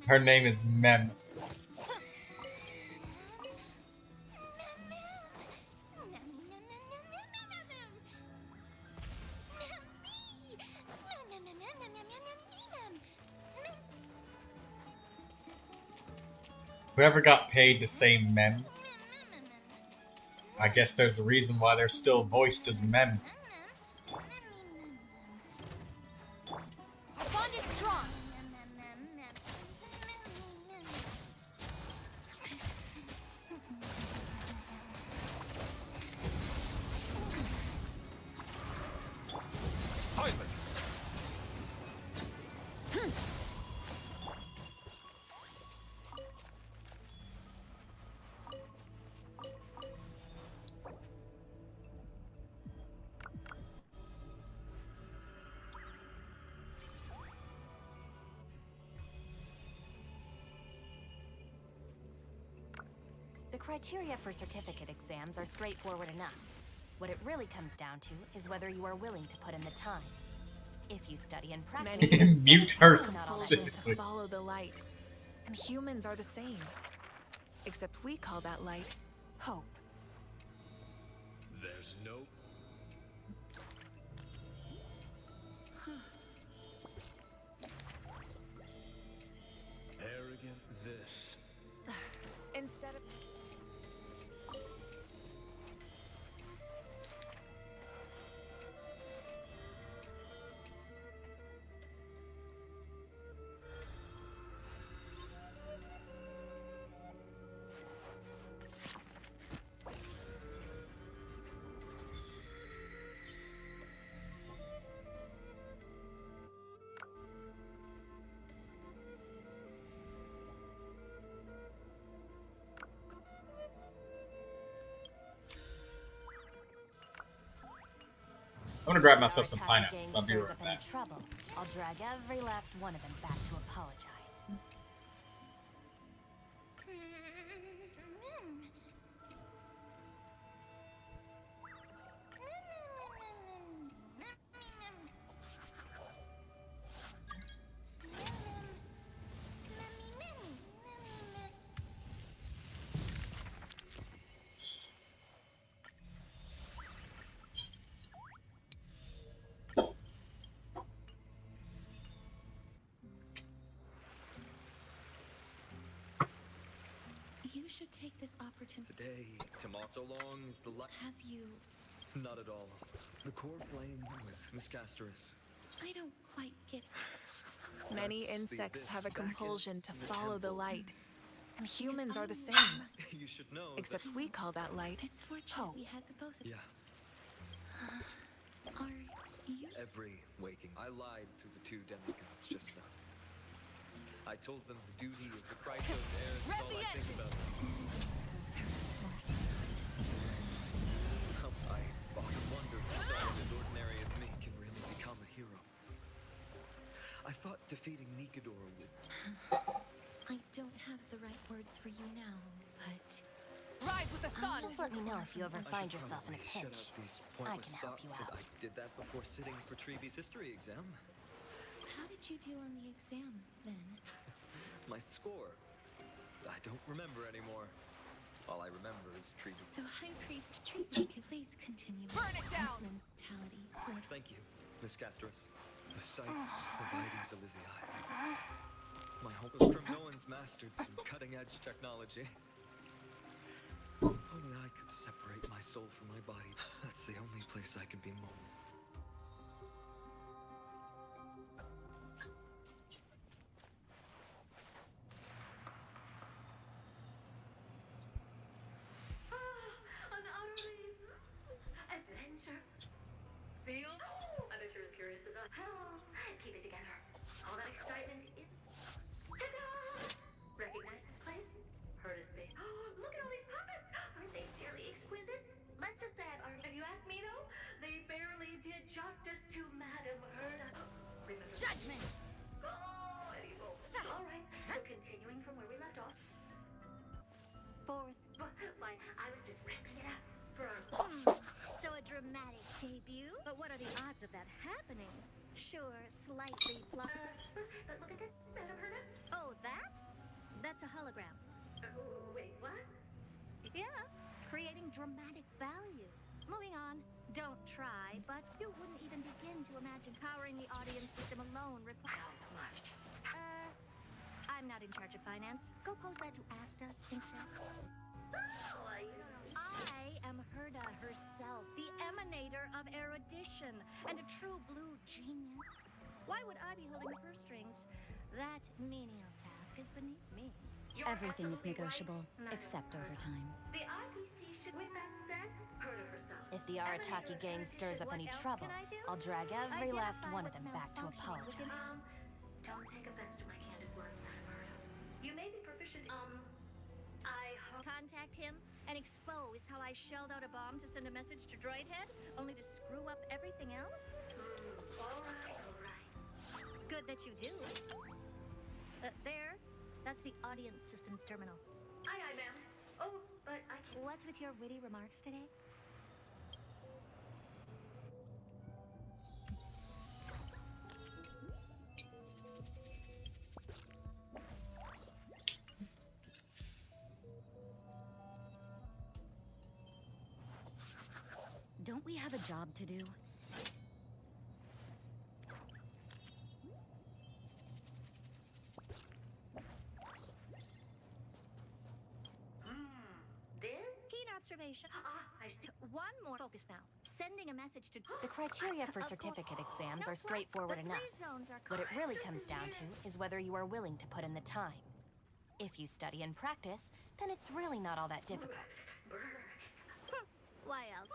Her name is Mem. Whoever got paid to say Mem, I guess there's a reason why they're still voiced as Mem. Our bond is strong. Silence! The criteria for certificate exams are straightforward enough. What it really comes down to is whether you are willing to put in the time. If you study and practice, Mute her not all specifically. To follow the light. And humans are the same. Except we call that light hope. There's no... Arrogant this. Instead of... I'm gonna grab myself some Our pineapple. gang I'll be stirs right up any back. trouble, I'll drag every last one of them back to apologize. You should take this opportunity. Today, Tomato Long is the light. Have you? Not at all. The core flame was miscasterous. I don't quite get it. Many Let's speed insects this have a back in compulsion to the follow the temple. light. And humans are the same. You should know. Except we call that light It's fortunate hope. we had the both of Yeah. Are you? Every waking, I lied to the two demigods just now. I told them the duty of the Krytos heirs is all I think about. I often wonder if someone as ordinary as me can really become a hero. I thought defeating Nikador would... I don't have the right words for you now, but... Rise with the sun! Just let me know if you ever I find should yourself in a probably shut pinch. out these I pointless can help you thoughts out. that I did that before sitting for Treeby's history exam. How did you do on the exam, then? My score. I don't remember anymore. All I remember is Treeby. So High Priest Treatment, please continue. Burn it down! This mentality. Thank you, Miss Castros. The sights of Ides Elysiae. My hope is Cremnoan's mastered some cutting-edge technology. Only I could separate my soul from my body. That's the only place I can be more. An utterly adventure. Feel? I bet you're as curious as I am. Keep it together. All that excitement is... Ta-da! Recognize this place? Heard of space. Look at all these puppets! Aren't they dearly exquisite? Let's just say, if you ask me though, they barely did justice to Madame Herda. Remember Judgment! Oh, evil. Alright, so continuing from where we left off. Fourth. Why, I was just wrapping it up for our... So a dramatic debut? But what are the odds of that happening? Sure, slightly flop. But look at this, Madame Herda. Oh, that? That's a hologram. Wait, what? Yeah, creating dramatic value. Moving on. Don't try, but you wouldn't even begin to imagine powering the audience system alone requires... How much? I'm not in charge of finance. Go pose that to Asta instead. I am Herda herself, the emanator of erudition, and a true blue genius. Why would I be holding the purse strings? That menial task is beneath me. Everything is negotiable, except overtime. The IPC should, with that said, Herda herself. If the Arataki gang stirs up any trouble, I'll drag every last one of them back to apologize. Don't take offense to my candid words, Madame Herda. You may be proficient, I hope... Contact him and expose how I shelled out a bomb to send a message to Droidhead, only to screw up everything else? Alright. Good that you do. There. That's the audience systems terminal. Aye, ma'am. Oh, but I can't... What's with your witty remarks today? Don't we have a job to do? Observation. I see. One more focus now. Sending a message to... The criteria for certificate exams are straightforward enough. What it really comes down to is whether you are willing to put in the time. If you study and practice, then it's really not all that difficult. Why else?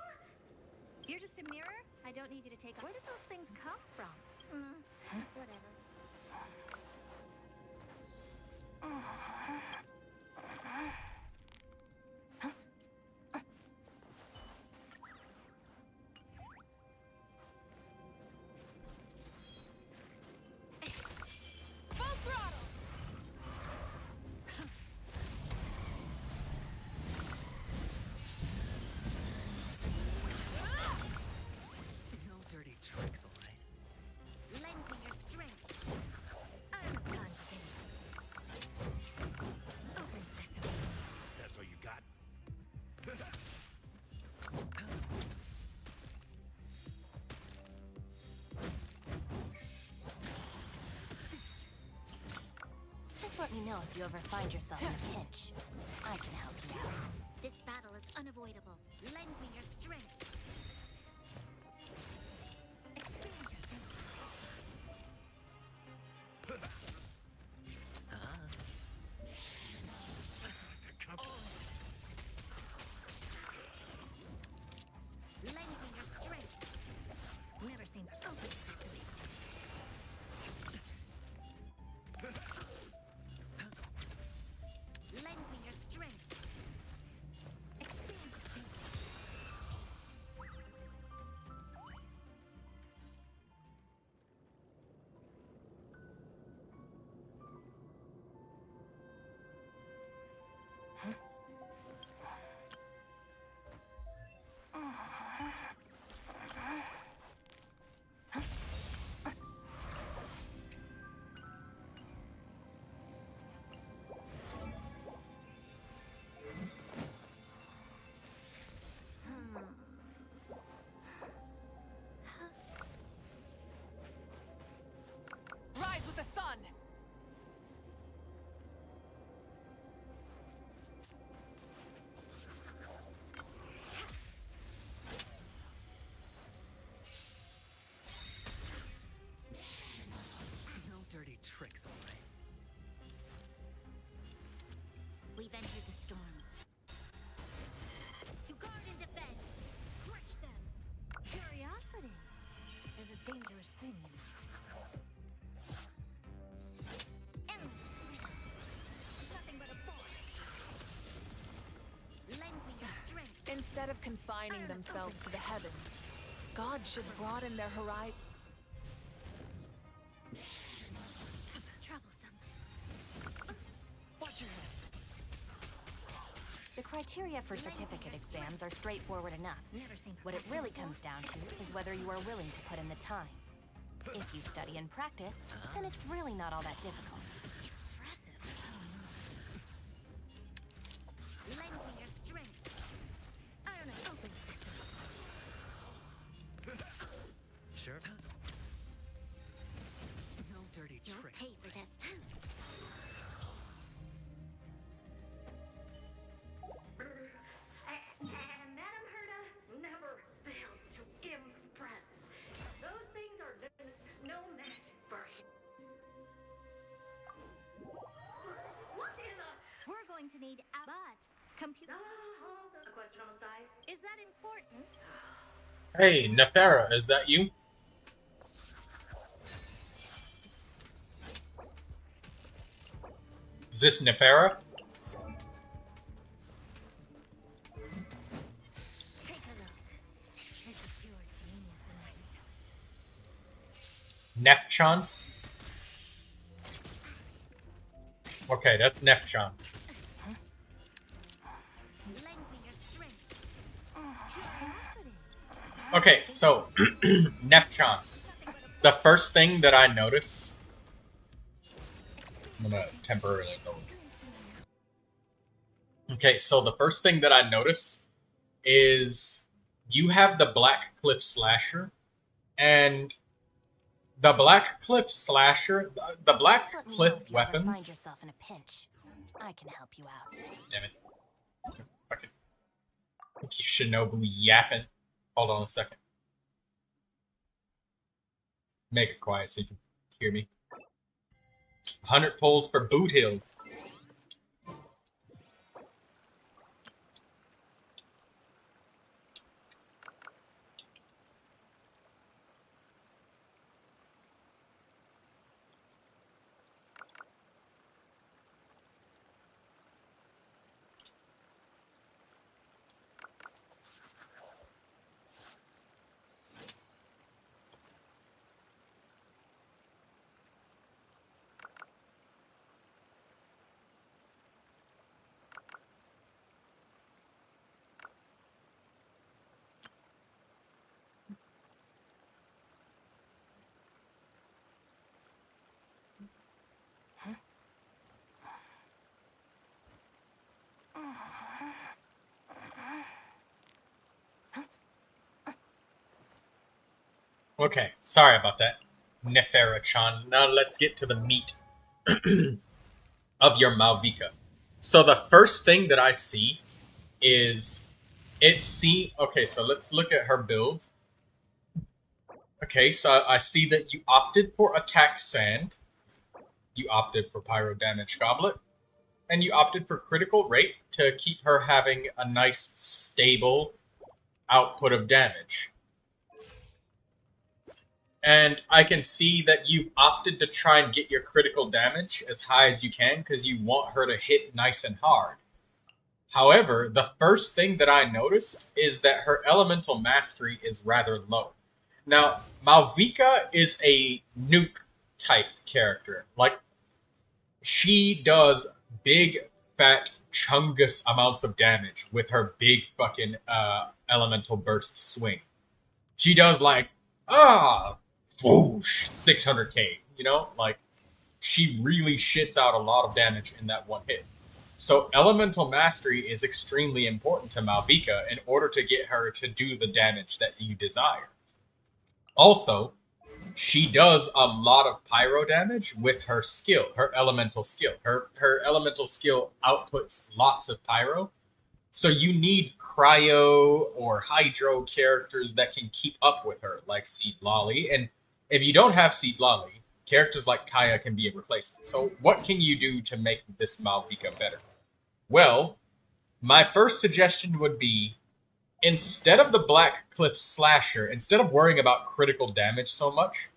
You're just a mirror? I don't need you to take... Where did those things come from? Whatever. Let me know if you ever find yourself in a pinch. I can help you out. This battle is unavoidable. Lend me your strength. Experience. dangerous thing. Nothing but a forest. Lend me your strength. Instead of confining themselves to the heavens, God should broaden their horizon. Troublesome. Watch your head. The criteria for certificate exams are straightforward enough. What it really comes down to is whether you are willing to put in the time. If you study and practice, then it's really not all that difficult. Impressive. Lend me your strength. I don't know. Open. Sure. No dirty You'll tricks. pay for this. And Madame Herda never fails to impress. Those things are no match for him. What in the? We're going to need a but computer. A question on the side. Is that important? Hey, Nefera, is that you? Is this Nefera? Take a look. This is pure genius in action. Nefchan? Okay, that's Nefchan. Lend me your strength. Curiosity. Okay, so Nefchan. The first thing that I notice, I'm gonna temporarily go. Okay, so the first thing that I notice is you have the Black Cliff Slasher, and the Black Cliff Slasher, the Black Just let me Cliff know if you ever find weapons. yourself in a pinch. I can help you out. Damn it! Fucking Shinobu yapping. Hold on a second. Make it quiet so you can hear me. 100 pulls for Boot Hill. Okay, sorry about that, Nefera-chan. Now let's get to the meat of your Malvika. So the first thing that I see is okay, so let's look at her build. Okay, so I see that you opted for Attack Sand, you opted for Pyro Damage Goblet, and you opted for Critical Rate to keep her having a nice, stable output of damage. And I can see that you've opted to try and get your critical damage as high as you can because you want her to hit nice and hard. However, the first thing that I noticed is that her elemental mastery is rather low. Now, Malvika is a nuke type character. Like, she does big, fat, chungus amounts of damage with her big fucking elemental burst swing. She does like, whoosh, 600k, you know? Like, she really shits out a lot of damage in that one hit. So elemental mastery is extremely important to Malvika in order to get her to do the damage that you desire. Also, she does a lot of pyro damage with her skill, her elemental skill. Her elemental skill outputs lots of pyro. So you need cryo or hydro characters that can keep up with her, like Seed Lolly. And if you don't have Seed Lolly, characters like Kaya can be a replacement. So what can you do to make this Malvika better? Well, my first suggestion would be instead of the Black Cliff Slasher, instead of worrying about critical damage so much,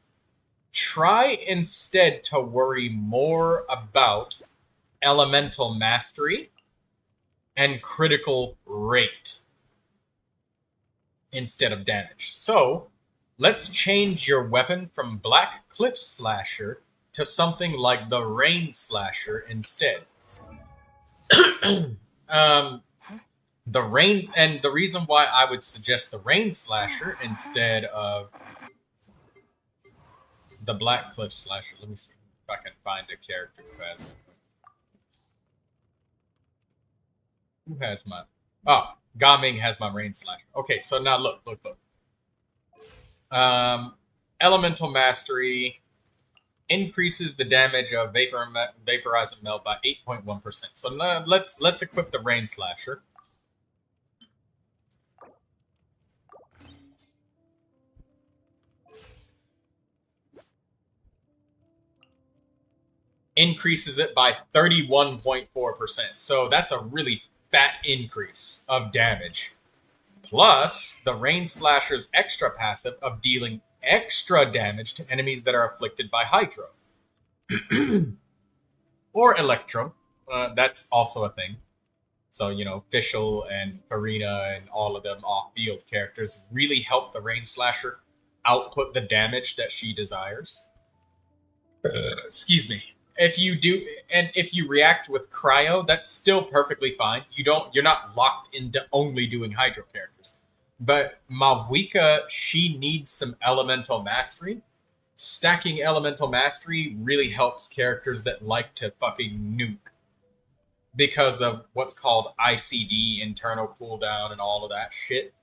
try instead to worry more about elemental mastery and critical rate instead of damage. So, let's change your weapon from Black Cliff Slasher to something like the Rain Slasher instead. The Rain, and the reason why I would suggest the Rain Slasher instead of the Black Cliff Slasher. Let me see if I can find a character who has it. Who has my... Oh, Gaming has my Rain Slasher. Okay, so now look. Elemental Mastery increases the damage of Vaporize and Melt by 8.1%. So now let's equip the Rain Slasher. Increases it by 31.4%. So that's a really fat increase of damage. Plus, the Rain Slasher's extra passive of dealing extra damage to enemies that are afflicted by Hydro. Or Electro. That's also a thing. So, you know, Fischl and Furina and all of them off-field characters really help the Rain Slasher output the damage that she desires. Excuse me. If you do, and if you react with Cryo, that's still perfectly fine. You're not locked into only doing Hydro characters. But Malvika, she needs some Elemental Mastery. Stacking Elemental Mastery really helps characters that like to fucking nuke. Because of what's called ICD, internal cooldown, and all of that shit.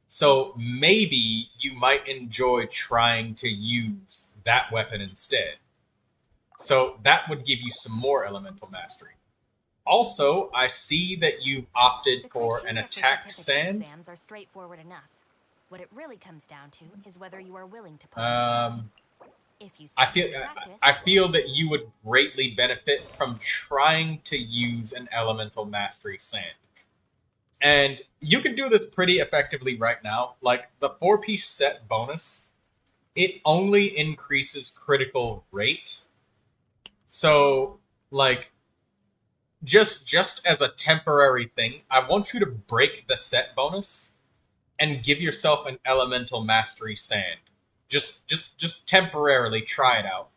So maybe you might enjoy trying to use that weapon instead. So that would give you some more Elemental Mastery. Also, I see that you've opted for an attack sand. Exams are straightforward enough. What it really comes down to is whether you are willing to put in the time. If you I feel that you would greatly benefit from trying to use an Elemental Mastery sand. And you can do this pretty effectively right now. Like, the 4-piece set bonus, it only increases critical rate. So, like, just as a temporary thing, I want you to break the set bonus and give yourself an Elemental Mastery sand. Just temporarily try it out.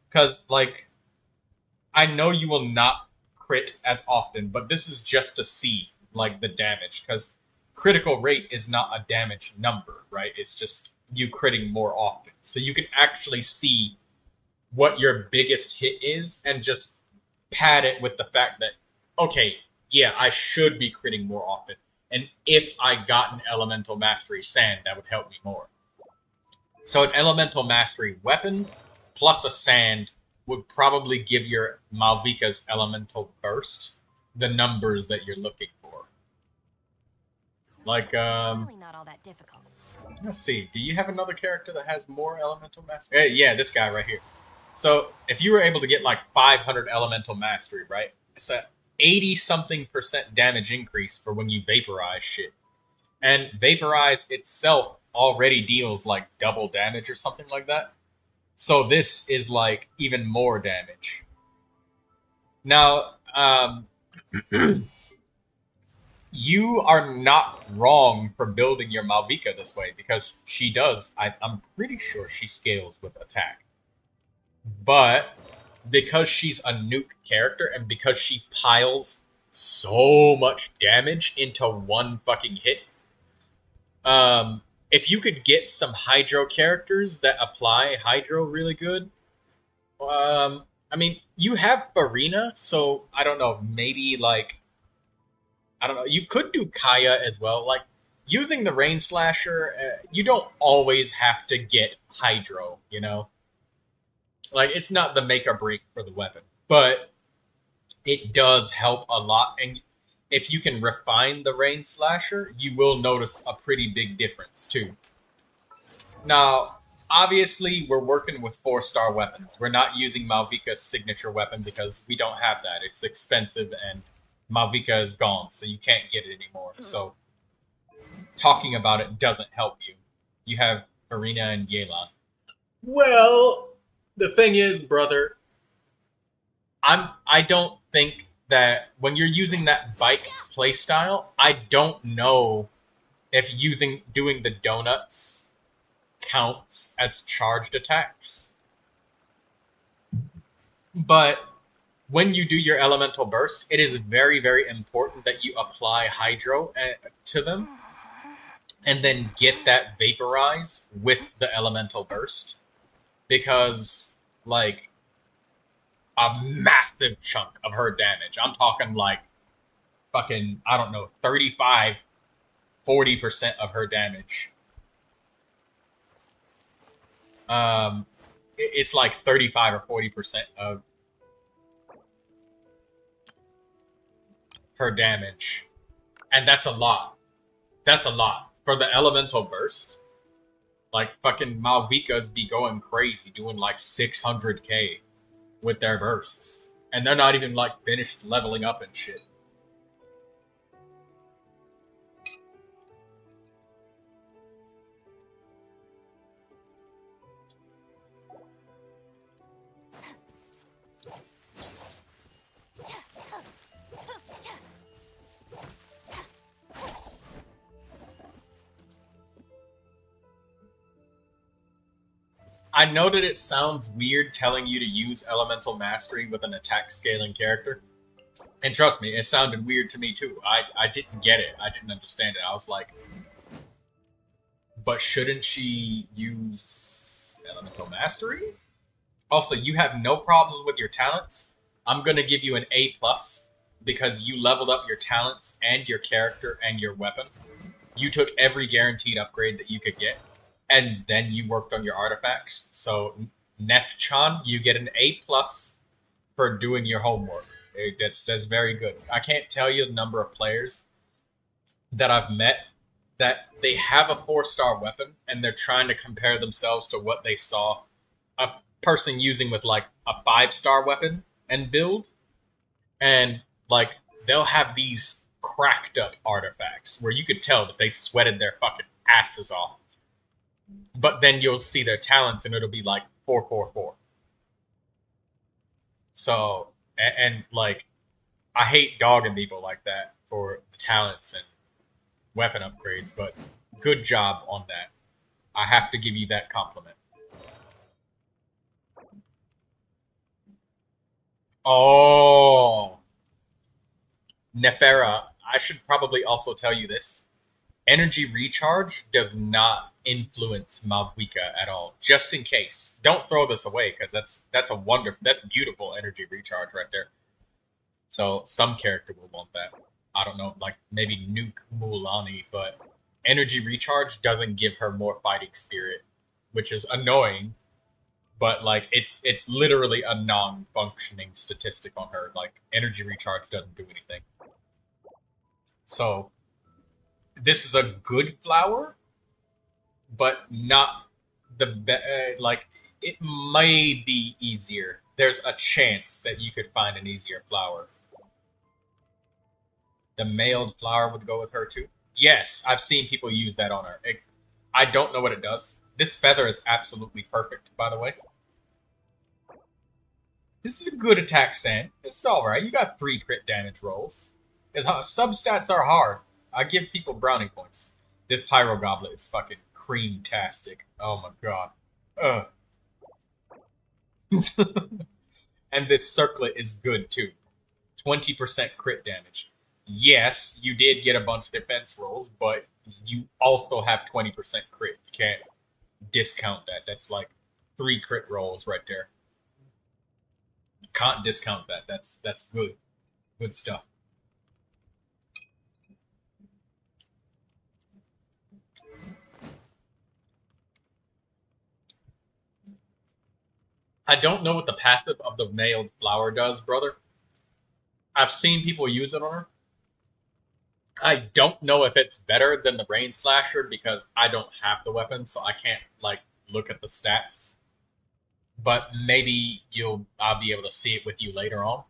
Because, like, I know you will not crit as often, but this is just to see, like, the damage. Because critical rate is not a damage number, right? It's just you critting more often. So you can actually see what your biggest hit is and just pad it with the fact that, okay, yeah, I should be critting more often. And if I got an Elemental Mastery sand, that would help me more. So an Elemental Mastery weapon plus a sand would probably give your Malvika's Elemental Burst the numbers that you're looking for. Like, Really not all that difficult. Let's see, do you have another character that has more Elemental Mastery? Yeah, this guy right here. So, if you were able to get like 500 Elemental Mastery, right? It's a 80-something% damage increase for when you vaporize shit. And vaporize itself already deals like double damage or something like that. So this is like even more damage. Now, you are not wrong for building your Malvika this way, because she does, I'm pretty sure she scales with attack. But because she's a nuke character and because she piles so much damage into one fucking hit, if you could get some Hydro characters that apply Hydro really good, I mean, you have Furina, so I don't know, maybe like, I don't know, you could do Kaya as well. Like, using the Rain Slasher, you don't always have to get Hydro, you know? Like, it's not the make or break for the weapon, but it does help a lot. And if you can refine the Rain Slasher, you will notice a pretty big difference too. Now, obviously, we're working with 4-star weapons. We're not using Malvika's signature weapon because we don't have that. It's expensive and Malvika is gone, so you can't get it anymore. So talking about it doesn't help you. You have Furina and Yelan. Well, the thing is, brother, I don't think that when you're using that bike playstyle, I don't know if doing the donuts counts as charged attacks. But when you do your elemental burst, it is very, very important that you apply hydro to them and then get that vaporize with the elemental burst. Because, like, a massive chunk of her damage, I'm talking like fucking, I don't know, 35, 40% of her damage. It's like 35 or 40% of her damage. And that's a lot. That's a lot. For the elemental burst, like fucking Malvikas be going crazy, doing like 600k with their bursts. And they're not even like finished leveling up and shit. I know that it sounds weird telling you to use Elemental Mastery with an attack scaling character. And trust me, it sounded weird to me too. I didn't get it. I didn't understand it. I was like, but shouldn't she use Elemental Mastery? Also, you have no problem with your talents. I'm going to give you an A+, because you leveled up your talents and your character and your weapon. You took every guaranteed upgrade that you could get. And then you worked on your artifacts. So, Nef-chan, you get an A+ for doing your homework. That's very good. I can't tell you the number of players that I've met that they have a 4-star weapon and they're trying to compare themselves to what they saw a person using with like a 5-star weapon and build. And like they'll have these cracked up artifacts where you could tell that they sweated their fucking asses off. But then you'll see their talents and it'll be like 444. So, and like, I hate dogging people like that for talents and weapon upgrades, but good job on that. I have to give you that compliment. Oh, Nefera, I should probably also tell you this. Energy recharge does not influence Malvika at all. Just in case, don't throw this away because that's beautiful energy recharge right there. So some character will want that. I don't know, like maybe Nuke Mulan, but energy recharge doesn't give her more fighting spirit, which is annoying. But like it's literally a non-functioning statistic on her. Like energy recharge doesn't do anything. So this is a good flower, but not the like it may be easier. There's a chance that you could find an easier flower. The mailed flower would go with her too. Yes, I've seen people use that on her. I don't know what it does. This feather is absolutely perfect, by the way. This is a good attack, Sand. It's alright. You got 3 crit damage rolls. Substats are hard. I give people brownie points. This Pyro Goblet is fucking cream-tastic. Oh my god. And this Circlet is good too. 20% crit damage. Yes, you did get a bunch of defense rolls, but you also have 20% crit. You can't discount that. That's like 3 crit rolls right there. Can't discount that. That's good. Good stuff. I don't know what the passive of the mailed flower does, brother. I've seen people use it on her. I don't know if it's better than the Rain Slasher because I don't have the weapon, so I can't like look at the stats. But maybe I'll be able to see it with you later on.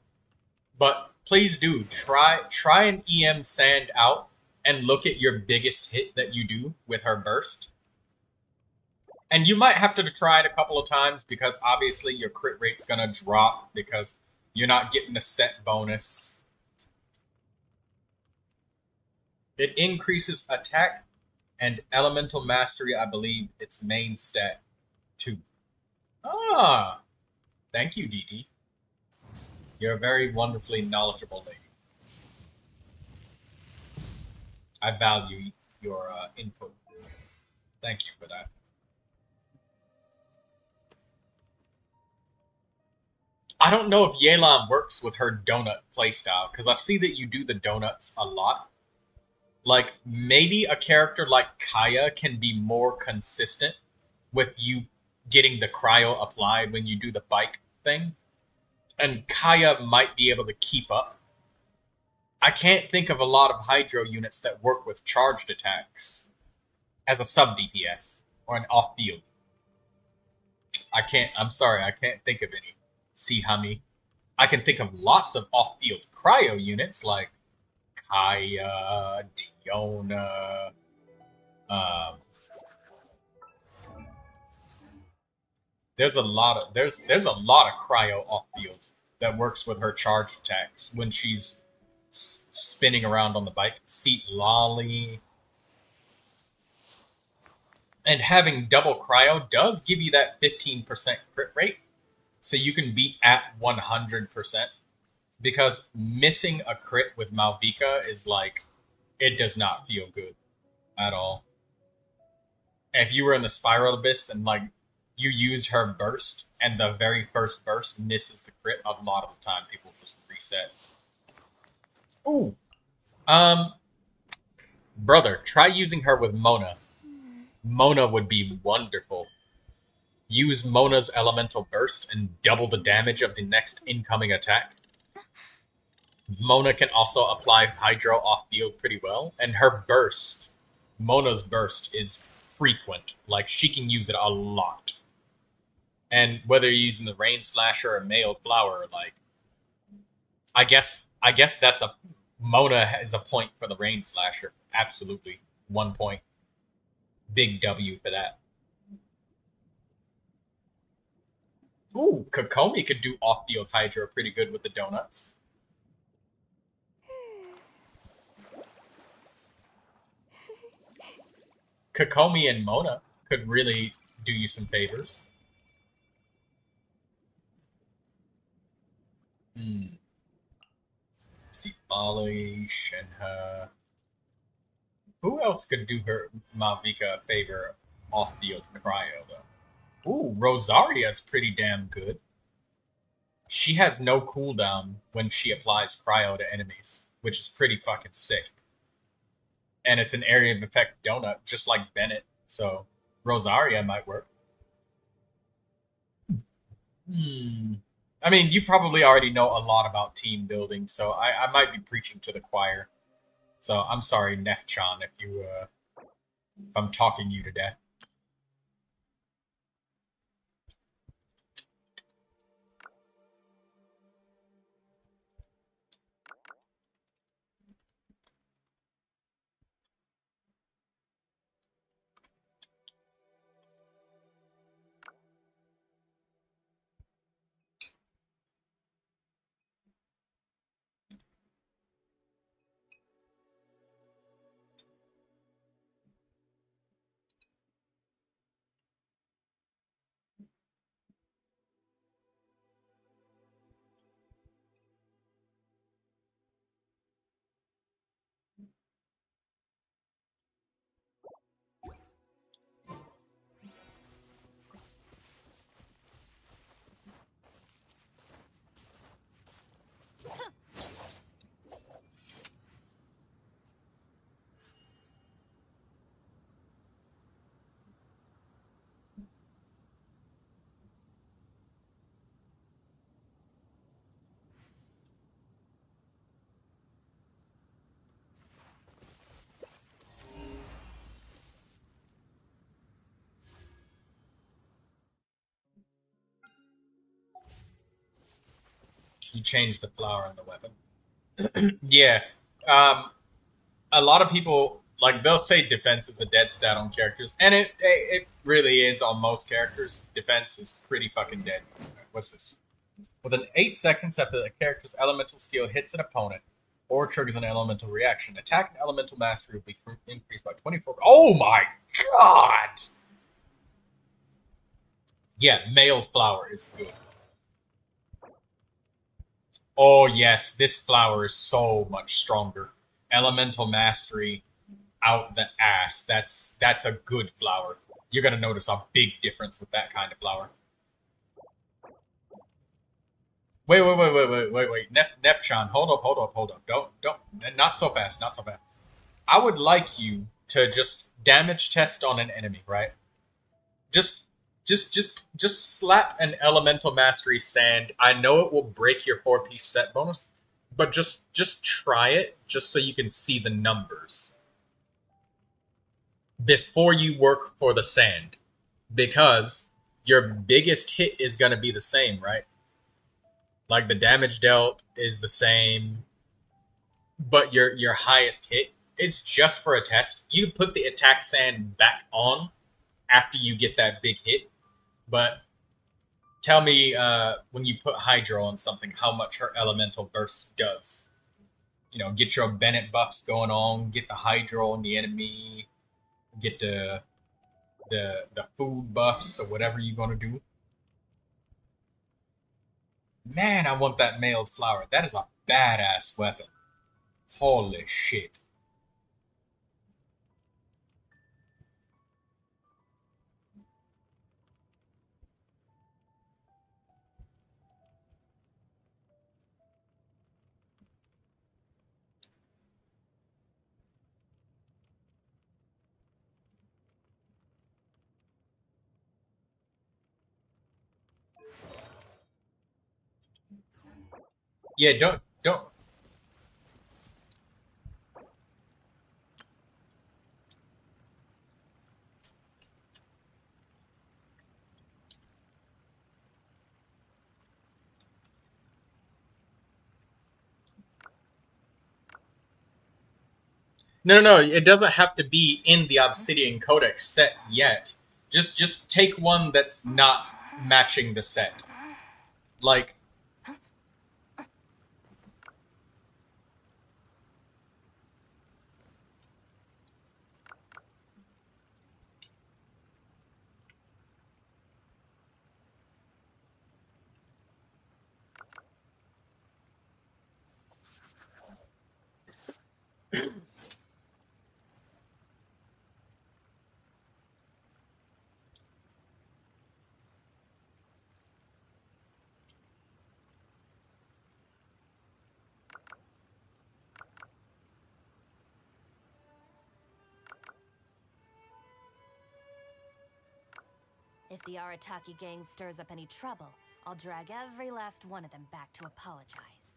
But please do try an EM Sand out and look at your biggest hit that you do with her burst. And you might have to try it a couple of times because obviously your crit rate's gonna drop because you're not getting the set bonus. It increases attack and elemental mastery, I believe its main stat too. Ah, thank you, Dee. You're a very wonderfully knowledgeable lady. I value your input. Thank you for that. I don't know if Yelan works with her donut playstyle, because I see that you do the donuts a lot. Like, maybe a character like Kaya can be more consistent with you getting the cryo applied when you do the bike thing. And Kaya might be able to keep up. I can't think of a lot of Hydro units that work with charged attacks as a sub DPS or an off field. I'm sorry, I can't think of any. See, Hummy. I can think of lots of off field cryo units like Kaya, Diona, there's a lot of cryo off field that works with her charged attacks when she's spinning around on the bike. Seat Lolly. And having double cryo does give you that 15% crit rate, so you can beat at 100%. Because missing a crit with Malvika is like, it does not feel good at all. If you were in the Spiral Abyss and like you used her burst and the very first burst misses the crit, a lot of the time people just reset. Ooh. Brother, try using her with Mona. Mona would be wonderful. Use Mona's elemental burst and double the damage of the next incoming attack. Mona can also apply Hydro off-field pretty well, and her burst, Mona's burst, is frequent. Like, she can use it a lot. And whether you're using the Rain Slasher or Mailed Flower, like, I guess that's a... Mona is a point for the Rain Slasher. Absolutely. 1 point. Big W for that. Ooh, Kokomi could do off-field Hydro pretty good with the donuts. Kokomi and Mona could really do you some favors. See, Bali, Shenhe. Who else could do her Malvika a favor off-field cryo, though? Ooh, Rosaria's pretty damn good. She has no cooldown when she applies cryo to enemies, which is pretty fucking sick. And it's an area of effect donut, just like Bennett. So Rosaria might work. I mean, you probably already know a lot about team building, so I might be preaching to the choir. So I'm sorry, Nef-chan, if I'm talking you to death. You change the flower and the weapon. Yeah. A lot of people, like, they'll say defense is a dead stat on characters, and it really is on most characters. Defense is pretty fucking dead. What's this? Within 8 seconds after the character's elemental skill hits an opponent or triggers an elemental reaction, attack and elemental mastery will be increased by 24. Oh my god! Yeah, mailed flower is good. Oh yes, this flower is so much stronger. Elemental mastery out the ass. That's a good flower. You're gonna notice a big difference with that kind of flower. Wait. Nefchan, hold up. Don't. Not so fast. I would like you to just damage test on an enemy, right? Just slap an elemental mastery sand. I know it will break your 4-piece set bonus, but just try it, just so you can see the numbers before you work for the sand, because your biggest hit is gonna be the same, right? Like the damage dealt is the same, but your highest hit is just for a test. You can put the attack sand back on after you get that big hit, but tell me when you put Hydro on something, how much her elemental burst does. You know, get your Bennett buffs going on, get the Hydro on the enemy, get the food buffs or whatever you're gonna do. Man, I want that mailed flower. That is a badass weapon. Holy shit. Yeah, don't. No. It doesn't have to be in the Obsidian Codex set yet. Just take one that's not matching the set. Like, If the Arataki gang stirs up any trouble, I'll drag every last one of them back to apologize.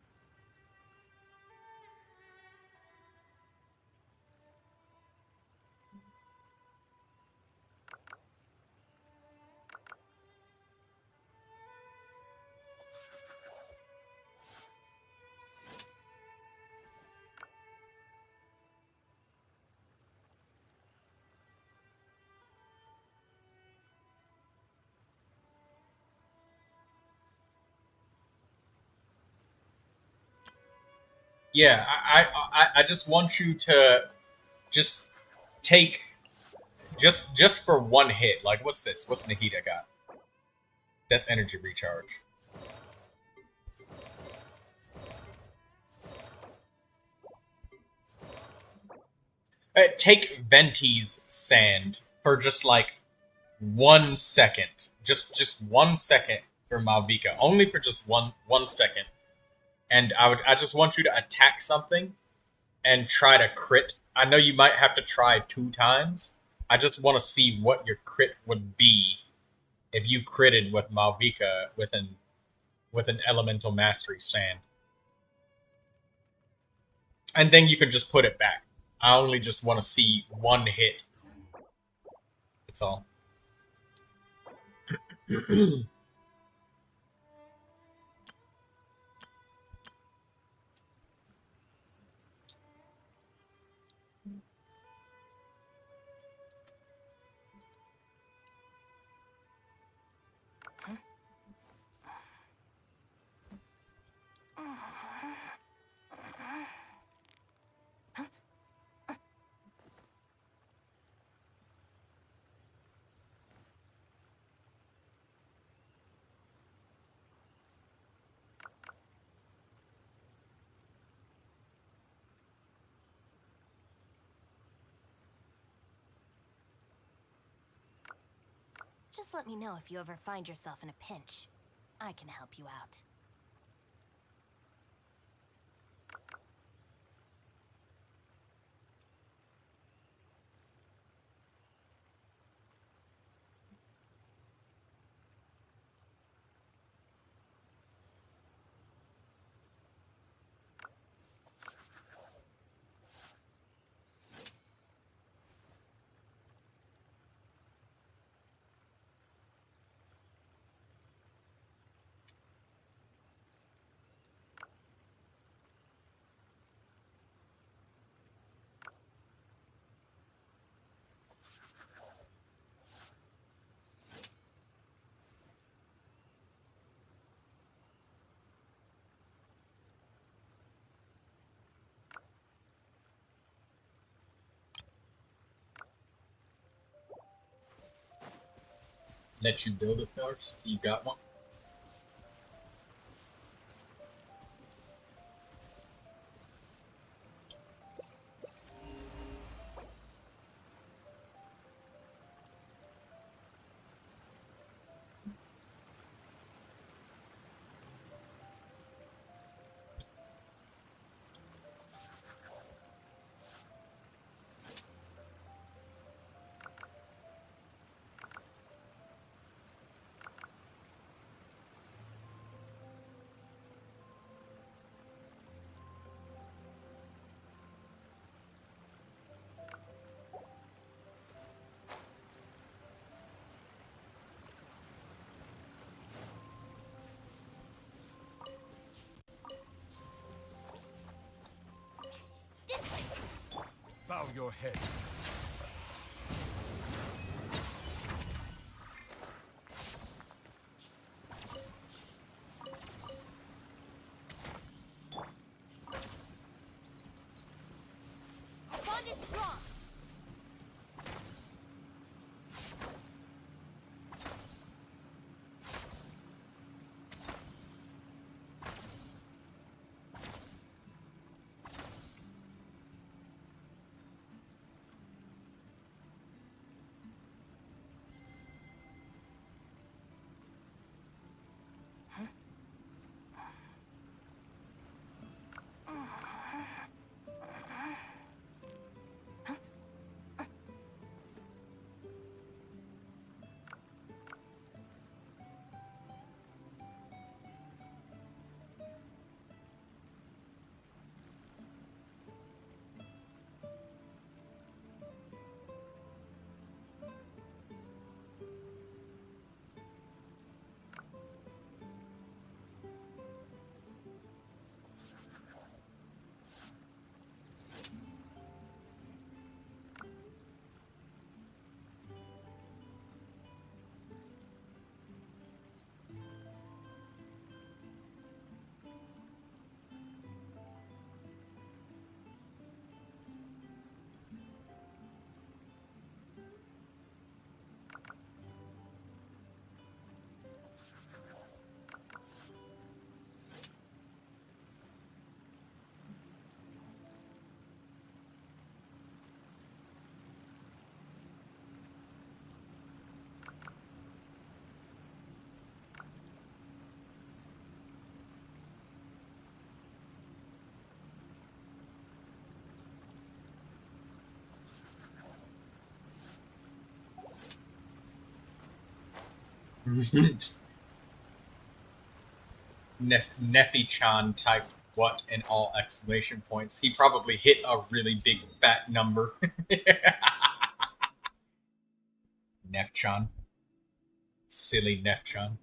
yeah, I just want you to just take just for one hit. Like, what's this? What's Nahida got? That's energy recharge. Take Venti's sand for just like 1 second. Just 1 second for Malvika. Only for just one second. And I just want you to attack something and try to crit. I know you might have to try 2 times. I just want to see what your crit would be if you critted with Malvika with an elemental mastery sand. And then you can just put it back. I only just want to see 1 hit. That's all. Just let me know if you ever find yourself in a pinch. I can help you out. Let you build it first. You got one? Bow your head. Our bond is strong. Nefi-chan typed what in all exclamation points. He probably hit a really big fat number. Nef-chan. Silly Nef-chan.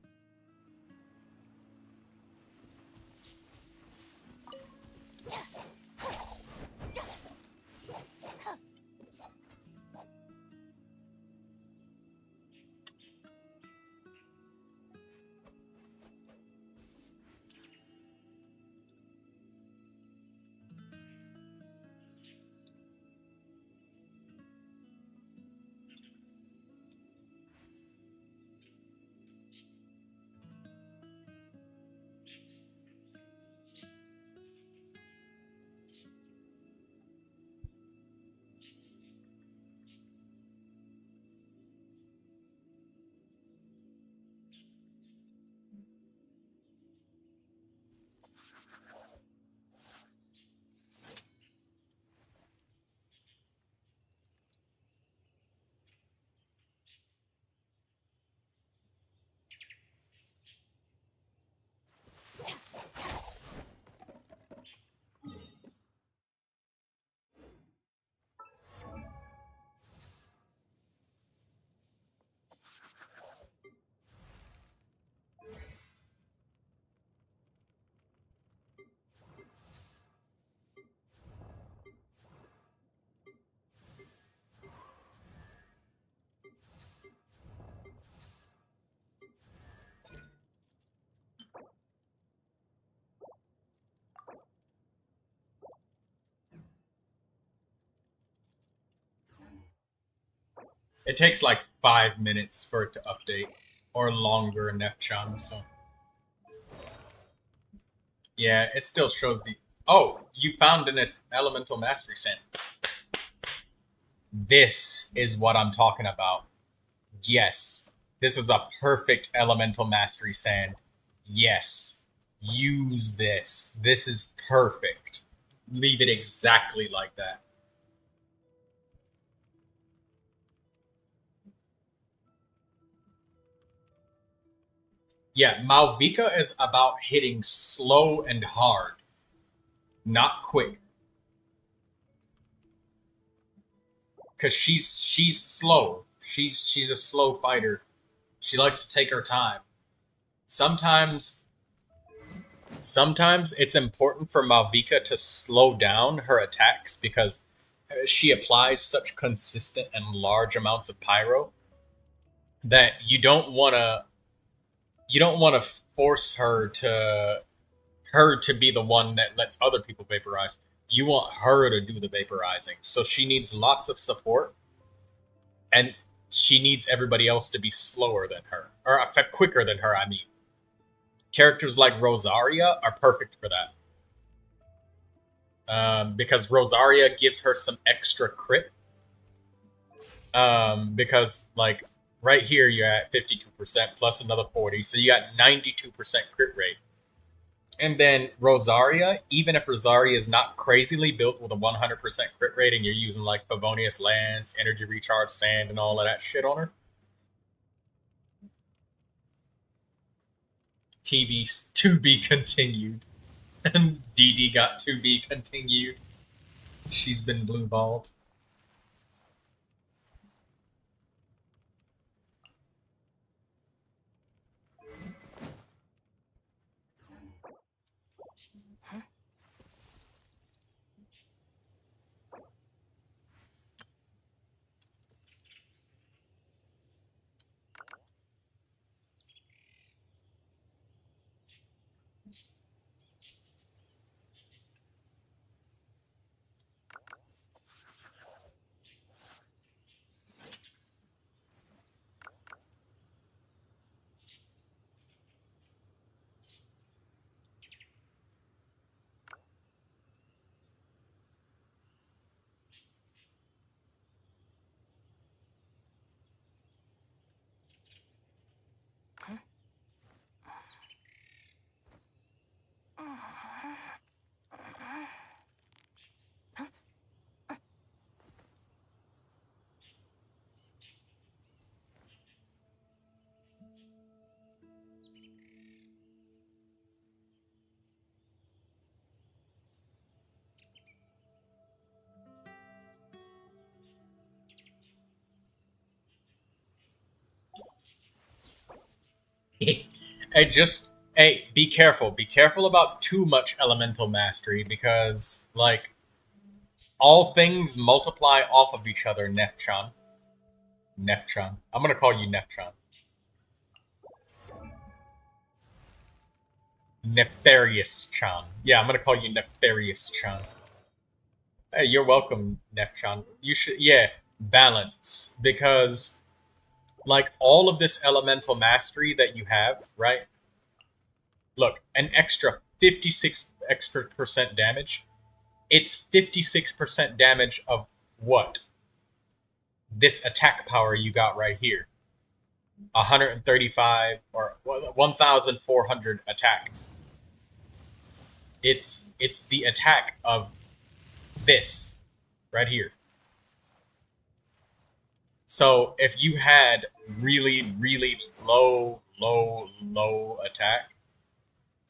It takes like 5 minutes for it to update, or longer in Nefchan, so. Yeah, it still shows the... Oh, you found an elemental mastery sand. This is what I'm talking about. Yes, this is a perfect elemental mastery sand. Yes, use this. This is perfect. Leave it exactly like that. Yeah, Malvika is about hitting slow and hard, not quick. Cause she's slow. She's a slow fighter. She likes to take her time. Sometimes it's important for Malvika to slow down her attacks because she applies such consistent and large amounts of pyro that you don't want to force her to be the one that lets other people vaporize. You want her to do the vaporizing. So she needs lots of support, and she needs everybody else to be slower than her, or quicker than her, I mean. Characters like Rosaria are perfect for that. Because Rosaria gives her some extra crit. Because, like, right here you're at 52% plus another 40, so you got 92% crit rate. And then Rosaria, even if Rosaria is not crazily built with a 100% crit rate and you're using like Favonius Lance, Energy Recharge Sand, and all of that shit on her, TV's to be continued. And DD got to be continued. She's been blue-balled. Hey, be careful. Be careful about too much elemental mastery because, like, all things multiply off of each other, Nefchan. Nefchan. I'm gonna call you Nefchan. Nefarious-chan. Yeah, I'm gonna call you Nefarious-chan. Hey, you're welcome, Nefchan. You should, yeah, balance. Because, like, all of this elemental mastery that you have, right? Look, an extra 56% damage. It's 56% damage of what? This attack power you got right here. 135 or 1,400 attack. It's the attack of this right here. So if you had really, really low attack,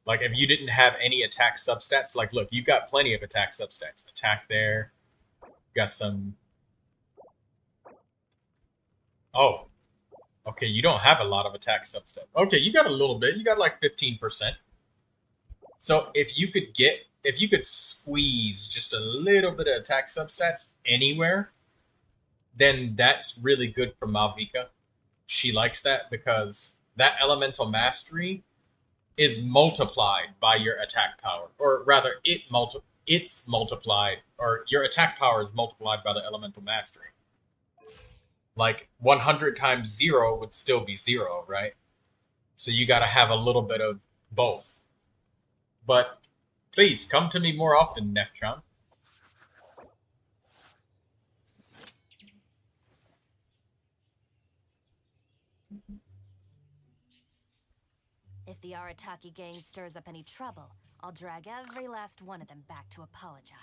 like if you didn't have any attack substats, like look, you've got plenty of attack substats. Attack there, got some. Oh, okay, you don't have a lot of attack substats. Okay, you got a little bit. You got like 15%. So if you could squeeze just a little bit of attack substats anywhere, then that's really good for Malvika. She likes that because that elemental mastery is multiplied by your attack power, or rather, it's multiplied, or your attack power is multiplied by the elemental mastery. like 100 times 0 would still be 0, right? So you gotta have a little bit of both. But please come to me more often, Nefchan. If the Arataki gang stirs up any trouble, I'll drag every last one of them back to apologize.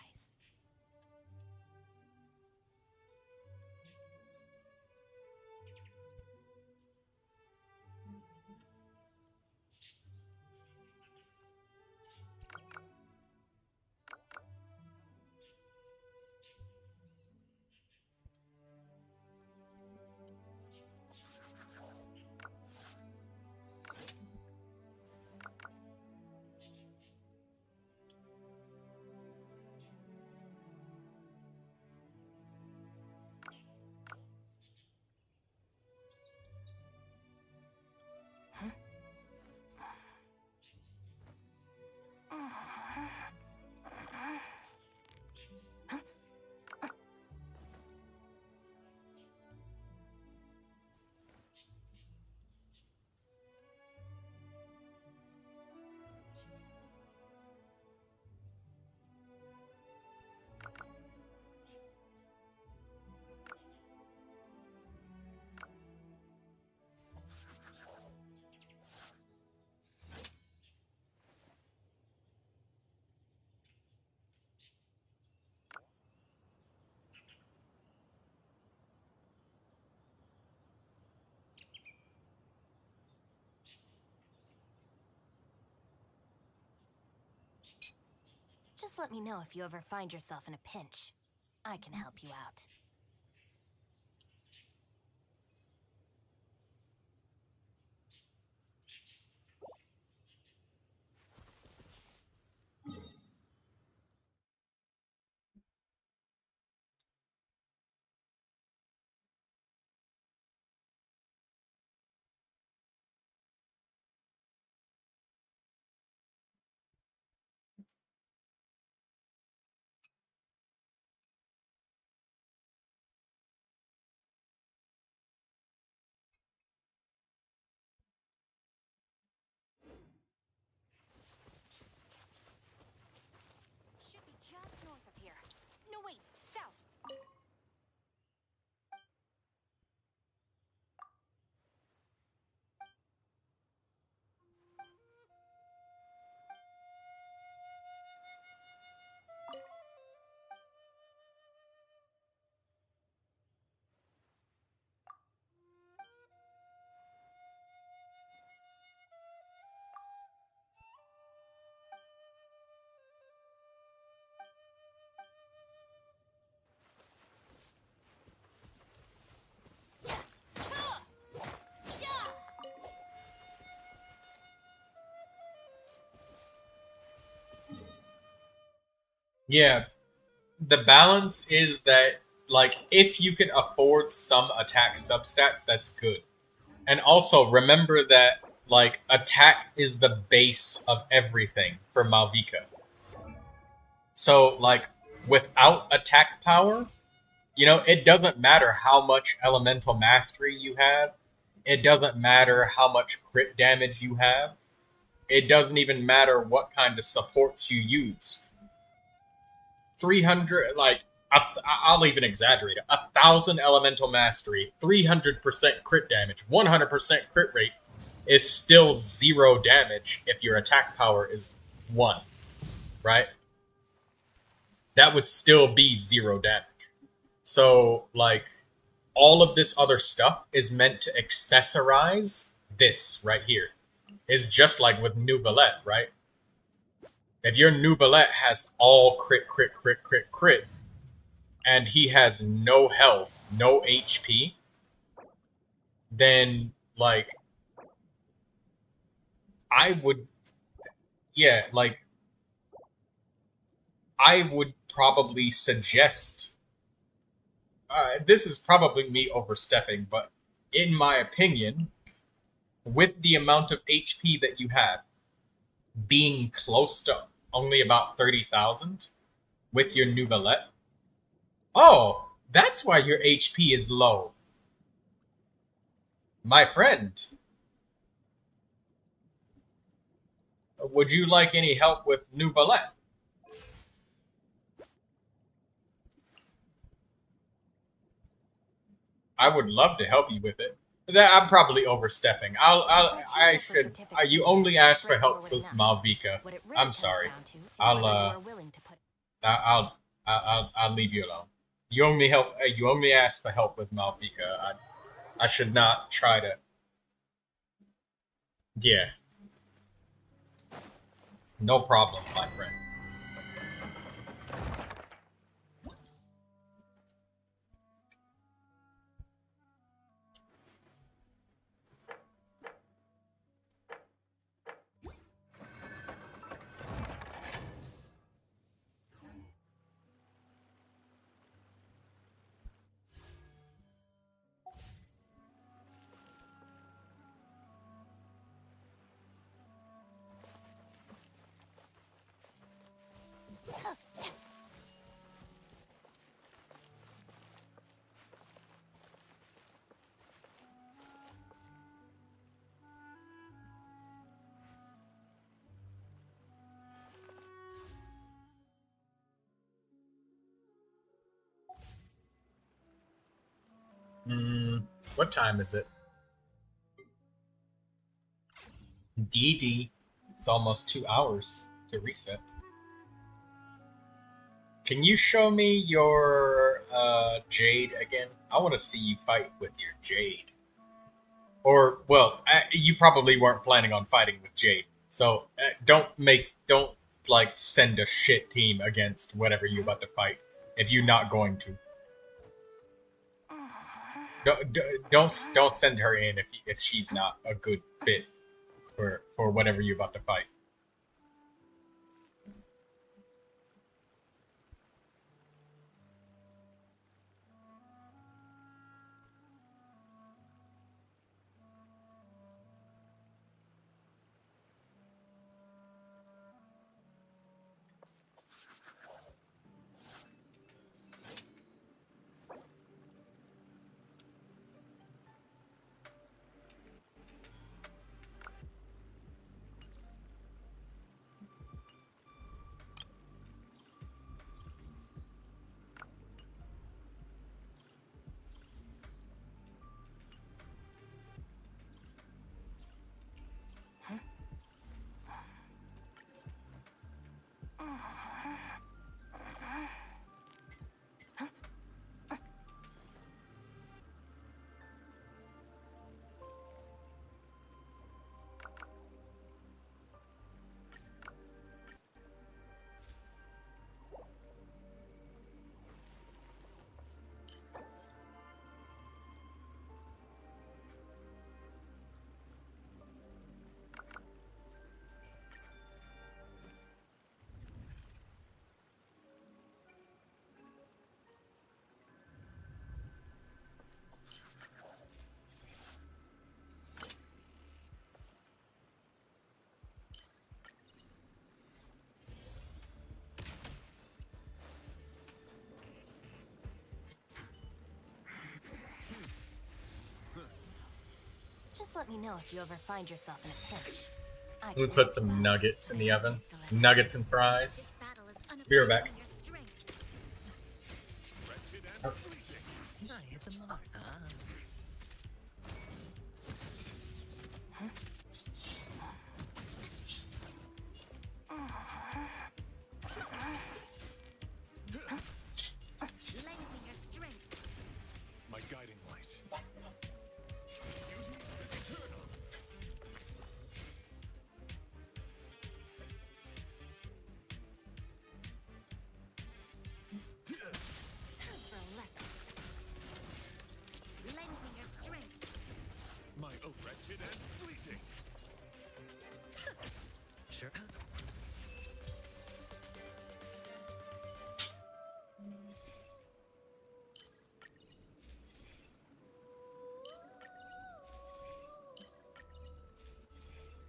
Just let me know if you ever find yourself in a pinch. I can help you out. Should be just north of here. No, wait, south. Yeah, the balance is that, like, if you can afford some attack substats, that's good. And also, remember that, like, attack is the base of everything for Malvika. So, like, without attack power, you know, it doesn't matter how much elemental mastery you have. It doesn't matter how much crit damage you have. It doesn't even matter what kind of supports you use. 300, like, I'll even exaggerate it. 1,000 elemental mastery, 300% crit damage, 100% crit rate is still 0 damage if your attack power is 1, right? That would still be 0 damage. So, like, all of this other stuff is meant to accessorize this right here. It's just like with Neuvilette, right? If your Neuvilette has all crit, and he has no health, no HP, then, like, I would probably suggest, this is probably me overstepping, but in my opinion, with the amount of HP that you have, being close to only about 30,000 with your Neuvilette, oh, that's why your HP is low. My friend, would you like any help with Neuvilette? I would love to help you with it. I'm probably overstepping. You only ask for help with Malvika. I'm sorry. I'll leave you alone. You only ask for help with Malvika. I should not try to. Yeah. No problem, my friend. What time is it? DD. It's almost 2 hours to reset. Can you show me your Jade again? I want to see you fight with your Jade. Or, well, you probably weren't planning on fighting with Jade. So don't like send a shit team against whatever you're about to fight if you're not going to. Don't send her in if she's not a good fit for whatever you're about to fight. Let me know if you ever find yourself in a pinch. We put some nuggets in the oven. Nuggets and fries. Be right back. Oh. My guiding light. Wretched and fleeting. Sure.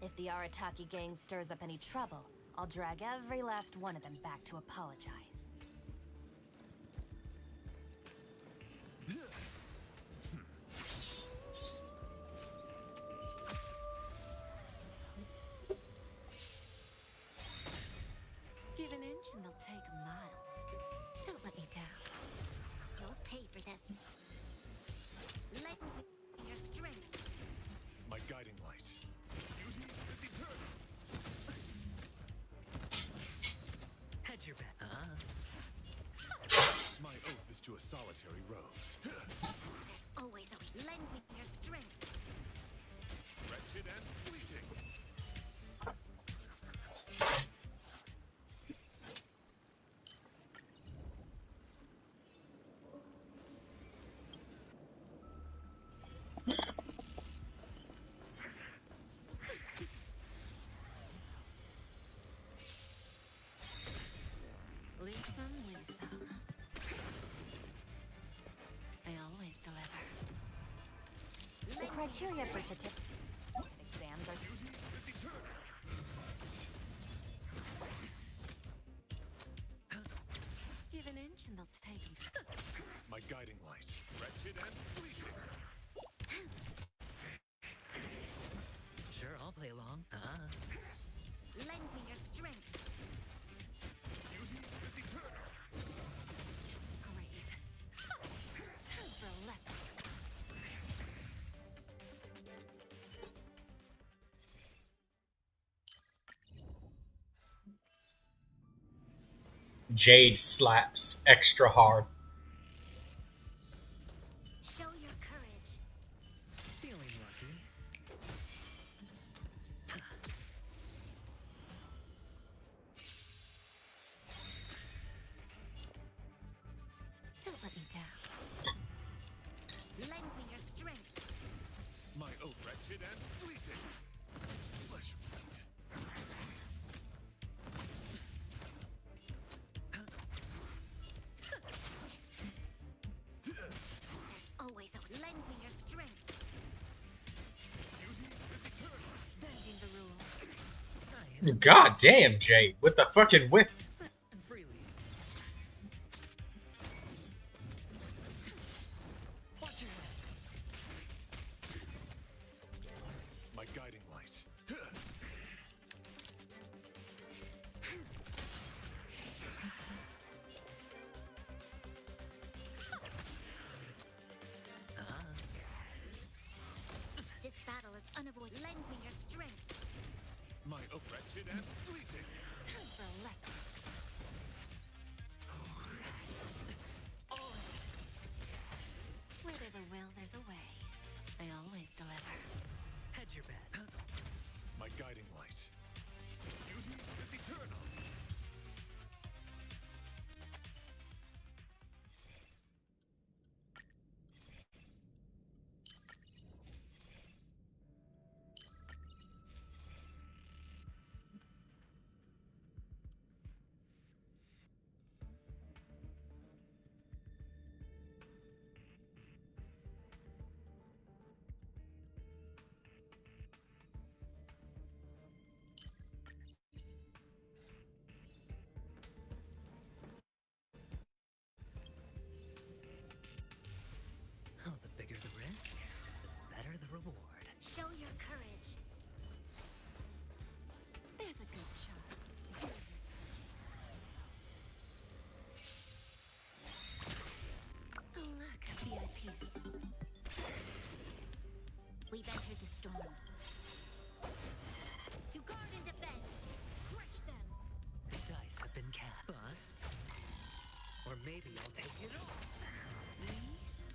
If the Arataki gang stirs up any trouble, I'll drag every last one of them back to apologize. this. Lend me your strength. My guiding light. Beauty is eternal. Hedge your bet. My oath is to a solitary rose. There's always a lend me your strength. Wretched and fleeting. Listen. I always deliver. The criteria for certificate exams are... Give an inch and they'll take them. My guiding light. Wretched and fleeting. Sure, I'll play along. Lend me your strength. Beauty is eternal. Just a graze. Time for a lesson. Jade slaps extra hard. Show your courage. Feeling lucky. Don't let me down. Lend me your strength. My oath. Wretched and fleeting. Flesh wound. There's always a lend me your strength. Beauty is eternal. Bending the rules. God damn, Jade, with the fucking whip. Spend freely. Watch your head. My guiding light. This battle is unavoidable. Lend me your strength. My oath. Wretched and fleeting. Time for a lesson. Where there's a will, there's a way. I always deliver. Hedge your bet. My guiding light. Beauty is eternal. Oh, the bigger the risk, the better the reward. Show your courage. There's a good shot. Desert. Oh, look, VIP. We've entered the storm. To guard and defend. Crush them. The dice have been cast. Bust. Or maybe I'll take it all. We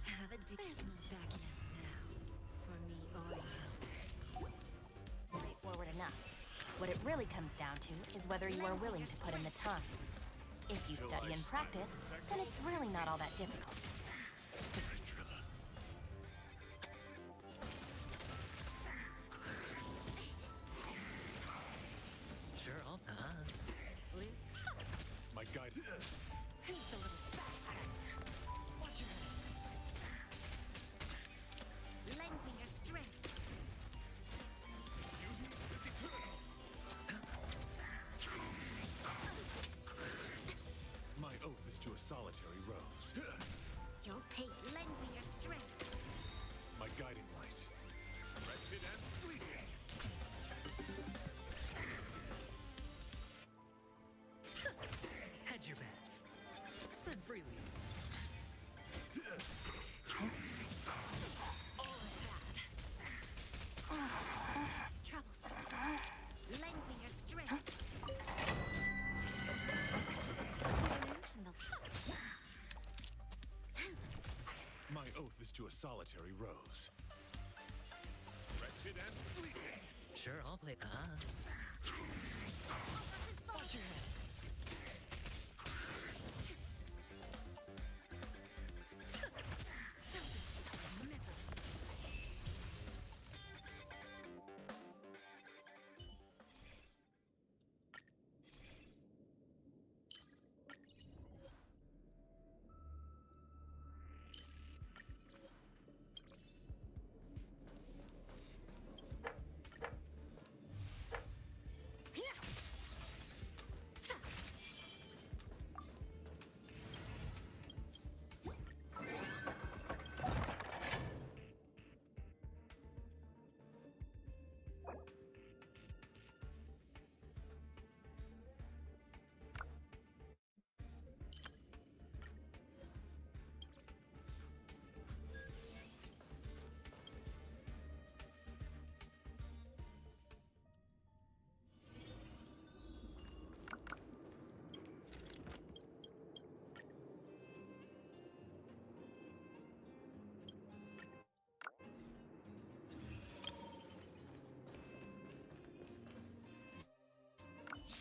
have a There's no backing out now. For me or you. straightforward enough. What it really comes down to is whether you are willing to put in the time. If you study and practice, then it's really not all that difficult. Sure, I'll. Loose. My guide. Who's the little bastard? Watch your head. Lend me your strength. Beauty is eternal. My oath is to a solitary rose. You'll pay. Lend me your strength. My guiding light. Wretched and fleeting. Hedge your bets. Spend freely. solitary rose. Wretched and fleeting. Sure, I'll play. Watch your head.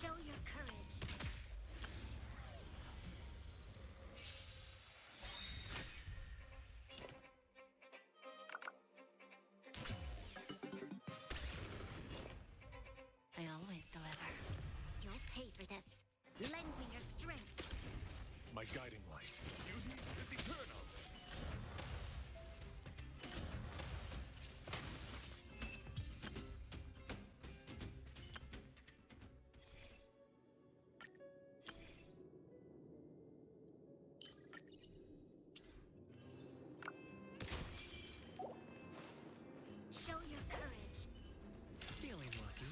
Show your courage. I always deliver. You'll pay for this. Lend me your strength. My guiding light. Beauty is eternal. Show your courage. Feeling lucky.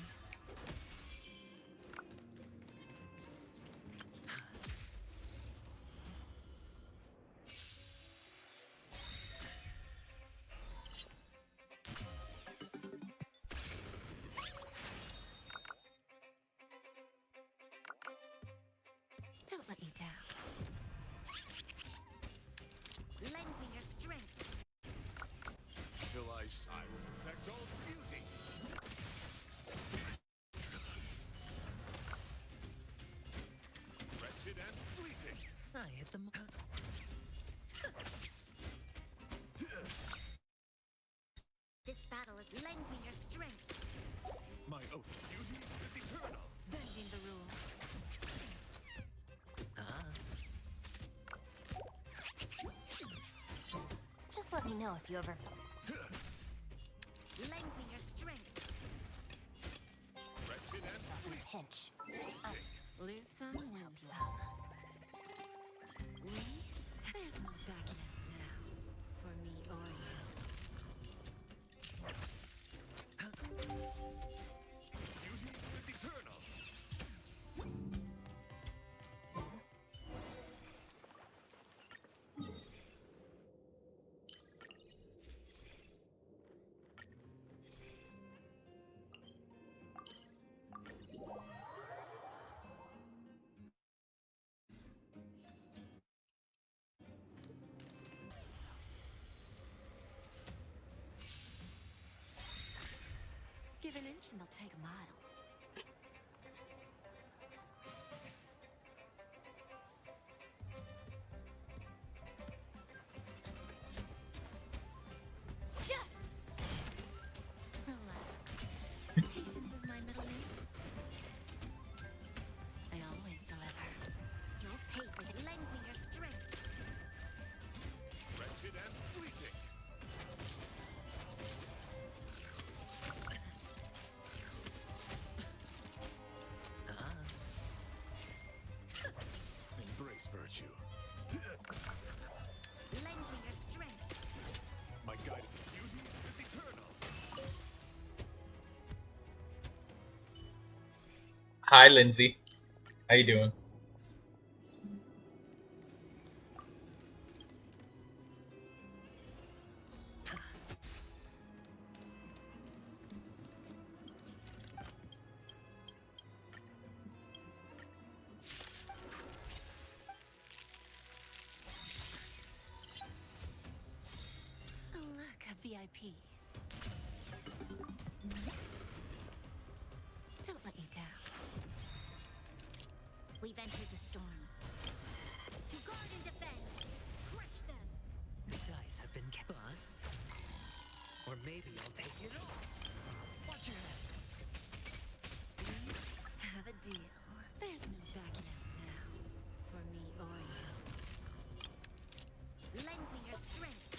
Don't let me down. Lend me your strength. Till I will protect all beauty. Wretched and fleeting. I hit the mark. This battle is lend me your strength. My oath of beauty is eternal. Bending the rules. Just let me know if you ever... Lend me your strength. Wretched and fleeting. Pinch. Lose some, win some. We? There's no backing out now. For me or Beauty is eternal. give an inch and they'll take a mile. Relax. Patience is my middle name. I always deliver. You'll pay for the lend me your strength. Wretched and fleeting. Embrace virtue. Lend me your strength. My guiding beauty is eternal. Hi, Lindsay. How you doing? VIP. Don't let me down. We've entered the storm. To guard and defend. Crush them. The dice have been bust. Or maybe I'll take it all. Watch your head. We have a deal. There's no backing out now. For me or you. Lend me your strength.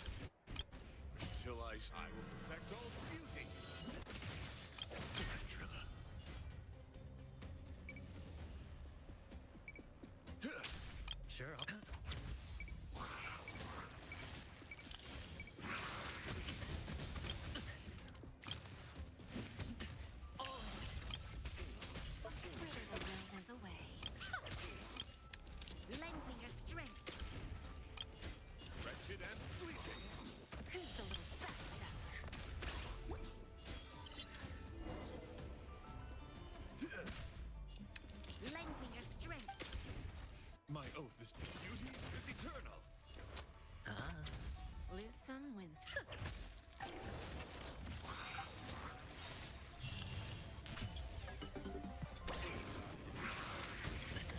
Till I will protect all beauty. Tarantula. Sure, I'll... There's a way. Lend me your strength. Wretched and fleeting. Who's the little backstabber? Lend me your strength. My oath is beauty is eternal. Lose some, win some.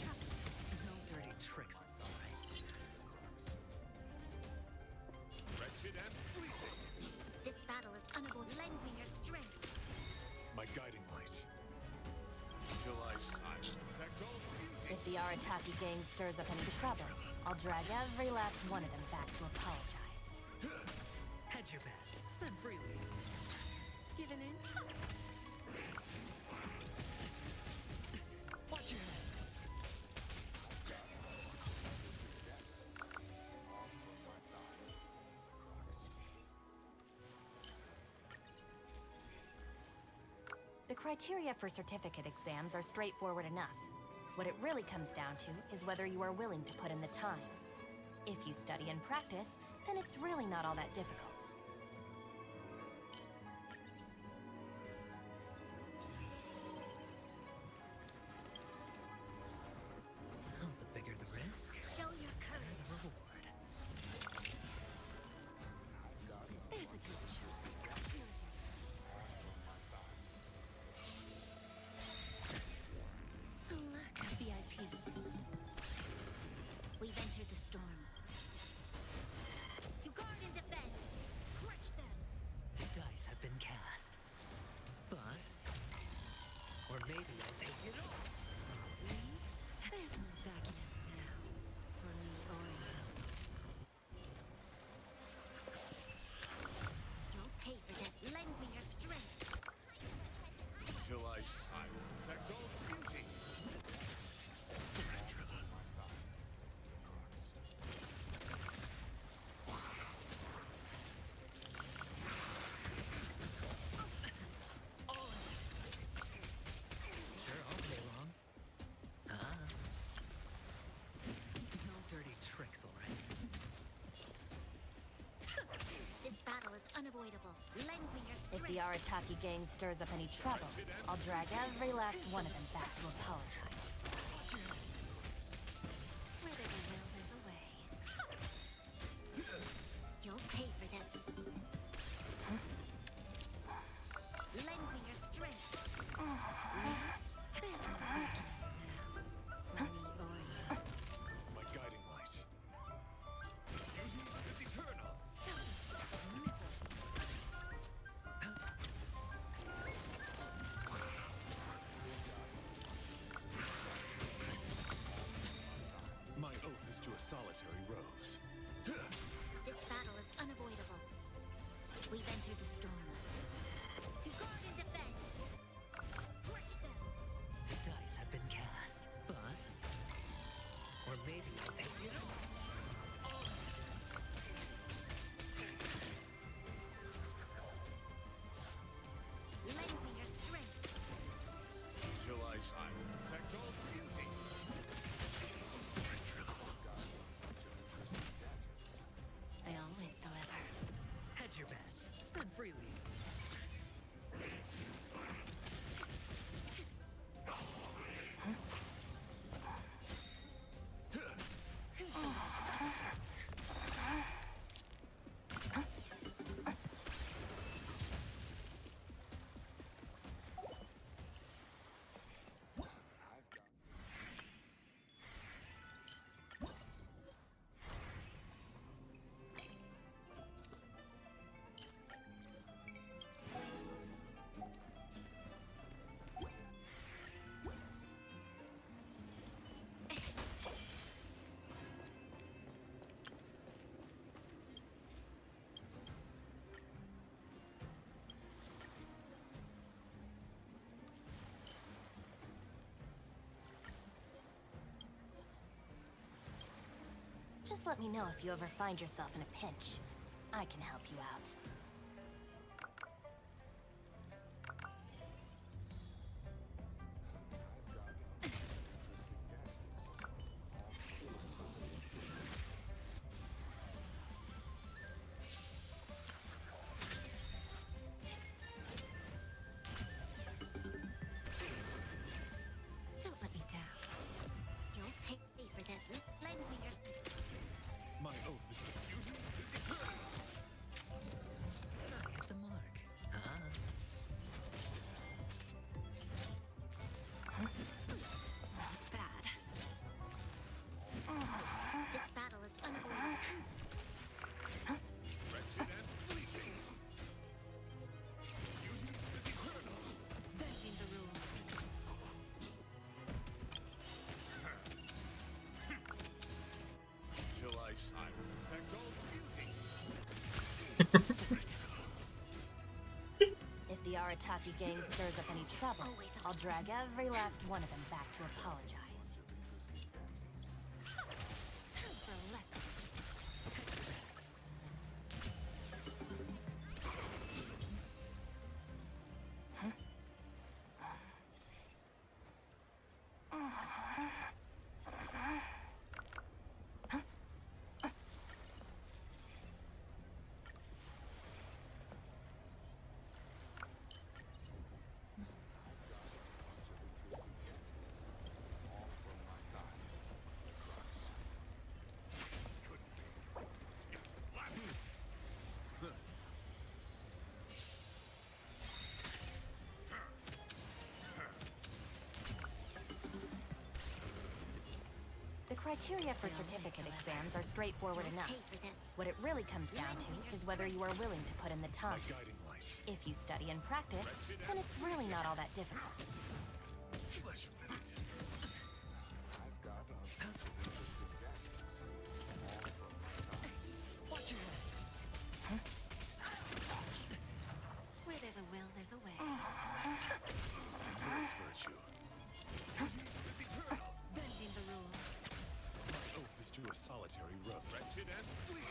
No dirty tricks, all right. Wretched and fleeting. This battle is unavoidable. Lend me your strength. My guiding light. Till I will protect all beauty. If the Arataki gang stirs up any trouble, I'll drag every last one of them back to apologize. Hedge your bets. Spend freely. Given in? Watch your head. The criteria for certificate exams are straightforward enough. What it really comes down to is whether you are willing to put in the time. If you study and practice, then it's really not all that difficult. Oh, the bigger the risk, Show your courage. the reward. There's a good shot. Look, VIP. We've entered the storm. To guard and defend. Crush them. The dice have been cast. Bust. Or maybe I'll take it all. There's no backing out now. For me or you. You'll pay for this. Lend me your strength. Till I will protect all beauty. Tarantula. Sure, I'll play along. No dirty tricks, all right. This battle is unavoidable. Lend me your If strength. the Arataki gang stirs up any trouble, I'll drag every last one of them back to apologize. Where there's a will, there's a way. You'll pay for this. Lend me your strength. There's no backing out now. For me or you. My guiding light. Beauty is eternal. My oath is to a solitary rose. This battle is unavoidable. We've entered the storm. To guard and defend. Crush them. The dice have been cast. Bust. Or maybe I'll take it all. Lend me your strength. Till I will protect all beauty. They always deliver. Hedge your bets. Spend freely. Just let me know if you ever find yourself in a pinch. I can help you out. Don't let me down. You'll pay for this. Lend me your... My oath is with you. Hit the mark. Bad. This battle is unavoidable. Bending the rules. Till I will protect all beauty. If the Arataki gang stirs up any trouble, I'll drag every last one of them back to apologize. Time for a lesson. The criteria for certificate exams are straightforward enough. What it really comes down to is whether you are willing to put in the time. Guiding light. If you study and practice, then it's really not all that difficult. Watch your head. Where there's a will, there's a way. There's virtue. Bending the rules. My oath is to a solitary road. Wretched and fleeting.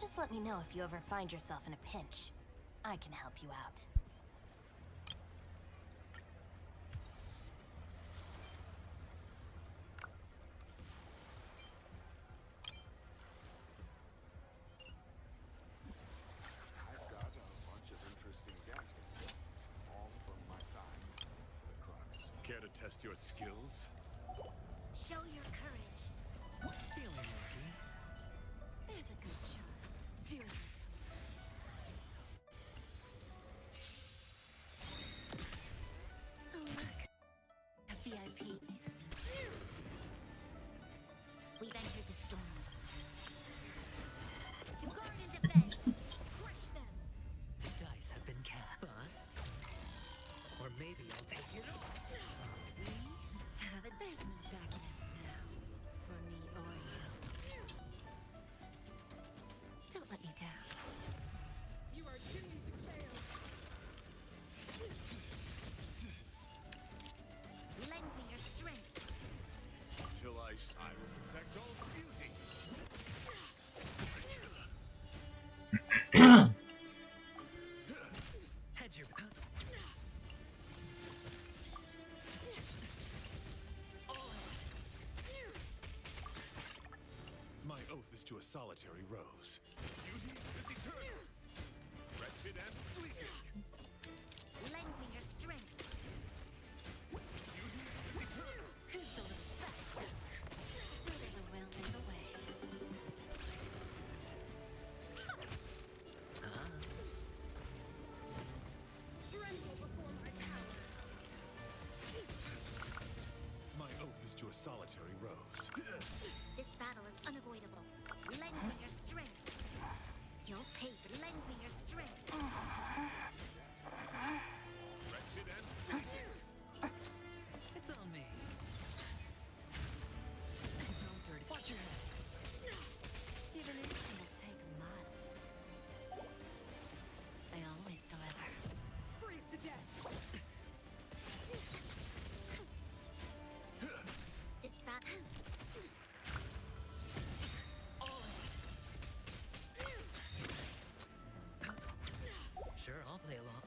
Just let me know if you ever find yourself in a pinch. I can help you out. I've got a bunch of interesting gadgets, all from my time with the Crux. Care to test your skills? Show your courage. Feeling lucky. There's a good child. Do as I tell you. Oh, look. A VIP. We've entered the storm. To guard and defend. Crush them. The dice have been cast. Bust. Or maybe I'll take it all. We have it. There's no backing out now. For me or you. Don't let me down. You are doomed to fail. Lend me your strength. Till I will protect all beauty. Head your... My oath is to a solitary rose. Beauty is eternal. Wretched and fleeting. Lend me your strength. Beauty is eternal. Who's the little bastard? Where there's a will, there's a way. My oath is to a solitary rose. This battle is unavoidable. Lend me your strength. You'll pay for lend me your strength. Wretched and bleeding. It's on me. No dirty. Watch your head. Even if it'll take a mile, I always deliver. Freeze to death. This battle. Sure, I'll play along.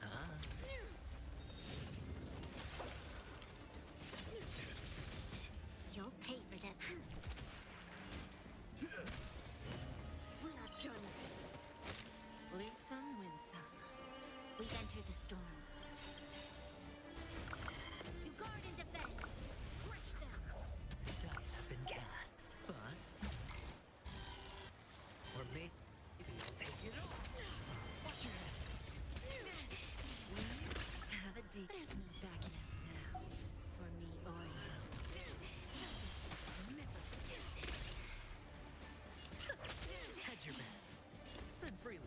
You'll pay for this. We're not done. Lose some, win some. We've entered the storm. To guard and defend. Crush them. Dice have been cast. Bust. Or maybe I'll take it all. Watch your head. Have a deep. There's no backing up now. For me or you. Hedge your bets. Spend freely.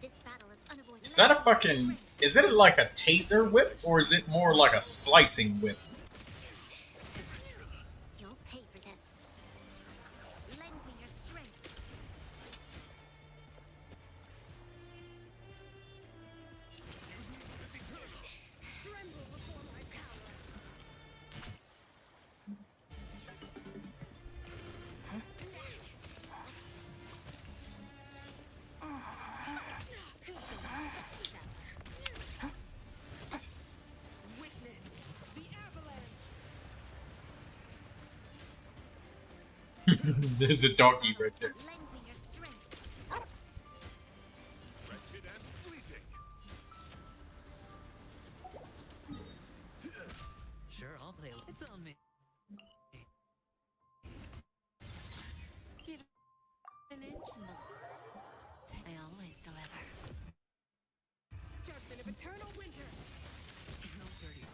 This battle is unavoidable. Is that a fucking... Is it like a taser whip, or is it more like a slicing whip? You'll pay for this. Lend me your strength. Tremble before my power. Witness the avalanche. There's a doggy right there. Lend me your strength. Wretched and bleeding. Sure, I'll play. It's on me. Give an inch and I always deliver. Judgment of eternal winter. No dirty.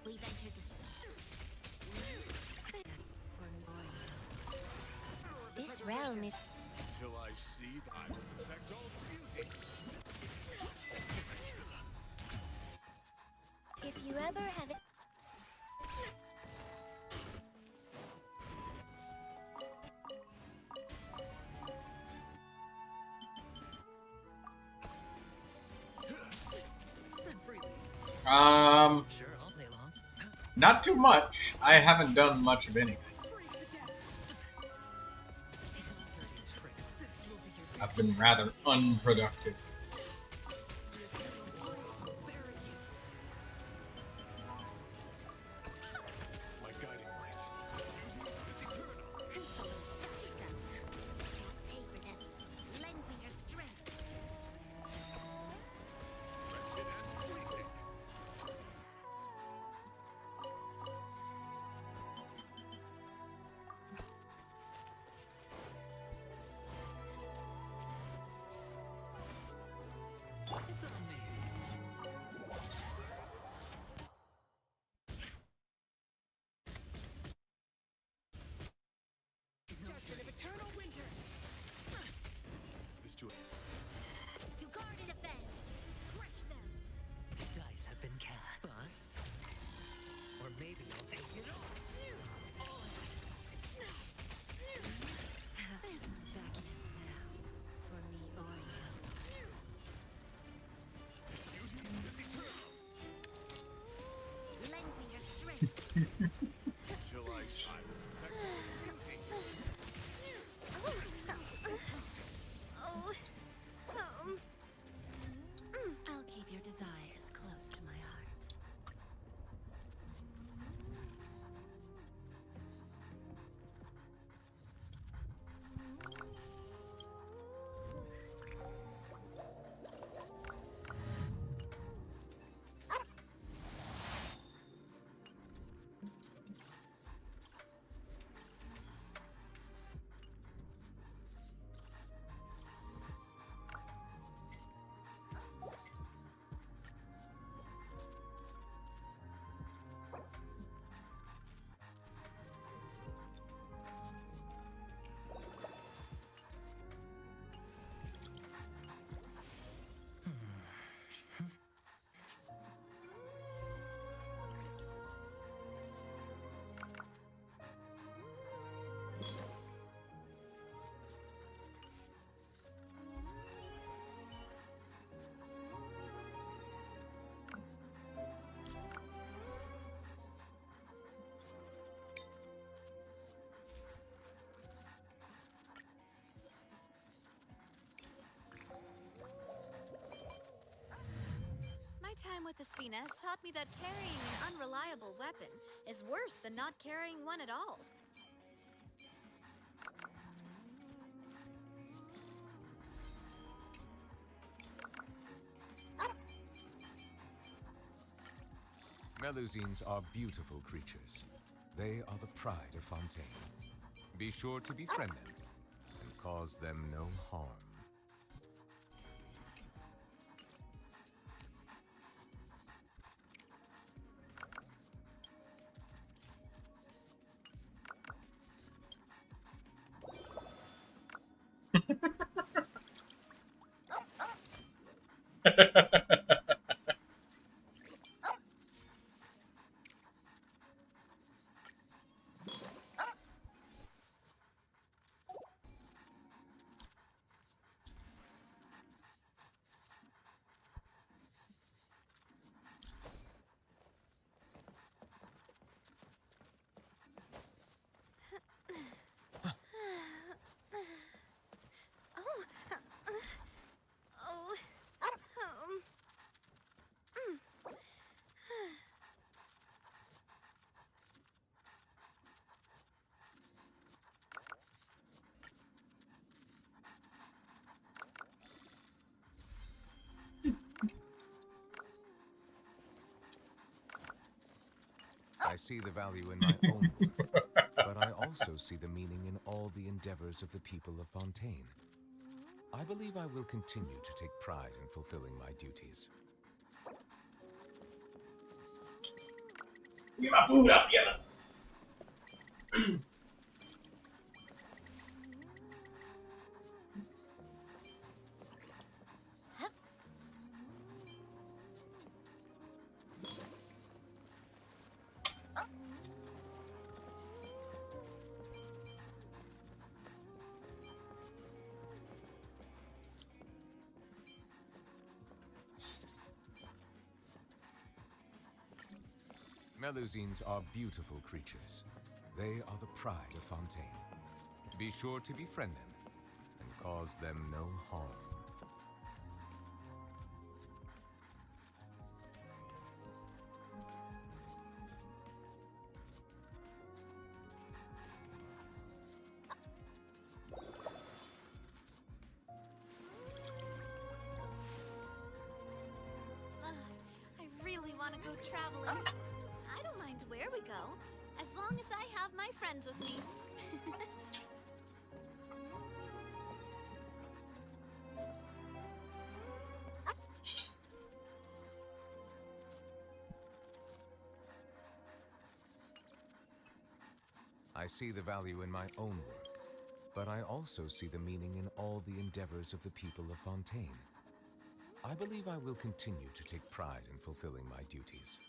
We've entered the storm. This realm is... Till I see, I will protect all beauty. If you ever have it... Spend freely. Um, Sure, I'll play along. not too much. I haven't done much of anything. Freeze to death. Dirty tricks. This will be your I've been rather unproductive. My guiding light. Beauty is eternal. Pay for this. Lend me your strength. Wretched and bleeding. It's on me. Judgment of eternal winter. This to To guard and defend. Crush them. Dice have been cast. Bust. Or maybe I'll take it all. There's no backing up now. For me or you. beauty is eternal. Lend me your strength. Till I will protect all beauty. I'll keep your desires close to my heart. time with Espina has taught me that carrying an unreliable weapon is worse than not carrying one at all. Melusines are beautiful creatures. They are the pride of Fontaine. Be sure to befriend them and cause them no harm. I see the value in my own work, but I also see the meaning in all the endeavors of the people of Fontaine. I believe I will continue to take pride in fulfilling my duties. Get my food out together. Melusines are beautiful creatures. They are the pride of Fontaine. Be sure to befriend them and cause them no harm. I really want to go traveling. I don't mind where we go, as long as I have my friends with me. I see the value in my own work, but I also see the meaning in all the endeavors of the people of Fontaine. I believe I will continue to take pride in fulfilling my duties.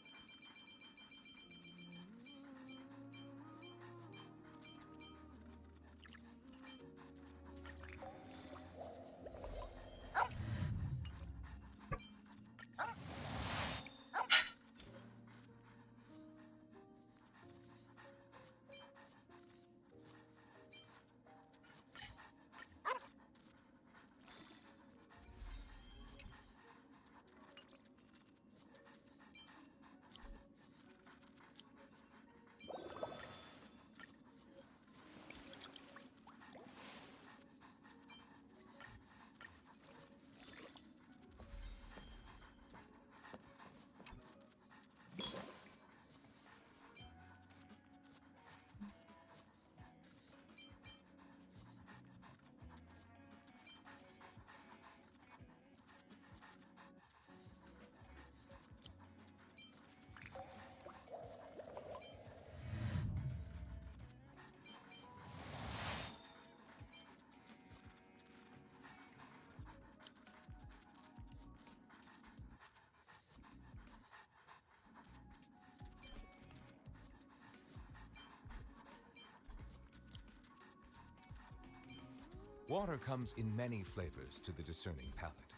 Water comes in many flavors to the discerning palate.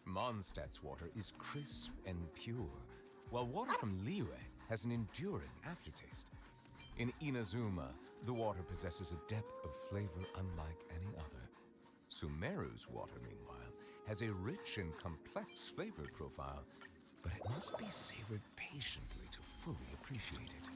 Mondstadt's water is crisp and pure, while water from Liyue has an enduring aftertaste. In Inazuma, the water possesses a depth of flavor unlike any other. Sumeru's water, meanwhile, has a rich and complex flavor profile, but it must be savored patiently to fully appreciate it.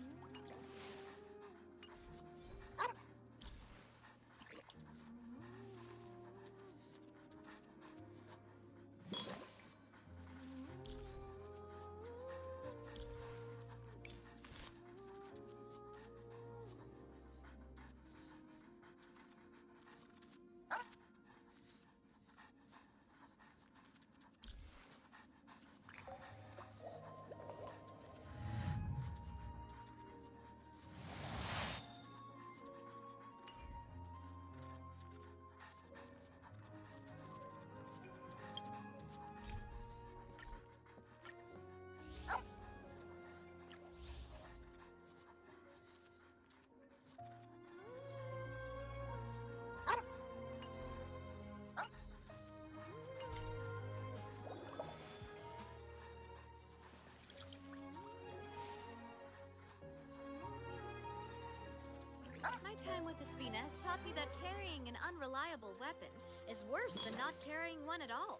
My time with the Spina has taught me that carrying an unreliable weapon is worse than not carrying one at all.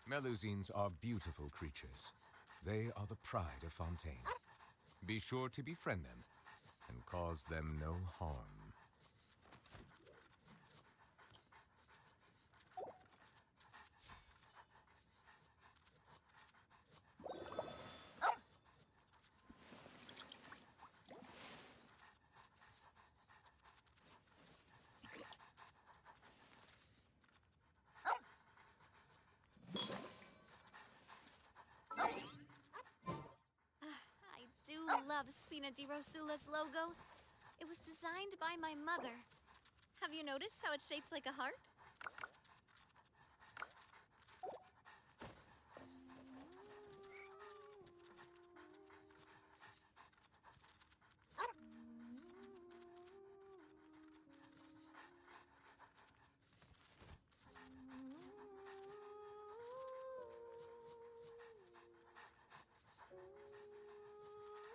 Melusines are beautiful creatures. They are the pride of Fontaine. Be sure to befriend them and cause them no harm. I do love Spina di Rosula's logo. It was designed by my mother. Have you noticed how it's shaped like a heart?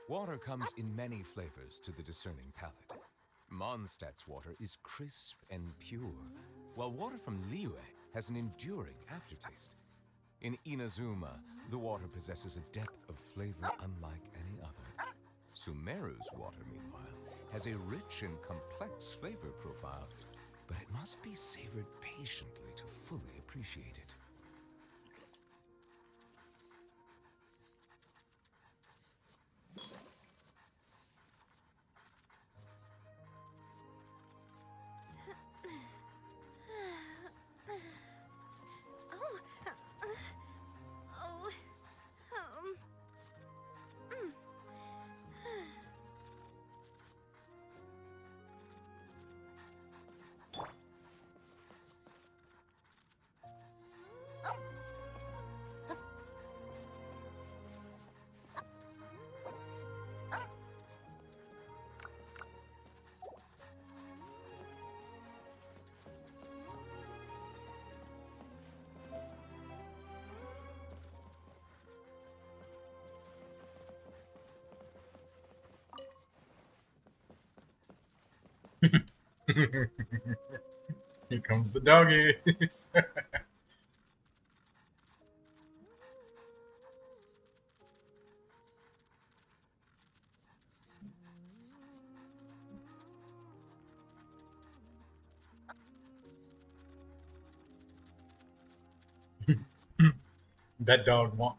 Water comes in many flavors to the discerning palate. Mondstadt's water is crisp and pure, while water from Liyue has an enduring aftertaste. In Inazuma, the water possesses a depth of flavor unlike any other. Sumeru's water, meanwhile, has a rich and complex flavor profile, but it must be savored patiently to fully appreciate it. Here comes the doggies. That dog won't.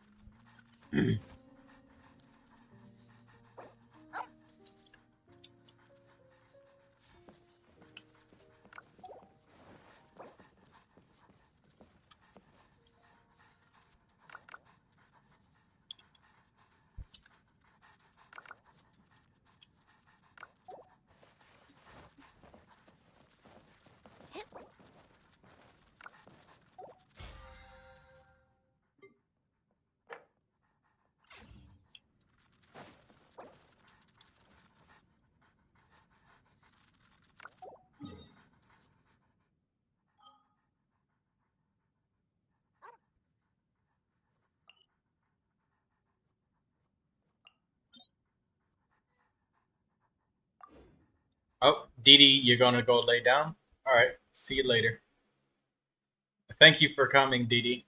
Dee Dee, you're gonna go lay down? Alright, see you later. Thank you for coming, Dee Dee.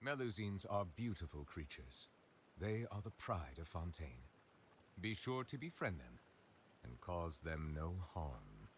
Melusines are beautiful creatures. They are the pride of Fontaine. Be sure to befriend them and cause them no harm.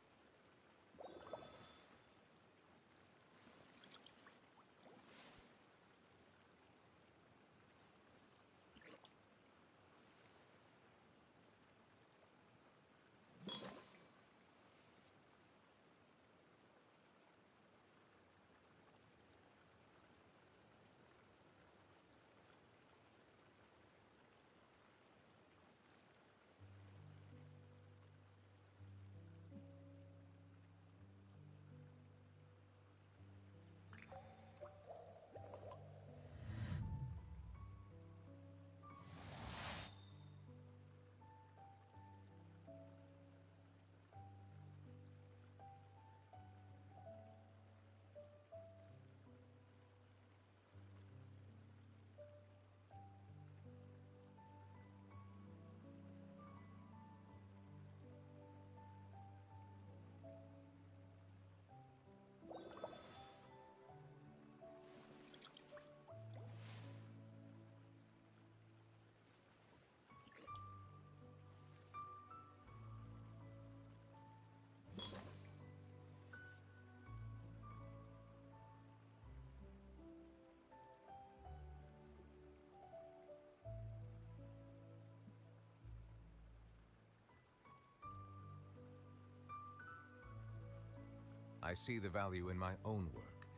I see the value in my own work,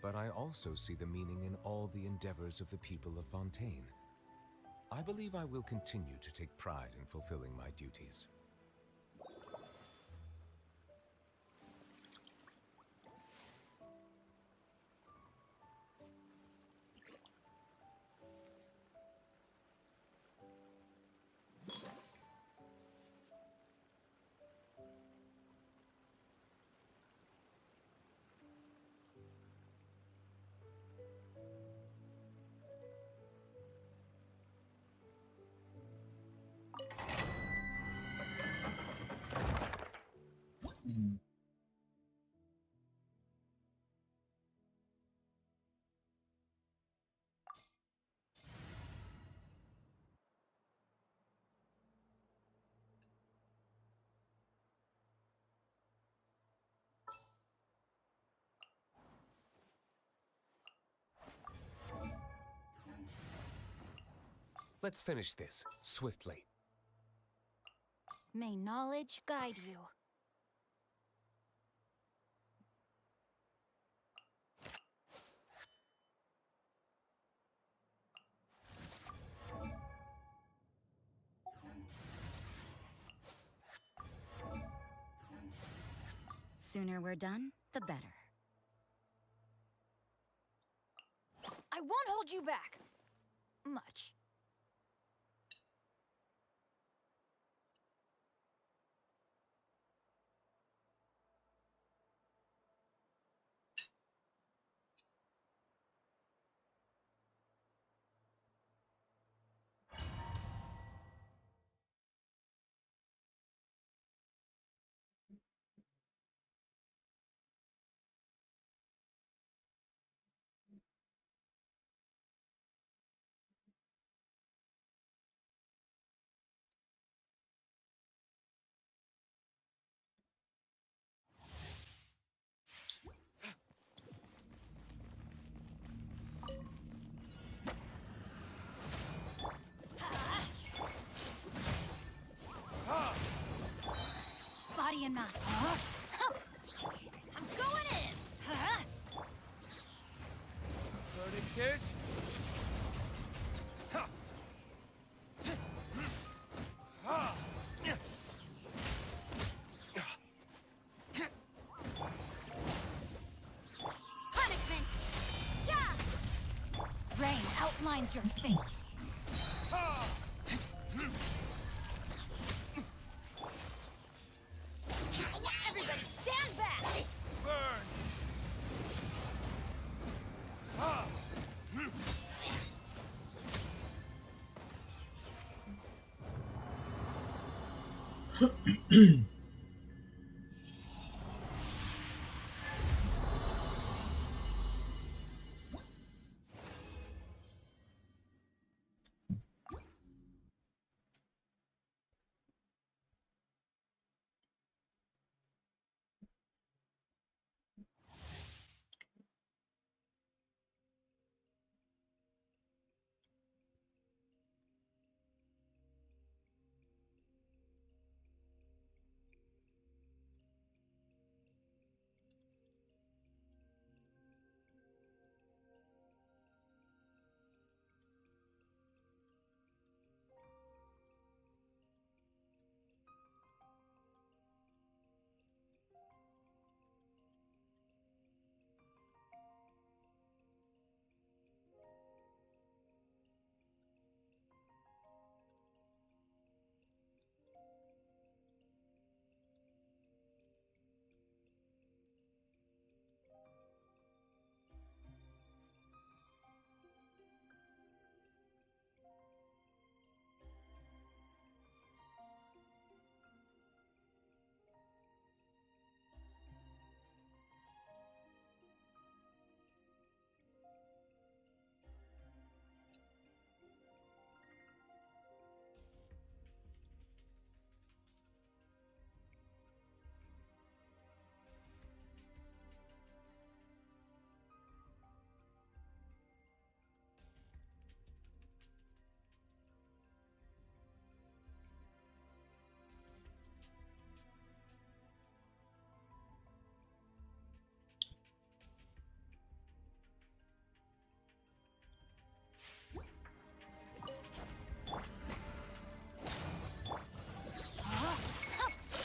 but I also see the meaning in all the endeavors of the people of Fontaine. I believe I will continue to take pride in fulfilling my duties. Let's finish this swiftly. May knowledge guide you. Sooner we're done, the better. I won't hold you back. Much. Body and mind. I'm going in. Verdict is... Punishment. Yeah. Rain outlines your fate. Everybody stand back! Burn!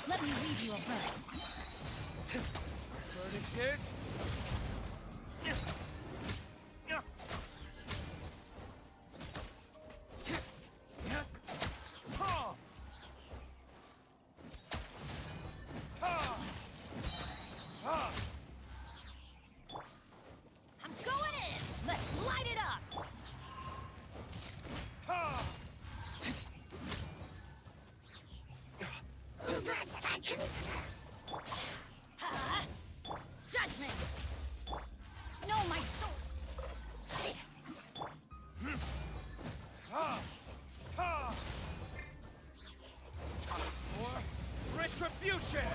Let me read you a verse. Verdict is... I'm going in! Let's light it up! Judgment! No, my soul! For retribution!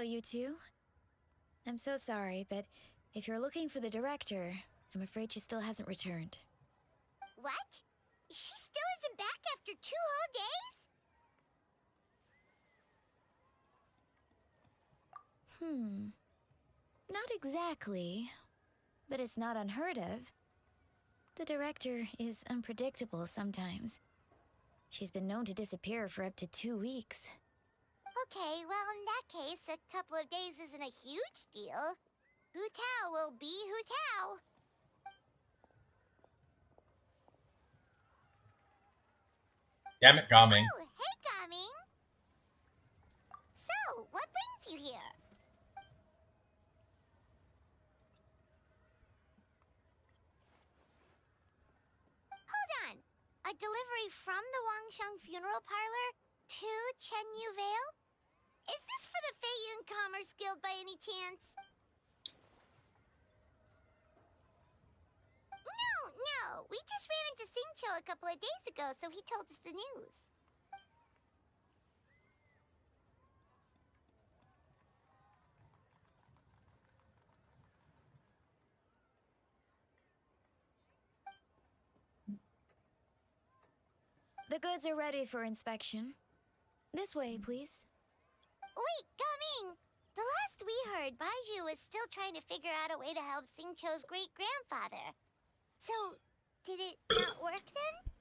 you two. I'm so sorry, but if you're looking for the director, I'm afraid she still hasn't returned. What? She still isn't back after 2 whole days? Not exactly, but it's not unheard of. The director is unpredictable sometimes. She's been known to disappear for up to 2 weeks. Okay, well, in that case, a couple of days isn't a huge deal. Hu Tao will be Hu Tao. Damn it, Gaming. Oh, hey, Gaming. So, what brings you here? Hold on. A delivery from the Wangsheng Funeral Parlor to Chenyu Vale? Is this for the Feiyun Commerce Guild by any chance? No. We just ran into Xingqiu a couple of days ago, so he told us the news. The goods are ready for inspection. This way, please. Wait, Gaming! The last we heard, Baiju was still trying to figure out a way to help Xingqiu's great-grandfather. So, did it not work then?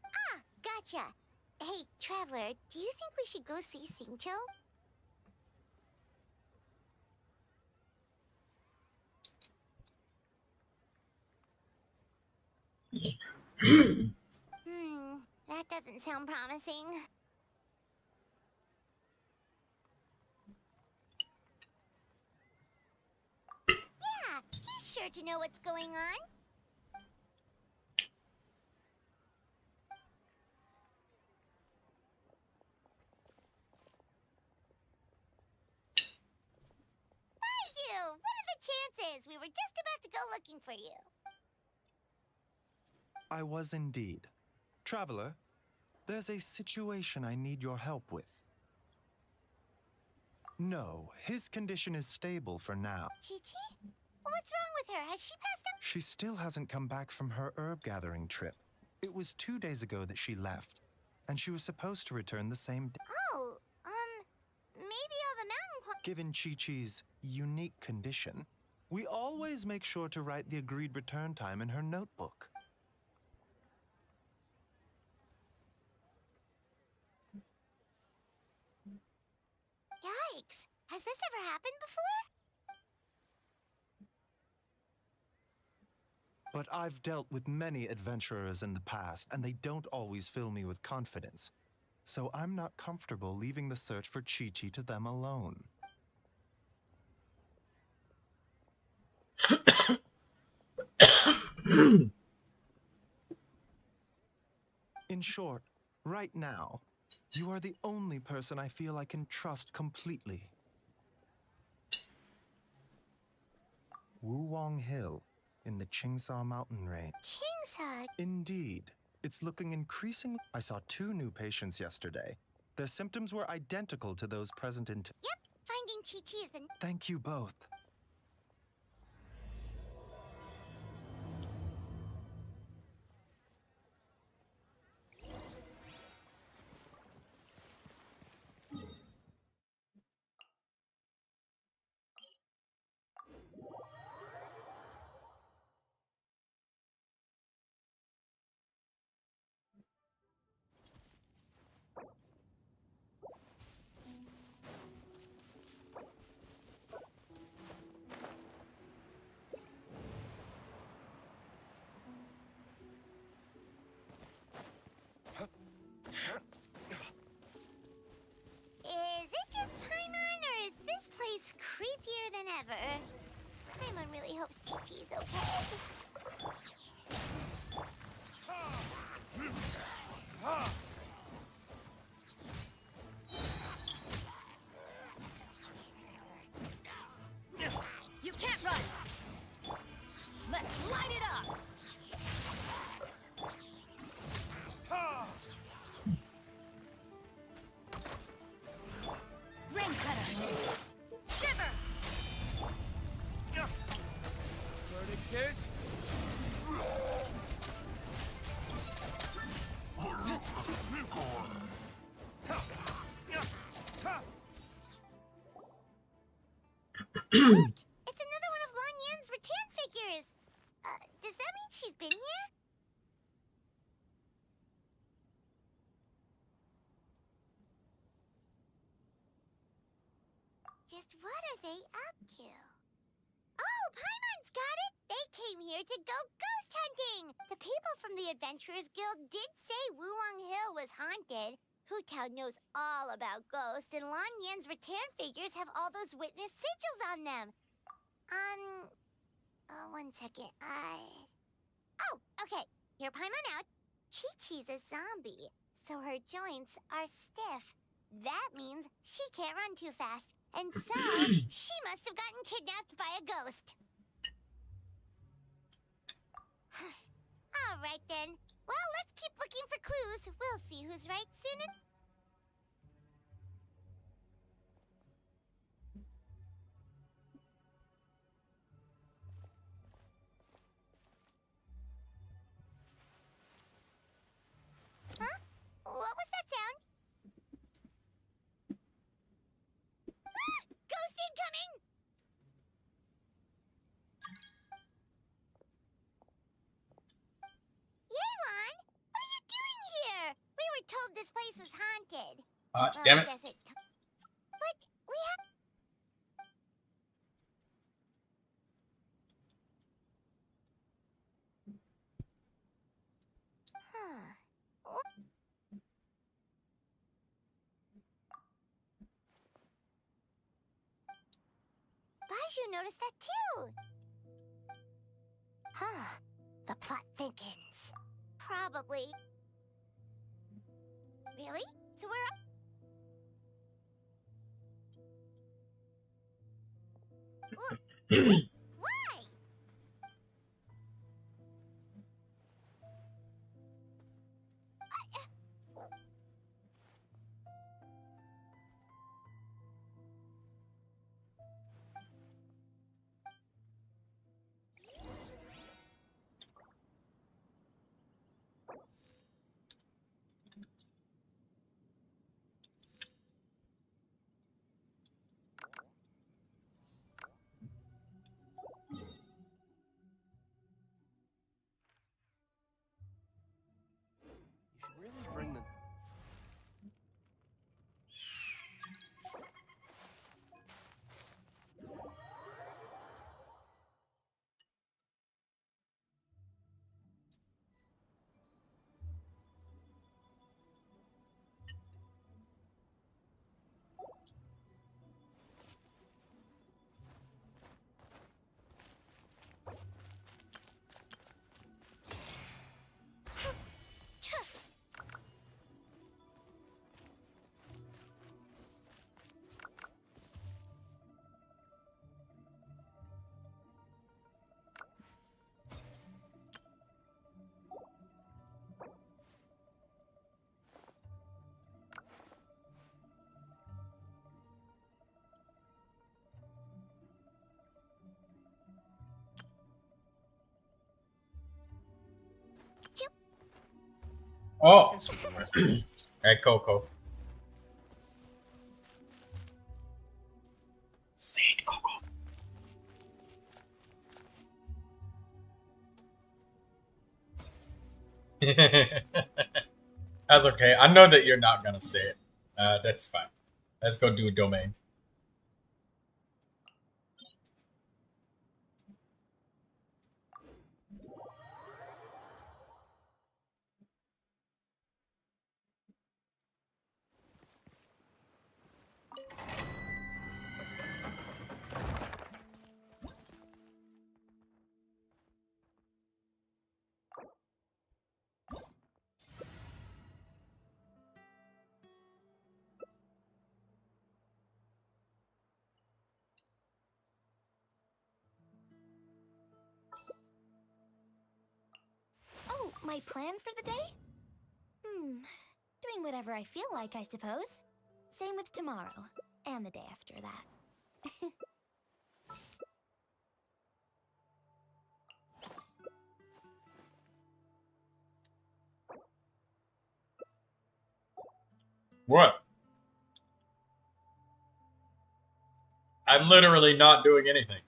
Ah, gotcha. Hey, Traveler, do you think we should go see Xingqiu? That doesn't sound promising. Yeah, he's sure to know what's going on. Baiju, what are the chances? We were just about to go looking for you. I was indeed. Traveler, there's a situation I need your help with. No, his condition is stable for now. Chi-Chi? What's wrong with her? Has she passed out? She still hasn't come back from her herb gathering trip. It was 2 days ago that she left, and she was supposed to return the same day. Oh, maybe all the mountain Given Chi-Chi's unique condition, we always make sure to write the agreed return time in her notebook. Yikes! Has this ever happened before? But I've dealt with many adventurers in the past, and they don't always fill me with confidence. So I'm not comfortable leaving the search for Chi-Chi to them alone. In short, right now, you are the only person I feel I can trust completely. Wuwang Hill, in the Qingsa mountain range. Qingsa? Indeed. It's looking increasingly... I saw 2 new patients yesterday. Their symptoms were identical to those present in... Yep, finding Chi-Chi is the... Thank you both. Is it just Paimon, or is this place creepier than ever? Paimon really hopes Chi-Chi's okay. You can't run! Let's light it up! Shiver! Verdict is... It's another one of Lan Yan's rattan figures. Does that mean she's been here? Just what are they up to? Oh, Paimon's got it! They came here to go ghost hunting! The people from the Adventurers Guild did say Wuwang Hill was haunted. Hu-Tao knows all about ghosts, and Lan Yan's rattan figures have all those witness sigils on them. One second, Oh, okay. Hear Paimon out. Chi-Chi's a zombie, so her joints are stiff. That means she can't run too fast, and so she must have gotten kidnapped by a ghost. All right, then. Well, let's keep looking for clues. We'll see who's right soon enough. Huh? What was that sound? Ah! Ghost incoming! Yelan, what are you doing here? We were told this place was haunted. Damn it. I guess but we have... Huh. Baiju noticed that too. Huh. The plot thickens. Probably. Really? So we're up? Why? You should really bring the... Oh! Hey, Coco. Say it, Coco. That's okay. I know that you're not gonna say it. That's fine. Let's go do a domain. Oh, my plan for the day? Doing whatever I feel like, I suppose. Same with tomorrow. And the day after that. What? I'm literally not doing anything.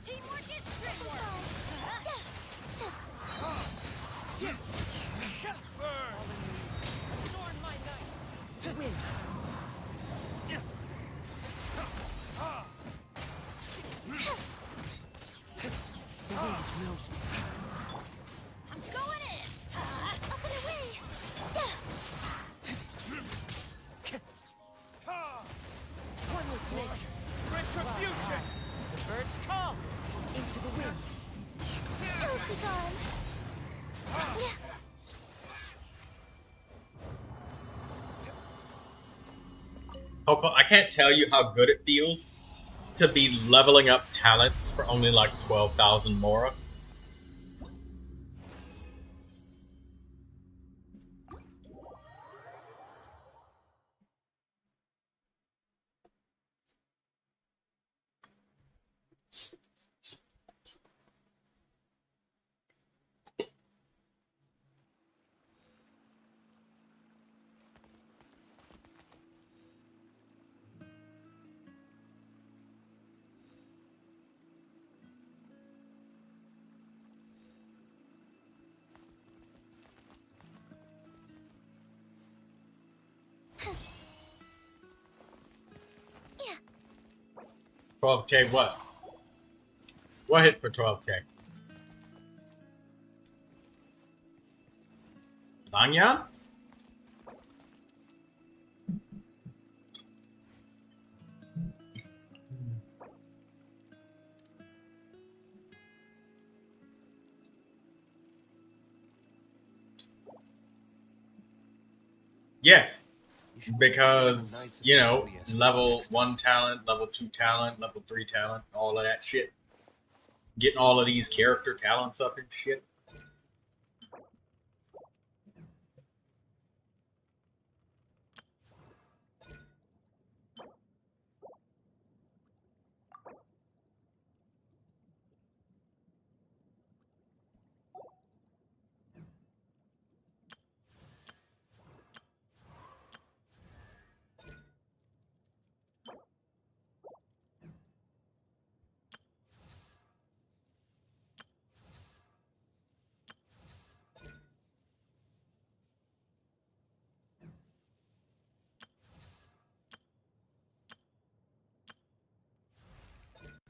Teamwork is teamwork. Adorn my night. The wind. The wind knows me. I'm going in. Up and away. One with nature. Retribution. The birds come into the wind. Souls be gone. Coco, I can't tell you how good it feels to be leveling up talents for only like 12,000 Mora. Yeah. 12K what? What hit for 12K? Langyan? Yeah, because, you know, level 1 talent, level 2 talent, level 3 talent, all of that shit. Getting all of these character talents up and shit.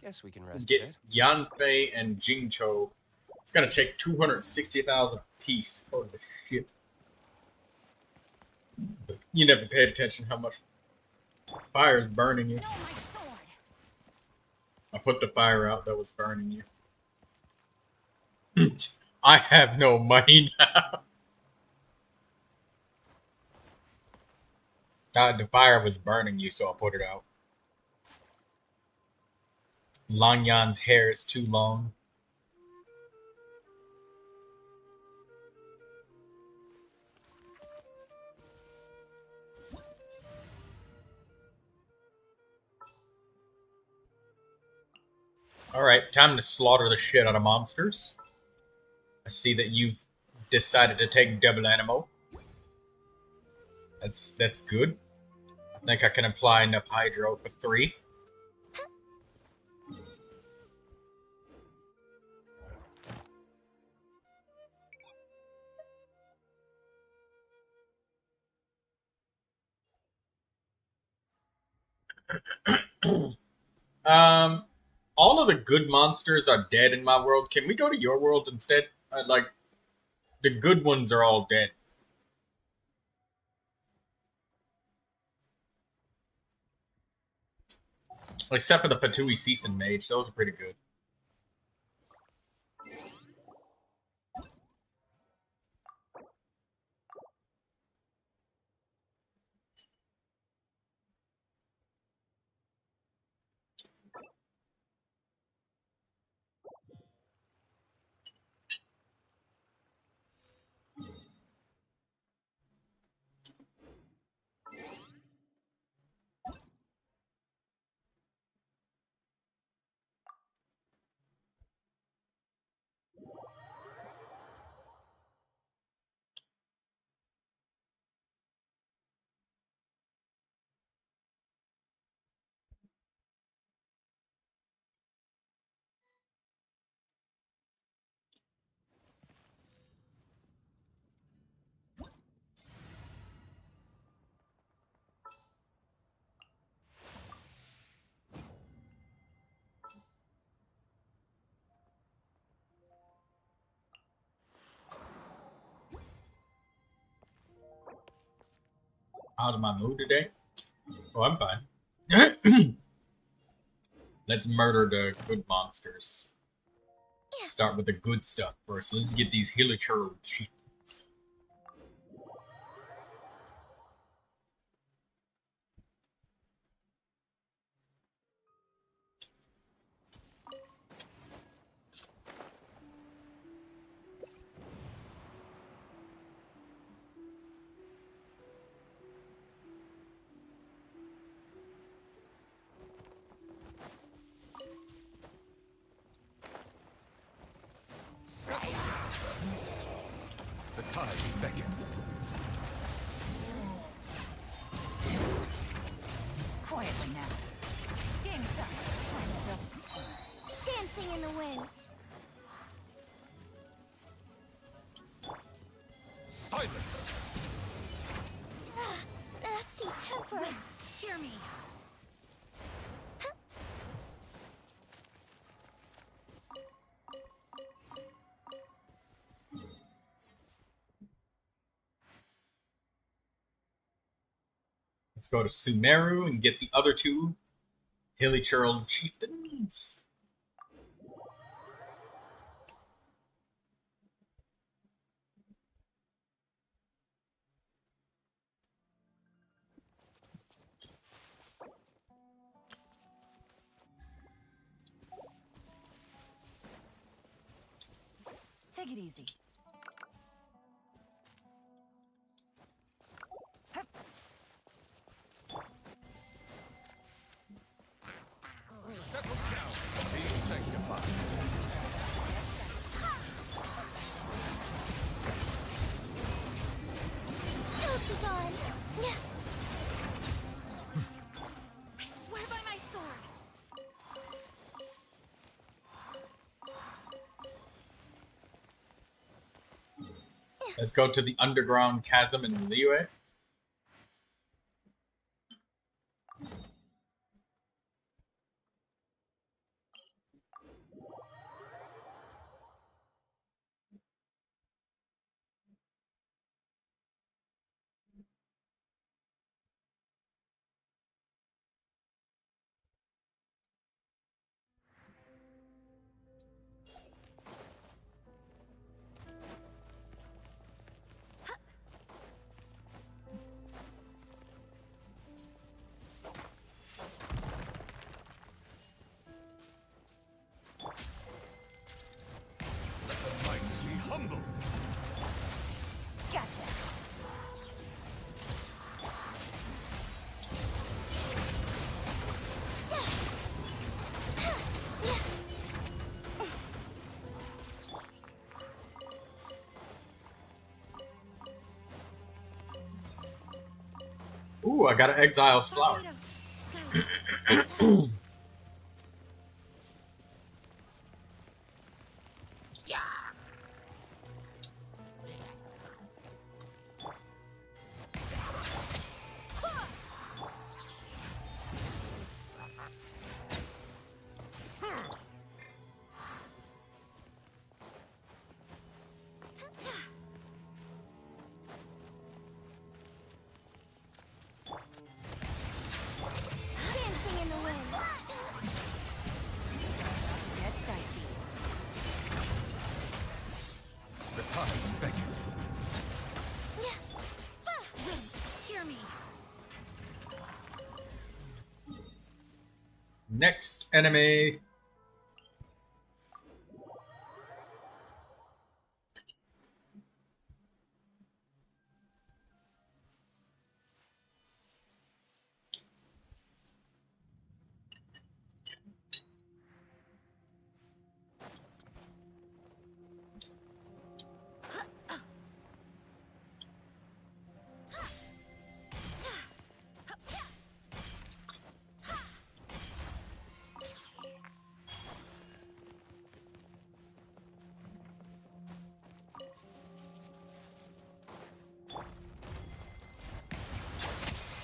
Guess we can rest a Get bit. Yanfei and Jingcho. It's gonna take 260,000 apiece. Holy shit. You never paid attention how much fire is burning you. I put the fire out that was burning you. I have no money now. The fire was burning you, so I put it out. Langyan's hair is too long. Alright, time to slaughter the shit out of monsters. I see that you've decided to take double animal. That's good. I think I can apply enough hydro for 3. all of the good monsters are dead in my world. Can we go to your world instead? Like, the good ones are all dead. Except for the Fatui Season Mage. Those are pretty good. Out of my mood today? Oh, I'm fine. Let's murder the good monsters. Start with the good stuff first. Let's get these Hilichurl chieftains. The tides beckon. Quietly now. Game's up. Dancing in the wind. Silence! Nasty temper. Hear me. Let's go to Sumeru and get the other two Hilichurl chieftains. Take it easy. Settle down. Be sanctified. Tokugan. I swear by my sword. Let's go to the underground chasm in Liyue. Let the mighty be humbled. Gotcha. Ooh, I got an Exile's Flower. gods beg you. Wind, hear me. Next enemy.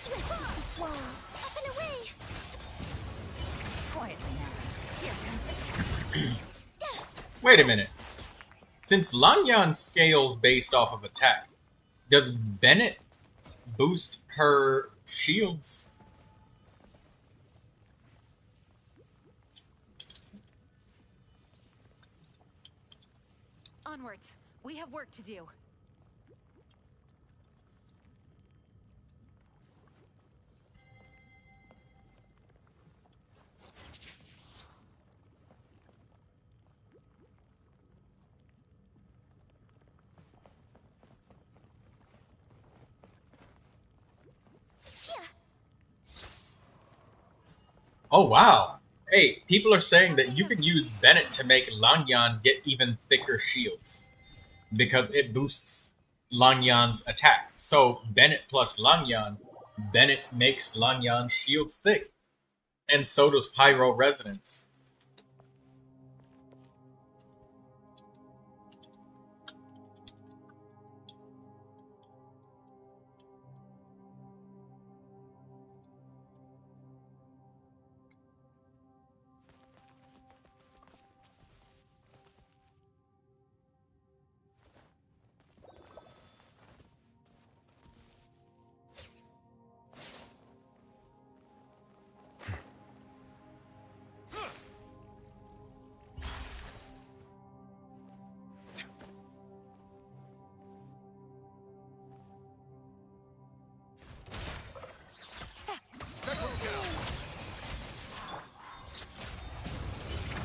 Swift as the swallow, up and away. Quietly now. Here comes the Wait a minute. Since Langyan scales based off of attack, does Bennett boost her shields? Onwards. We have work to do. Oh wow. Hey, people are saying that you can use Bennett to make Langyan get even thicker shields because it boosts Langyan's attack. So Bennett plus Langyan, Bennett makes Langyan's shields thick. And so does Pyro Resonance.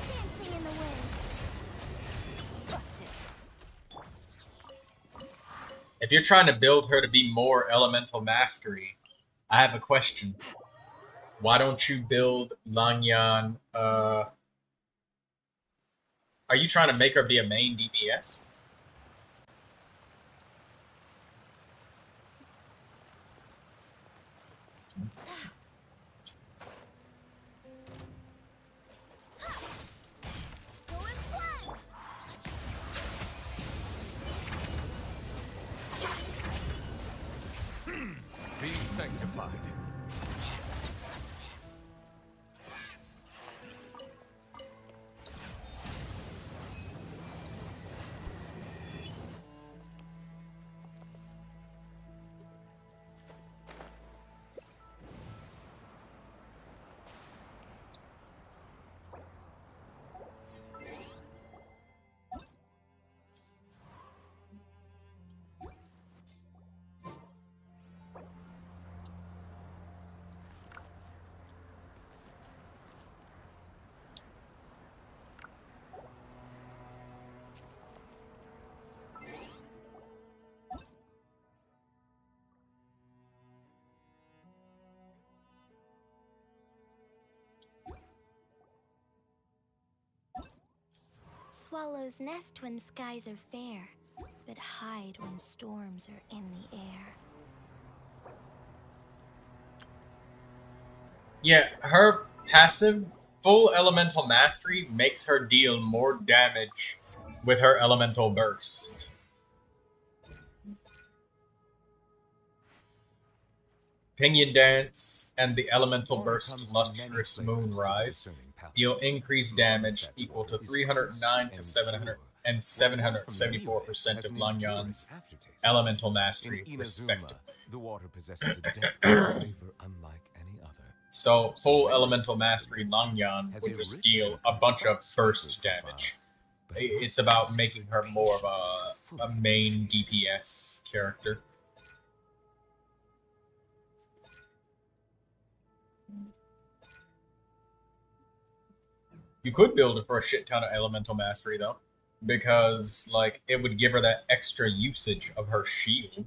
dancing in the wind. Busted. If you're trying to build her to be more elemental mastery, I have a question. Why don't you build Langyan, are you trying to make her be a main DPS? Be sanctified. Swallows nest when skies are fair, but hide when storms are in the air. Yeah, her passive, full elemental mastery, makes her deal more damage with her elemental burst. Pinion Dance and the elemental burst Lustrous Moonrise deal increased damage equal to 309 to 700 and 774% of Langyan's elemental mastery, respectively. The water possesses a depth and flavor unlike any other. So, full elemental mastery Langyan would just deal a bunch of burst damage. It's about making her more of a a main DPS character. You could build her for a shit ton of elemental mastery though, because like it would give her that extra usage of her shield.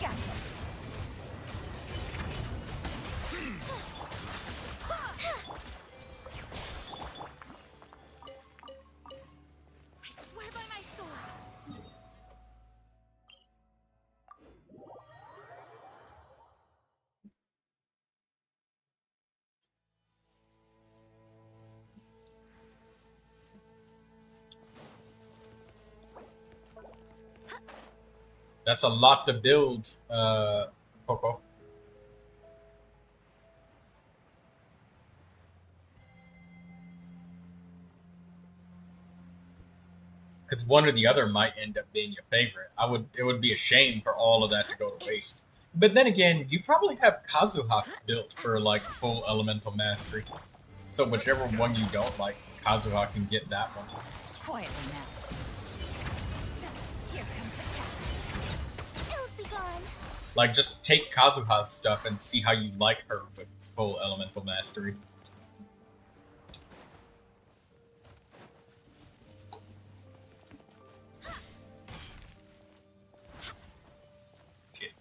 Gotcha. I swear by my sword. That's a lot to build, Coco. Because one or the other might end up being your favorite. It would be a shame for all of that to go to waste. But then again, you probably have Kazuha built for like full elemental mastery. So whichever one you don't like, Kazuha can get that one. Quietly now. Here comes the cat. Ills be gone. Like, just take Kazuha's stuff and see how you like her with full elemental mastery. Shit.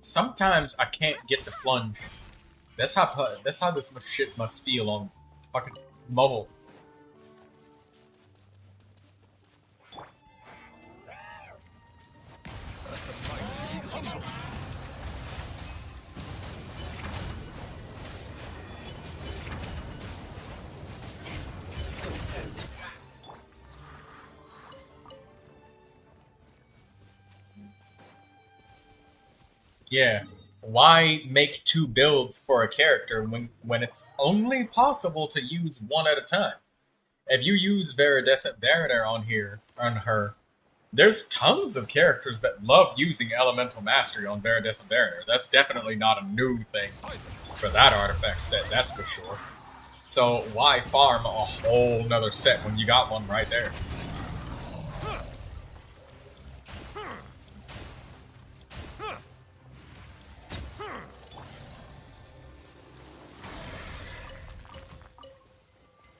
Sometimes I can't get the plunge. That's how this much shit must feel on fucking mobile. Yeah. Why make two builds for a character when it's only possible to use one at a time? If you use Viridescent Barrier on her, there's tons of characters that love using Elemental Mastery on Viridescent Barrier. That's definitely not a new thing for that artifact set, that's for sure. So why farm a whole nother set when you got one right there?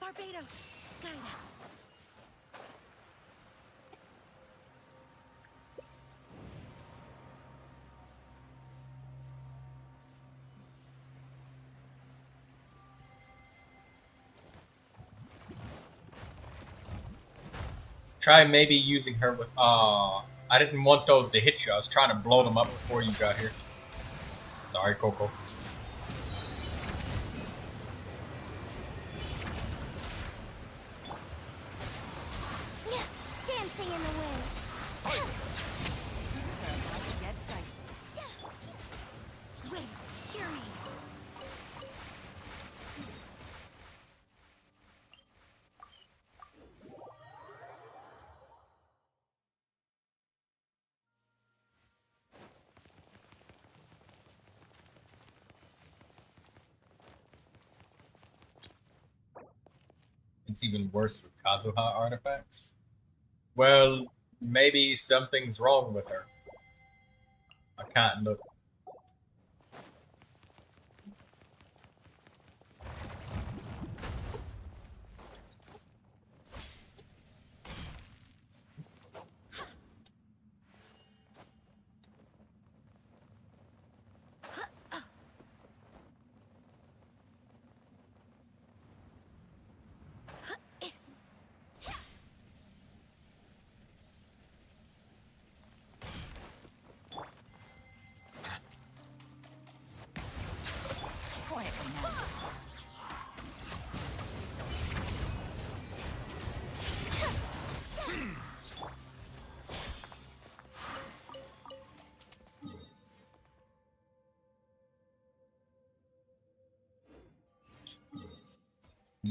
Barbados, guide us. Try maybe using her with... I didn't want those to hit you. I was trying to blow them up before you got here. Sorry, Coco. Dancing in the wind. Wait, hear me. It's even worse with Kazuha artifacts. Well, maybe something's wrong with her. I can't look.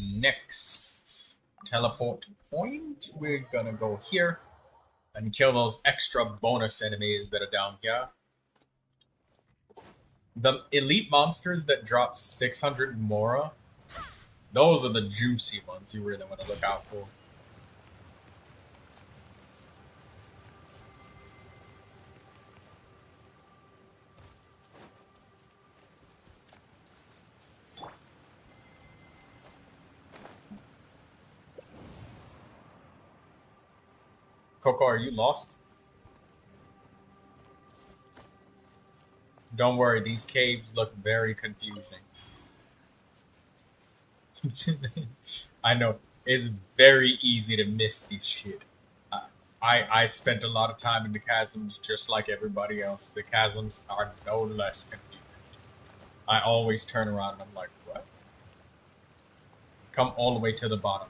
Next teleport point, we're gonna go here and kill those extra bonus enemies that are down here. The elite monsters that drop 600 Mora, those are the juicy ones you really want to look out for. Coco, are you lost? Don't worry, these caves look very confusing. I know, it's very easy to miss these shit. I spent a lot of time in the chasms just like everybody else. The chasms are no less confusing. I always turn around and I'm like, what? Come all the way to the bottom.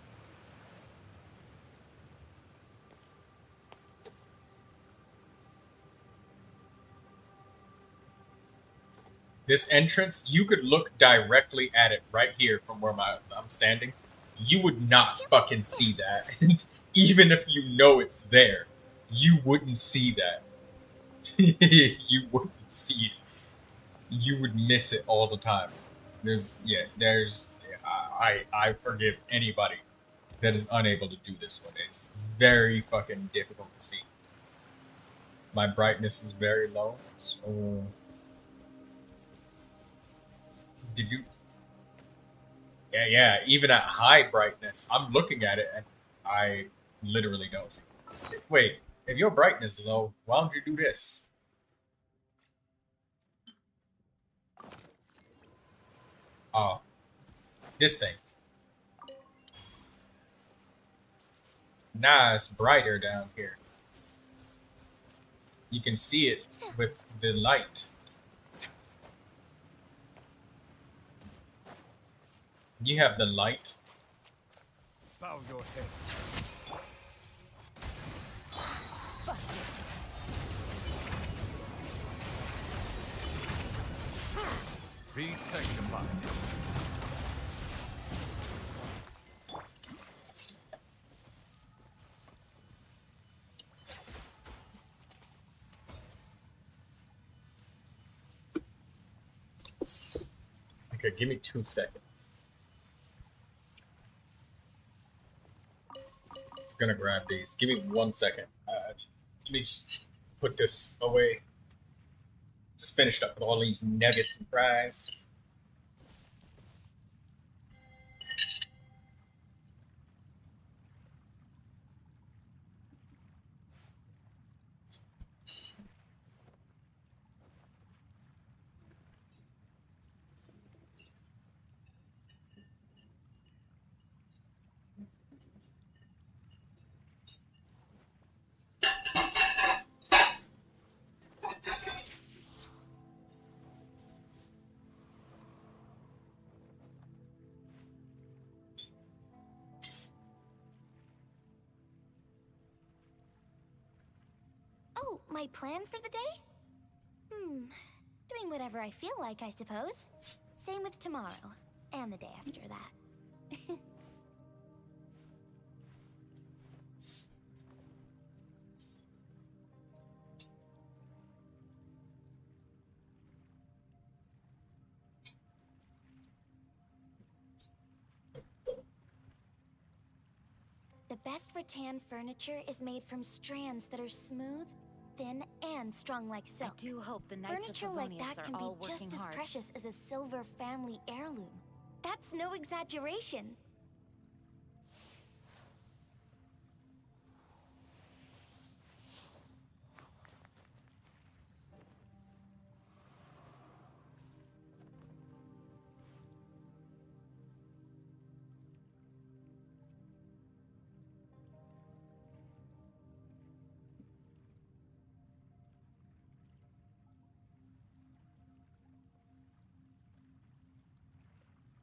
This entrance, you could look directly at it right here from where I'm standing. You would not fucking see that. Even if you know it's there, you wouldn't see that. You wouldn't see it. You would miss it all the time. I forgive anybody that is unable to do this one. It's very fucking difficult to see. My brightness is very low, so... Did you? Yeah, even at high brightness, I'm looking at it and I literally don't see it. Wait, if your brightness is low, why don't you do this? Oh, this thing. Nah, it's brighter down here. You can see it with the light. You have the light. Bow your head. Be sanctified. Okay, give me 2 seconds. Gonna grab these. Give me 1 second. Let me just put this away. Just finished up with all these nuggets and fries. Oh, my plan for the day? Doing whatever I feel like, I suppose. Same with tomorrow, and the day after that. The best rattan furniture is made from strands that are smooth, thin, and strong like silk. I do hope the Knights Furniture of like Favonius that are can all be just working as hard. precious as a silver family heirloom. That's no exaggeration.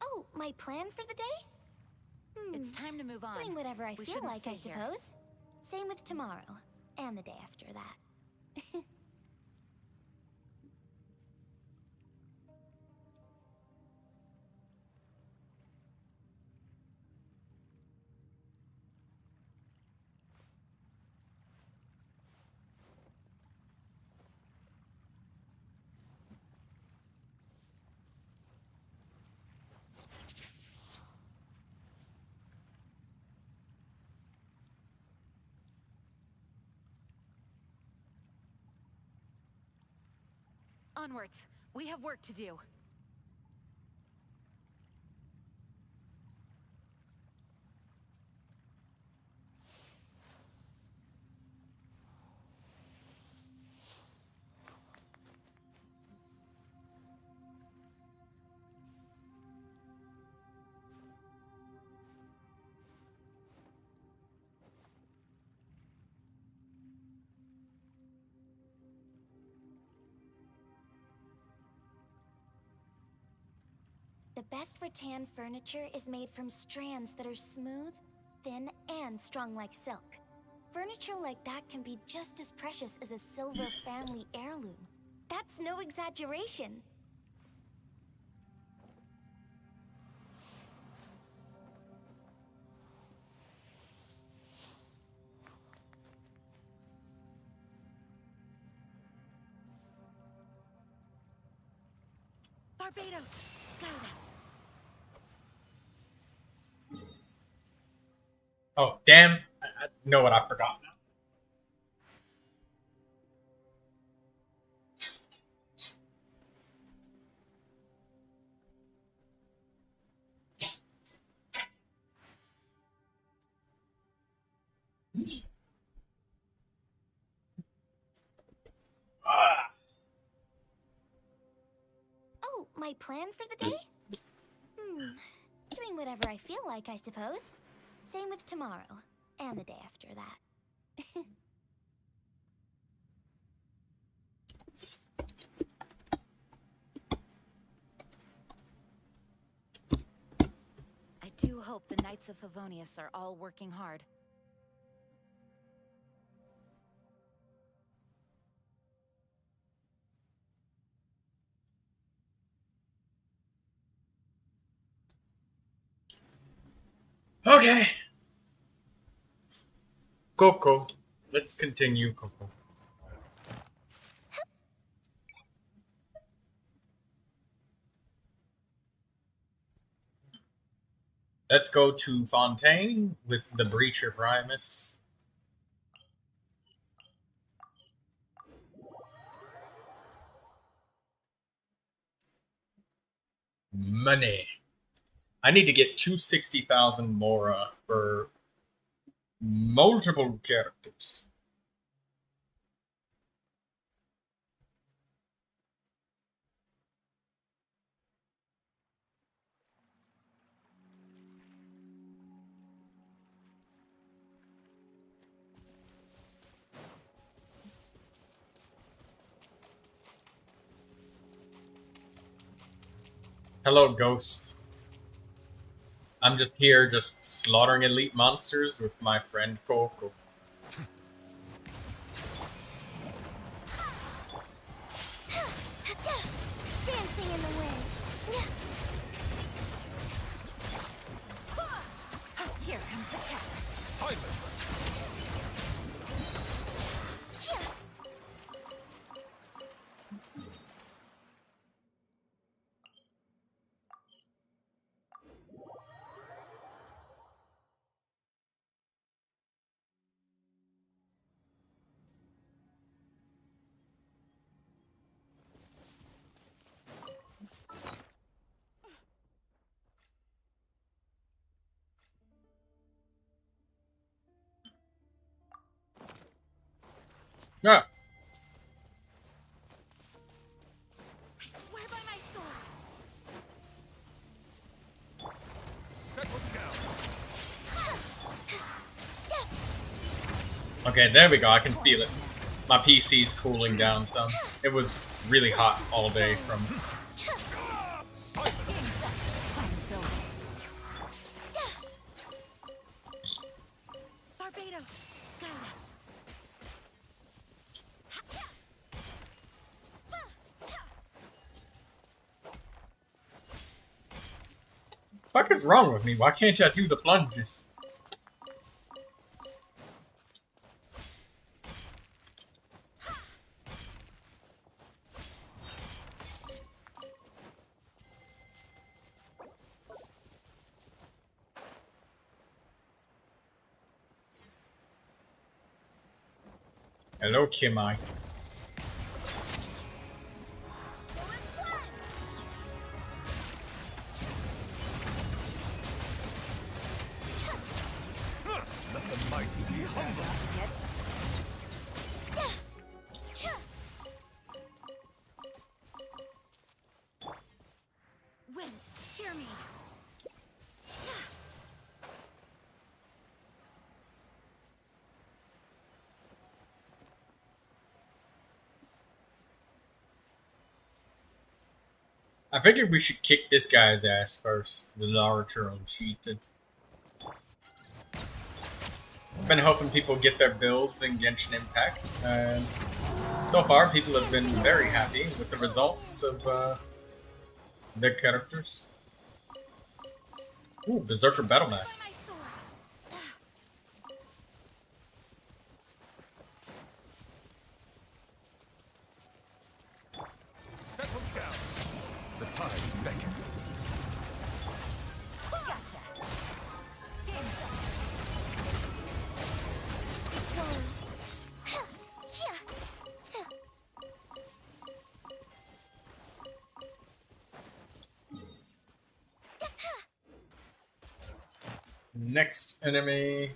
Oh, my plan for the day? It's time to move on. Doing whatever I We feel shouldn't like, I stay here. suppose. Same with tomorrow, and the day after that. Onwards. We have work to do. The best rattan furniture is made from strands that are smooth, thin, and strong like silk. Furniture like that can be just as precious as a silver family heirloom. That's no exaggeration. Barbados, guide us. Oh, damn. I know what I forgot now. Oh, my plan for the day? Doing whatever I feel like, I suppose. Same with tomorrow, and the day after that. I do hope the Knights of Favonius are all working hard. Okay. Coco. Let's continue, Coco. Let's go to Fontaine with the Breach of Primus. Money. I need to get 260,000 Mora for multiple characters. Hello, Ghost. I'm just here, just slaughtering elite monsters with my friend Coco. Dancing in the wind. Here comes the catch. Silence! Yeah. I swear by my sword. Settle down. Okay, there we go. I can feel it. My PC's cooling down some. It was really hot all day from... Barbados, guide us. What the fuck is wrong with me? Why can't I do the plunges? Hello, Kimai. mighty be humble. Wind, hear me. I figured we should kick this guy's ass first, the Naruto Chieftain. I've been helping people get their builds in Genshin Impact, and so far people have been very happy with the results of their characters. Ooh, Berserker Battle Mask. Settle down. The tides beckon. Gotcha. Next enemy.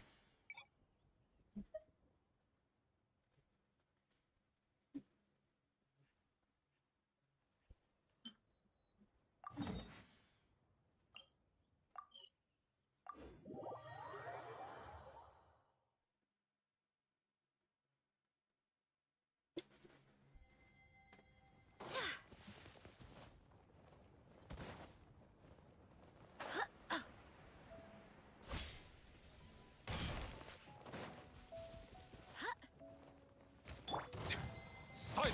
Silence.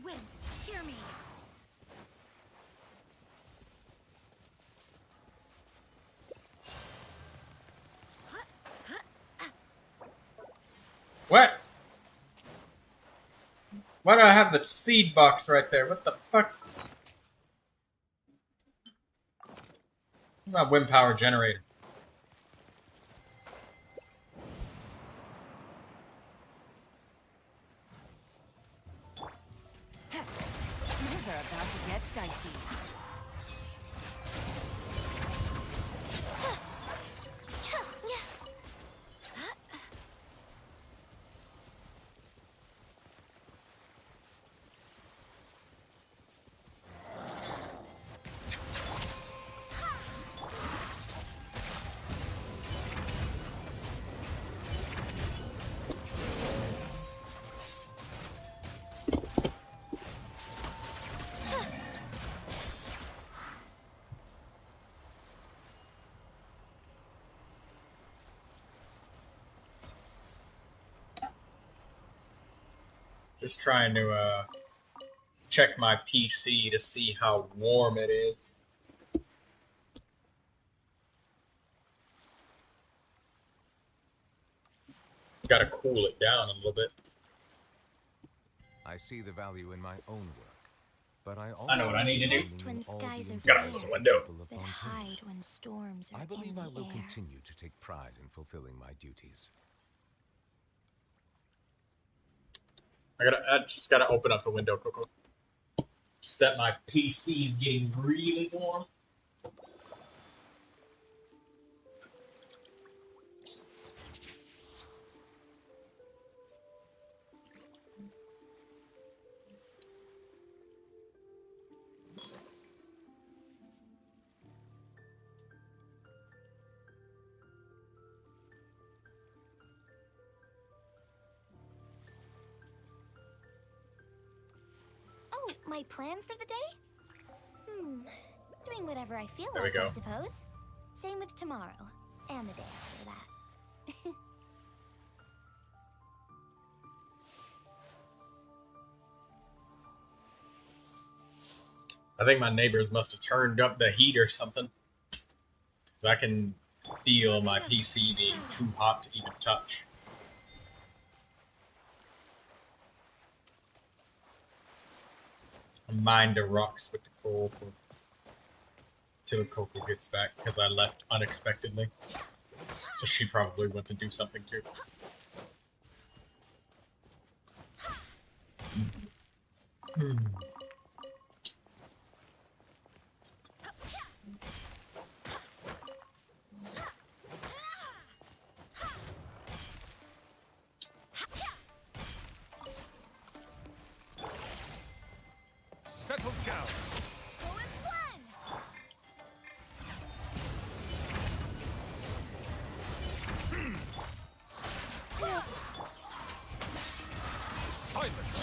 Wind, hear me. What? Why do I have the seed box right there? What the fuck? What about wind power generator? Things are about to get dicey. Just trying to check my PC to see how warm it is. Gotta cool it down a little bit. I see the value in my own work, but I also know what I need to do. When skies are Gotta open the window. that hide when storms are I believe in the I will air. continue to take pride in fulfilling my duties. I just gotta open up the window, Coco. Just that my PC is getting really warm. Oh, my plan for the day? Doing whatever I feel There we like, go. I suppose. Same with tomorrow. And the day after that. I think my neighbors must have turned up the heat or something. 'Cause I can feel my PC being too hot to even touch. Mind the rocks with the coal till Coco gets back, because I left unexpectedly. So she probably went to do something too. Settle down. Silence.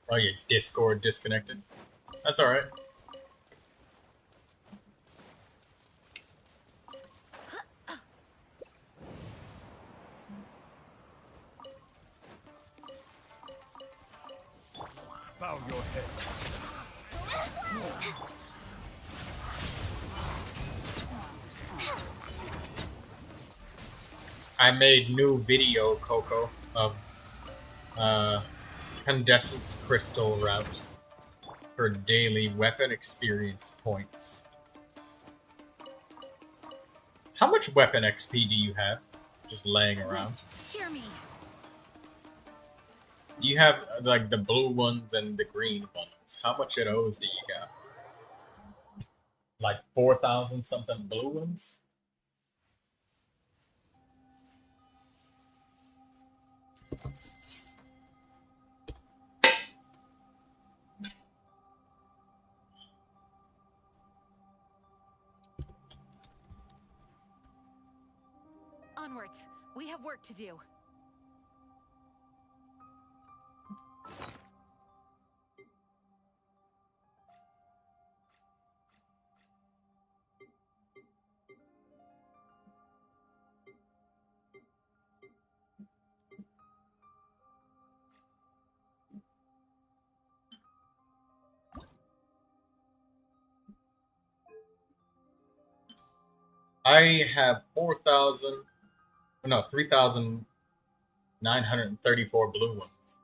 Oh, your Discord disconnected. That's alright. Bow your head. I made new video, Coco, of Condescence Crystal route for daily weapon experience points. How much weapon XP do you have just laying around? Hear me. Do you have like the blue ones and the green ones? How much of those do you got? Like 4,000 something blue ones? Onwards. We have work to do. I have 3,934 blue ones.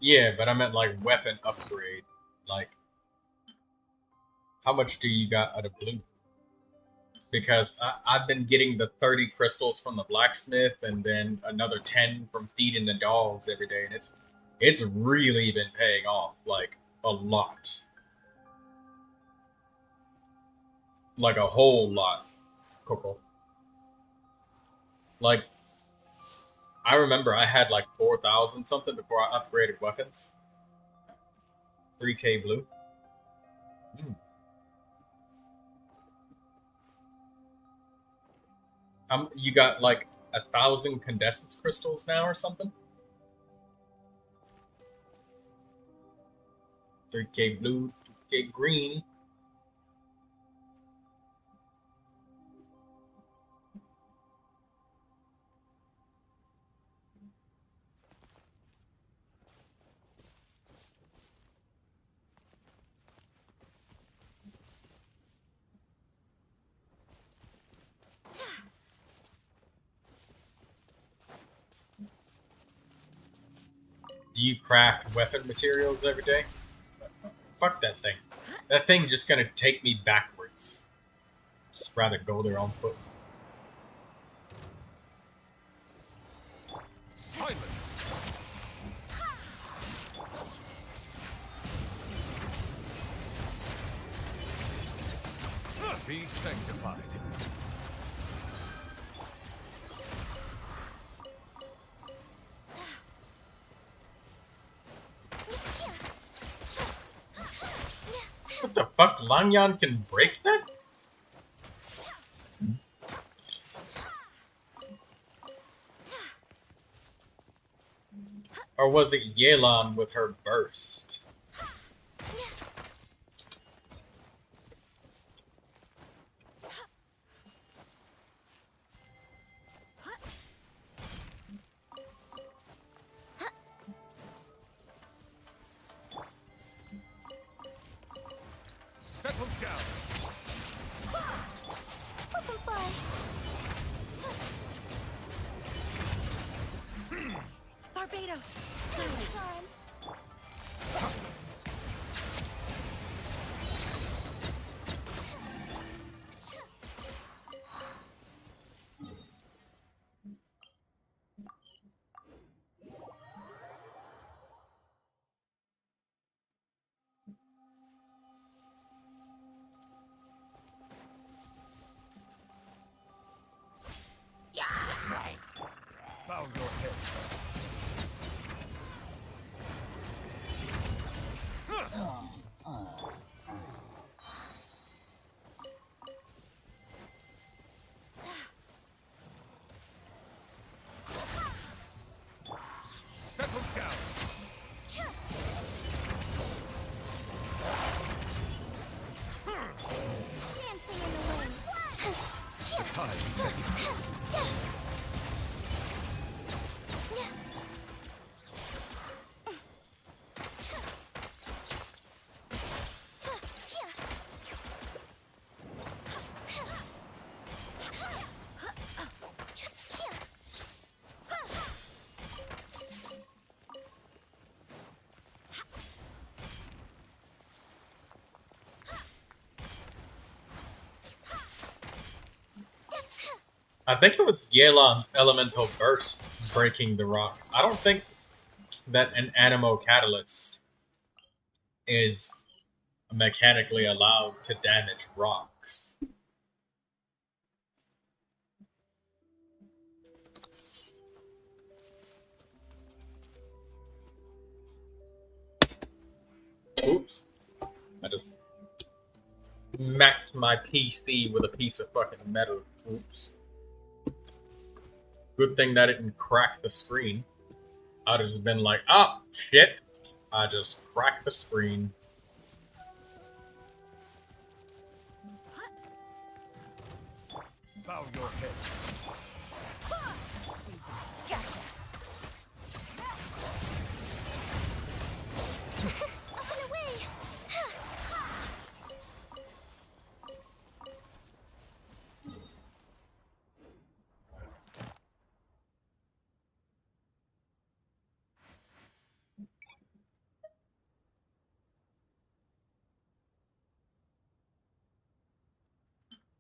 Yeah, but I meant like weapon upgrade. Like, how much do you got out of blue? Because I've been getting the 30 crystals from the blacksmith and then another 10 from feeding the dogs every day, and it's really been paying off, like, a lot. Like, a whole lot, Coco. Like, I remember I had like 4,000 something before I upgraded weapons. 3K blue. You got like 1,000 condescence crystals now or something? 3K blue, 2K green. Do you craft weapon materials every day? Fuck that thing. That thing just gonna take me backwards. Just rather go there on foot. Silence. Be sanctified. What the fuck? Langyan can break that? Or was it Yelan with her burst? Settle down. Flip and fly. Barbados. Bow your head. Settle down. Dancing in the wind. The tide is taking. I think it was Yelan's elemental burst breaking the rocks. I don't think that an animo catalyst is mechanically allowed to damage rocks. Oops. I just smacked my PC with a piece of fucking metal. Oops. Good thing that didn't crack the screen. I'd have just been like, oh, shit. I just cracked the screen. Bow your head. Gotcha. Up and away.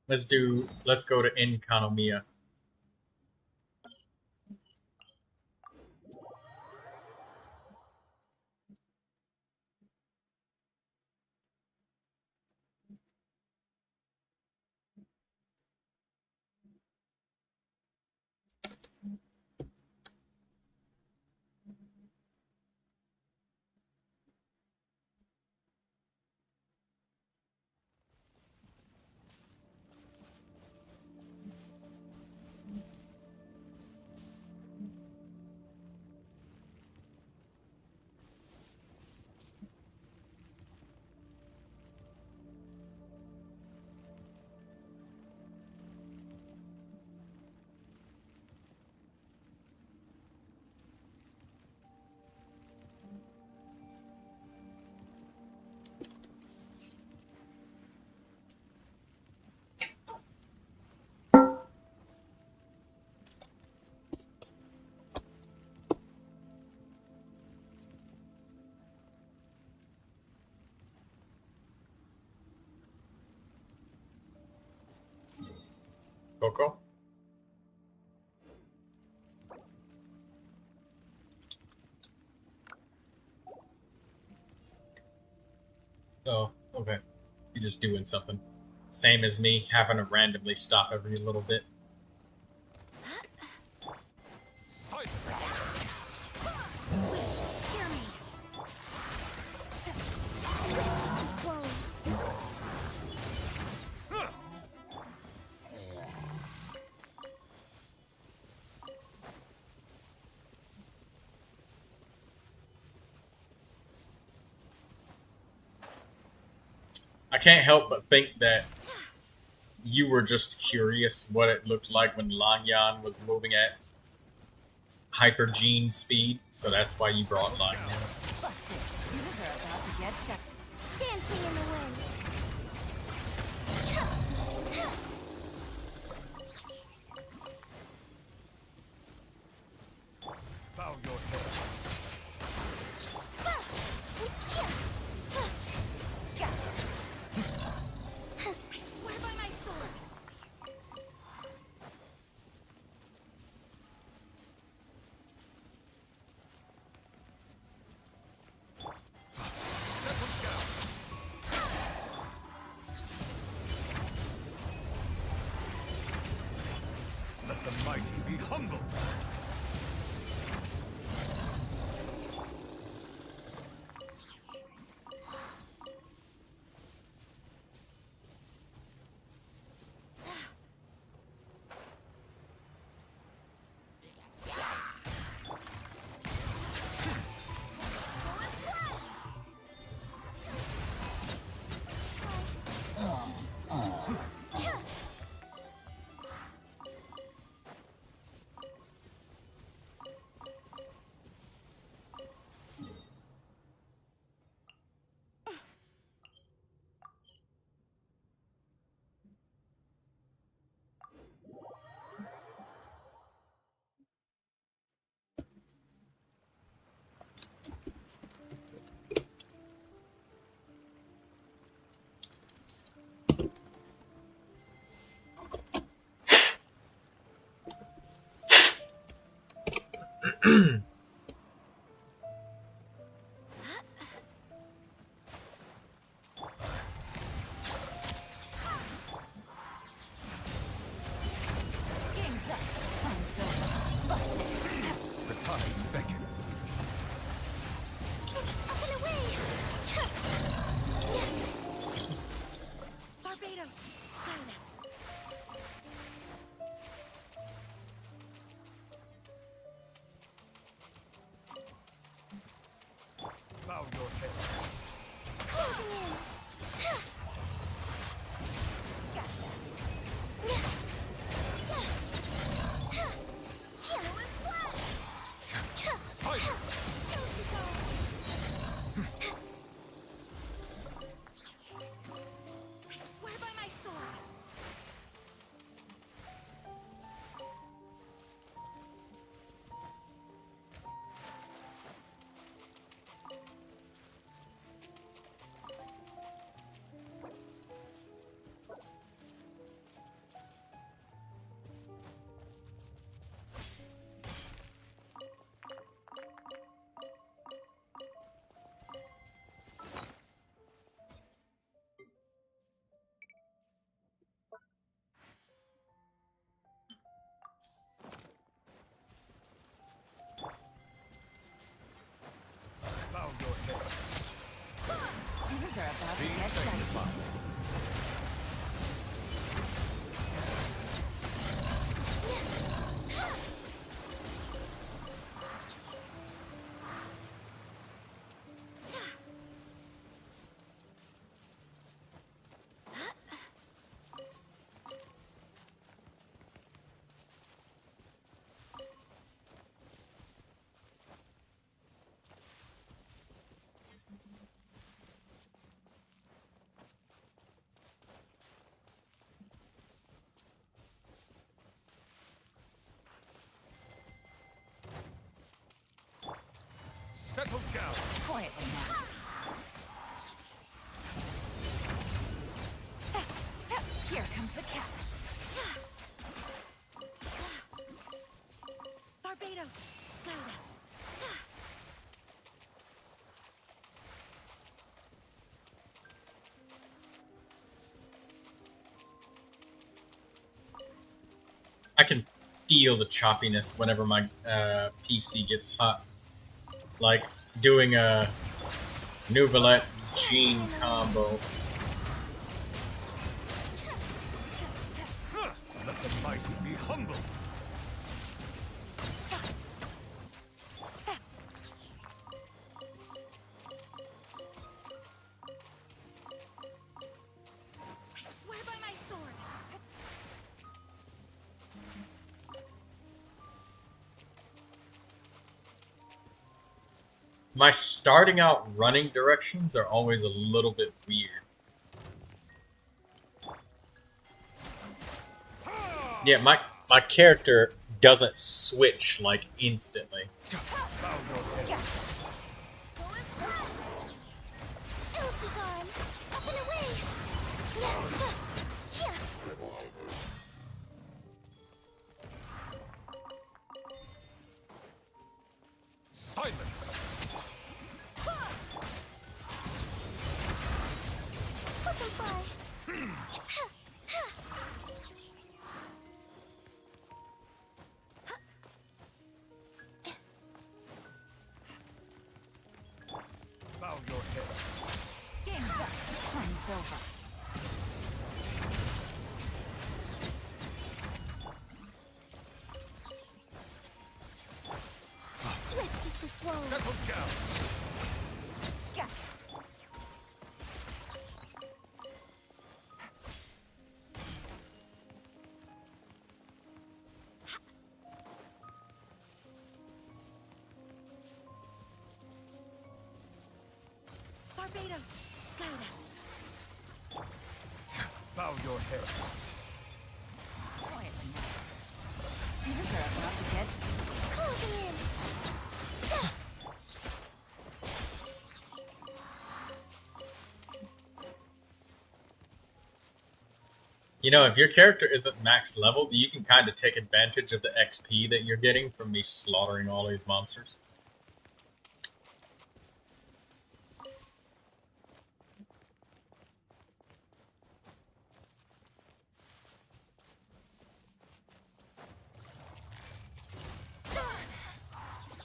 Let's go to Inkanomiya. Coco? Oh, okay. You're just doing something. Same as me, having to randomly stop every little bit. I can't help but think that you were just curious what it looked like when Lanyan was moving at Hyper Gene speed, so that's why you brought Lanyan. Dancing in the wind. Bow your head. The tides beckon. Up and away! Barbados, guide us. Bow your head. Closing in! Gotcha. Silence! I swear by my sword. Bow your head. Things are about to Be get sanctified. Settle down. Quietly now. Here comes the catch. Barbados, guide us. I can feel the choppiness whenever my PC gets hot. Like doing a Neuvilette Main combo. Let the mighty be humbled. I swear by my sword. My starting out running directions are always a little bit weird. Yeah, my character doesn't switch like instantly. Silence. Bow your head. Game's up. Time's over. Swift is the swallow. Settle down. Gotcha. Barbados, guide us. Bow your head. Quietly now. Things are about to get Closing in. You know, if your character isn't max leveled, you can kind of take advantage of the XP that you're getting from me slaughtering all these monsters.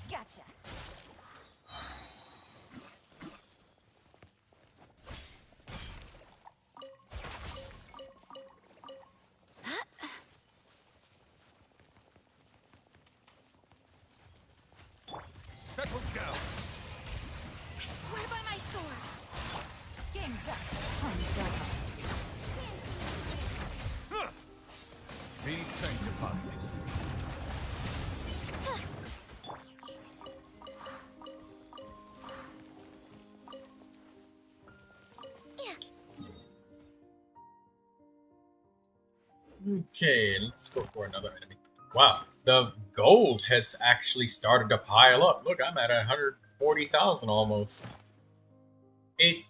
Gotcha. Settle down. I swear by my sword. Game's up. Be sanctified. Okay, let's go for another enemy. Wow, the gold has actually started to pile up. Look, I'm at 140,000 almost. It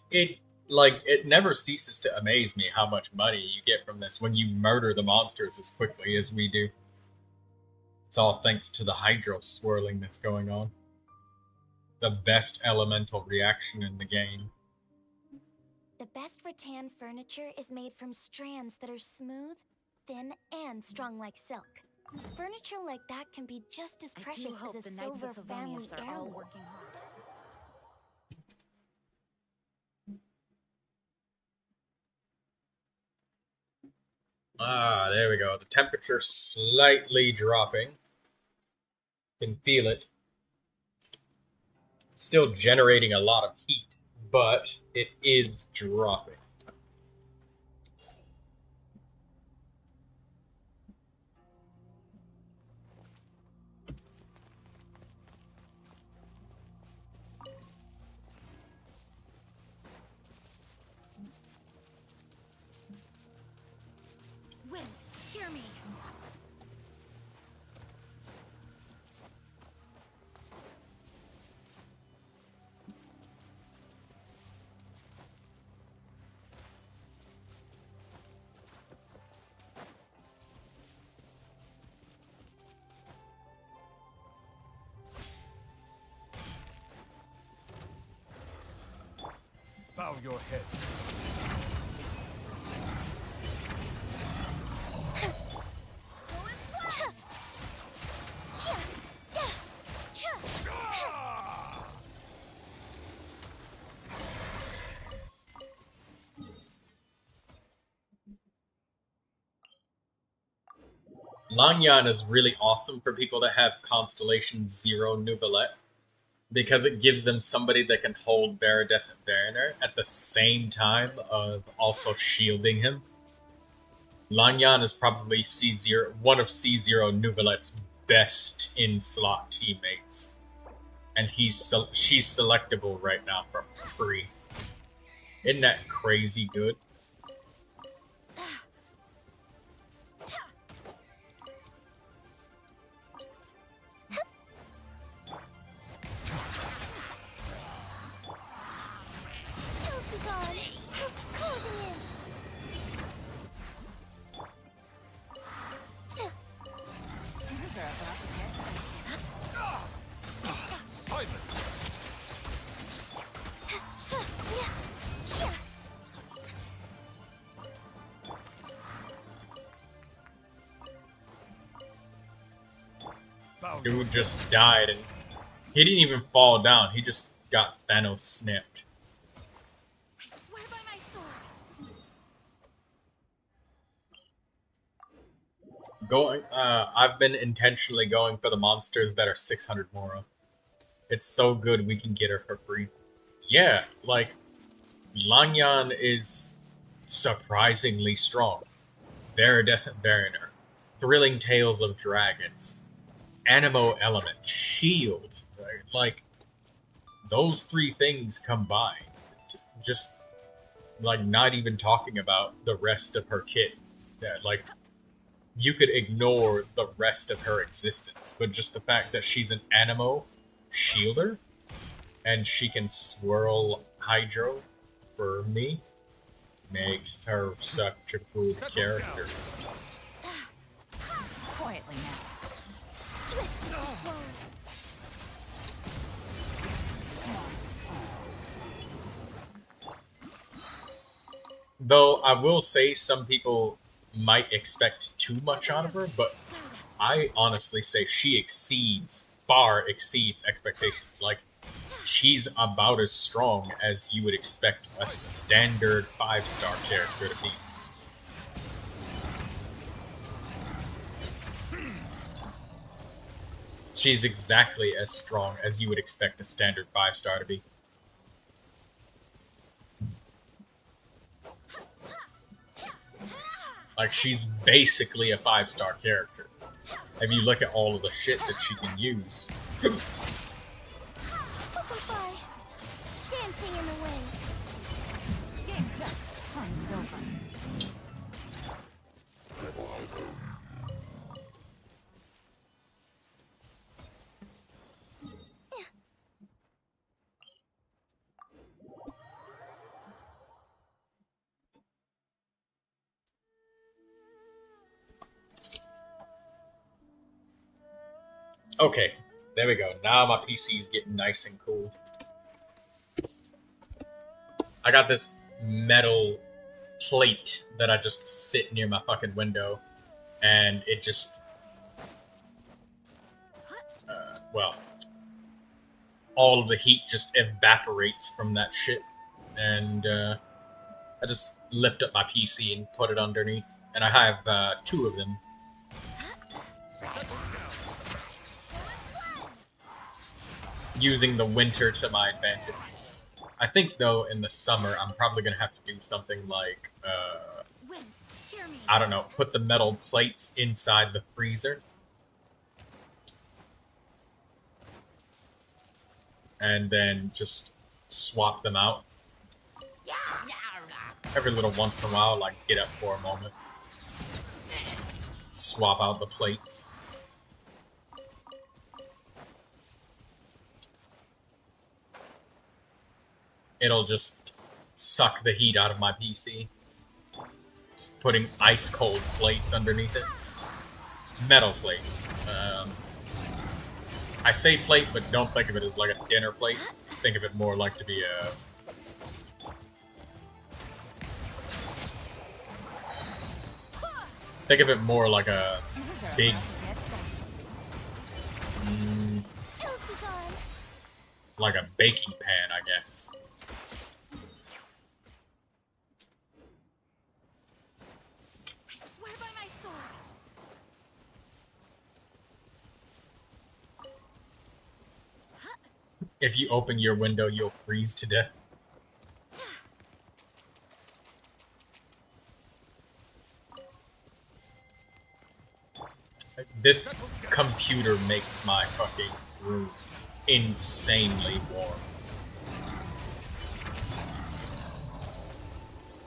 never ceases to amaze me how much money you get from this when you murder the monsters as quickly as we do. It's all thanks to the hydro swirling that's going on. The best elemental reaction in the game. The best rattan furniture is made from strands that are smooth, thin, and strong like silk. Furniture like that can be just as precious as a silver family heirloom. Working hard. Ah, there we go. The temperature slightly dropping. Can feel it. Still generating a lot of heat, but it is dropping. Wind, hear me. Bow your head. Lanyan is really awesome for people that have Constellation 0 Neuvilette, because it gives them somebody that can hold Viridescent Mariner at the same time of also shielding him. Lanyan is probably C0, one of C0 Neuvillette's best in-slot teammates. And she's selectable right now for free. Isn't that crazy good? Dude just died, and he didn't even fall down. He just got Thanos snipped. I swear by my sword. I've been intentionally going for the monsters that are 600 Mora. It's so good we can get her for free. Yeah, like, Lanyan is surprisingly strong. Viridescent Mariner, Thrilling Tales of Dragons, Animo Element, Shield, right? Like, those three things combined, just, like, not even talking about the rest of her kit. Yeah, like, you could ignore the rest of her existence, but just the fact that she's an Animo Shielder, and she can swirl Hydro for me, makes her such a good character. Quietly now. Swift as the sword. Though I will say some people might expect too much out of her, but I honestly say she far exceeds expectations. Like, she's about as strong as you would expect a standard 5-star character to be. She's exactly as strong as you would expect a standard 5-star to be. Like, she's basically a 5-star character. If you look at all of the shit that she can use. Butterfly, dancing in the wind. Game's up. Fun's over. Okay, there we go. Now my PC is getting nice and cool. I got this metal plate that I just sit near my fucking window, and it just... well, all of the heat just evaporates from that shit, and I just lift up my PC and put it underneath, and I have 2 of them. Using the winter to my advantage. I think, though, in the summer, I'm probably going to have to do something like, I don't know, put the metal plates inside the freezer. And then just swap them out. Every little once in a while, like, get up for a moment. Swap out the plates. It'll just suck the heat out of my PC. Just putting ice cold plates underneath it. Metal plate. I say plate, but don't think of it as like a dinner plate. Think of it more like to be a... Think of it more like a big... like a baking pan, I guess. If you open your window, you'll freeze to death. This computer makes my fucking room insanely warm.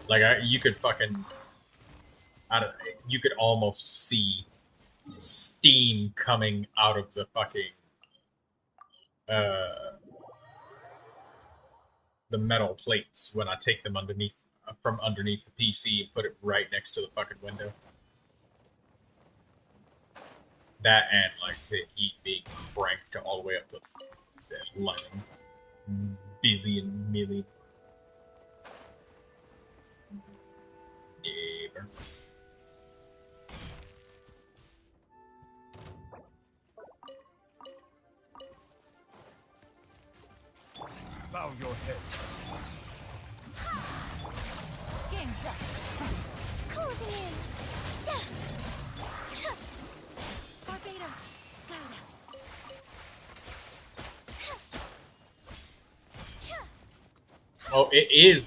Like, you could fucking... you could almost see steam coming out of the fucking... the metal plates when I take them from underneath the PC and put it right next to the fucking window. That and like the heat being cranked all the way up to 11 billion. Yeah. Bow your head. Game's up. Closing in. Barbados, guide us. Oh, it is,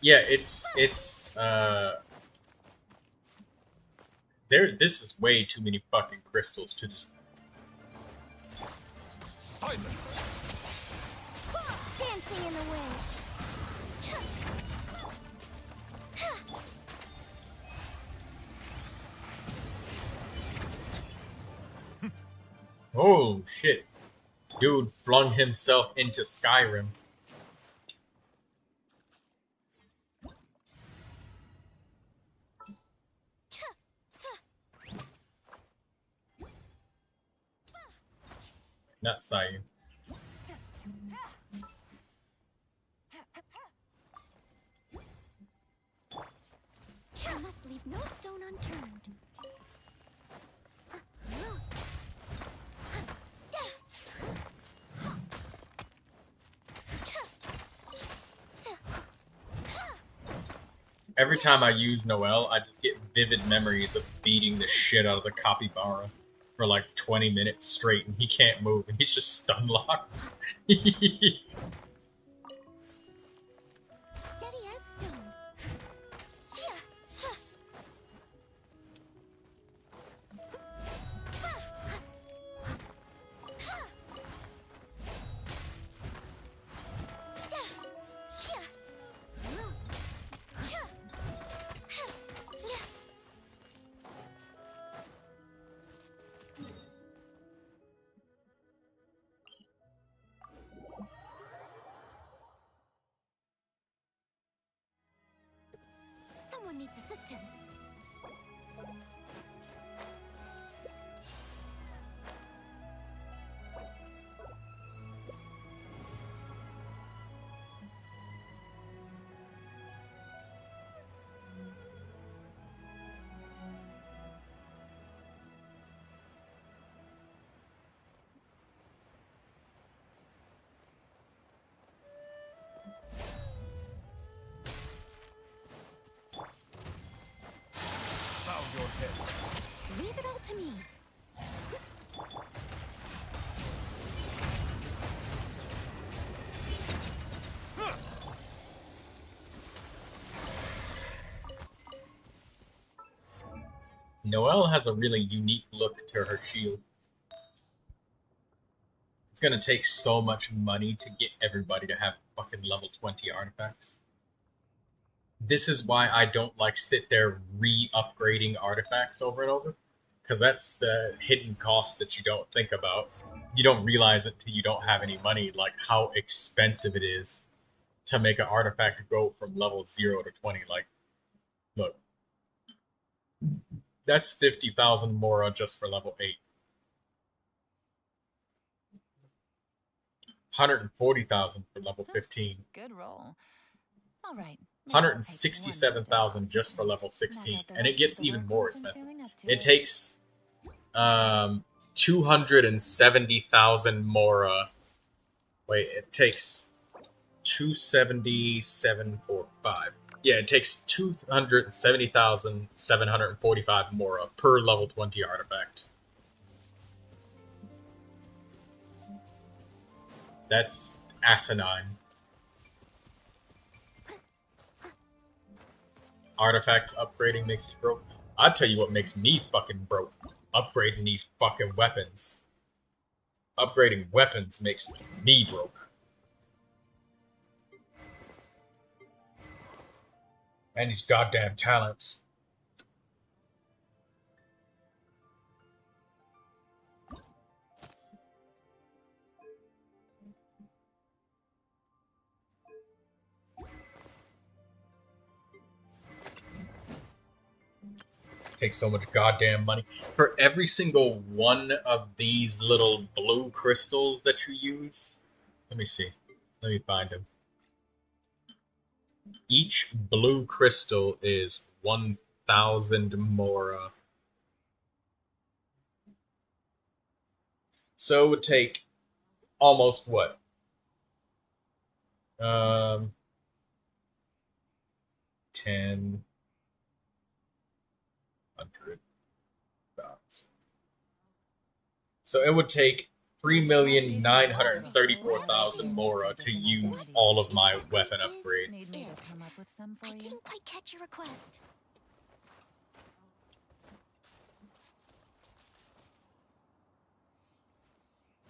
yeah, it's, this is way too many fucking crystals to just... Silence! Dancing in the wind. Oh, shit. Dude flung himself into Skyrim. Not Sayu. I must leave no stone unturned. Every time I use Noel, I just get vivid memories of beating the shit out of the capybara for like 20 minutes straight, and he can't move, and he's just stun locked. Steady as stone. Someone needs assistance. Leave it all to me. Noelle has a really unique look to her shield. It's gonna take so much money to get everybody to have fucking level 20 artifacts. This is why I don't like sit there re-upgrading artifacts over and over, because that's the hidden cost that you don't think about. You don't realize it till you don't have any money, like how expensive it is to make an artifact go from level 0 to 20. Like, look, that's 50,000 Mora just for level 8. 140,000 for level 15. Good roll. All right. 167,000 just for level 16, and it gets even more expensive. It takes 270,000 Mora. Wait, it takes 277.45. Yeah, it takes 270,745 Mora per level 20 artifact. That's asinine. Artifact upgrading makes you broke. I'll tell you what makes me fucking broke. Upgrading these fucking weapons. Upgrading weapons makes me broke. And these goddamn talents. Takes so much goddamn money. For every single one of these little blue crystals that you use, let me see. Let me find them. Each blue crystal is 1,000 Mora. So it would take almost what? 10. 100,000. So it would take 3,934,000 Mora to use all of my weapon upgrades. I didn't quite catch your request.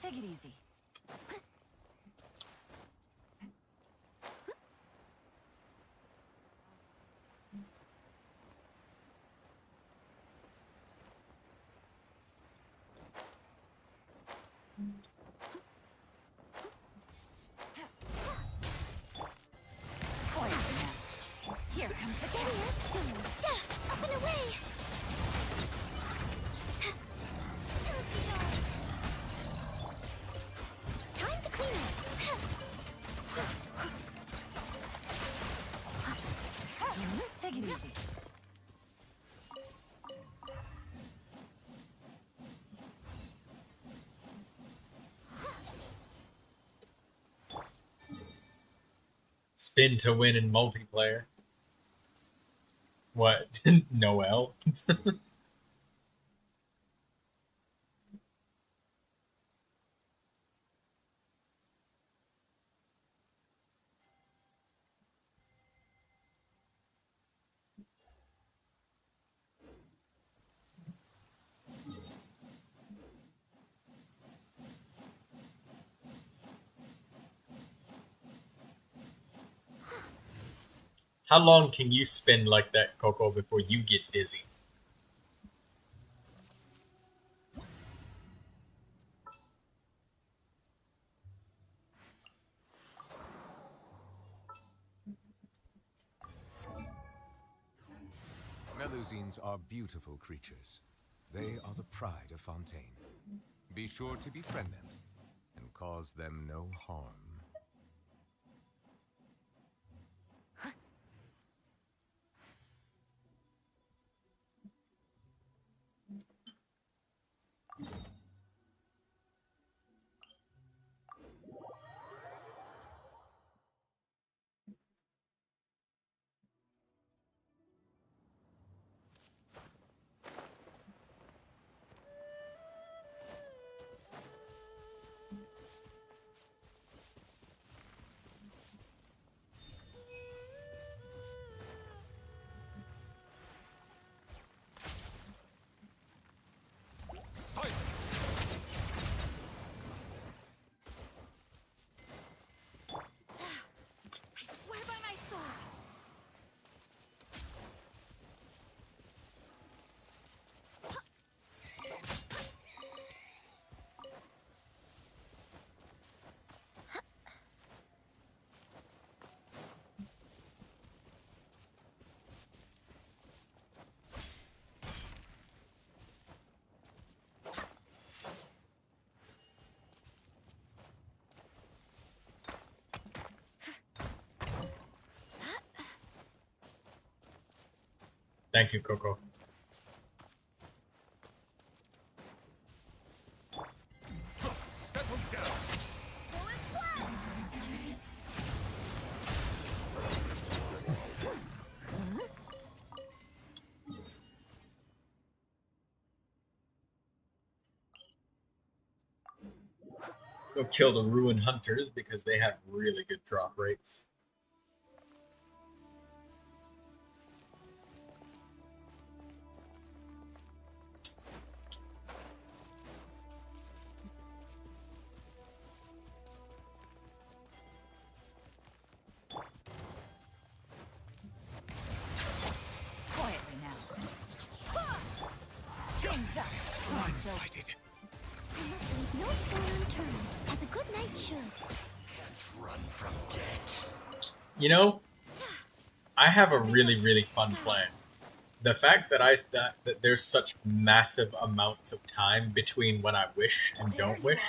Take it easy. Here comes the stone. Up and away. Spin to win in multiplayer. What? Noel? How long can you spin like that, Coco, before you get dizzy? Melusines are beautiful creatures. They are the pride of Fontaine. Be sure to befriend them and cause them no harm. I swear by my sword. Thank you, Coco. Settle down. Go kill the Ruin Hunters because they have really good drop rates. Quietly now. Just blindsided. I must leave no stone unturned, as a good knight should. Can't run from death. You know, I have a really fun plan. The fact that that there's such massive amounts of time between when I wish and don't wish,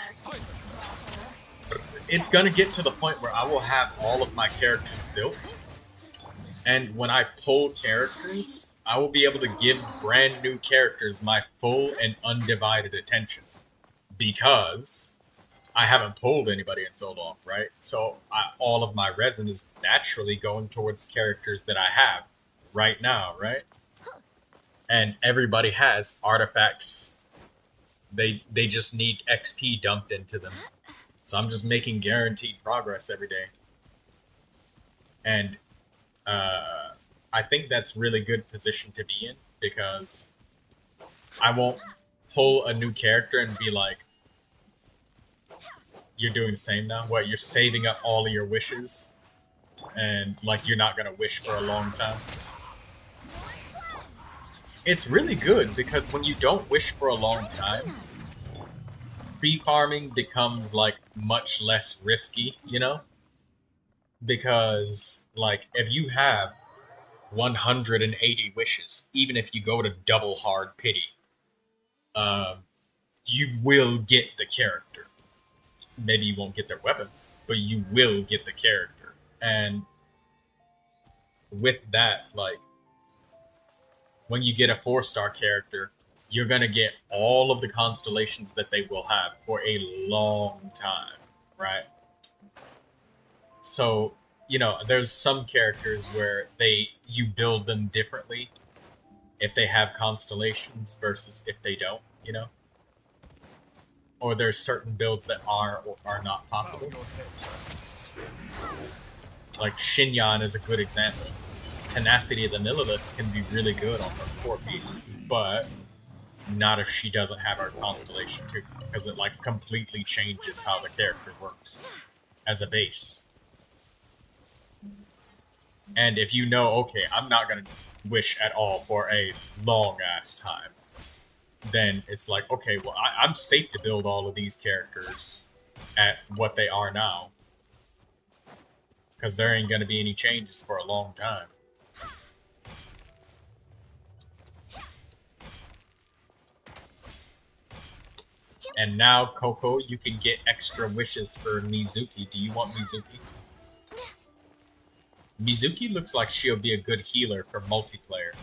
it's gonna get to the point where I will have all of my characters built, and when I pull characters, I will be able to give brand new characters my full and undivided attention, because I haven't pulled anybody in so long, right? So all of my resin is naturally going towards characters that I have right now, right? And everybody has artifacts. They just need XP dumped into them. So I'm just making guaranteed progress every day. And I think that's really good position to be in, because I won't pull a new character and be like, you're doing the same now? What, you're saving up all of your wishes? And like you're not gonna wish for a long time? It's really good, because when you don't wish for a long time, pre-farming becomes like much less risky, you know? Because like if you have 180 wishes, even if you go to double hard pity, you will get the character. Maybe you won't get their weapon, but you will get the character. And with that, like, when you get a 4-star character, you're gonna get all of the constellations that they will have for a long time, right? So you know, there's some characters where you build them differently if they have constellations versus if they don't, you know? Or there's certain builds that are or are not possible. Like Xinyan is a good example. Tenacity of the Nililith can be really good on her core piece, but not if she doesn't have her constellation too, because it like completely changes how the character works as a base. And if you know, okay, I'm not gonna wish at all for a long ass time, then it's like, okay, well, I'm safe to build all of these characters at what they are now, because there ain't gonna be any changes for a long time. And now, Coco, you can get extra wishes for Mizuki. Do you want Mizuki? Mizuki looks like she'll be a good healer for multiplayer.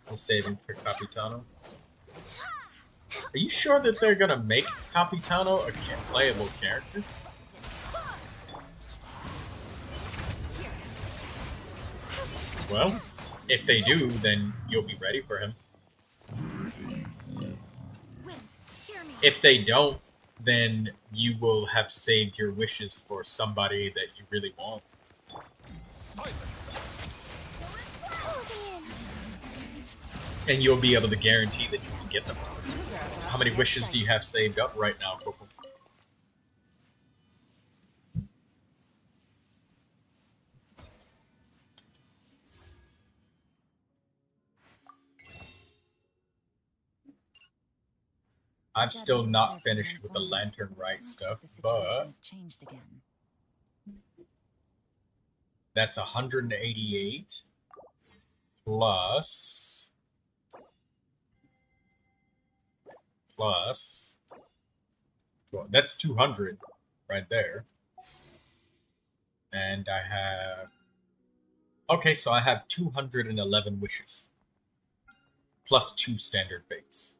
I'm saving for Capitano. Are you sure that they're gonna make Capitano a playable character? Well, if they do, then you'll be ready for him. If they don't, then you will have saved your wishes for somebody that you really want. And you'll be able to guarantee that you can get them. How many wishes do you have saved up right now, Coco? I've still not finished with the Lantern Rite stuff, but that's 188 plus well, that's 200 right there. And I have, okay, so I have 211 wishes plus 2 standard fates.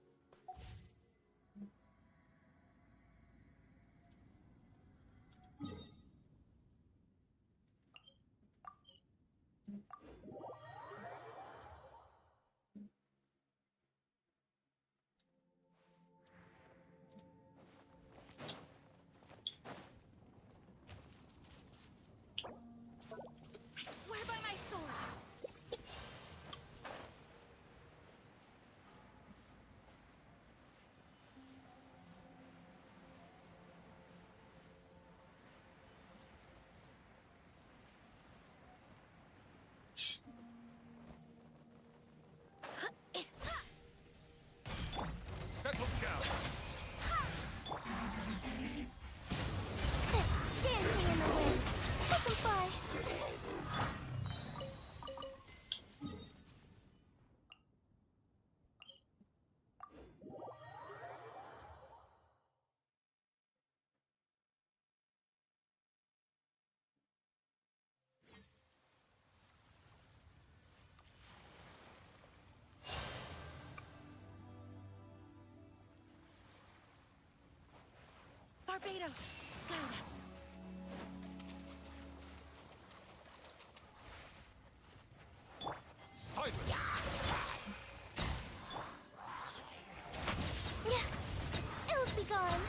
Barbados, guide us. Silence! Ills be gone.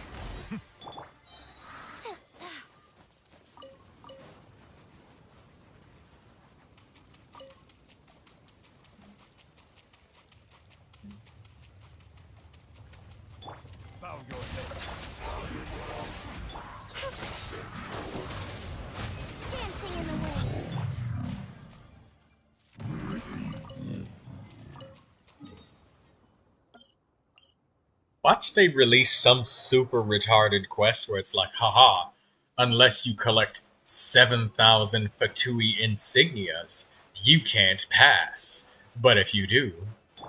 Bow your head. Dancing in the wind. Watch they release some super retarded quest where it's like, haha, unless you collect 7,000 Fatui insignias, you can't pass. But if you do,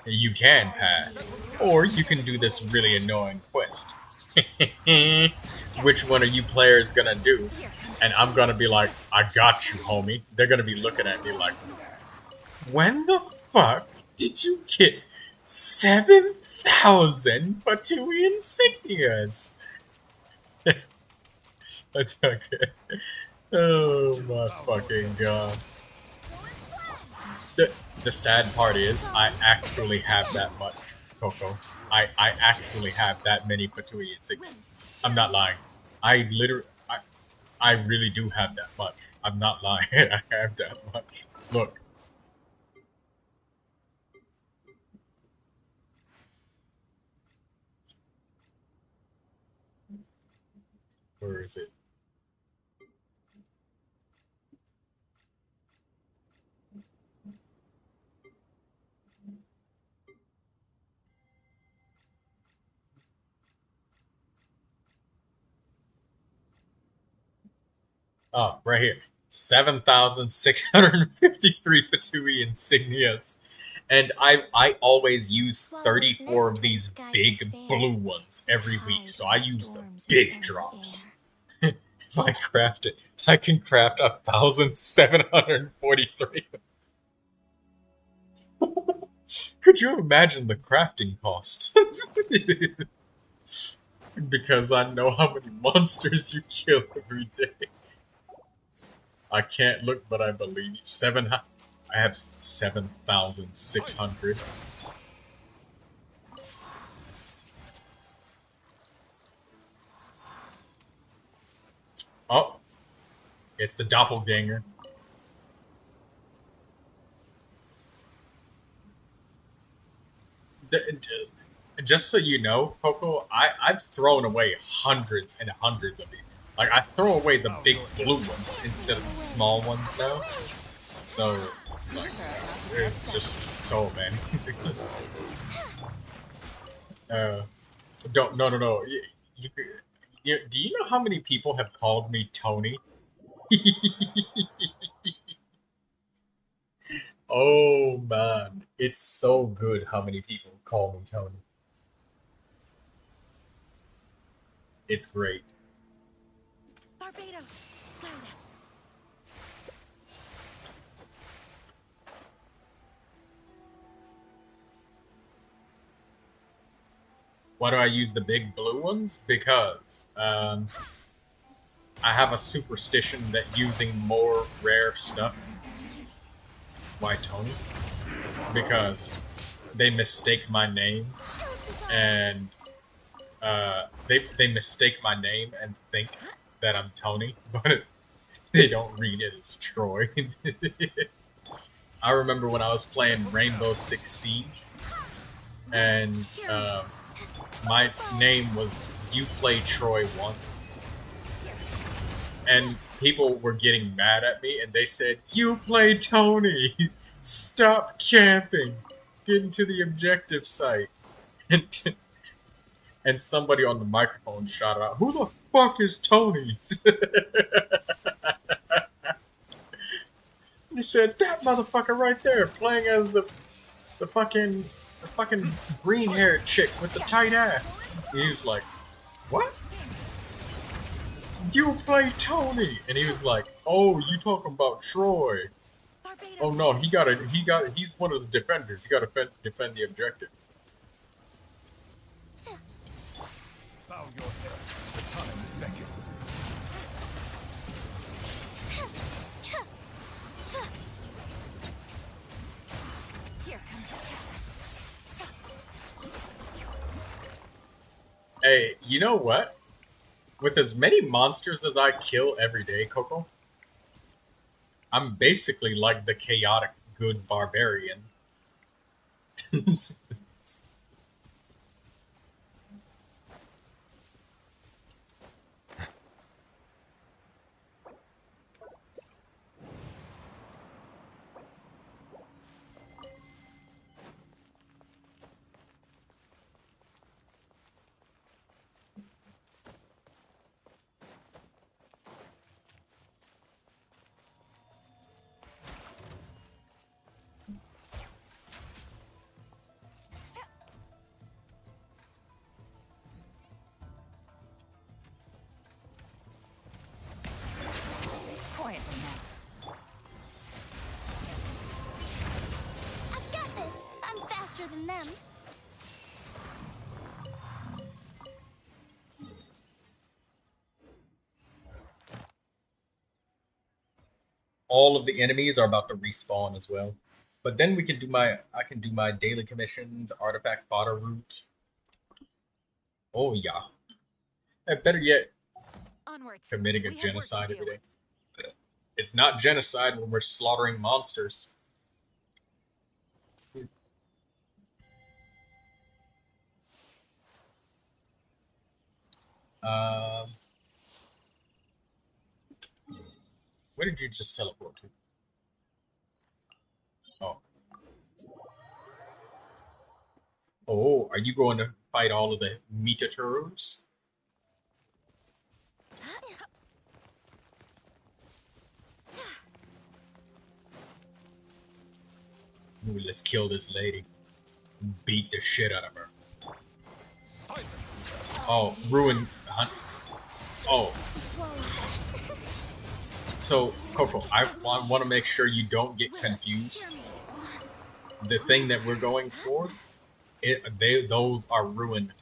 you can pass. Or you can do this really annoying quest. Which one are you players gonna do? And I'm gonna be like, I got you, homie. They're gonna be looking at me like, when the fuck did you get 7,000 Fatui insignias. That's okay. Oh my fucking god. The sad part is, I actually have that much, Coco. I actually have that many Fatui insignias. I'm not lying. I really do have that much. I'm not lying. I have that much. Look. Where is it? Oh, right here. 7,653 Fatui insignias. And I always use 34 of these big blue ones every week, so I use the big drops. If I craft it, I can craft 1,743. Could you imagine the crafting cost? Because I know how many monsters you kill every day. I can't look, but I believe I have 7,600. Oh, it's the doppelganger. Just so you know, Coco, I've thrown away hundreds and hundreds of these. Like, I throw away the big blue ones instead of the small ones now. So, like, there's just so many. No. Do you know how many people have called me Tony? Oh, man. It's so good how many people call me Tony. It's great. Barbados, Lotus. Why do I use the big blue ones? Because I have a superstition that using more rare stuff. Why Tony? Because they mistake my name, and they mistake my name and think that I'm Tony, but they don't read it as Troy. I remember when I was playing Rainbow Six Siege, and my name was You Play Troy 1. And people were getting mad at me, and they said, "You play Tony! Stop camping! Get into the objective site!" And somebody on the microphone shouted out, "Who the fuck is Tony?" He said, "That motherfucker right there, playing as the fucking green-haired chick with the tight ass." And he was like, "What? You play Tony?" And he was like, "Oh, you talking about Troy? Oh no, he's one of the defenders. He got to defend the objective." Bow your head. The time is beckoning. Here comes the cat. Hey, you know what? With as many monsters as I kill every day, Coco, I'm basically like the chaotic good barbarian. Quietly now. I've got this. I'm faster than them. all of the enemies are about to respawn as well. But then we can do I can do my daily commissions, artifact fodder route. Oh yeah. And better yet, Onwards. committing a We have work to genocide do. every day. It's not genocide when we're slaughtering monsters. Where did you just teleport to? Oh. Oh, are you going to fight all of the Mitaturus? Ooh, let's kill this lady. Beat the shit out of her. Oh, ruin hunt. Oh. So, Coco, I want to make sure you don't get confused. The thing that we're going towards, those are ruined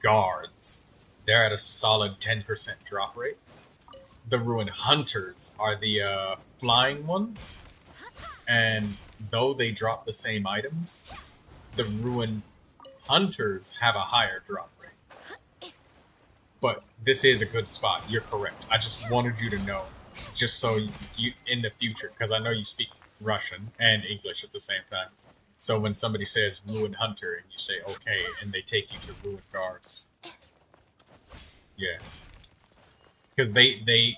guards. They're at a solid 10% drop rate. The ruined hunters are the flying ones, and though they drop the same items, the ruined hunters have a higher drop rate. But this is a good spot. You're correct. I just wanted you to know, just so you in the future, because I know you speak Russian and English at the same time. So when somebody says ruined hunter and you say okay, and they take you to ruined guards, yeah, because they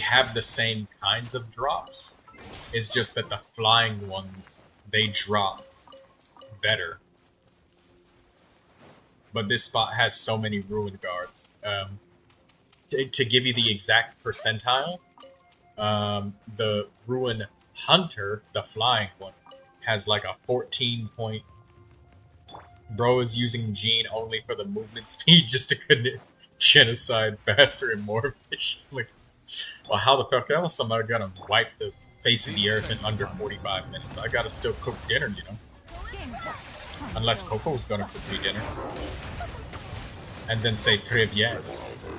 have the same kinds of drops. It's just that the flying ones, they drop better. But this spot has so many ruined guards. To give you the exact percentile, the ruined hunter, the flying one, has like a 14 point. Bro is using Gene only for the movement speed just to commit genocide faster and more efficiently. Well, how the fuck else am I gonna wipe the face of the earth in under 45 minutes? I gotta still cook dinner, you know? Unless Coco's gonna cook me dinner. And then say Privyet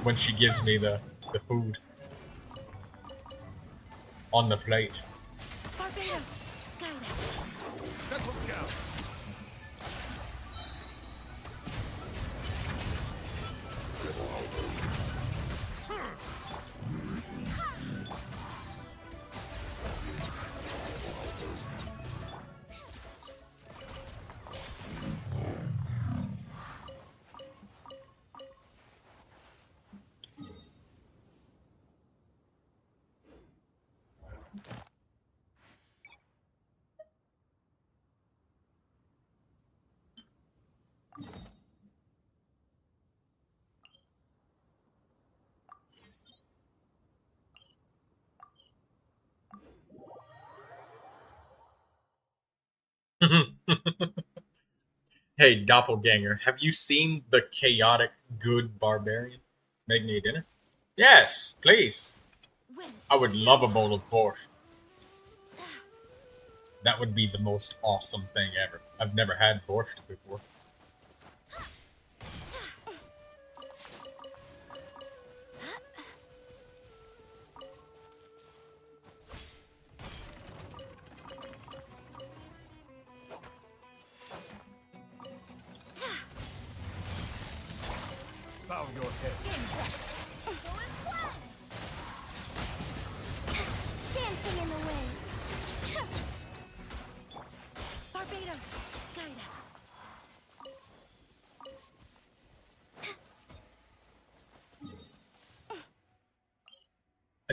when she gives me the food on the plate. Barbados, guide us. Settle down. Hey, doppelganger, have you seen the chaotic good barbarian? Make me a dinner? Yes, please. I would love a bowl of borscht. That would be the most awesome thing ever. I've never had borscht before. Bow your head. Dancing in the wind. Barbados, guide us.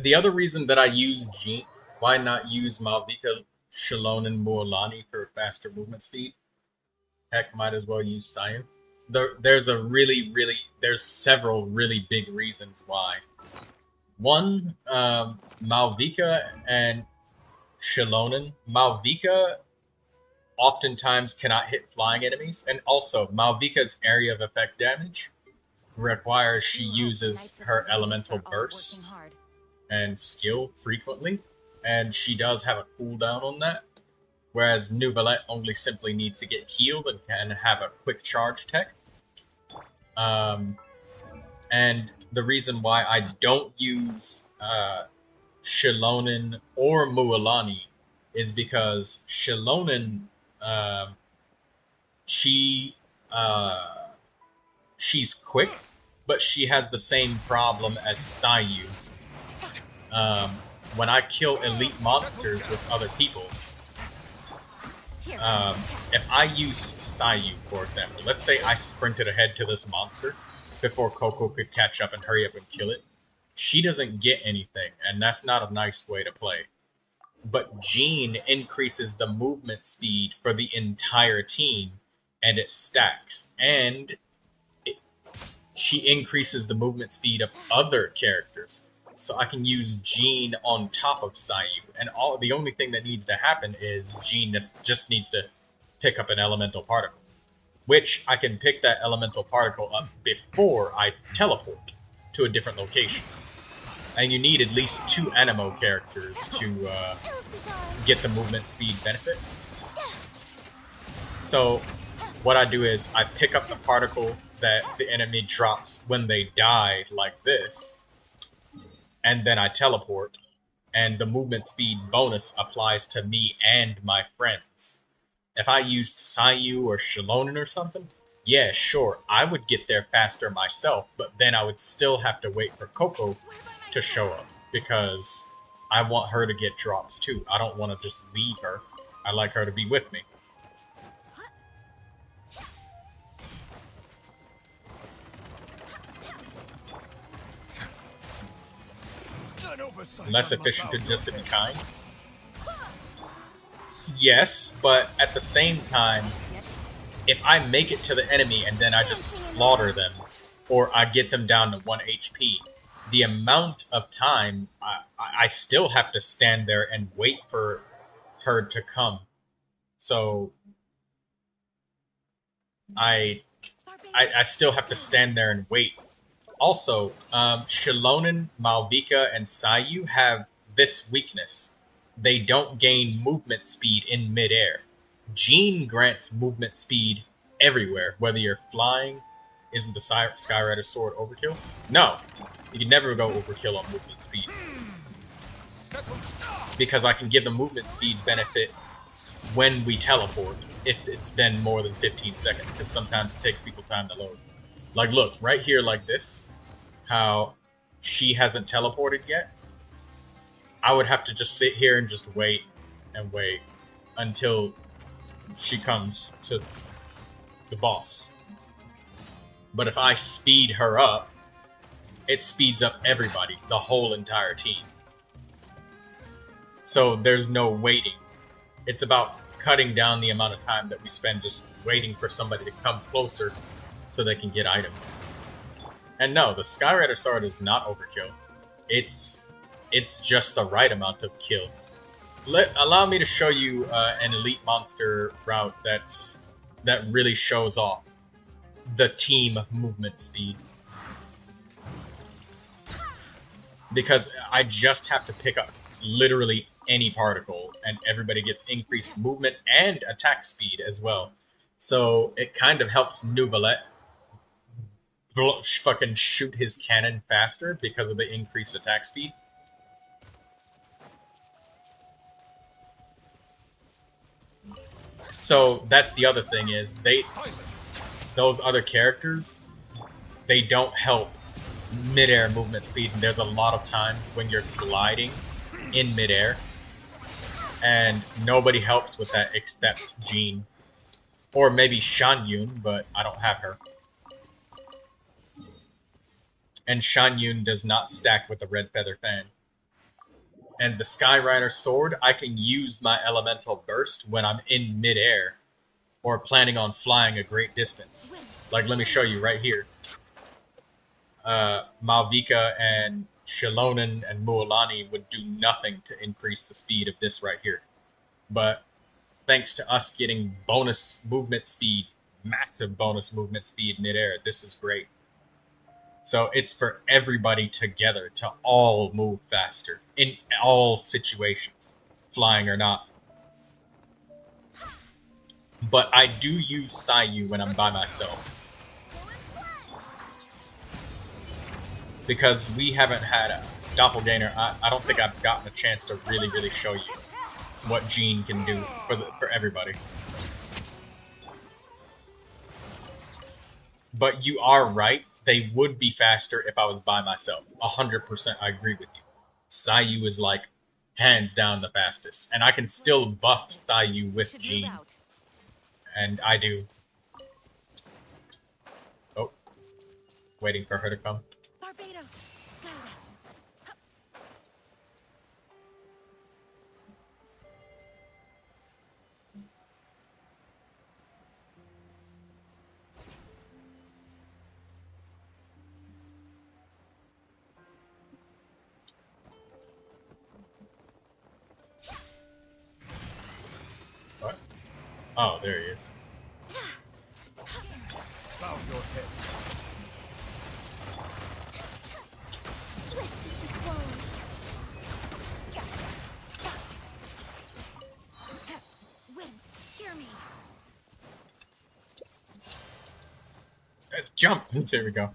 The other reason that I use Gene, why not use Malvika, Shalon, and Mualani for faster movement speed? Heck, might as well use Sion. There's several really big reasons why. One, Malvika and Shalonen. Malvika oftentimes cannot hit flying enemies, and also Malvika's area of effect damage requires she uses her elemental burst and skill frequently, and she does have a cooldown on that. Whereas Neuvilette only simply needs to get healed and can have a quick charge tech. And the reason why I don't use Shilonen or Mualani is because Shilonen, she's quick, but she has the same problem as Sayu. When I kill elite monsters with other people, if I use Sayu, for example, let's say I sprinted ahead to this monster before Coco could catch up and hurry up and kill it, she doesn't get anything, and that's not a nice way to play. But Jean increases the movement speed for the entire team, and it stacks. And she increases the movement speed of other characters. So I can use Jean on top of Sayu. And the only thing that needs to happen is Jean just needs to pick up an elemental particle. Which I can pick that elemental particle up before I teleport to a different location. And you need at least 2 Anemo characters to get the movement speed benefit. So what I do is I pick up the particle that the enemy drops when they die, like this, and then I teleport, and the movement speed bonus applies to me and my friends. If I used Sayu or Shilonen or something, yeah, sure, I would get there faster myself, but then I would still have to wait for Coco to show up, because I want her to get drops too. I don't want to just leave her. I like her to be with me. Less efficient than just to be kind? Yes, but at the same time, if I make it to the enemy and then I just slaughter them, or I get them down to 1 HP, the amount of time I still have to stand there and wait for her to come. So I still have to stand there and wait. Also, Shilonen, Malvika, and Sayu have this weakness. They don't gain movement speed in midair. Jean grants movement speed everywhere, whether you're flying. Isn't the Skyrider sword overkill? No, you can never go overkill on movement speed. Because I can give the movement speed benefit when we teleport, if it's been more than 15 seconds, because sometimes it takes people time to load. Like, look, right here like this, how she hasn't teleported yet. I would have to just sit here and just wait and wait until she comes to the boss. But if I speed her up, it speeds up everybody, the whole entire team. So there's no waiting. It's about cutting down the amount of time that we spend just waiting for somebody to come closer so they can get items. And no, the Skyrider sword is not overkill. It's just the right amount of kill. Allow me to show you an elite monster route that really shows off the team movement speed. Because I just have to pick up literally any particle and everybody gets increased movement and attack speed as well. So it kind of helps Neuvilette fucking shoot his cannon faster because of the increased attack speed. So that's the other thing is those other characters, they don't help mid-air movement speed, and there's a lot of times when you're gliding in mid-air and nobody helps with that except Jean. Or maybe Shanyun, but I don't have her. And Shanyun does not stack with the Red Feather Fan. And the Skyrider sword, I can use my elemental burst when I'm in mid-air or planning on flying a great distance. Like, let me show you right here. Malvika and Shilonen and Mualani would do nothing to increase the speed of this right here. But thanks to us getting bonus movement speed, massive bonus movement speed mid-air, this is great. So it's for everybody together to all move faster in all situations, flying or not. But I do use Sayu when I'm by myself. Because we haven't had Doppelganger, I don't think I've gotten a chance to really show you what Jean can do for everybody. But you are right, they would be faster if I was by myself. 100% I agree with you. Sayu is like, hands down the fastest. And I can still buff Sayu with Jean. And I do. Oh. Waiting for her to come. Barbados, guide us. What? Oh, there he is. Bow your head. Swift is the swallow. Gotcha. Wind, hear me. Jump! There we go.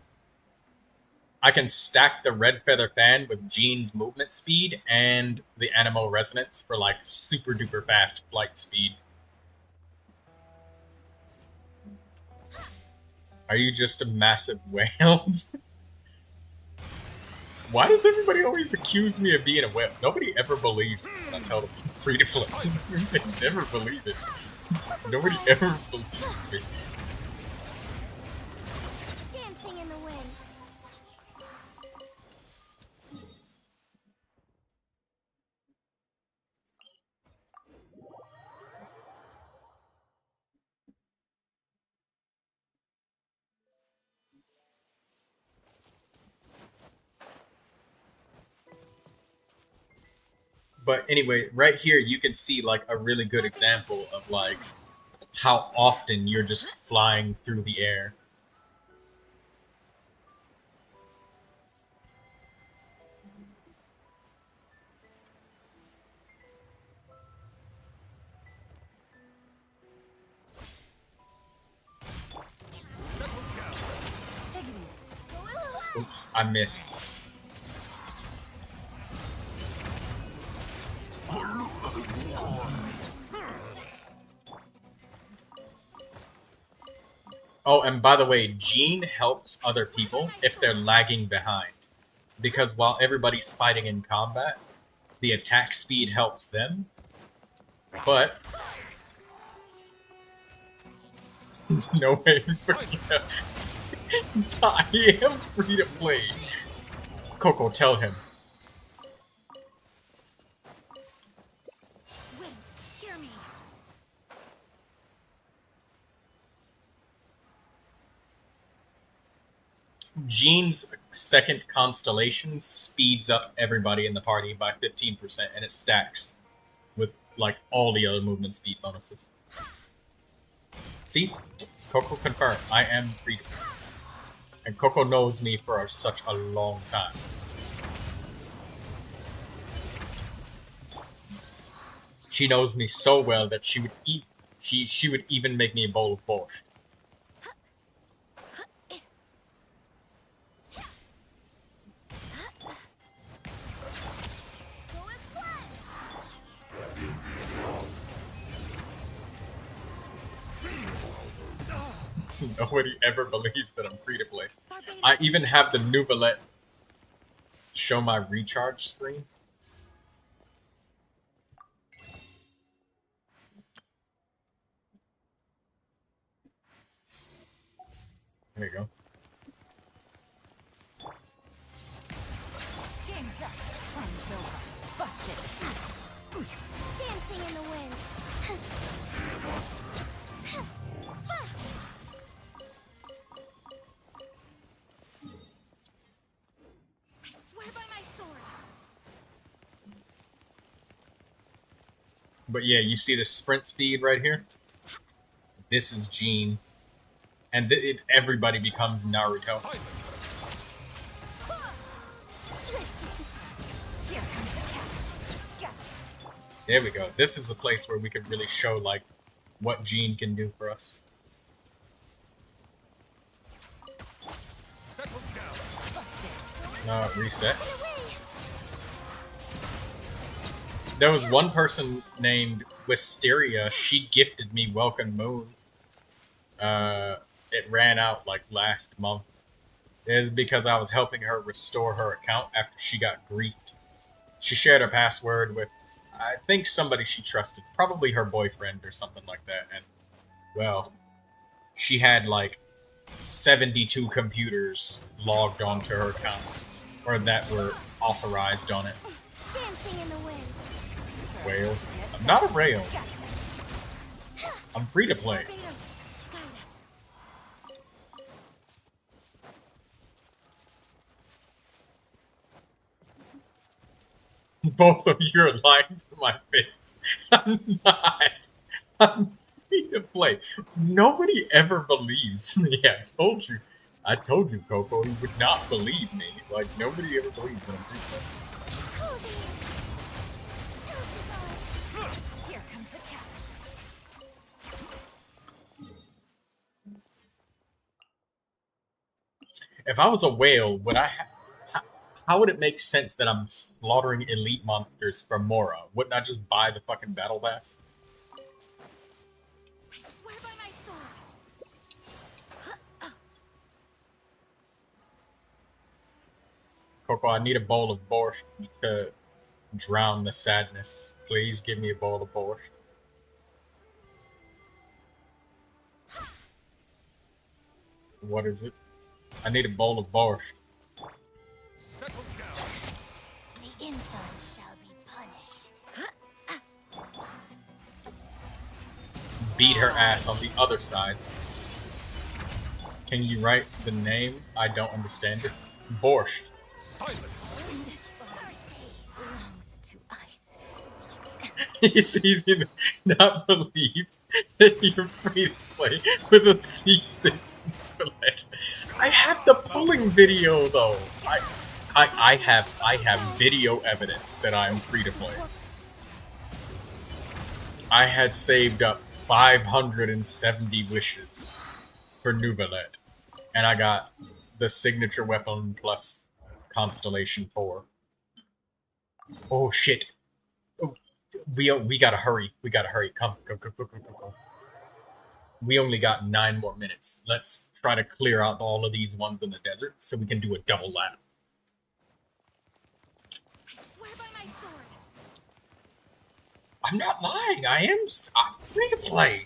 I can stack the red feather fan with Jean's movement speed and the animal resonance for like super duper fast flight speed. Are you just a massive whale? Why does everybody always accuse me of being a whale? Nobody ever believes it when I tell them I'm free to fly. They never believe it. Nobody ever believes me. Dancing in the wind. But anyway, right here you can see like a really good example of like how often you're just flying through the air. Oops, I missed. Oh, and by the way, Jean helps other people if they're lagging behind. Because while everybody's fighting in combat, the attack speed helps them. But... no way for you. I am free to play. Coco, tell him. Wind, hear me. Jean's second constellation speeds up everybody in the party by 15%, and it stacks with like all the other movement speed bonuses. See? Coco confirmed. I am free to play. And Coco knows me for such a long time. She knows me so well that she would eat. She would even make me a bowl of borscht. Nobody ever believes that I'm free to play. I even have the Neuvilette show my recharge screen. There you go. Game's up. Time's over. Busted. Dancing in the wind. I swear by my sword. But yeah, you see the sprint speed right here? This is Jean. And everybody becomes Naruto. There we go. This is a place where we could really show like what Jean can do for us. Settle down. Reset. There was one person named Wisteria. She gifted me Welcome Moon. It ran out like last month. It is because I was helping her restore her account after she got griefed. She shared her password with, I think, somebody she trusted, probably her boyfriend or something like that. And well, she had like 72 computers logged onto her account, or that were authorized on it. Dancing in the wind. Whale. I'm not a rail. I'm free to play. Both of you are lying to my face. I'm not. I'm free to play. Nobody ever believes me. I told you, Coco, you would not believe me. Like, nobody ever believes that I'm free to play. Here comes the catch. If I was a whale, would I how would it make sense that I'm slaughtering elite monsters for Mora? Wouldn't I just buy the fucking battle pass? I swear by my sword. Coco, I need a bowl of borscht to drown the sadness. Please give me a bowl of borscht. What is it? I need a bowl of borscht. The inside shall be punished. Beat her ass on the other side. Can you write the name? I don't understand it. Borscht. It's easy to not believe that you're free to play with a C6 Neuvilette. I have the pulling video though. I have video evidence that I'm free to play. I had saved up 570 wishes for Neuvilette, and I got the signature weapon plus Constellation 4. Oh shit! Oh, we gotta hurry. We gotta hurry. Come. We only got 9 more minutes. Let's try to clear out all of these ones in the desert so we can do a double lap. I'm not lying. I'm free to play.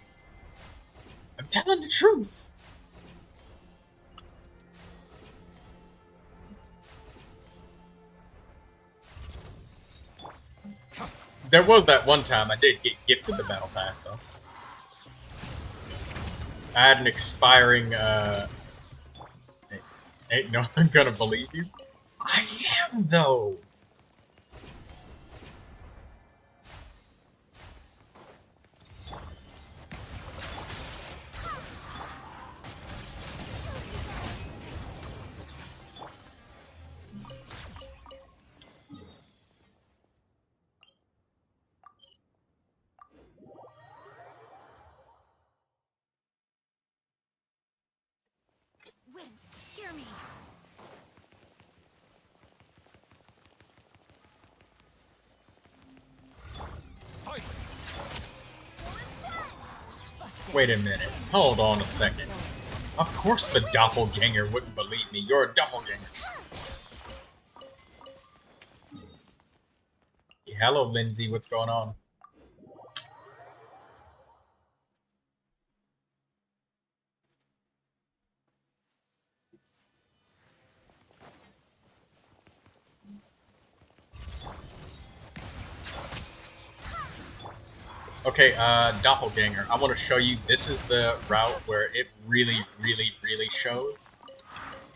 I'm telling the truth. There was that one time I did get gifted the battle pass though. I had an expiring. Ain't no one gonna believe you. I am though. Wind, hear me. Wait a minute. Hold on a second. Of course the doppelganger wouldn't believe me. You're a doppelganger. Hello, Lindsay. What's going on? Okay, doppelganger. I want to show you. This is the route where it really shows,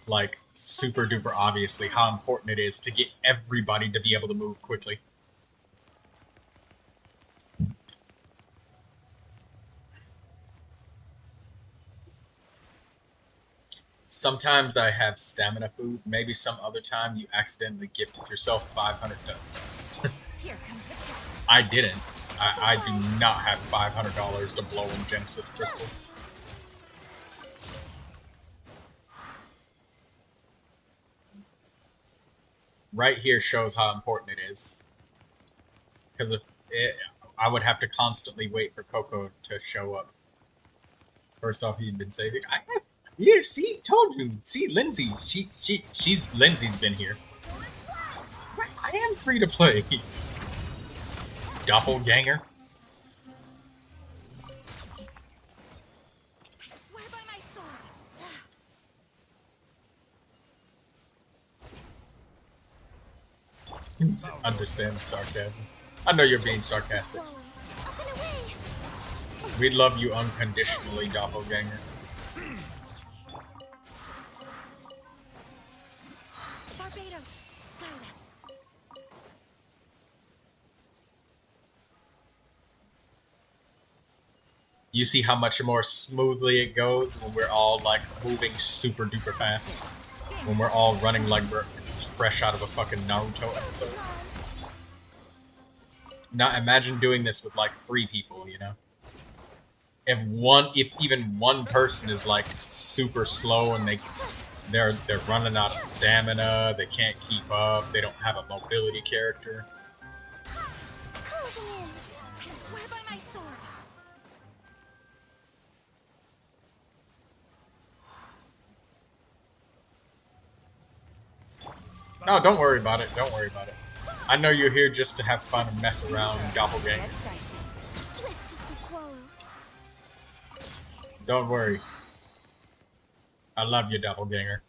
like, super duper obviously how important it is to get everybody to be able to move quickly. Sometimes I have stamina food. Maybe some other time you accidentally gifted yourself 500. I didn't. I do not have $500 to blow in Genesis crystals. Right here shows how important it is. because if I would have to constantly wait for Coco to show up. First off, he'd been saving. Yeah, see, told you. See, Lindsay, Lindsay's been here. I am free to play. Doppelganger. I swear by my sword. Understand the sarcasm. I know you're being sarcastic. We love you unconditionally, Doppelganger. Barbados, guide us. You see how much more smoothly it goes when we're all like moving super duper fast? When we're all running like we're fresh out of a fucking Naruto episode. Now imagine doing this with like 3 people, you know? If even one person is like super slow and they're running out of stamina, they can't keep up, they don't have a mobility character. I swear by my sword. No, don't worry about it. Don't worry about it. I know you're here just to have fun and mess around, Doppelganger. Don't worry. I love you, Doppelganger.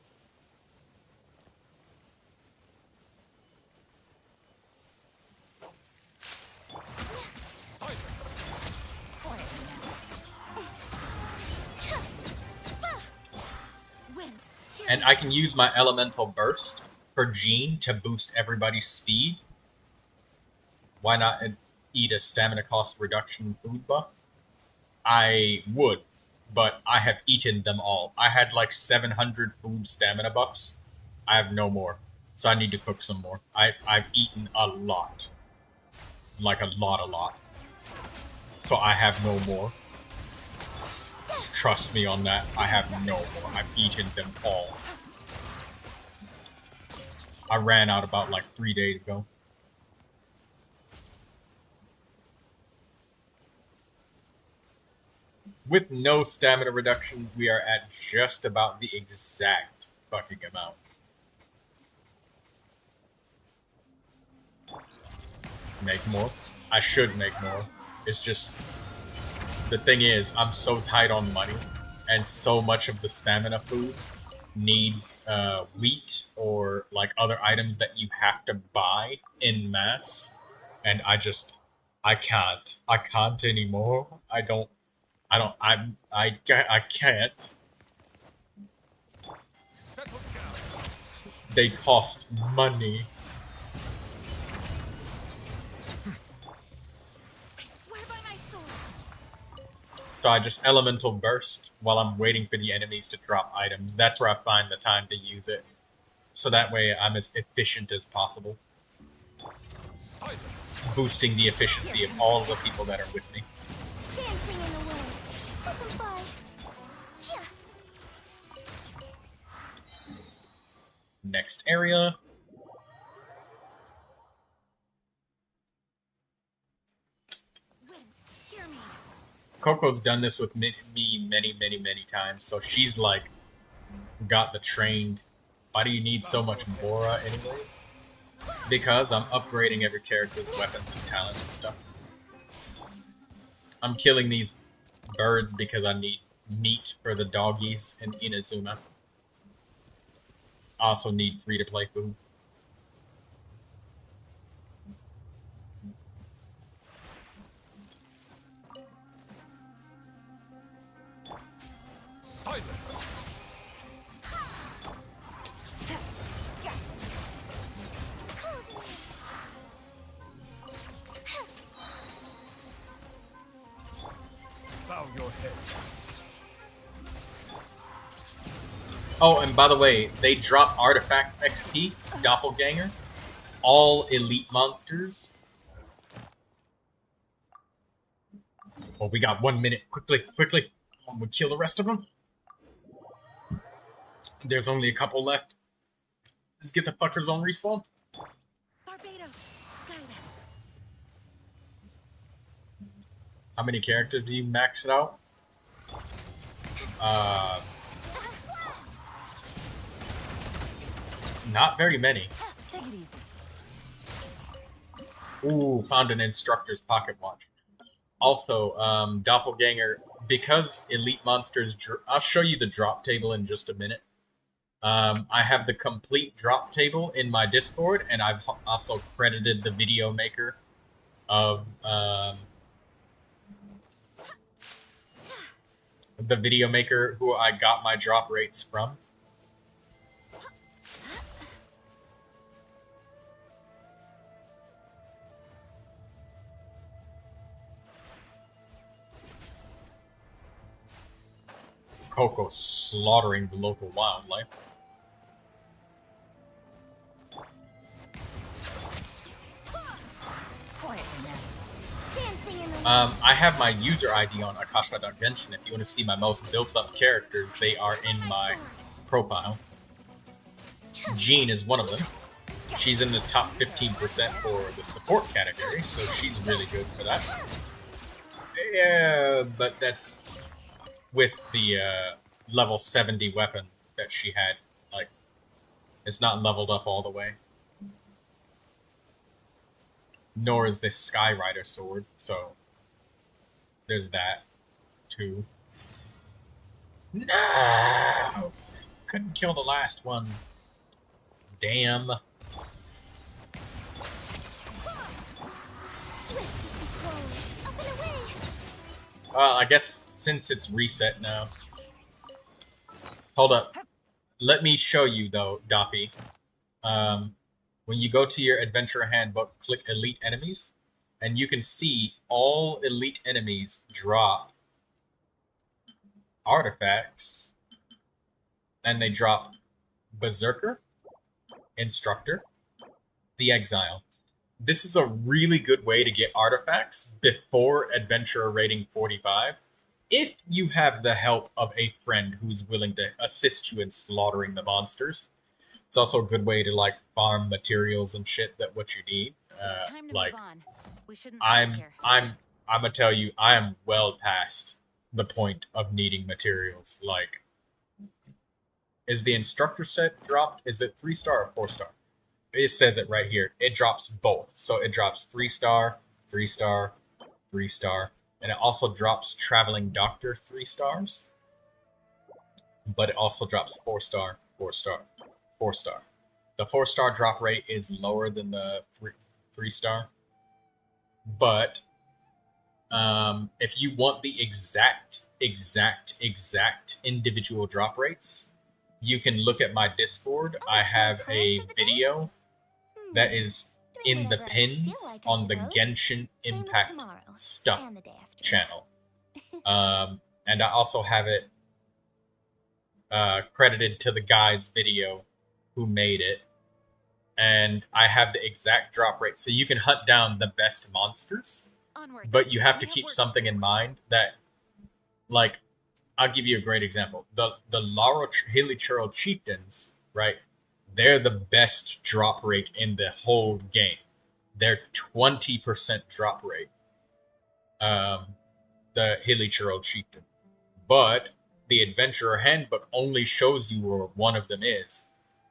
And I can use my elemental burst for Jean to boost everybody's speed. Why not eat a stamina cost reduction food buff? I would, but I have eaten them all. I had like 700 food stamina buffs. I have no more, so I need to cook some more. I've eaten a lot. Like a lot. So I have no more. Trust me on that, I have no more. I've eaten them all. I ran out about like 3 days ago. With no stamina reduction, we are at just about the exact fucking amount. Make more? I should make more. It's just... The thing is, I'm so tight on money, and so much of the stamina food needs wheat or like other items that you have to buy in mass, and I can't anymore. I can't. They cost money. So I just elemental burst while I'm waiting for the enemies to drop items. That's where I find the time to use it. So that way I'm as efficient as possible. Silence. Boosting the efficiency of all of the people that are with me. Dancing in the wind. Let them fly. Next area. Coco's done this with me many times, so she's like got the trained. Why do you need so much Bora anyways? Because I'm upgrading every character's weapons and talents and stuff. I'm killing these birds because I need meat for the doggies in Inazuma. I also need free-to-play food. Silence! Bow your head. Oh, and by the way, they drop artifact XP, Doppelganger. All elite monsters. Oh, we got 1 minute. Quickly. We'll kill the rest of them. There's only a couple left. Let's get the fuckers on respawn. Barbados, guide us. How many characters do you max out? Not very many. Take it easy. Ooh, found an instructor's pocket watch. Also, Doppelganger, because elite monsters... I'll show you the drop table in just a minute. I have the complete drop table in my Discord, and I've also credited the video maker of... the video maker who I got my drop rates from. Coco slaughtering the local wildlife. I have my user ID on Akasha.Genshin. If you want to see my most built-up characters, they are in my profile. Jean is one of them. She's in the top 15% for the support category, so she's really good for that. Yeah, but that's with the level 70 weapon that she had. Like, it's not leveled up all the way. Nor is this Skyrider sword, so there's that, too. No! Couldn't kill the last one. Damn. Well, I guess since it's reset now. Hold up. Let me show you, though, Doppy. When you go to your Adventurer Handbook, click Elite Enemies, and you can see all Elite Enemies drop artifacts, and they drop Berserker, Instructor, the Exile. This is a really good way to get artifacts before Adventurer rating 45, if you have the help of a friend who's willing to assist you in slaughtering the monsters. It's also a good way to like farm materials and shit that what you need. Like, I'm gonna tell you, I am well past the point of needing materials. Like, is the instructor set dropped? Is it 3-star or 4-star? It says it right here. It drops both. So it drops 3-star, 3-star, 3-star, and it also drops Traveling Doctor 3 stars. But it also drops 4-star, 4-star. 4-star. The 4-star drop rate is lower than the 3-star. But if you want the exact individual drop rates, you can look at my Discord. I have a video that is in the pins on the Genshin Impact Stuff channel. And I also have it credited to the guy's video who made it, and I have the exact drop rate, so you can hunt down the best monsters. But you have to keep something in mind that, like, I'll give you a great example. The Hilichurl Chieftains, right? They're the best drop rate in the whole game. They're 20% drop rate. The Hilichurl Chieftain. But the Adventurer Handbook only shows you where one of them is.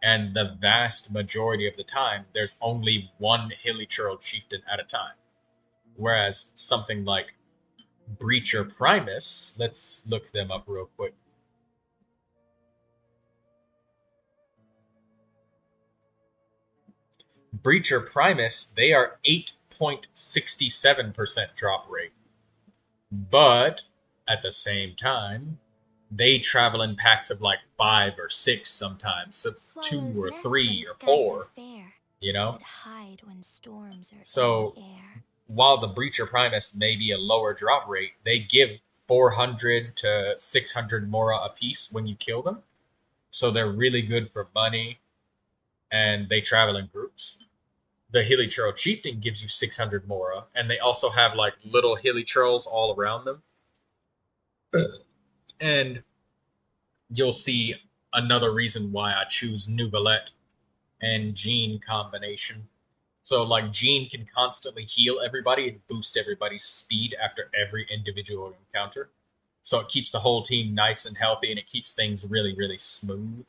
And the vast majority of the time, there's only one Hilichurl Chieftain at a time. Whereas something like Breacher Primus, let's look them up real quick. Breacher Primus, they are 8.67% drop rate. But at the same time, they travel in packs of like 5 or 6 sometimes, so 2 or 3 or 4, you know? So while the Breacher Primus may be a lower drop rate, they give 400 to 600 mora a piece when you kill them. So they're really good for money, and they travel in groups. The Hilichurl Chieftain gives you 600 mora, and they also have like little Hilichurls all around them. And you'll see another reason why I choose Neuvilette and Jean combination. So, like, Jean can constantly heal everybody and boost everybody's speed after every individual encounter. So it keeps the whole team nice and healthy, and it keeps things really, really smooth.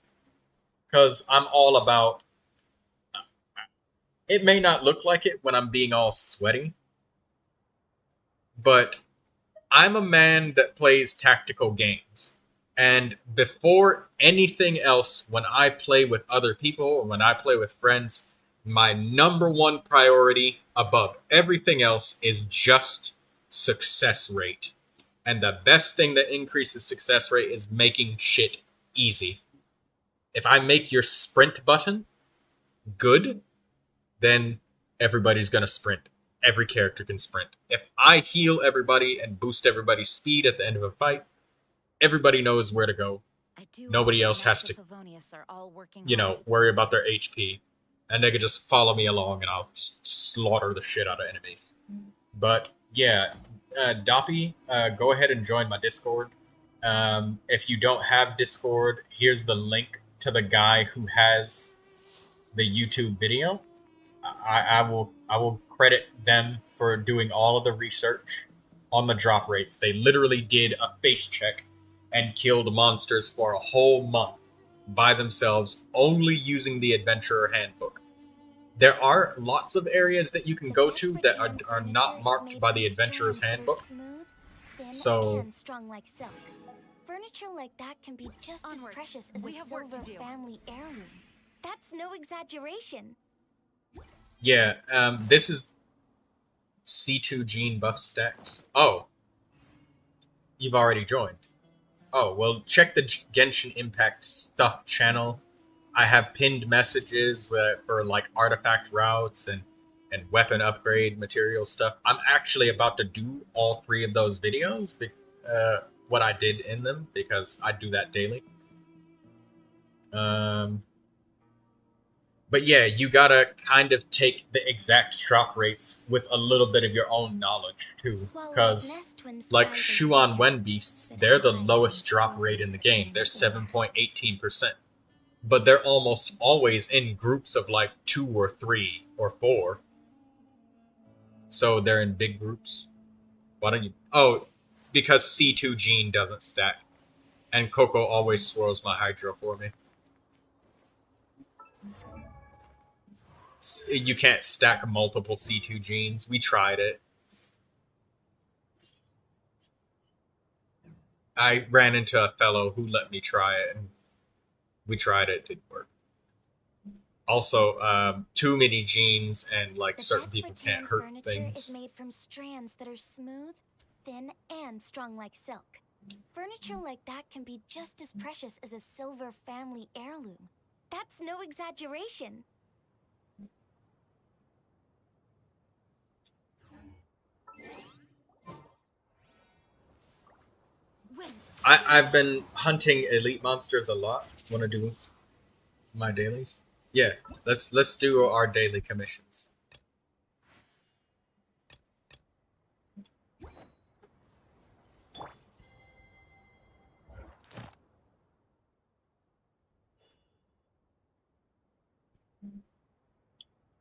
Because I'm all about... It may not look like it when I'm being all sweaty, but I'm a man that plays tactical games. And before anything else, when I play with other people or when I play with friends, my number one priority above everything else is just success rate. And the best thing that increases success rate is making shit easy. If I make your sprint button good, then everybody's gonna sprint. Every character can sprint. If I heal everybody and boost everybody's speed at the end of a fight, everybody knows where to go. Nobody else has to, worry about their HP. And they can just follow me along and I'll just slaughter the shit out of enemies. But, yeah, Doppy, go ahead and join my Discord. If you don't have Discord, here's the link to the guy who has the YouTube video. I will credit them for doing all of the research on the drop rates. They literally did a face check and killed monsters for a whole month by themselves, only using the Adventurer Handbook. There are lots of areas that you can go to that are not marked by the Adventurer's Handbook. So strong like silk. Furniture like that can be just as precious as a silver family heirloom. That's no exaggeration. yeah, this is C2 Gene buff stacks. Oh, you've already joined. Oh, well, check the Genshin Impact stuff channel. I have pinned messages for like artifact routes and weapon upgrade material stuff. I'm actually about to do all 3 of those videos, what I did in them, because I do that daily. But yeah, you gotta kind of take the exact drop rates with a little bit of your own knowledge too, because like Shuan Wen beasts, they're the lowest drop rate in the game. They're 7.18%, but they're almost always in groups of like 2 or 3 or 4. So they're in big groups. Why don't you? Oh, because C2 Gene doesn't stack, and Coco always swirls my Hydro for me. You can't stack multiple C2 genes. We tried it. I ran into a fellow who let me try it, and we tried it. It didn't work. Also, too many genes and like certain people can't hurt things. Is made from strands that are smooth, thin, and strong like silk. Furniture like that can be just as precious as a silver family heirloom. That's no exaggeration. I've been hunting elite monsters a lot. Want to do my dailies? Yeah, let's do our daily commissions.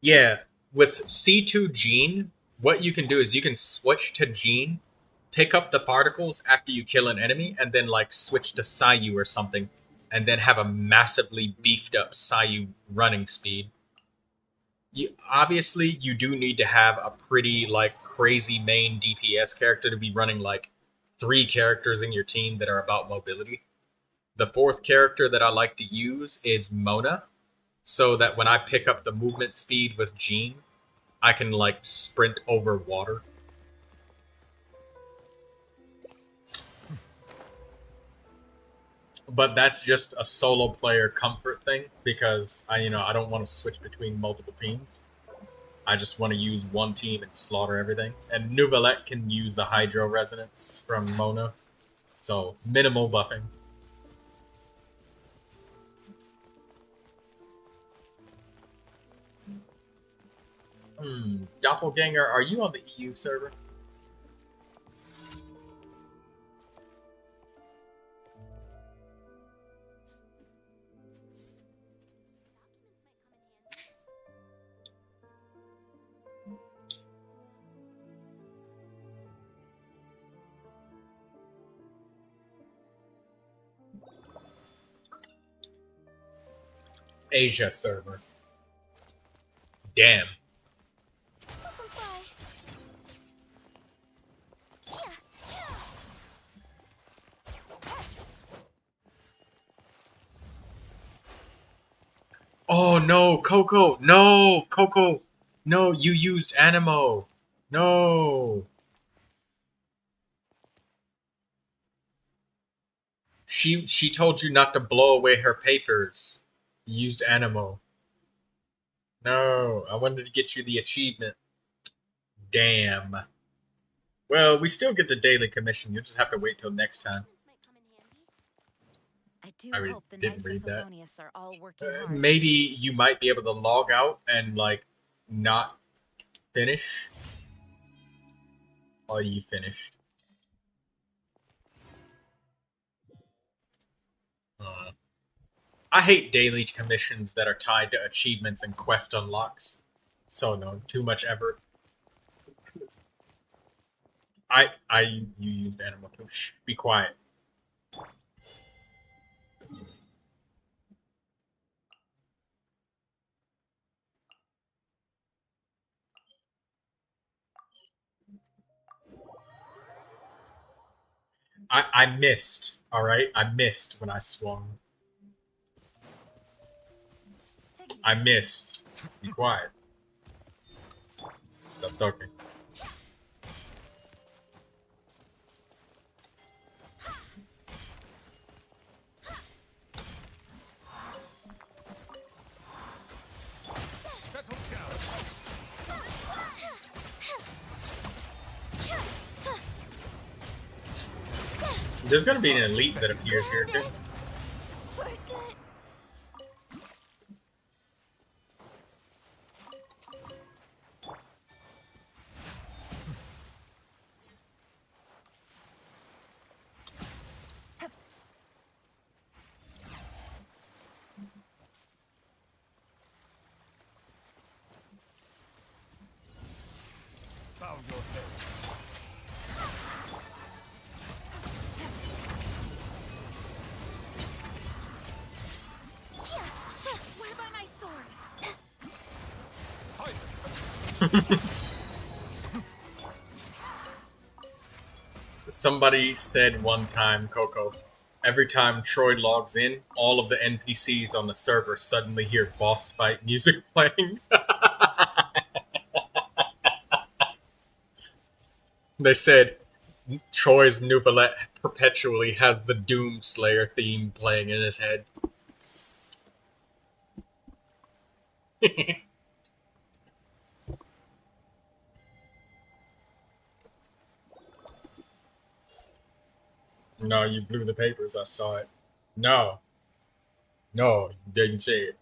Yeah, with C2 Gene, what you can do is you can switch to Gene, pick up the particles after you kill an enemy, and then like switch to Sayu or something, and then have a massively beefed up Sayu running speed. Obviously, you do need to have a pretty like crazy main DPS character to be running like 3 characters in your team that are about mobility. The 4th character that I like to use is Mona, so that when I pick up the movement speed with Jean, I can like sprint over water. But that's just a solo player comfort thing, because I don't want to switch between multiple teams. I just want to use one team and slaughter everything. And Neuvilette can use the Hydro Resonance from Mona, so minimal buffing. Doppelganger, are you on the EU server? Asia server. Damn. Oh no, Coco! No, Coco! No, you used Animo! No! She told you not to blow away her papers. You used Animo. No, I wanted to get you the achievement. Damn. Well, we still get the daily commission. You'll just have to wait till next time. I do I hope the didn't Knights of read that. Favonius are all working hard. Maybe you might be able to log out and, like, not finish. Or you finished. I hate daily commissions that are tied to achievements and quest unlocks. So no, too much effort. You used animal too. Shh, be quiet. I missed, alright? I missed when I swung. I missed. Be quiet. Stop talking. There's gonna be an elite that appears here too. Somebody said one time, Coco, every time Troy logs in, all of the NPCs on the server suddenly hear boss fight music playing. They said Troy's Neuvilette perpetually has the Doom Slayer theme playing in his head. No, you blew the papers. I saw it. No. No, you didn't say it.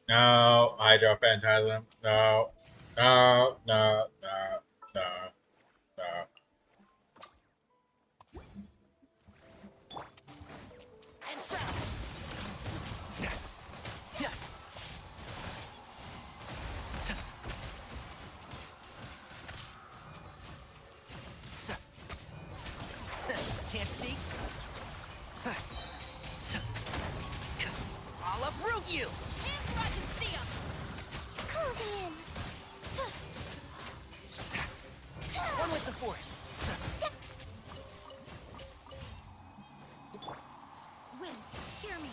No, Hydro Phantasm. No. No, no, no, no, no. Can't see? I'll uproot you! Hands where I can see 'em. Closing in. One with the force. Wind, hear me.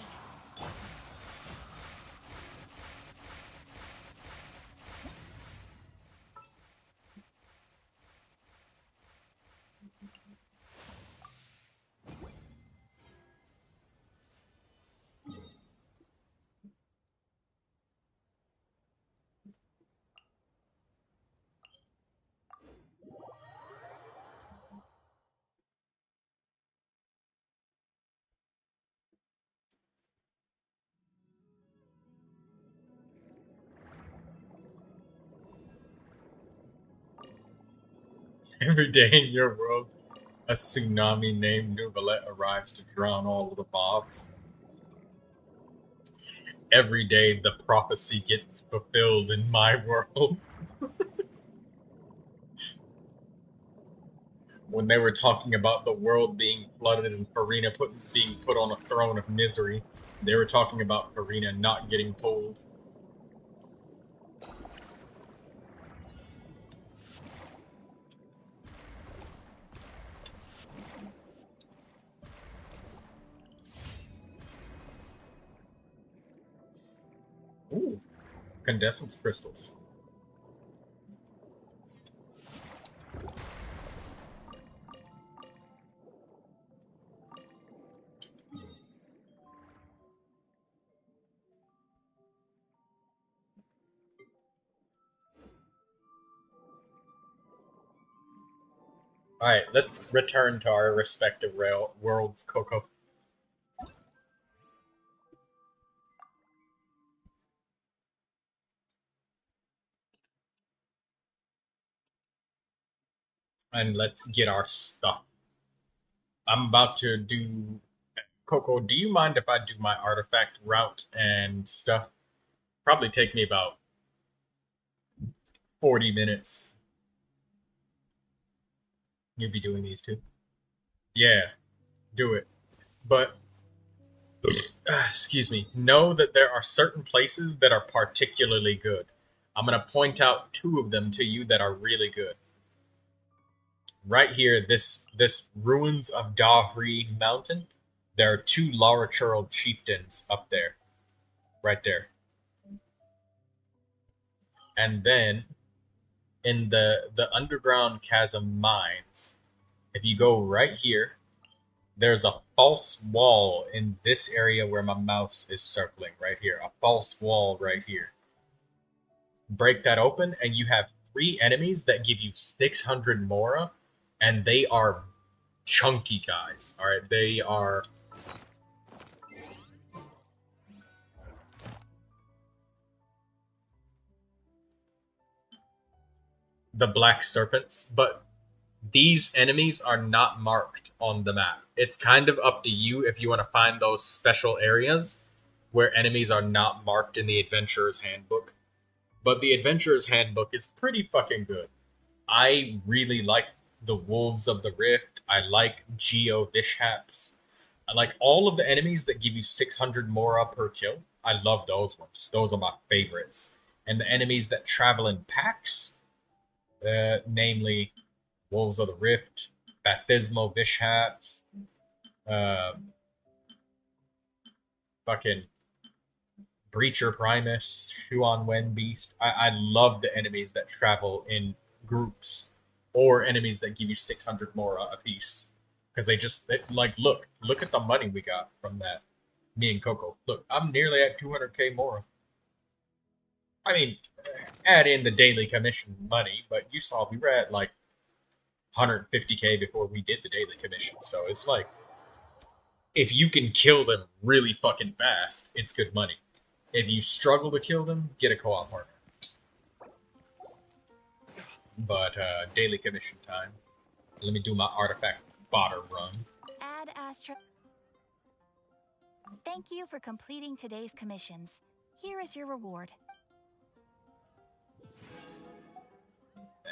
Every day in your world, a tsunami named Neuvilette arrives to drown all of the mobs. every day the prophecy gets fulfilled in my world. When they were talking about the world being flooded and Furina being put on a throne of misery, they were talking about Furina not getting pulled. Ooh, condensance crystals. Alright, let's return to our respective worlds, Coco. And let's get our stuff. I'm about to do... Coco, do you mind if I do my artifact route and stuff? Probably take me about 40 minutes. You'll be doing these too? Yeah, do it. But, excuse me, know that there are certain places that are particularly good. I'm going to point out 2 of them to you that are really good. Right here, this Ruins of Dahri Mountain, there are 2 Larachurl chieftains up there. Right there. And then, in the underground chasm mines, if you go right here, there's a false wall in this area where my mouse is circling, right here. A false wall right here. Break that open, and you have 3 enemies that give you 600 Mora, and they are chunky guys, alright? They are... the Black Serpents, but these enemies are not marked on the map. It's kind of up to you if you want to find those special areas where enemies are not marked in the Adventurer's Handbook. But the Adventurer's Handbook is pretty fucking good. I really like the Wolves of the Rift. I like Geo Vishaps. I like all of the enemies that give you 600 Mora per kill. I love those ones. Those are my favorites. And the enemies that travel in packs, namely Wolves of the Rift, Baptismal Vishaps, fucking Breacher Primus, Shuan Wen Beast. I love the enemies that travel in groups, or enemies that give you 600 Mora a piece. Because like, look at the money we got from that. Me and Coco. Look, I'm nearly at 200k Mora. I mean, add in the daily commission money, but you saw we were at like 150k before we did the daily commission. So it's like, if you can kill them really fucking fast, it's good money. If you struggle to kill them, get a co-op partner. But daily commission time. Let me do my artifact fodder run. Add Astra. Thank you for completing today's commissions. Here is your reward.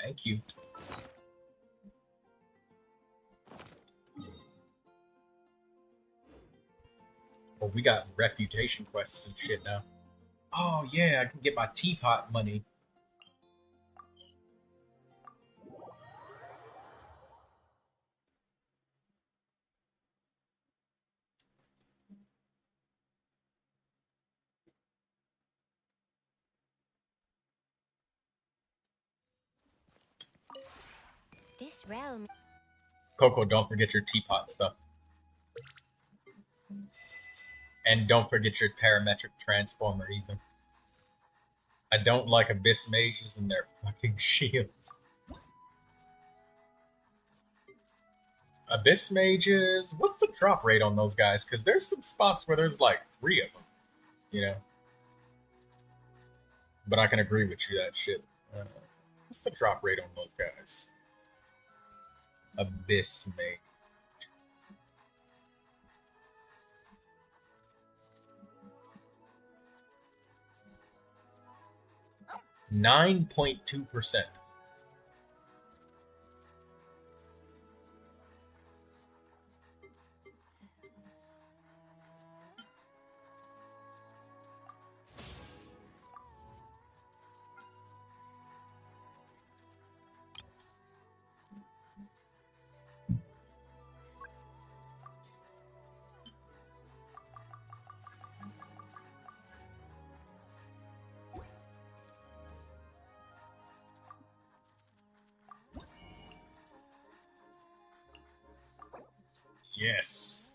Thank you. Oh, we got reputation quests and shit now. Oh yeah, I can get my teapot money. This realm. Coco, don't forget your teapot stuff. And don't forget your parametric transformer either. I don't like Abyss Mages and their fucking shields. Abyss Mages, what's the drop rate on those guys? Because there's some spots where there's like 3 of them, you know? But I can agree with you that shit. What's the drop rate on those guys? Abyss Mage. 9.2%. Yes.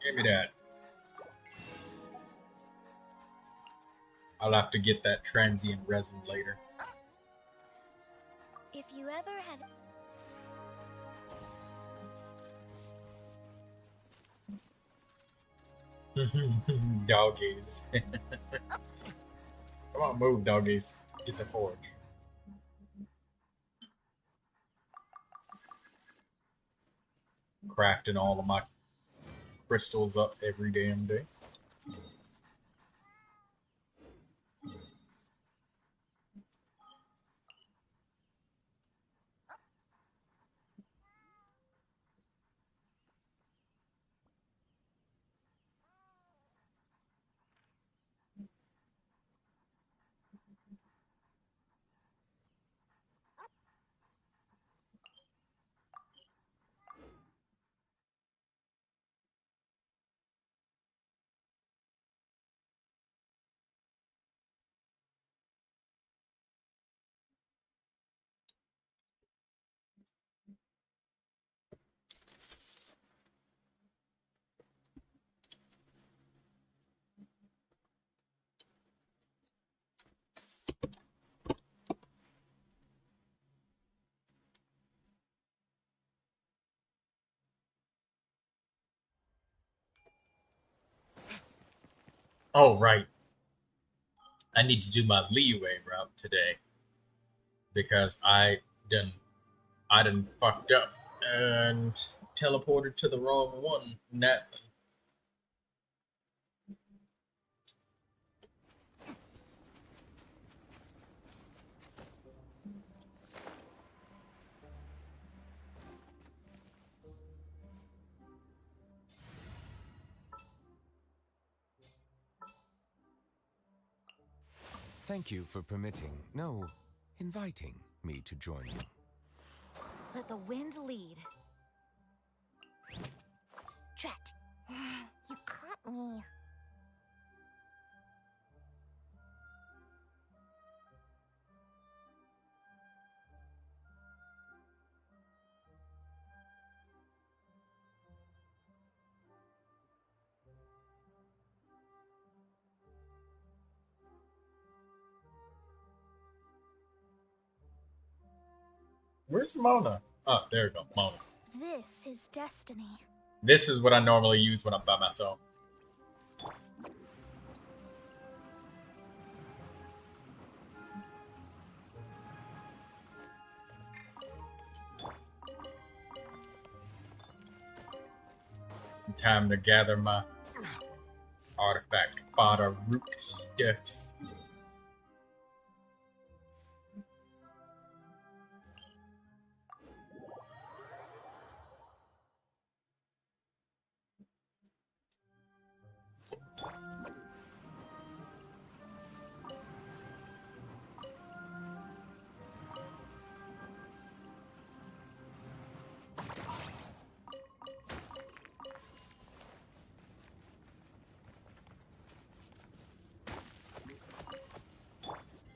Give me that. I'll have to get that transient resin later. If you ever have... Doggies. Come on, move, doggies. Get the forge. Crafting all of my crystals up every damn day. Oh, right. I need to do my Liyue route today because I done fucked up and teleported to the wrong one. Thank you for permitting, no, inviting me to join you. Let the wind lead. Drat. You caught me. Where's Mona? Oh, there we go, Mona. This is destiny. This is what I normally use when I'm by myself. Time to gather my artifact fodder root stiffs.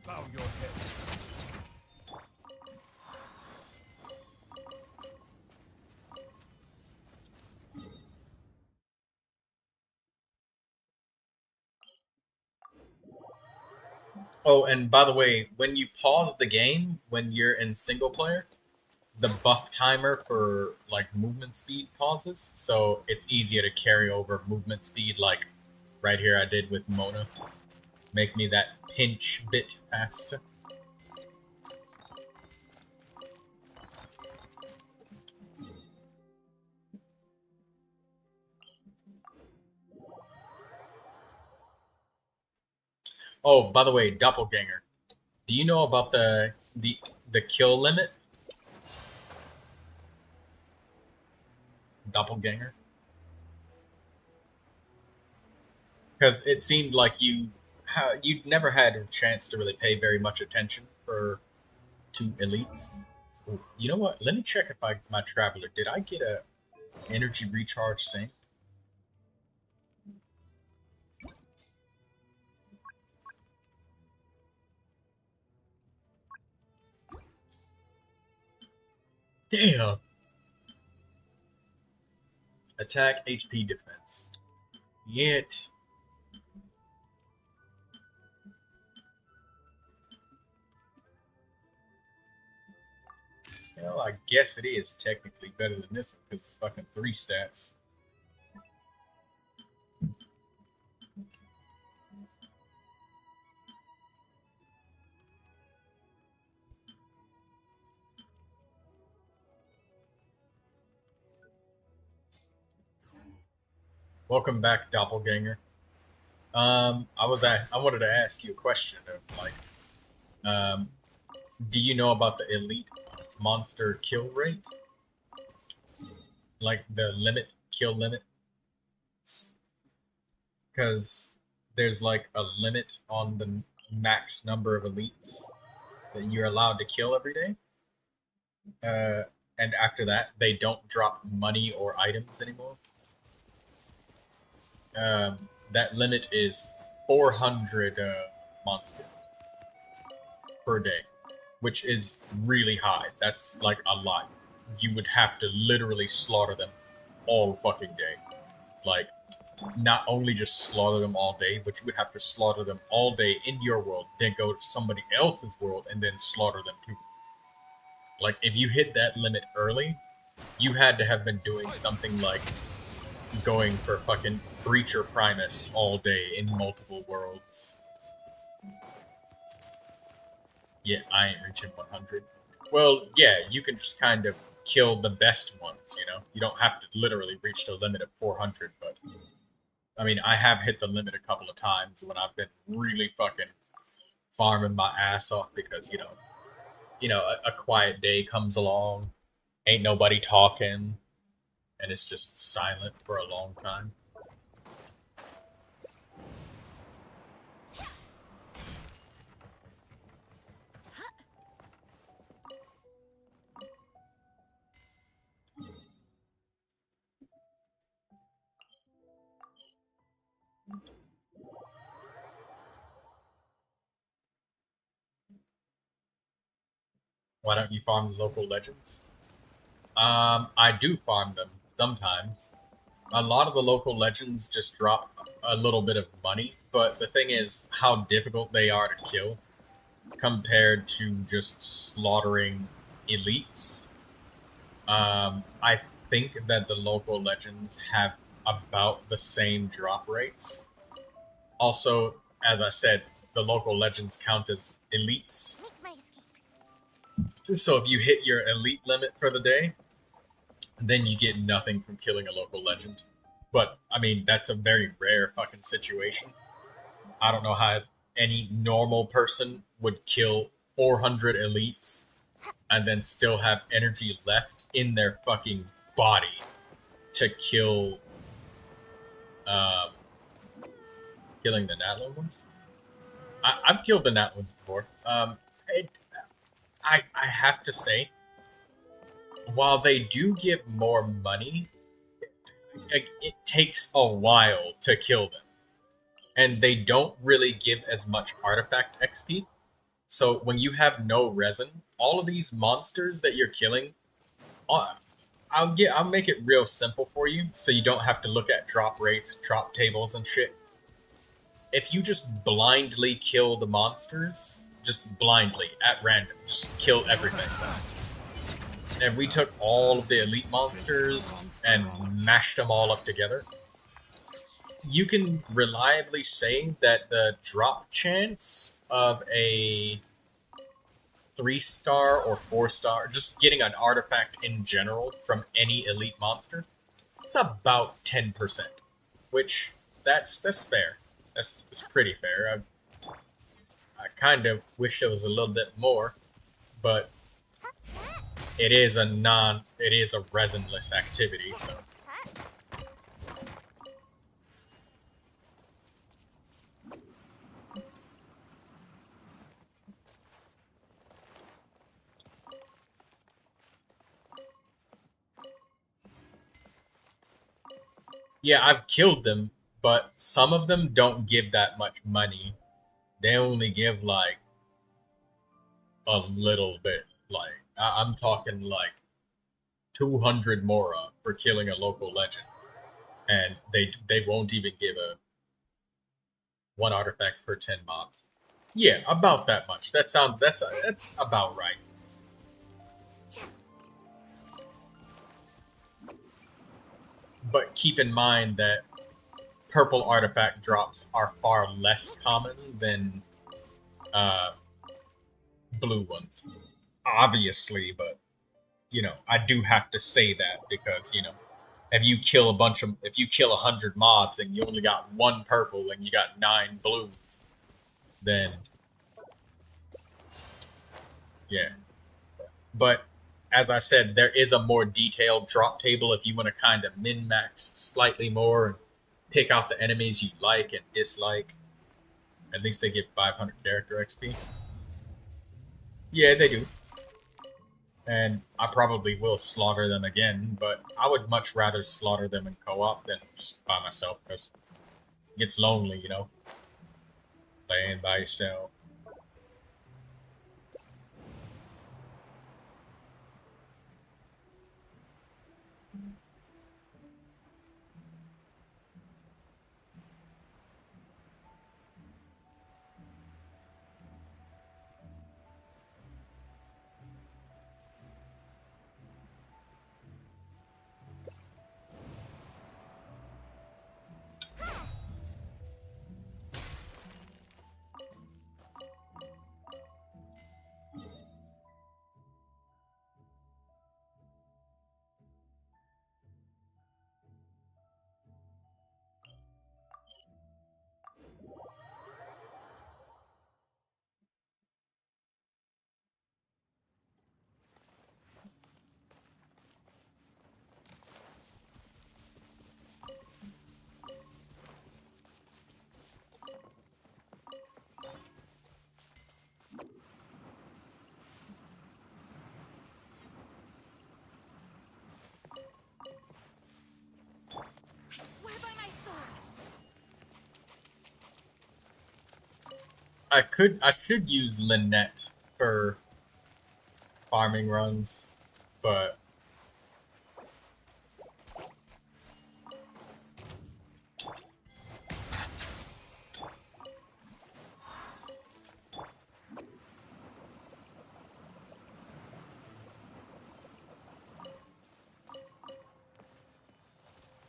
Bow your head. Oh, and by the way, when you pause the game, when you're in single player, the buff timer for like movement speed pauses, so it's easier to carry over movement speed like right here I did with Mona. Make me that pinch bit faster. Oh, by the way, Doppelganger. Do you know about the kill limit? Doppelganger? Because it seemed like you'd never had a chance to really pay very much attention to elites. Ooh, you know what? Let me check if my traveler, did I get a energy recharge sync? Damn. Attack, HP, defense. Yet. Well, I guess it is technically better than this one because it's fucking 3 stats. Welcome back, Doppelganger. I wanted to ask you a question of like, do you know about the elite monster kill rate? Like the kill limit? Because there's like a limit on the max number of elites that you're allowed to kill every day. And after that, they don't drop money or items anymore. That limit is 400 monsters per day, which is really high. That's like a lot. You would have to literally slaughter them all fucking day. Like, not only just slaughter them all day, but you would have to slaughter them all day in your world, then go to somebody else's world, and then slaughter them too. Like, if you hit that limit early, you had to have been doing something like going for fucking Breacher Primus all day in multiple worlds. Yeah, I ain't reaching 100. Well, yeah, you can just kind of kill the best ones, you know? You don't have to literally reach the limit of 400, but... I mean, I have hit the limit a couple of times when I've been really fucking farming my ass off because, you know, a quiet day comes along, ain't nobody talking, and it's just silent for a long time. Why don't you farm the local legends? I do farm them sometimes. A lot of the local legends just drop a little bit of money, but the thing is how difficult they are to kill compared to just slaughtering elites. I think that the local legends have about the same drop rates. Also, as I said, the local legends count as elites. So if you hit your elite limit for the day, then you get nothing from killing a local legend. But, I mean, that's a very rare fucking situation. I don't know how any normal person would kill 400 elites and then still have energy left in their fucking body to kill, killing the Natlan ones. I've killed the Natlan ones before. I have to say, while they do give more money, it takes a while to kill them. And they don't really give as much artifact XP. So when you have no resin, all of these monsters that you're killing, I'll make it real simple for you, so you don't have to look at drop rates, drop tables, and shit. If you just blindly kill the monsters, just blindly, at random, just kill everything. And we took all of the elite monsters and mashed them all up together. You can reliably say that the drop chance of a 3-star or 4-star, just getting an artifact in general from any elite monster, it's about 10%, which that's fair. That's pretty fair. I kind of wish there was a little bit more, but it is a resinless activity, so. Yeah, I've killed them, but some of them don't give that much money. They only give like a little bit. Like I'm talking like 200 mora for killing a local legend, and they won't even give a 1 artifact per 10 mobs. Yeah, about that much. That's about right. But keep in mind that purple artifact drops are far less common than blue ones, obviously. But you know, I do have to say that because you know, if you kill 100 mobs and you only got 1 purple and you got 9 blues, then yeah. But as I said, there is a more detailed drop table if you want to kind of min-max slightly more and pick out the enemies you like and dislike. At least they get 500 character XP. Yeah, they do. And I probably will slaughter them again, but I would much rather slaughter them in co-op than just by myself, because it gets lonely, you know? Playing by yourself. I should use Lynette for farming runs, but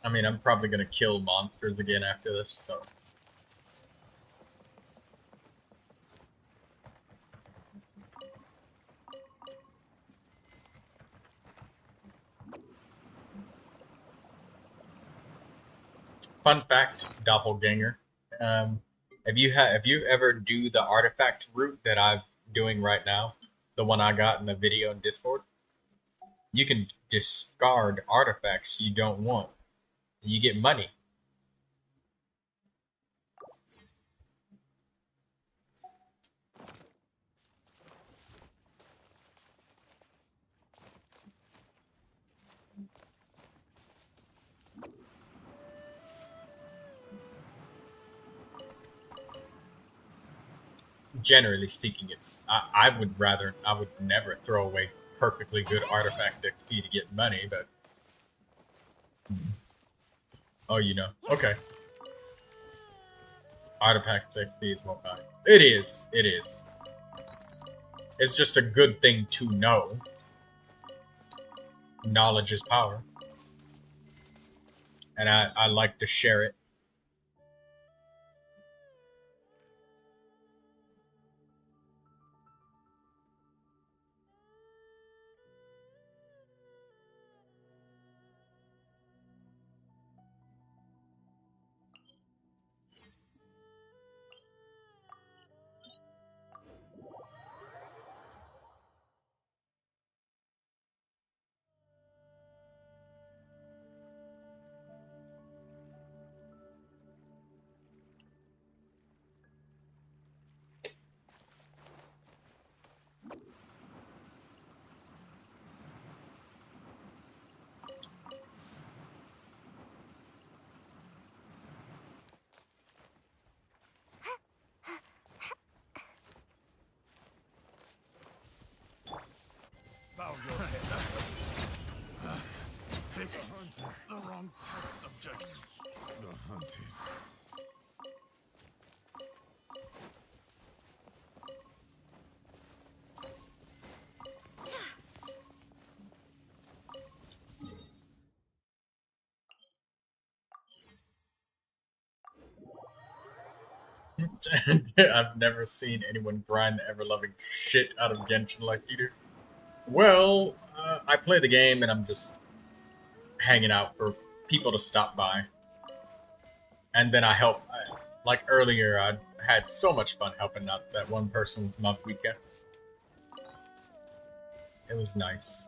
I mean, I'm probably gonna kill monsters again after this, so. Fun fact, doppelganger. Have you ever do the artifact route that I'm doing right now? The one I got in the video in Discord? You can discard artifacts you don't want. You get money. Generally speaking, I would never throw away perfectly good artifact XP to get money, but oh, you know, okay. Artifact XP is more valuable. It is. It's just a good thing to know. Knowledge is power, and I like to share it. subject. The hunted. I've never seen anyone grind the ever-loving shit out of Genshin like you do. Well, I play the game and I'm just hanging out for people to stop by. And then I help. Like earlier, I had so much fun helping out that one person with Mabuika. It was nice.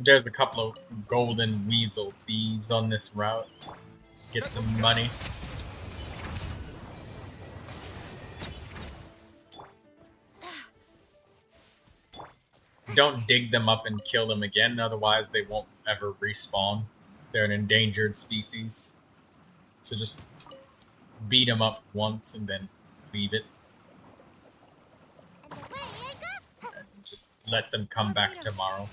There's a couple of golden weasel thieves on this route. Get some money. Don't dig them up and kill them again, otherwise they won't ever respawn. They're an endangered species. So just beat them up once and then leave it. And just let them come back tomorrow.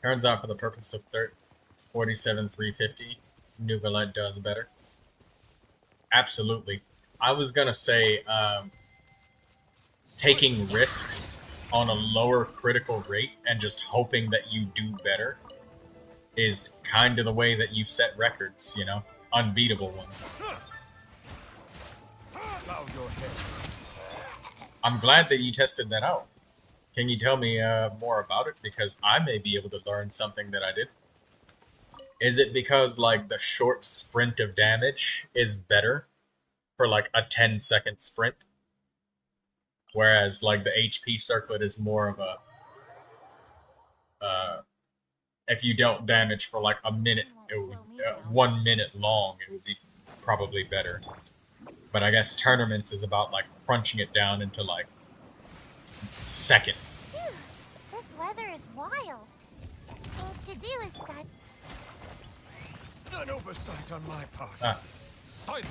Turns out for the purpose of 47,350, Neuvilette does better. Absolutely. I was gonna say, taking risks on a lower critical rate and just hoping that you do better is kind of the way that you set records, you know? Unbeatable ones. I'm glad that you tested that out. Can you tell me more about it? Because I may be able to learn something that I did. Is it because, like, the short sprint of damage is better for, like, a 10-second sprint? Whereas, like, the HP circlet is more of a... if you don't damage for, like, a minute, it would, 1 minute long, it would be probably better. But I guess tournaments is about, like, crunching it down into, like, seconds. Phew, this weather is wild. So to do is done. An oversight on my part. Silence.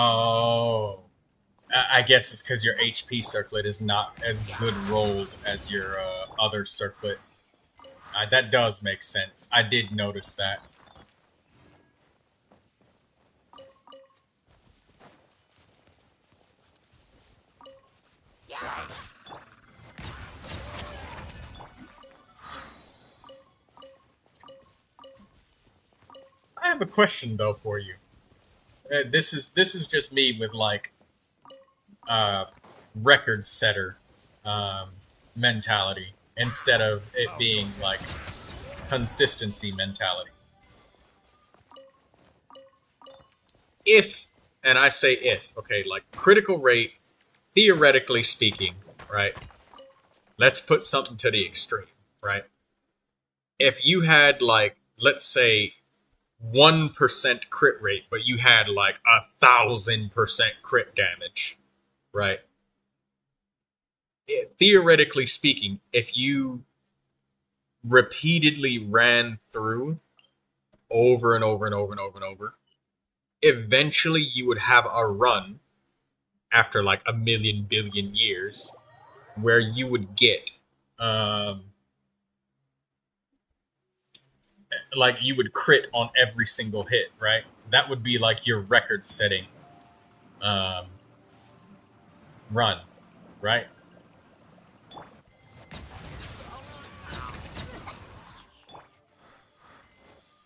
Oh, I guess it's because your HP circlet is not as good rolled as your other circlet. That does make sense. I did notice that. I have a question though for you. This is just me with like record setter mentality instead of it being like consistency mentality. If, and I say if, okay, like critical rate, theoretically speaking, right? Let's put something to the extreme, right? If you had like, let's say 1% crit rate, but you had like 1,000% crit damage, right? Theoretically speaking, if you repeatedly ran through over and over and over and over and over, eventually you would have a run after like 1 million billion years where you would get like you would crit on every single hit, right? That would be like your record setting run, right?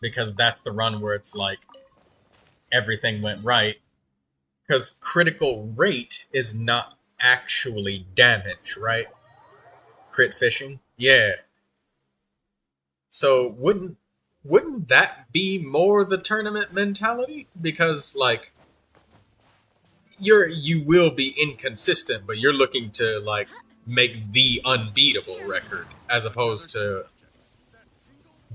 because that's the run where it's like everything went right. Because critical rate is not actually damage, right? Crit fishing? Yeah. So wouldn't that be more the tournament mentality? Because like you will be inconsistent, but you're looking to like make the unbeatable record as opposed to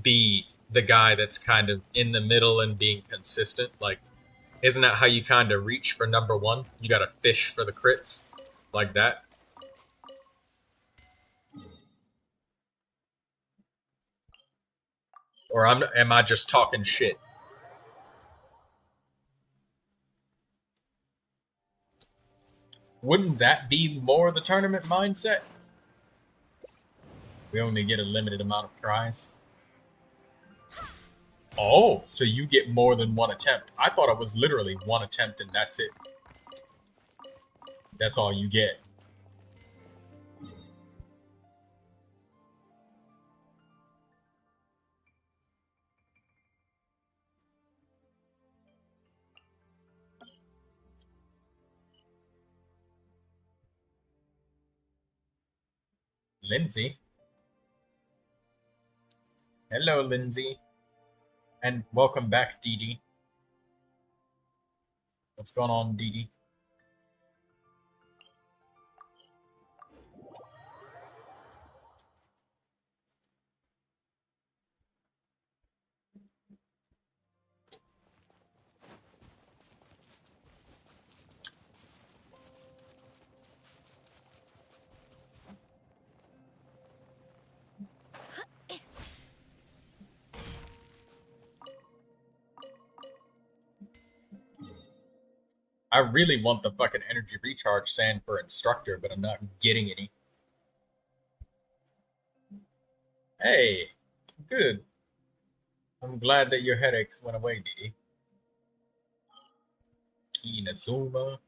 be the guy that's kind of in the middle and being consistent. Like, isn't that how you kind of reach for number one? You gotta fish for the crits like that. Or am I just talking shit? Wouldn't that be more the tournament mindset? We only get a limited amount of tries. Oh, so you get more than one attempt. I thought it was literally one attempt and that's it. That's all you get. Lindsay. Hello, Lindsay. And welcome back, Dee Dee. What's going on, Dee Dee? I really want the fucking energy recharge sand for instructor, but I'm not getting any. Hey, good. I'm glad that your headaches went away, Dee Dee. Inazuma.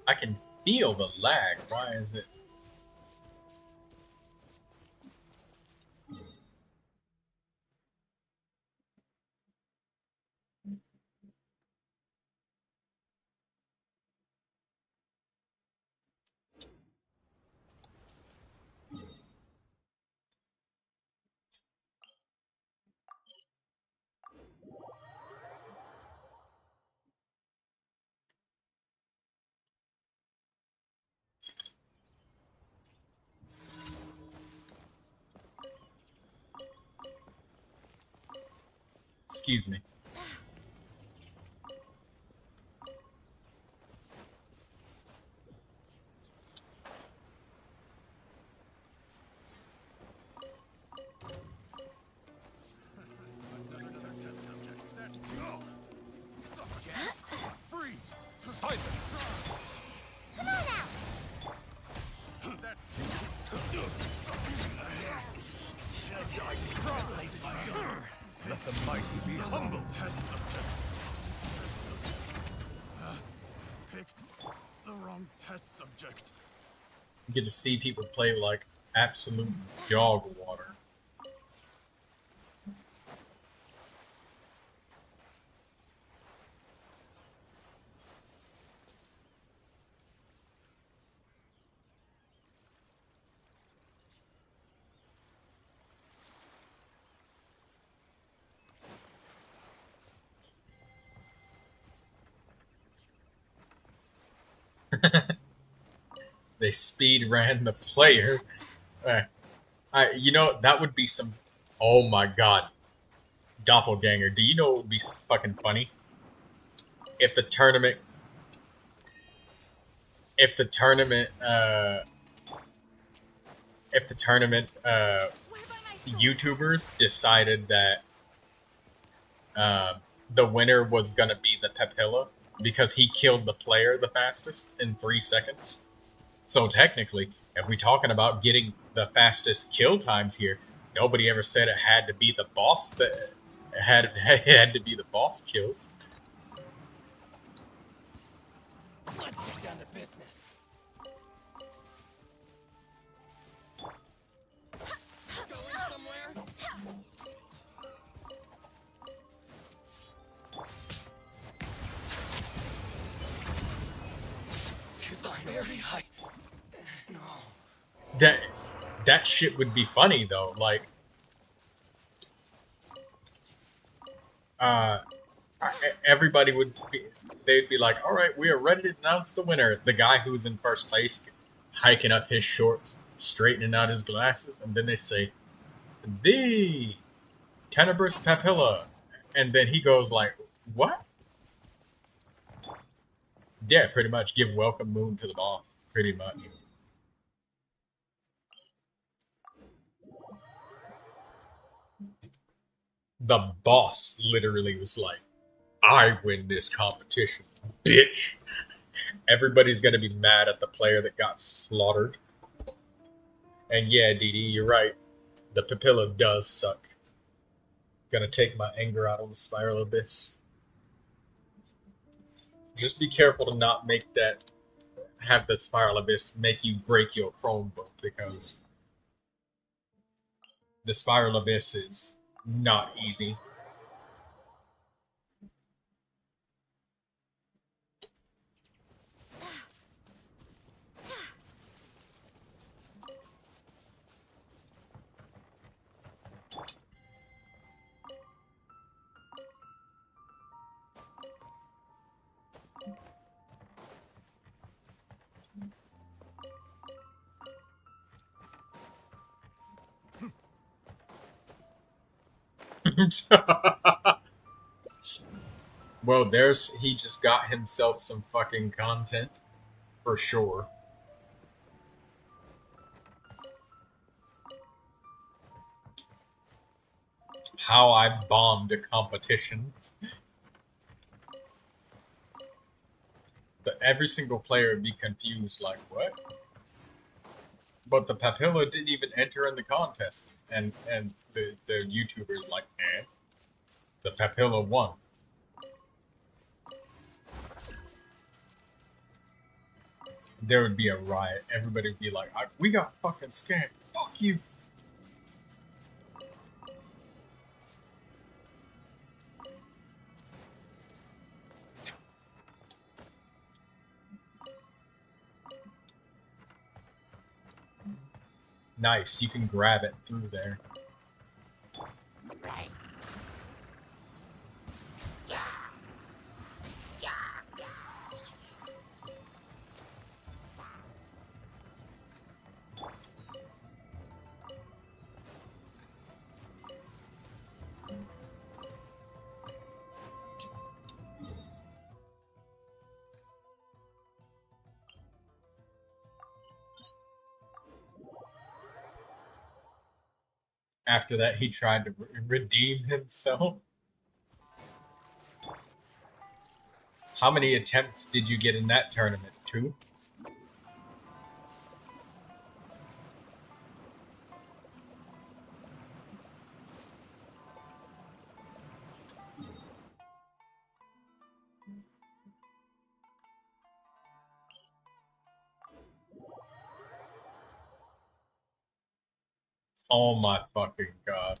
I can feel the lag. Why is it? Excuse me. Silence! Come on out! Let the mighty be humble. Picked the wrong test subject. You get to see people play like absolute dog water. They speed ran the player. You know, that would be some... Oh my god. Doppelganger. Do you know what would be fucking funny? If the tournament... YouTubers decided that the winner was gonna be the Papilla because he killed the player the fastest in 3 seconds. So technically, if we're talking about getting the fastest kill times here, nobody ever said it had to be the boss that it had to be the boss kills. Let's get down to business. Going somewhere? Very high. No. That shit would be funny though. Like, everybody would be. They'd be like, "All right, we are ready to announce the winner." The guy who's in first place, hiking up his shorts, straightening out his glasses, and then they say, "The Tenebrous Papilla," and then he goes like, "What?" Yeah, pretty much. Give welcome moon to the boss. Pretty much. The boss literally was like, "I win this competition, bitch." Everybody's gonna be mad at the player that got slaughtered. And yeah, Dee, you're right. The Papilla does suck. Gonna take my anger out on the Spiral Abyss. Just be careful to not make that, have the Spiral Abyss make you break your Chromebook, because the Spiral Abyss is not easy. Well, he just got himself some fucking content, for sure. How I bombed a competition. Every single player would be confused, like, what? But the Papilla didn't even enter in the contest, and the YouTuber's like, eh? The Papilla won. There would be a riot. Everybody would be like, we got fucking scammed. Fuck you. Nice, you can grab it through there. Right. After that, he tried to redeem himself. How many attempts did you get in that tournament? 2? Oh my fucking god.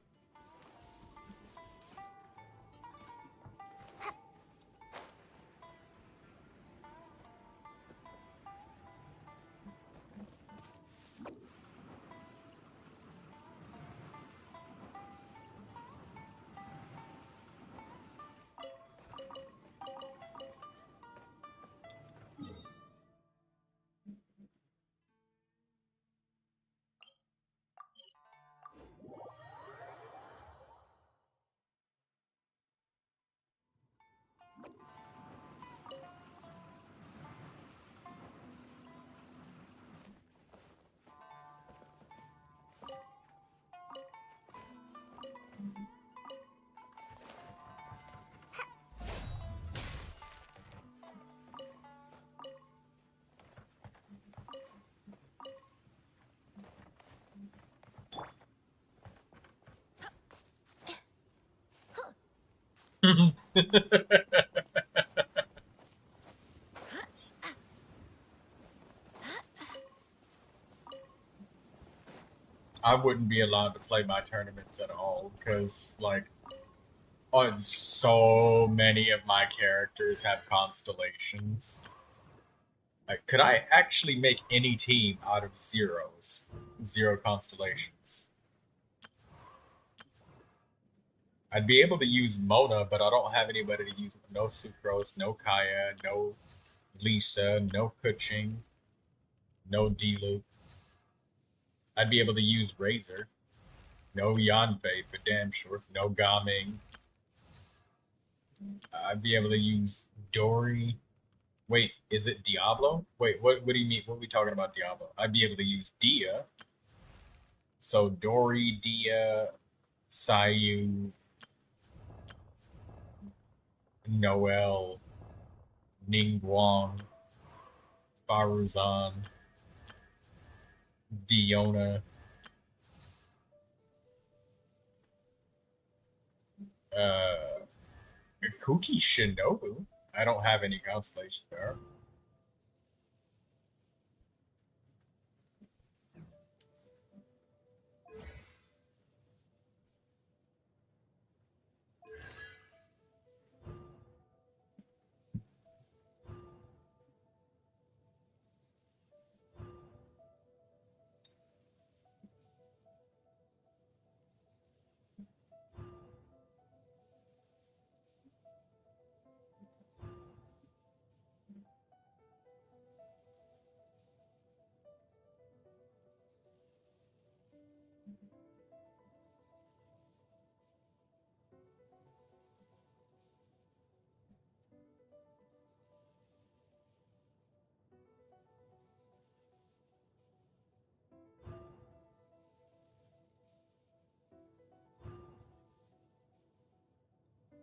I wouldn't be allowed to play my tournaments at all because, like, so many of my characters have constellations. Like, could I actually make any team out of zeros? 0 constellations. I'd be able to use Mona, but I don't have anybody to use. No Sucrose, no Kaya, no Lisa, no Kuching, no D-Loop. I'd be able to use Razor. No Yanfei for damn sure. No Gaming. I'd be able to use Dory. Wait, is it Diablo? Wait, what do you mean? What are we talking about Diablo? I'd be able to use Dia. So Dory, Dia, Sayu, Noel, Ningguang, Faruzan, Diona, Kuki Shinobu. I don't have any constellations there.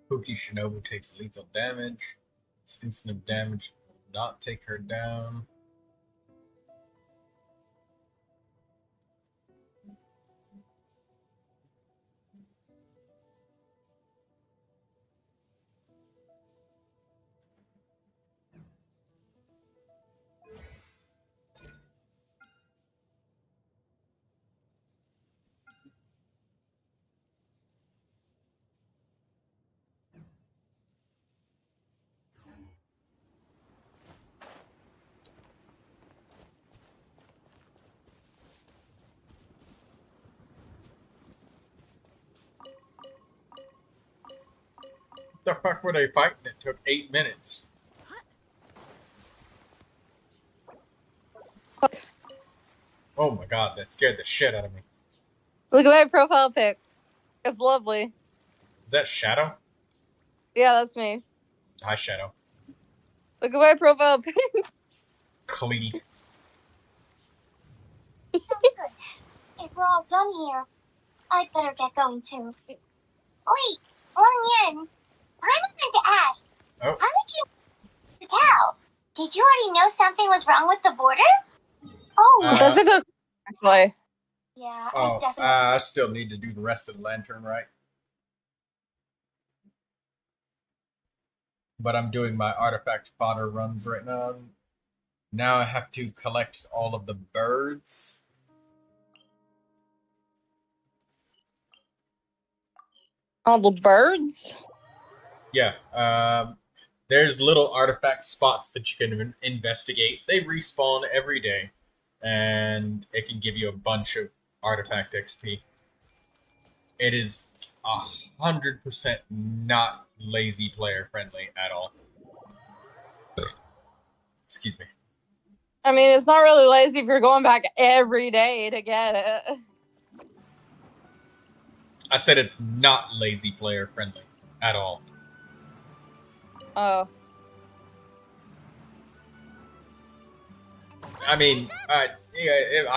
Kuki Shinobu takes lethal damage. This instant of damage will not take her down. What the fuck were they fighting? It took 8 minutes. Oh my god, that scared the shit out of me. Look at my profile pic. It's lovely. Is that Shadow? Yeah, that's me. Hi, Shadow. Look at my profile pic. Clee. Sounds good. If we're all done here, I'd better get going too. Wait, Long Yin, I wanted to ask, how did you tell? Did you already know something was wrong with the border? Oh, That's a good question, actually. Yeah, Oh, I definitely. I still need to do the rest of the lantern right. But I'm doing my artifact fodder runs right now. Now I have to collect all of the birds. All the birds? Yeah, there's little artifact spots that you can investigate. They respawn every day, and it can give you a bunch of artifact XP. It is 100% not lazy player friendly at all. Excuse me. I mean, it's not really lazy if you're going back every day to get it. I said it's not lazy player friendly at all. Oh. I mean, I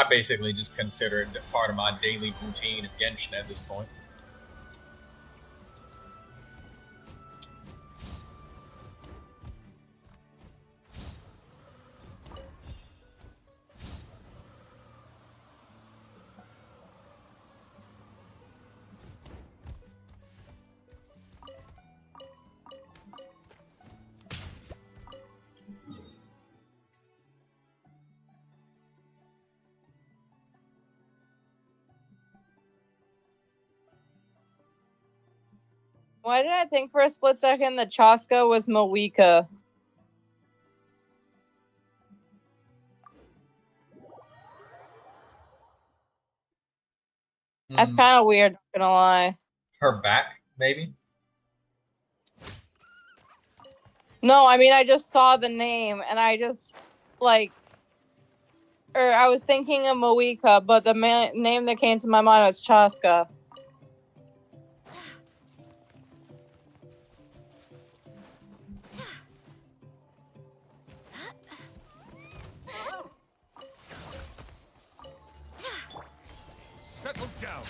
basically just consider it part of my daily routine of Genshin at this point. Why did I think for a split second that Chaska was Moeka? That's kind of weird, not gonna lie. Her back, maybe? No, I mean, I just saw the name, and I just, like... Or I was thinking of Moeka, but the name that came to my mind was Chaska. Settle down.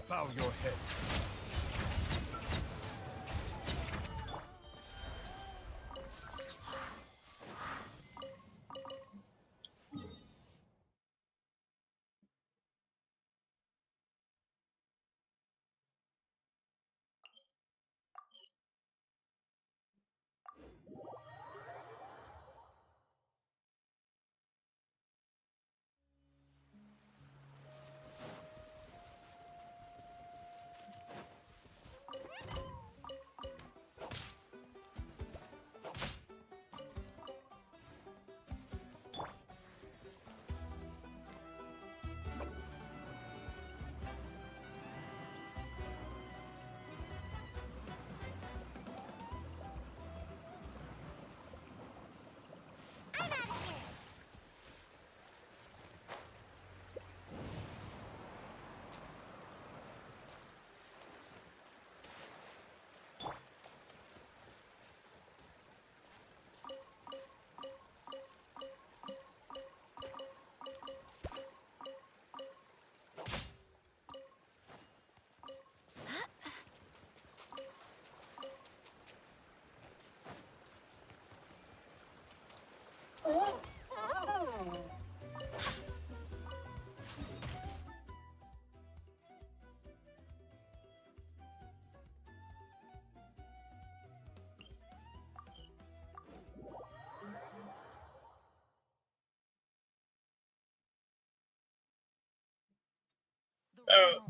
Bow your head.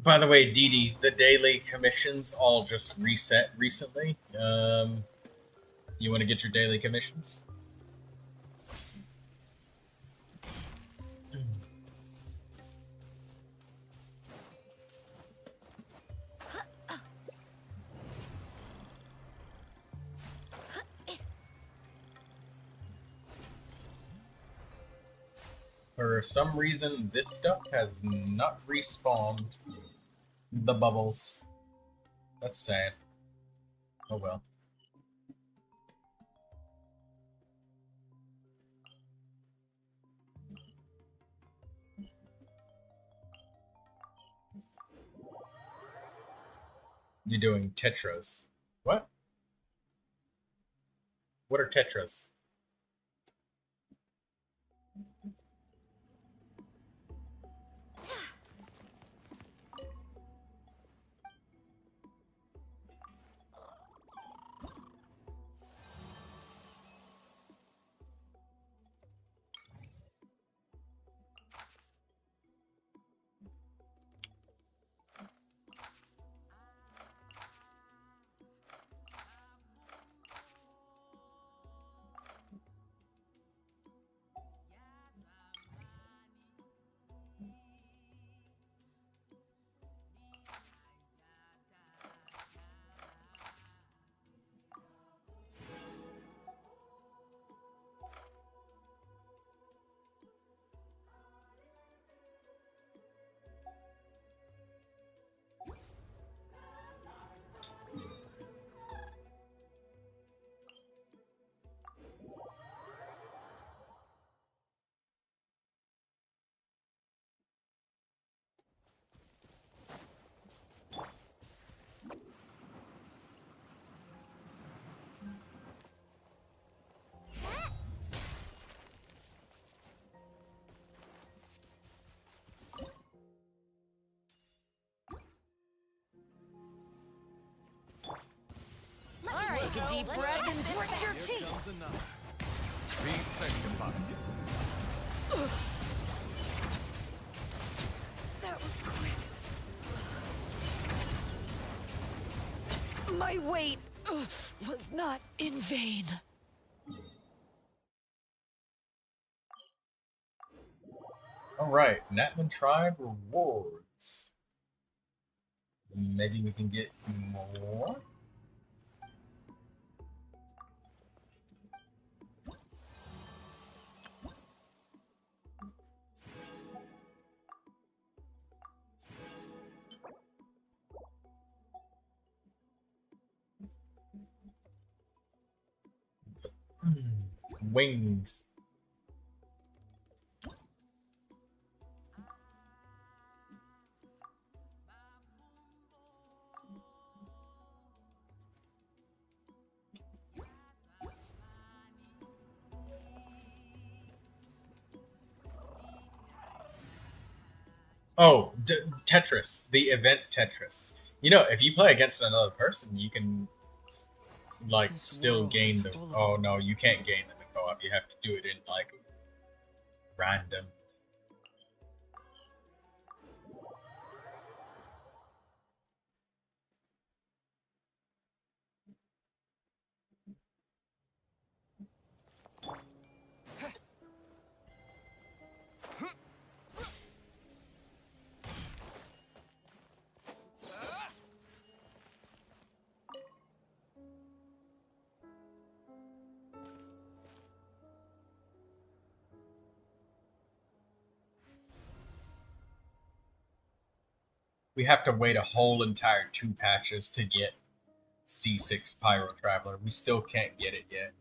By the way, Dee Dee, the daily commissions all just reset recently. You want to get your daily commissions? For some reason, this stuff has not respawned the bubbles. That's sad. Oh well. You're doing tetras. What? What are tetras? Take a deep breath and grit your teeth. Be sanctified. That was quick. My wait was not in vain. Alright, Natman Tribe rewards. Maybe we can get more? Wings. Oh, Tetris, the event Tetris. You know, if you play against another person, you can, like, still gain the... Oh, no, you can't gain them in co-op. You have to do it in, like, random. We have to wait a whole entire 2 patches to get C6 Pyro Traveler. We still can't get it yet.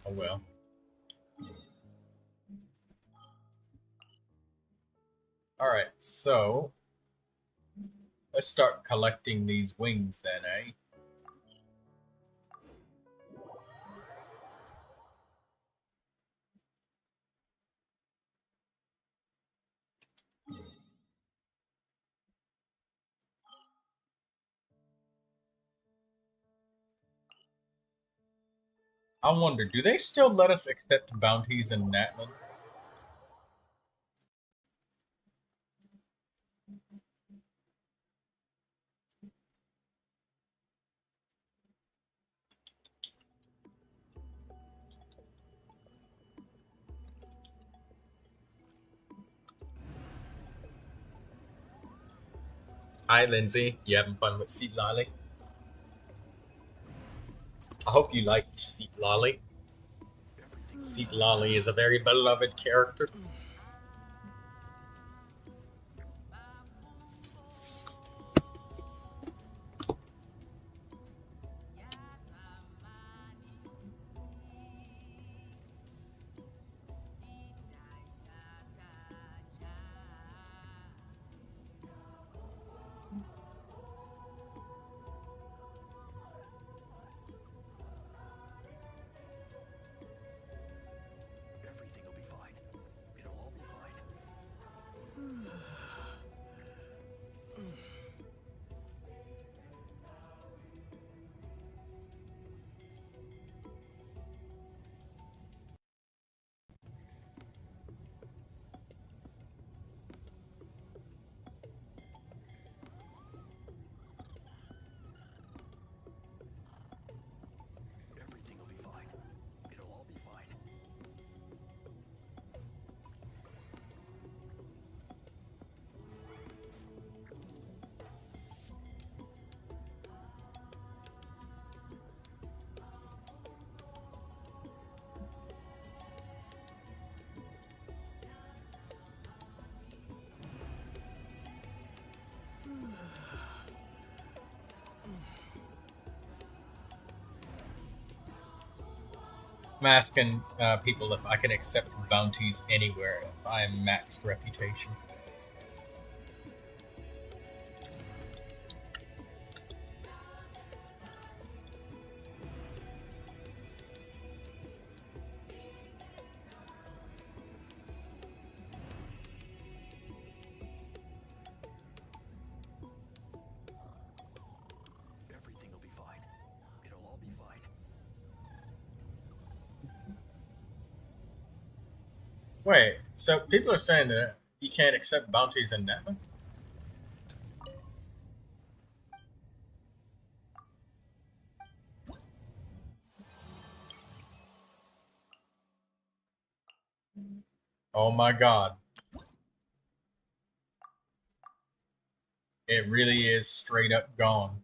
Oh well. Alright, so let's start collecting these wings then, eh? I wonder, do they still let us accept bounties in Natlan? Hi, Lindsay. You having fun with Seat Lolly? I hope you liked Seat Lolly. Seat Lolly is a very beloved character. Everything will be fine. It'll all be fine. Everything will be fine. It'll all be fine. I'm asking people if I can accept bounties anywhere if I am maxed reputation. Everything will be fine. It'll all be fine. Wait, so people are saying that you can't accept bounties in Natlan? Oh my god. It really is straight up gone.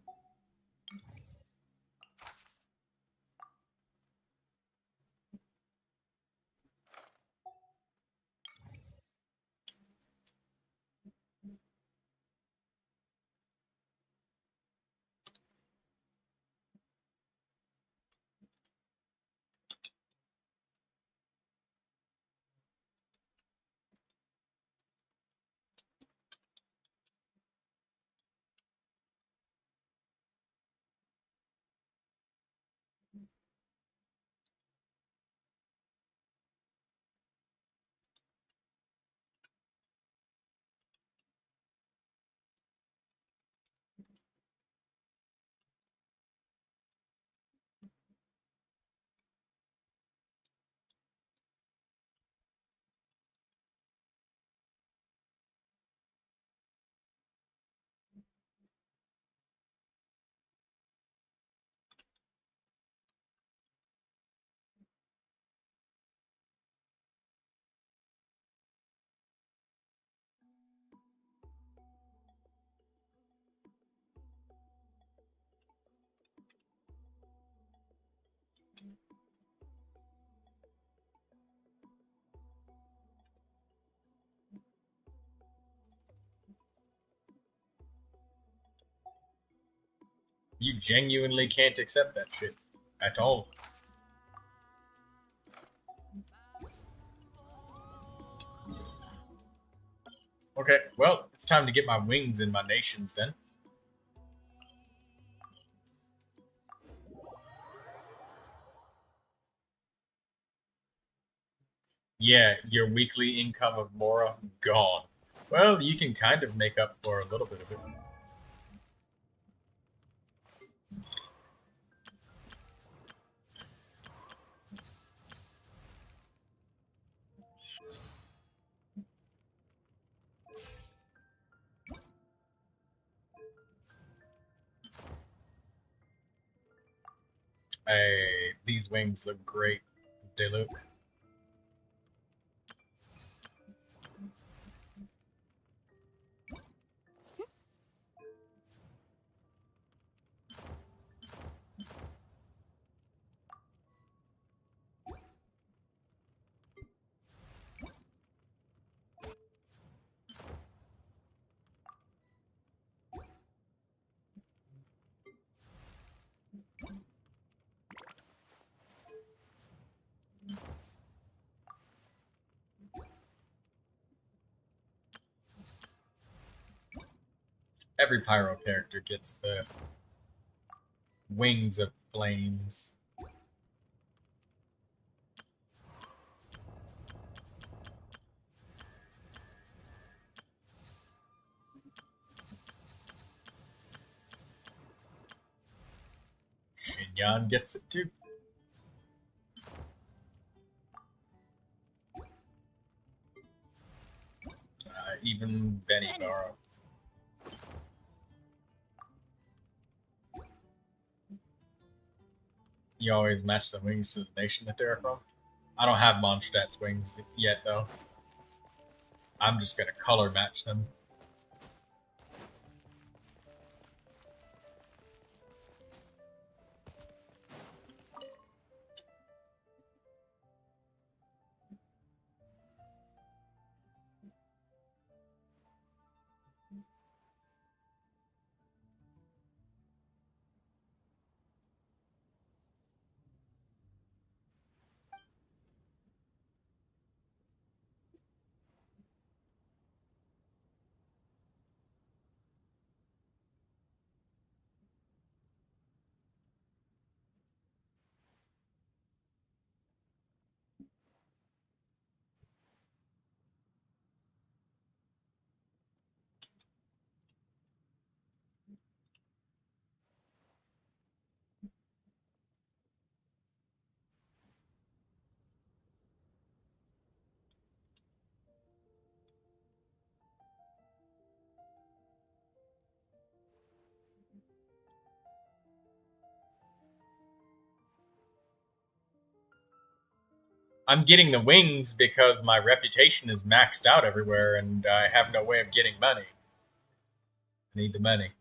You genuinely can't accept that shit. At all. Okay, well, it's time to get my wings and my nations then. Yeah, your weekly income of Mora, gone. Well, you can kind of make up for a little bit of it. Hey, these wings look great, Diluc. Every Pyro character gets the wings of flames. Shinyan gets it too. Even Benny Garo. You always match the wings to the nation that they're from. I don't have Mondstadt's wings yet, though. I'm just gonna color match them. I'm getting the wings because my reputation is maxed out everywhere and I have no way of getting money. I need the money.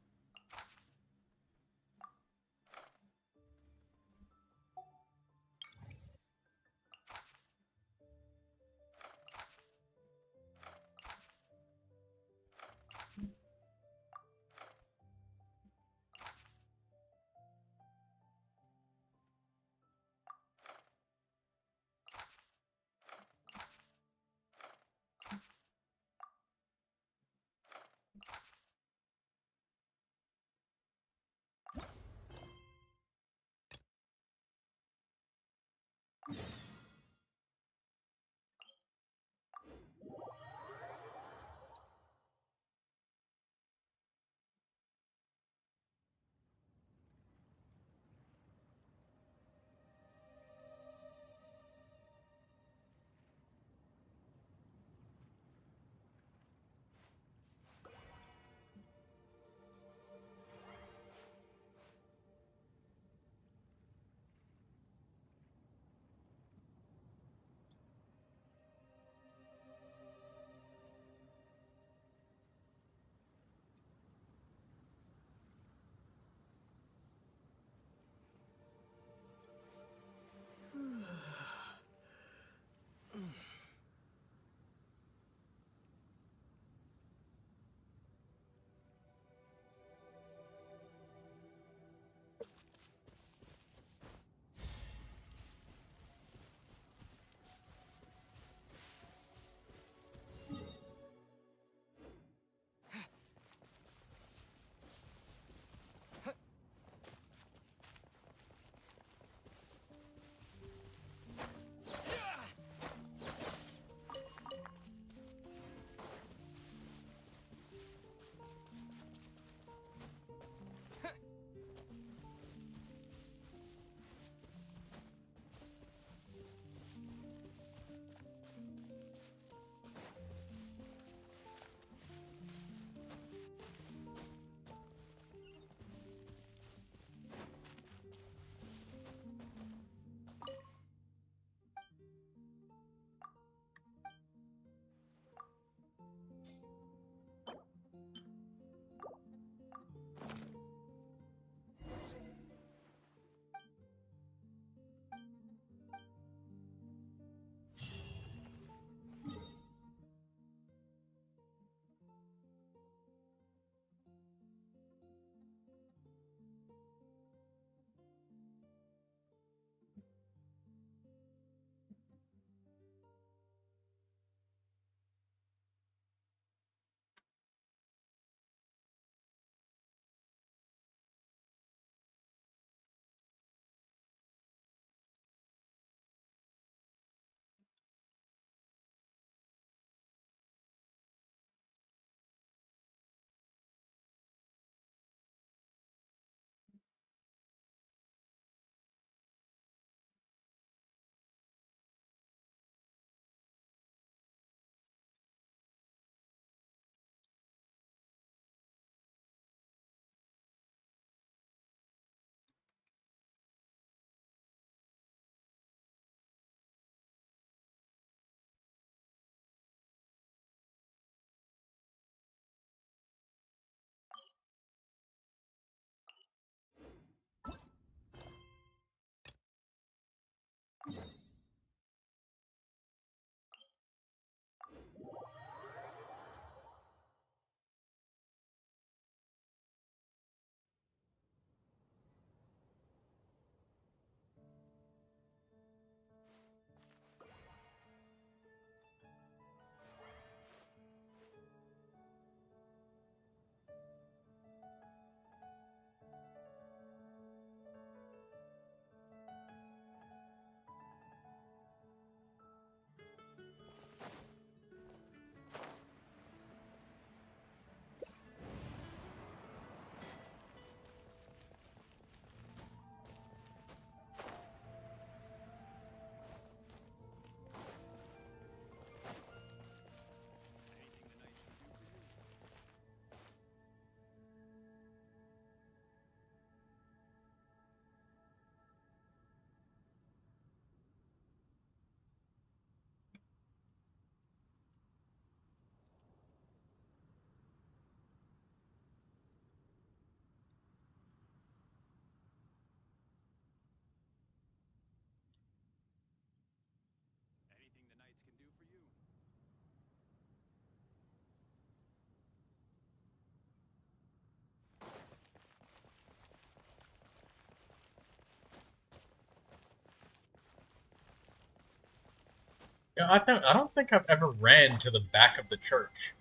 Yeah, I don't think I've ever ran to the back of the church.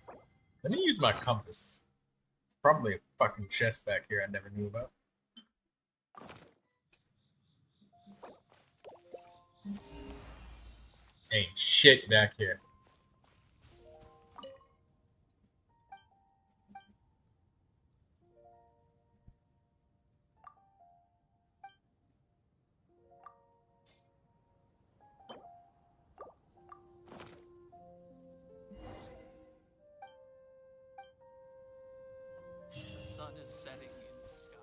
Let me use my compass. It's probably a fucking chest back here I never knew about. Ain't shit back here. The sun is setting in the sky.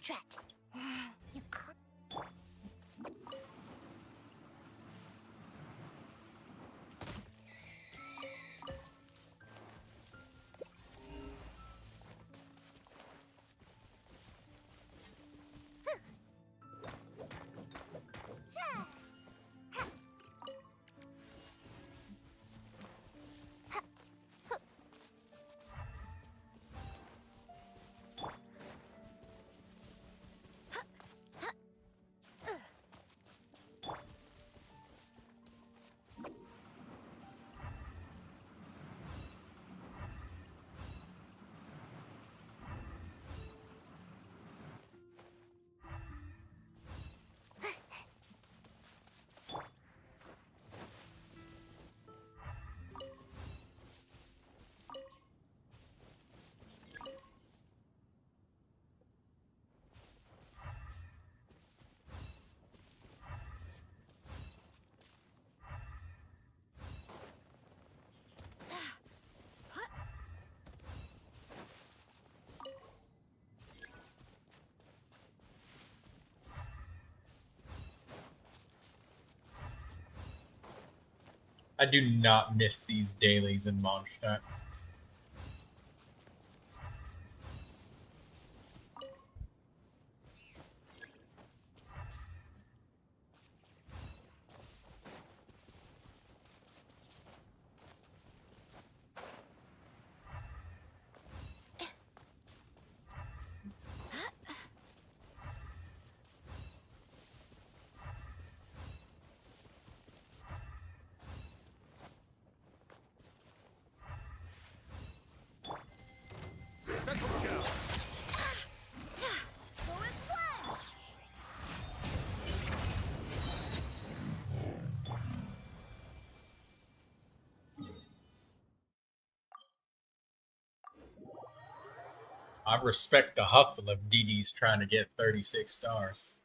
Drat. You can't. I do not miss these dailies in Mondstadt. Settle down. I respect the hustle if DD's trying to get 36 stars.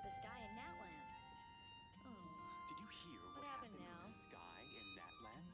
The sky in Natland. Oh. Did you hear what happened now? with the sky in Natland?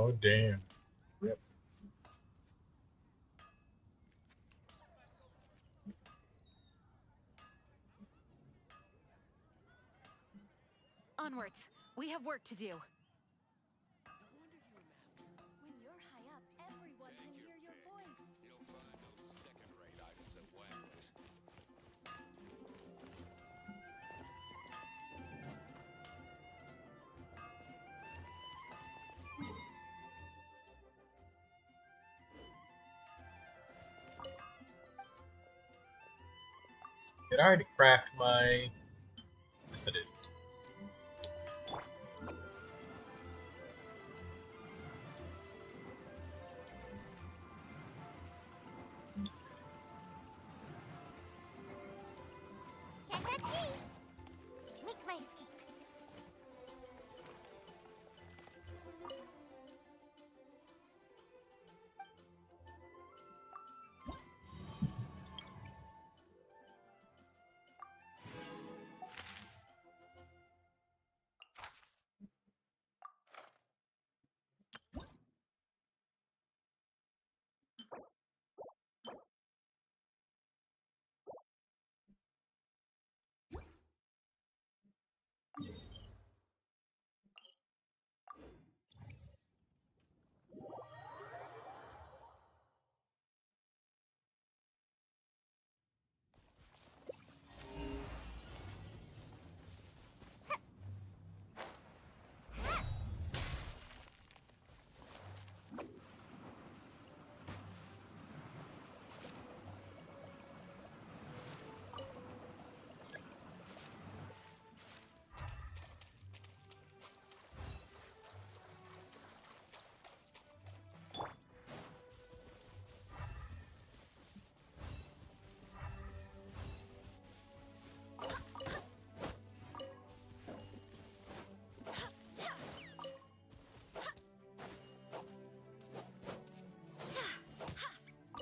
Oh, damn. Yep. Onwards. We have work to do. When you're high up, everyone can hear your voice. You'll find no second-rate items at Wangler's. Did I already craft my... Yes, I did. Can't touch me. Make my escape.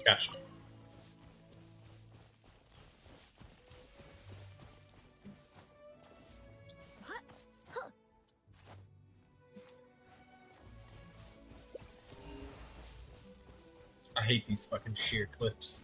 Gotcha. I hate these fucking sheer clips.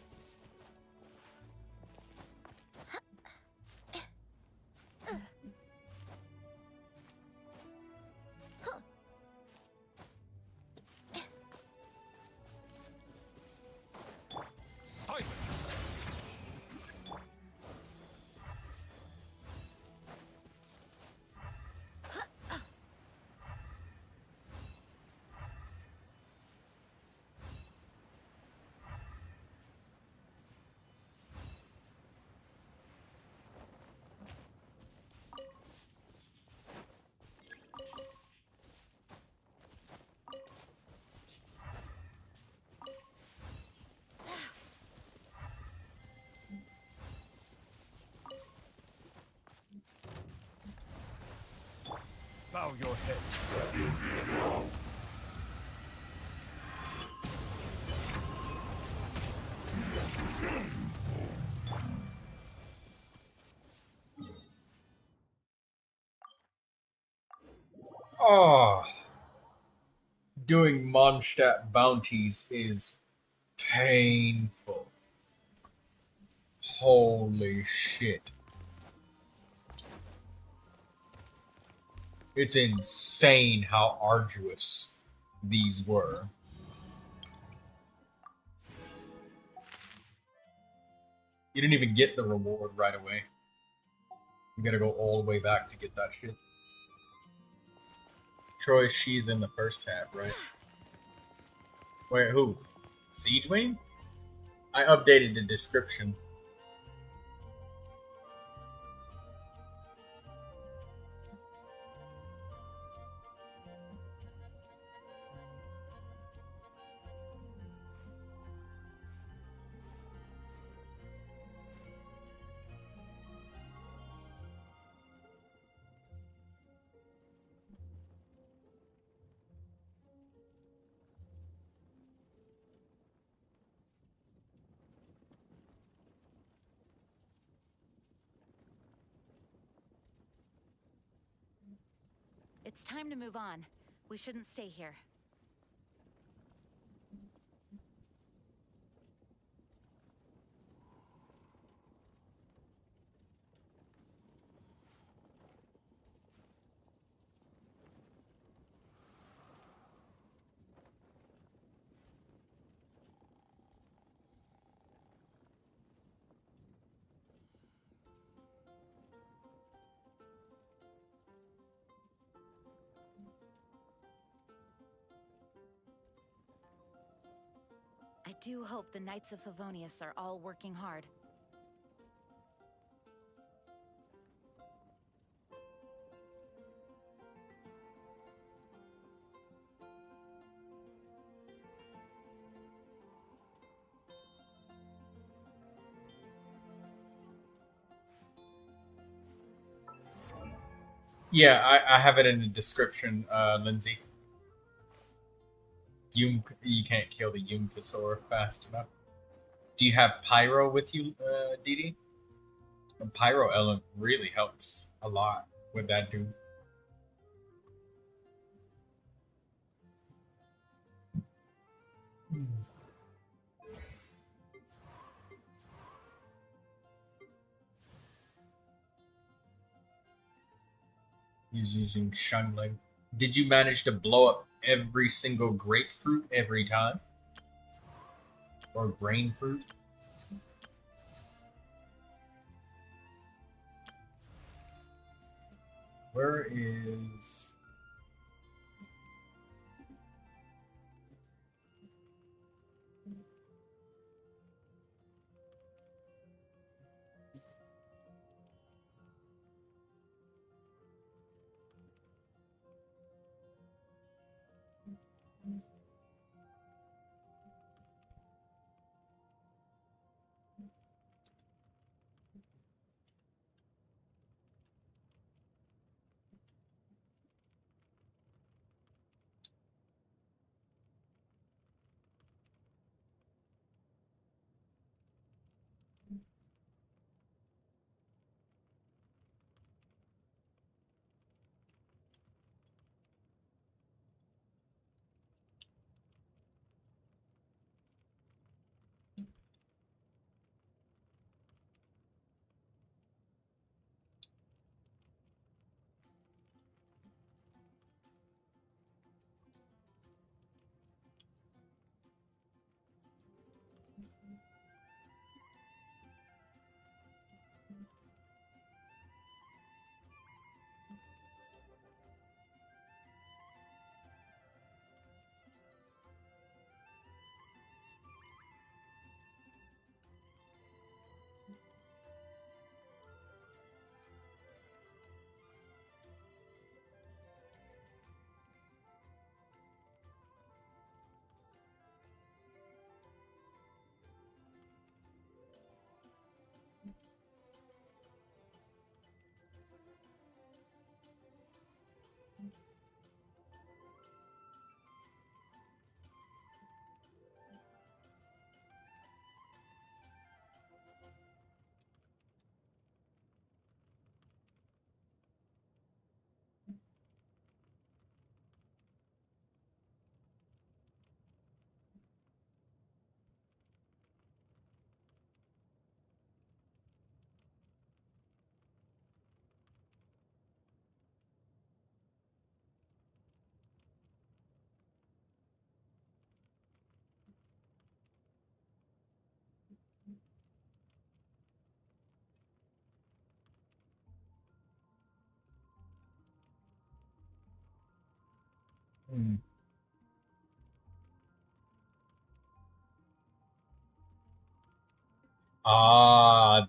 Bow your head. Oh, doing Mondstadt bounties is painful. Holy shit. It's insane how arduous these were. You didn't even get the reward right away. You gotta go all the way back to get that shit. Troy, she's in the first tab, right? Wait, who? Sigewinne? I updated the description. It's time to move on. We shouldn't stay here. do hope the Knights of Favonius are all working hard. Yeah, I have it in the description, Lindsay. You can't kill the Yumemizuki fast enough. Do you have Pyro with you, Dee Dee? The Pyro element really helps a lot with that dude. He's using Shungling. Did you manage to blow up every single grapefruit every time? Or grain fruit? Where is...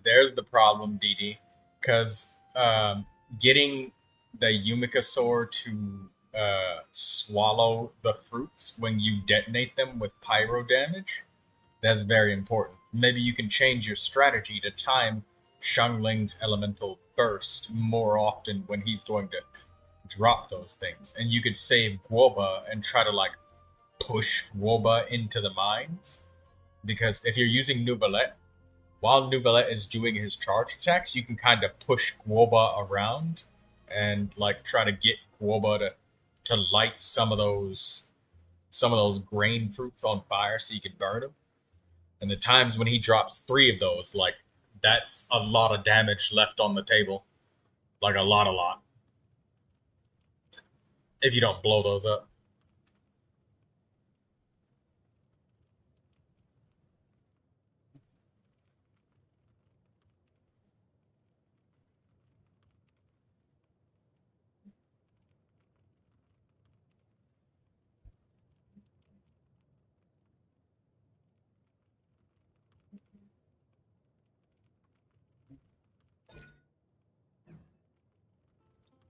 there's the problem, Dee Dee. Because getting the Yumemizuki to swallow the fruits when you detonate them with pyro damage, that's very important. Maybe you can change your strategy to time Shungling's elemental burst more often when he's going to drop those things. And you could save Guoba and try to like push Guoba into the mines. Because if you're using Neuvilette, while Neuvilette is doing his charge attacks, you can kind of push Guoba around and like try to get Guoba to light some of those grain fruits on fire so you can burn them. And the times when he drops 3 of those, like that's a lot of damage left on the table. Like a lot. If you don't blow those up.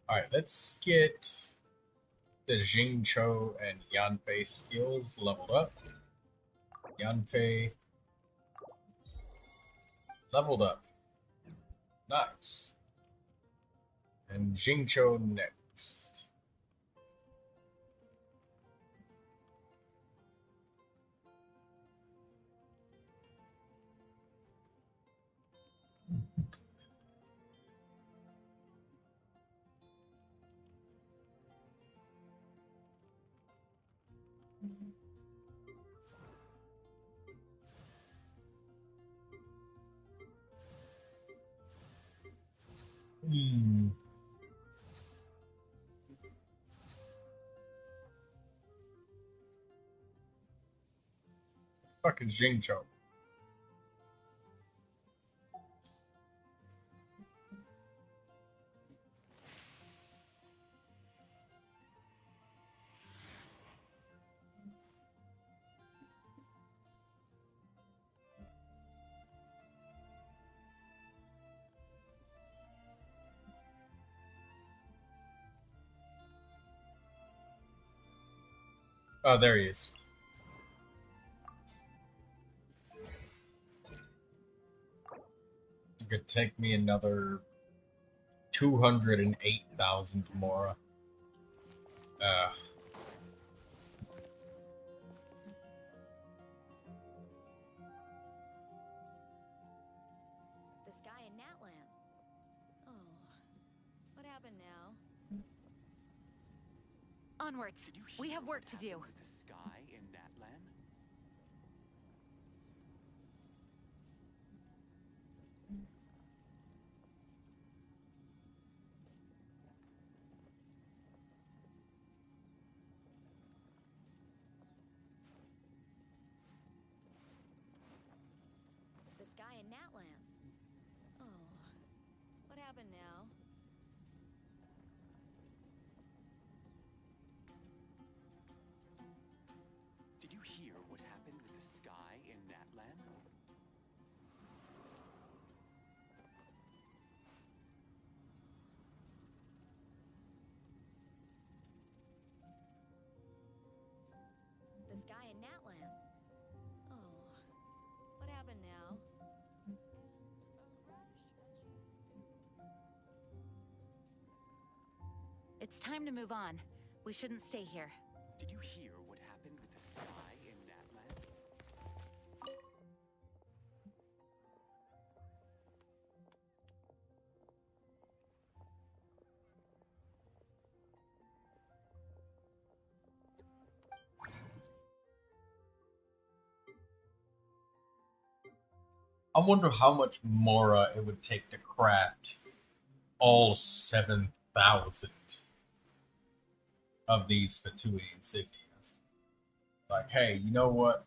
Alright, let's get the Jingcho and Yanfei skills leveled up. Yanfei leveled up. Nice. And Jingcho next. Fucking Jingcho. Oh, there he is. It could take me another 208,000 more. The sky in Natlan. Oh, what happened now? Onwards. We have work to do. The sky in Natlan? The sky in Natlan. Oh, what happened now? Did you hear what happened with the sky in Natlan? The sky in Natlan. Oh, what happened now? It's time to move on. We shouldn't stay here. Did you hear what happened with the sky in Natlan? I wonder how much Mora it would take to craft all 7,000 of these Fatui insignias. Like, hey, you know what?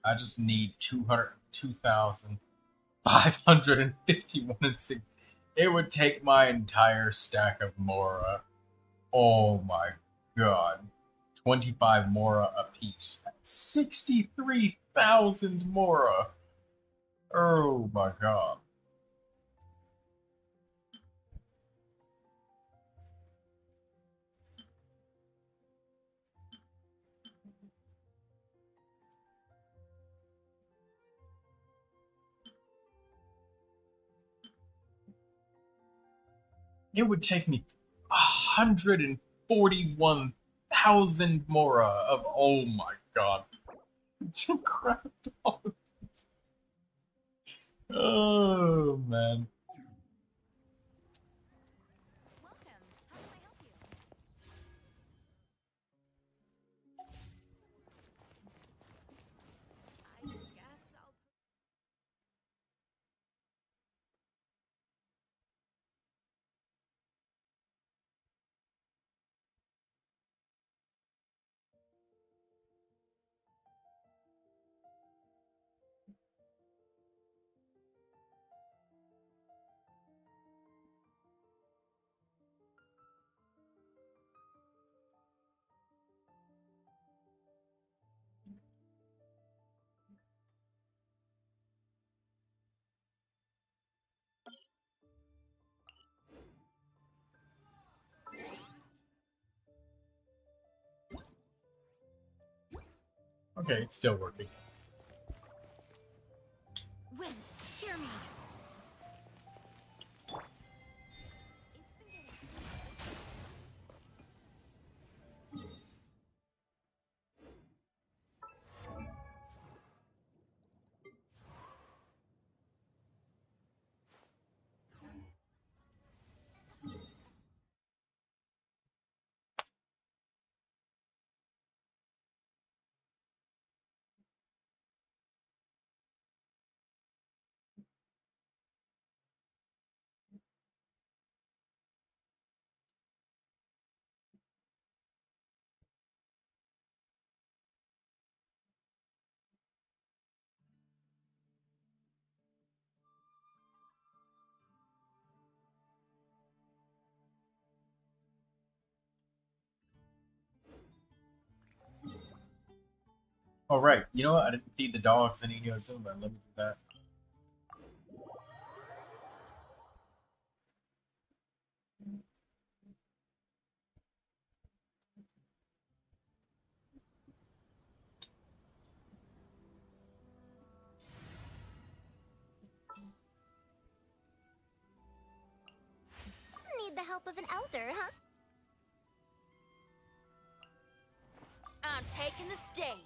I just need 202,551 insignias. It would take my entire stack of Mora. Oh my god. 25 Mora apiece. That's 63,000 Mora. Oh my god. It would take me 141,000 Mora of, oh my god. To craft all of this. Oh man. Okay, it's still working. Wind, hear me. Oh, right. You know what? I didn't feed the dogs in Inuyasuma. Let me do that. Need the help of an elder, huh? I'm taking the stage.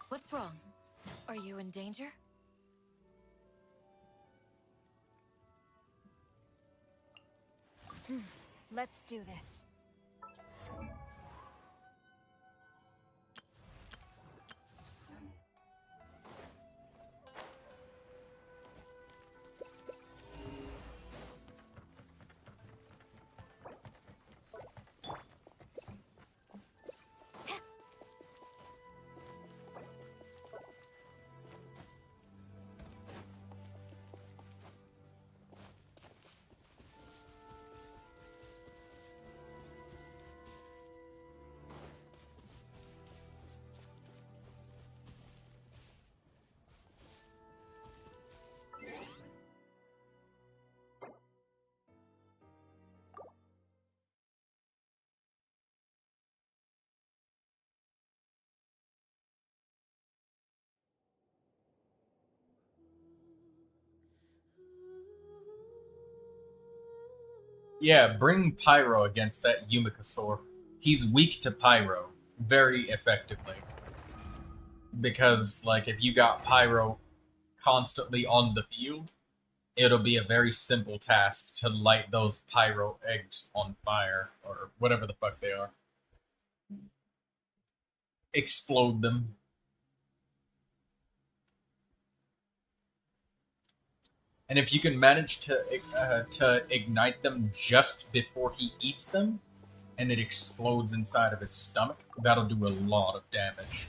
What's wrong? Are you in danger? Let's do this. Yeah, bring Pyro against that Yumikasaur. He's weak to Pyro very effectively. Because, like, if you got Pyro constantly on the field, it'll be a very simple task to light those Pyro eggs on fire, or whatever the fuck they are. Explode them. And if you can manage to ignite them just before he eats them, and it explodes inside of his stomach, that'll do a lot of damage.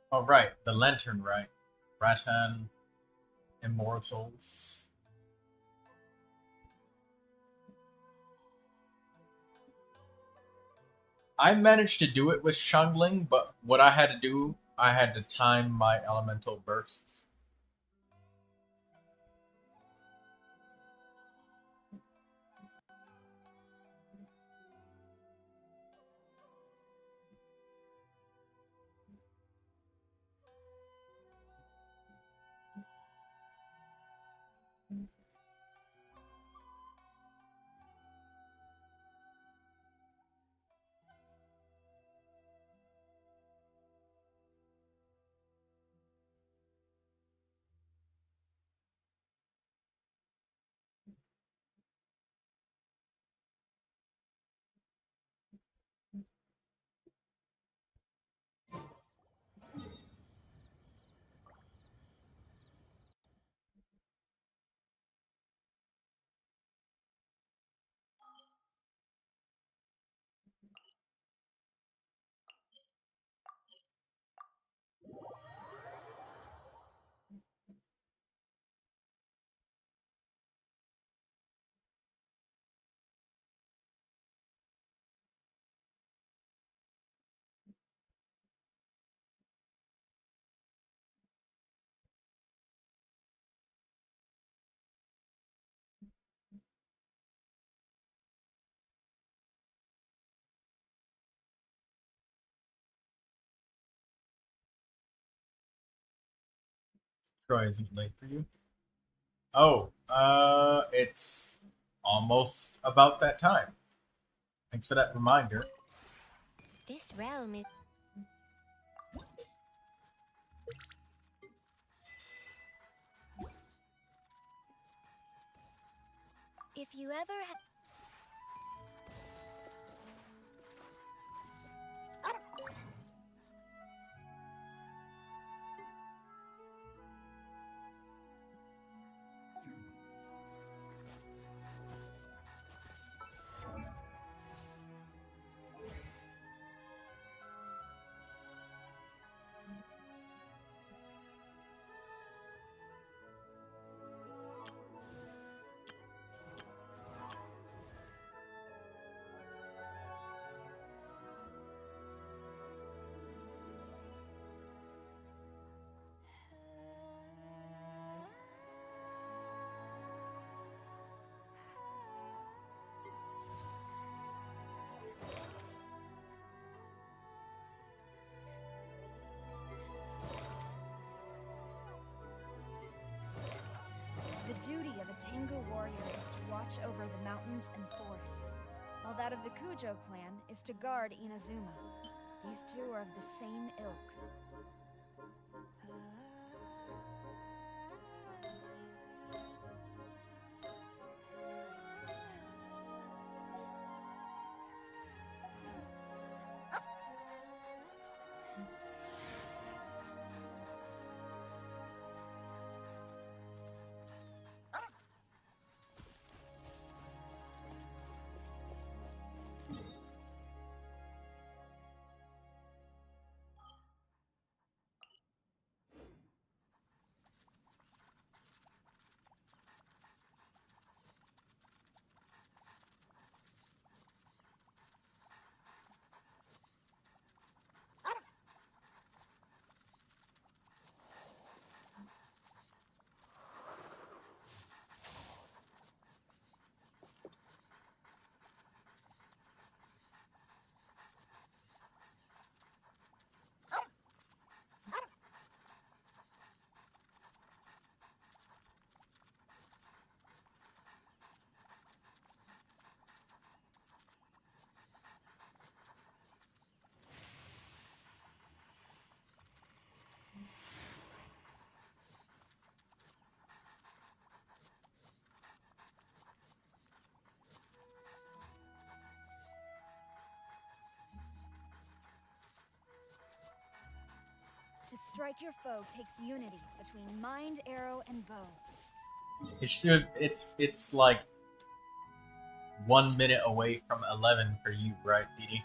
Oh, right. The Lantern, right. Rattan Immortals. I managed to do it with Shangling, but what I had to do, I had to time my elemental bursts. Troy, is it late for you? Oh, it's almost about that time. Thanks for that reminder. This realm is... If you ever have... The duty of a Tengu warrior is to watch over the mountains and forests, while that of the Kujo clan is to guard Inazuma. These two are of the same ilk. To strike your foe takes unity between mind, arrow, and bow. It's like 1 minute away from 11 for you, right, Dee Dee?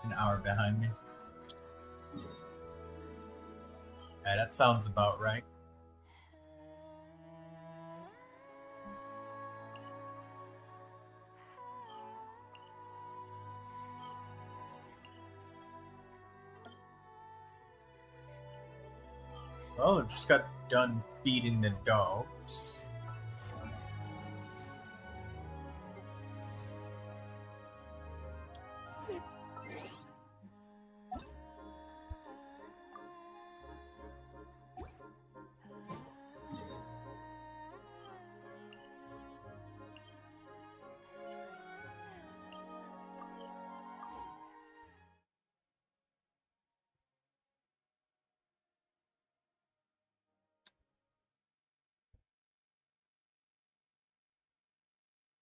An hour behind me. Yeah, that sounds about right. Well, just got done feeding the dogs.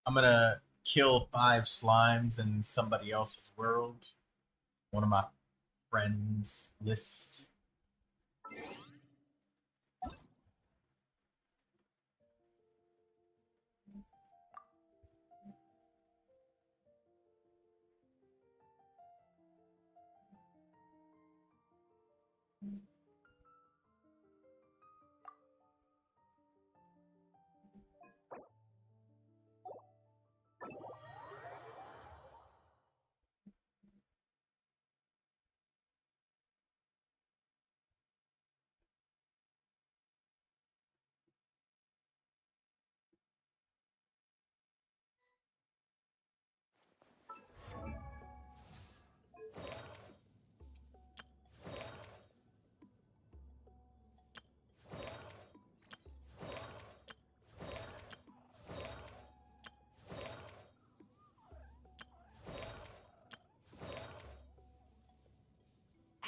I'm gonna kill 5 slimes in somebody else's world. One of my friends' list.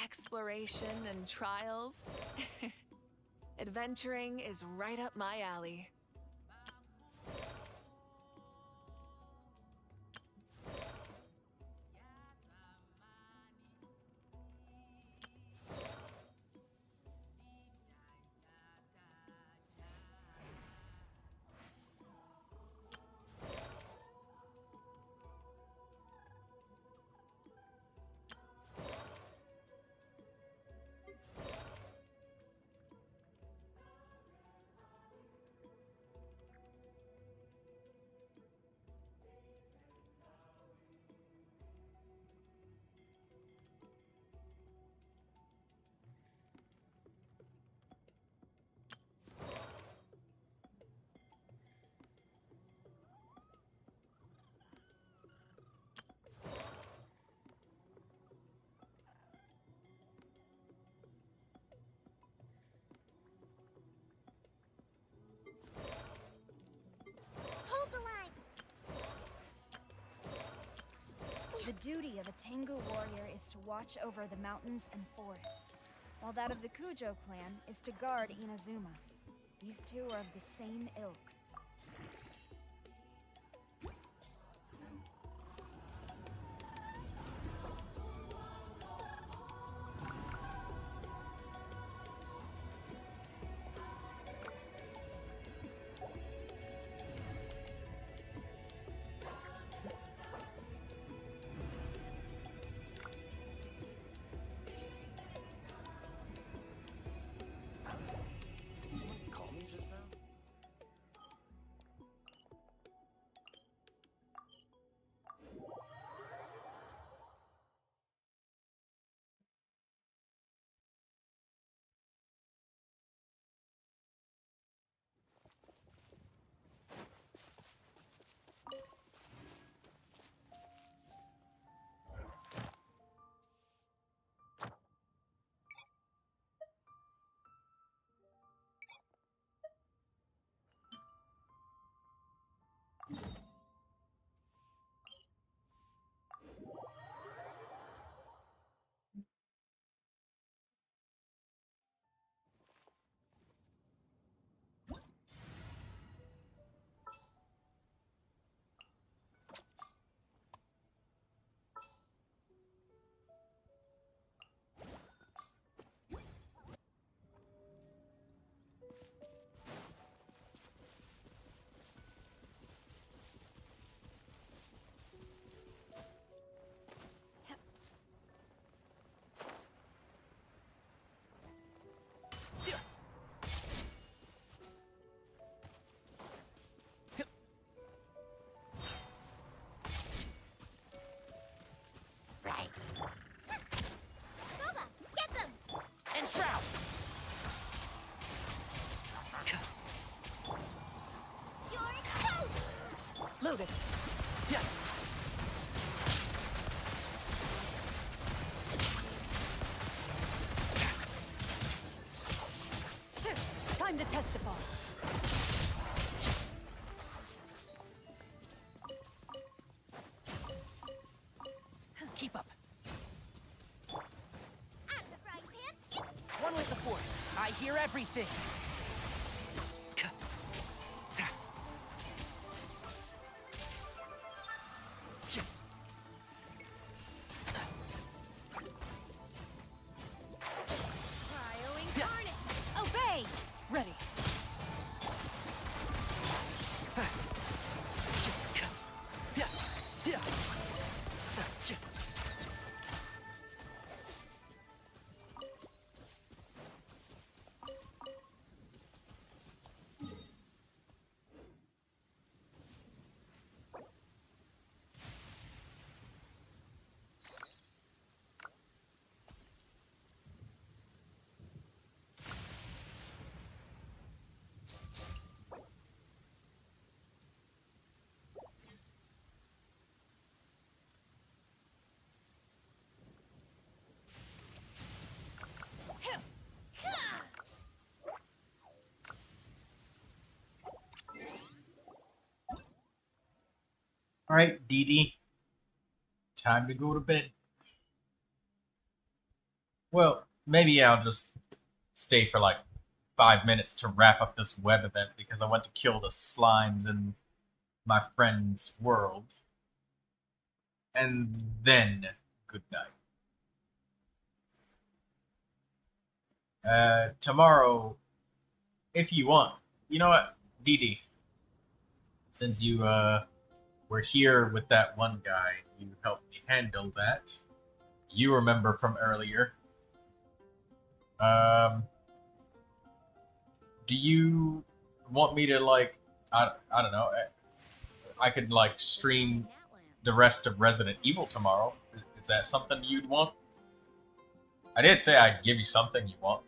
Exploration and trials. Adventuring is right up my alley. Hold the line. The duty of a Tengu warrior is to watch over the mountains and forests, while that of the Kujo clan is to guard Inazuma. These two are of the same ilk. Did someone call me just now? Loaded. Yeah. Shit. Time to testify. Keep up. One with the force. I hear everything. Cryo-incarnate! Obey! Ready. Alright, Dee Dee. Time to go to bed. Well, maybe I'll just stay for like 5 minutes to wrap up this web event because I went to kill the slimes in my friend's world. And then, good night. Tomorrow, if you want. You know what, Dee Dee? Since you, were here with that one guy, you helped me handle that. You remember from earlier. Do you want me to, like, I don't know, I could, like, stream the rest of Resident Evil tomorrow. Is that something you'd want? I did say I'd give you something you want.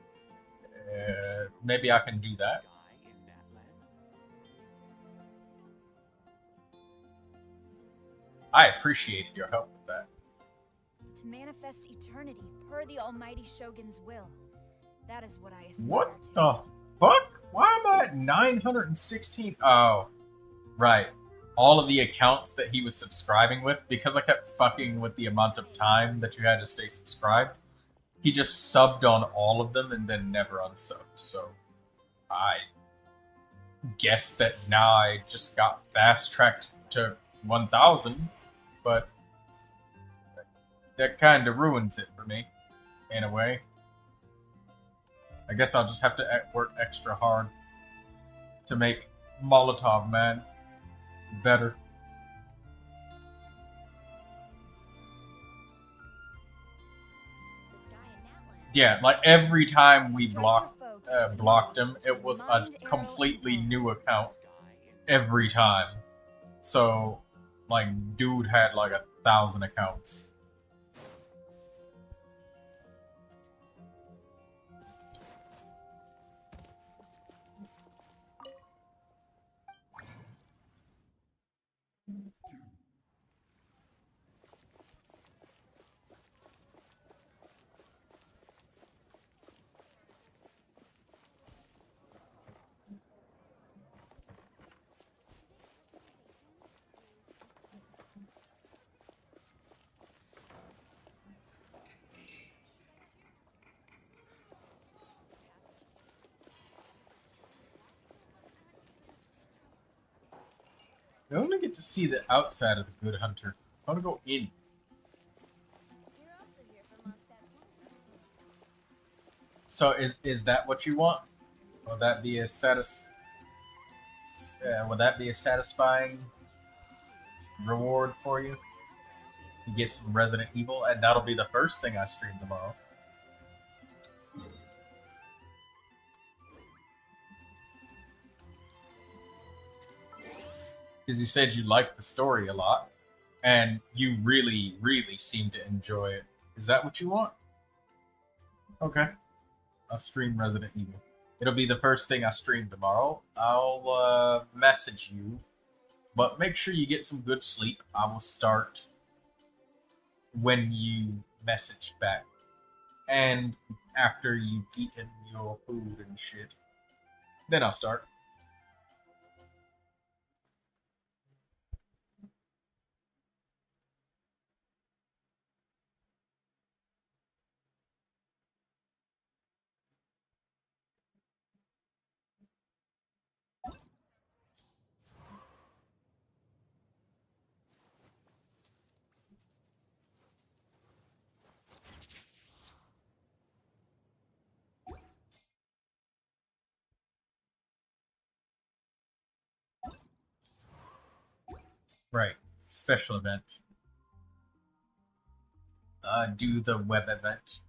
Maybe I can do that. I appreciated your help with that. To manifest eternity per the Almighty Shogun's will. That is what I aspire What to. the fuck? Why am I at 916? Oh, right. All of the accounts that he was subscribing with, because I kept fucking with the amount of time that you had to stay subscribed, he just subbed on all of them and then never unsubbed. So I guess that now I just got fast-tracked to 1,000, but that kind of ruins it for me, in a way. I guess I'll just have to work extra hard to make Molotov Man better. Yeah, like every time we blocked him, it was a completely new account every time. So, like, dude had like 1,000 accounts. I only get to see the outside of the Good Hunter. I want to go in. So is that what you want? Would that be a would that be a satisfying reward for you? You get some Resident Evil, and that'll be the first thing I stream tomorrow. Because you said you liked the story a lot, and you really, really seem to enjoy it. Is that what you want? Okay. I'll stream Resident Evil. It'll be the first thing I stream tomorrow. I'll message you But make sure you get some good sleep. I will start when you message back. And after you've eaten your food and shit. Then I'll start. Right. Special event. Do the web event.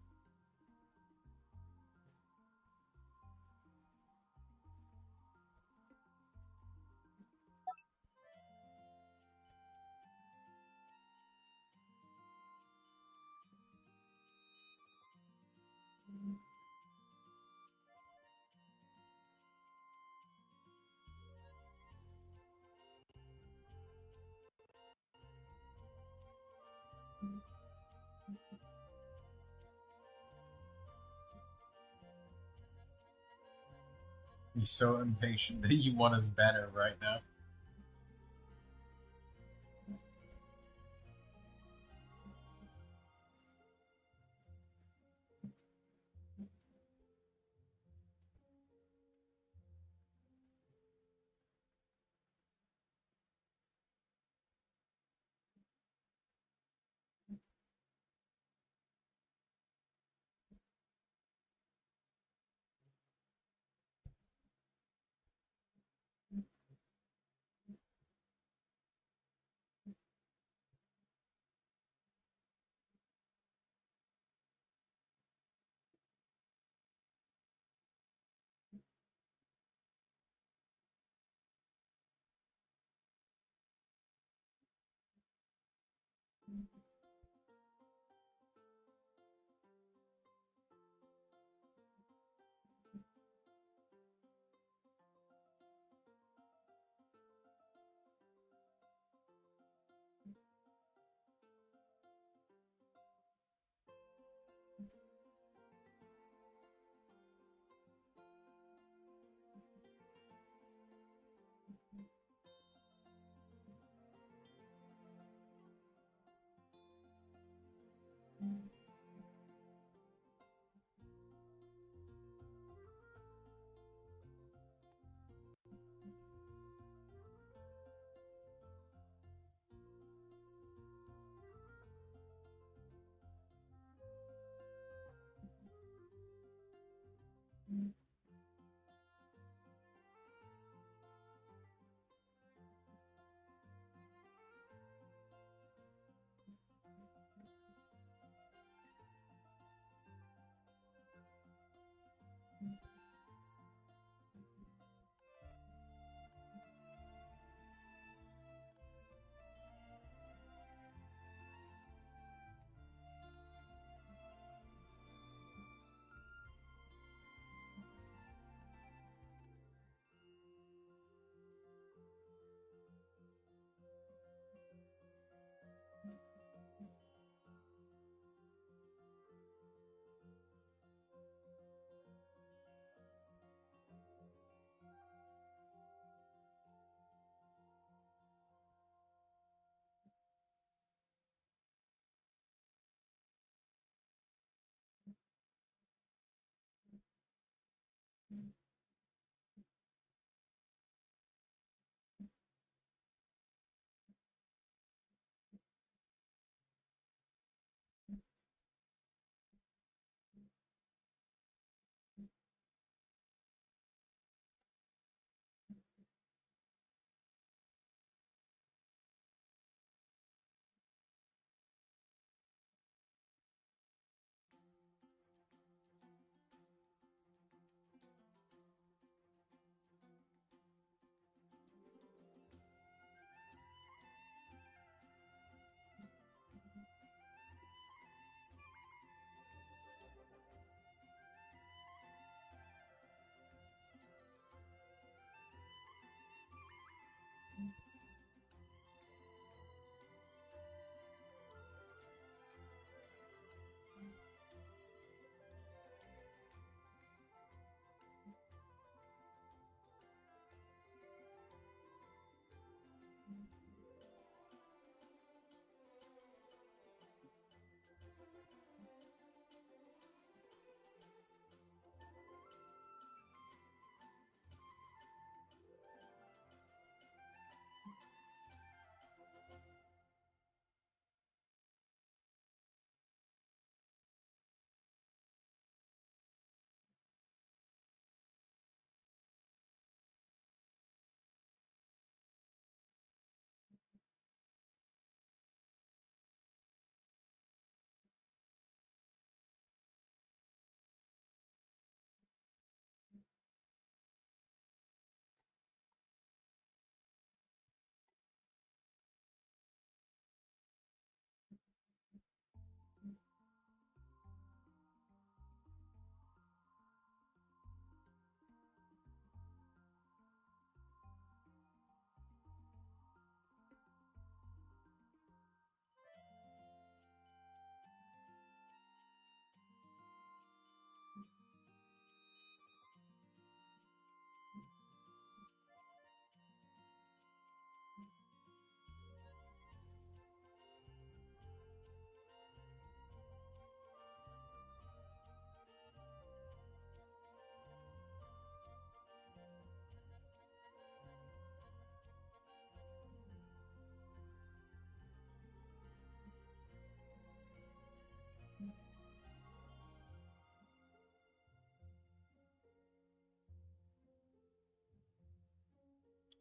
You're so impatient that you want us better right now.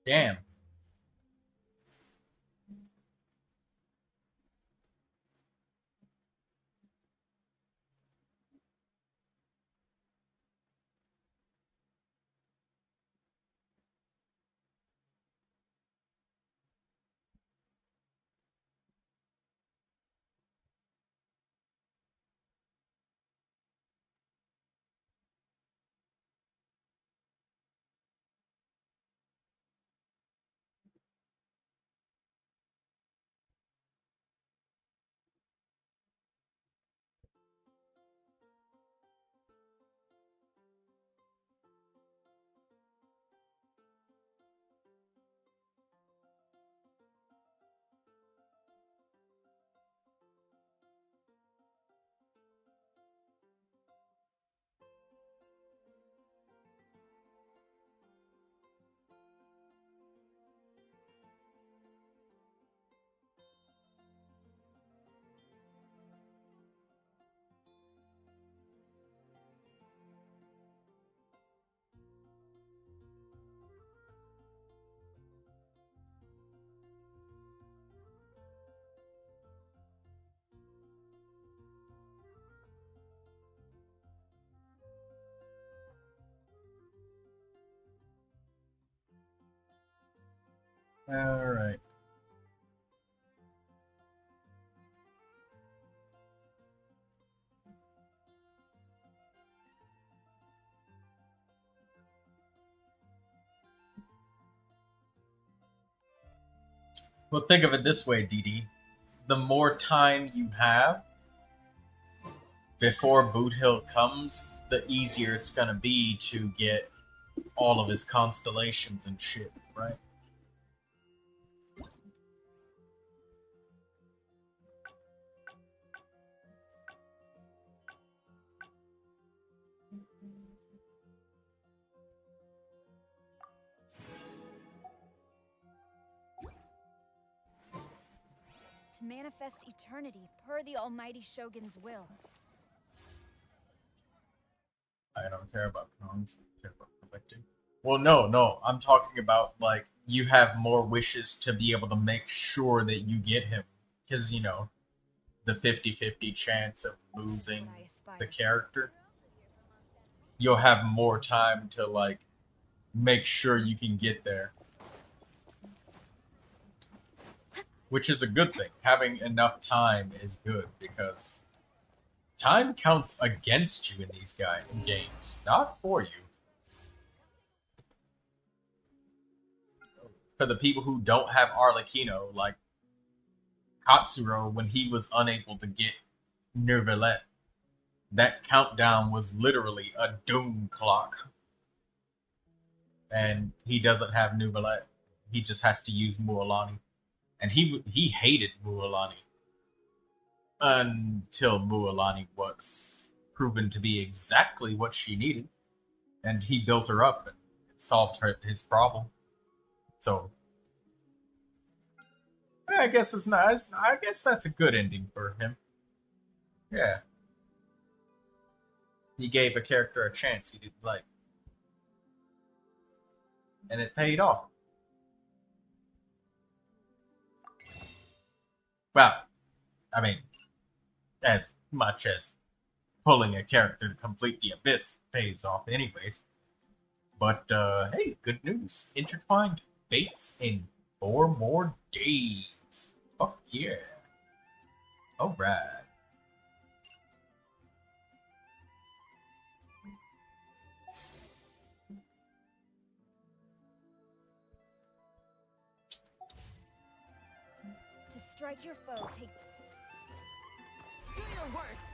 Damn. Alright. Well, think of it this way, Dee. The more time you have before Boot Hill comes, the easier it's gonna be to get all of his constellations and shit, right? To manifest eternity per the Almighty Shogun's will. I don't care about clones. I care about collecting. Well, no. I'm talking about, like, you have more wishes to be able to make sure that you get him. Because, you know, the 50-50 chance of losing the character. You'll have more time to, like, make sure you can get there. Which is a good thing. Having enough time is good, because time counts against you in these games, not for you. For the people who don't have Arlecchino, like Katsuro, when he was unable to get Neuvilette, that countdown was literally a doom clock. And he doesn't have Neuvilette. He just has to use Mualani. And he hated Mualani. Until Mualani was proven to be exactly what she needed. And he built her up and solved his problem. So, I guess it's nice. I guess that's a good ending for him. Yeah. He gave a character a chance he didn't like. And it paid off. Well, I mean, as much as pulling a character to complete the abyss pays off anyways. But, hey, good news. Intertwined fates in 4 more days. Fuck yeah. Alright. To strike your foe, take... Do your worst.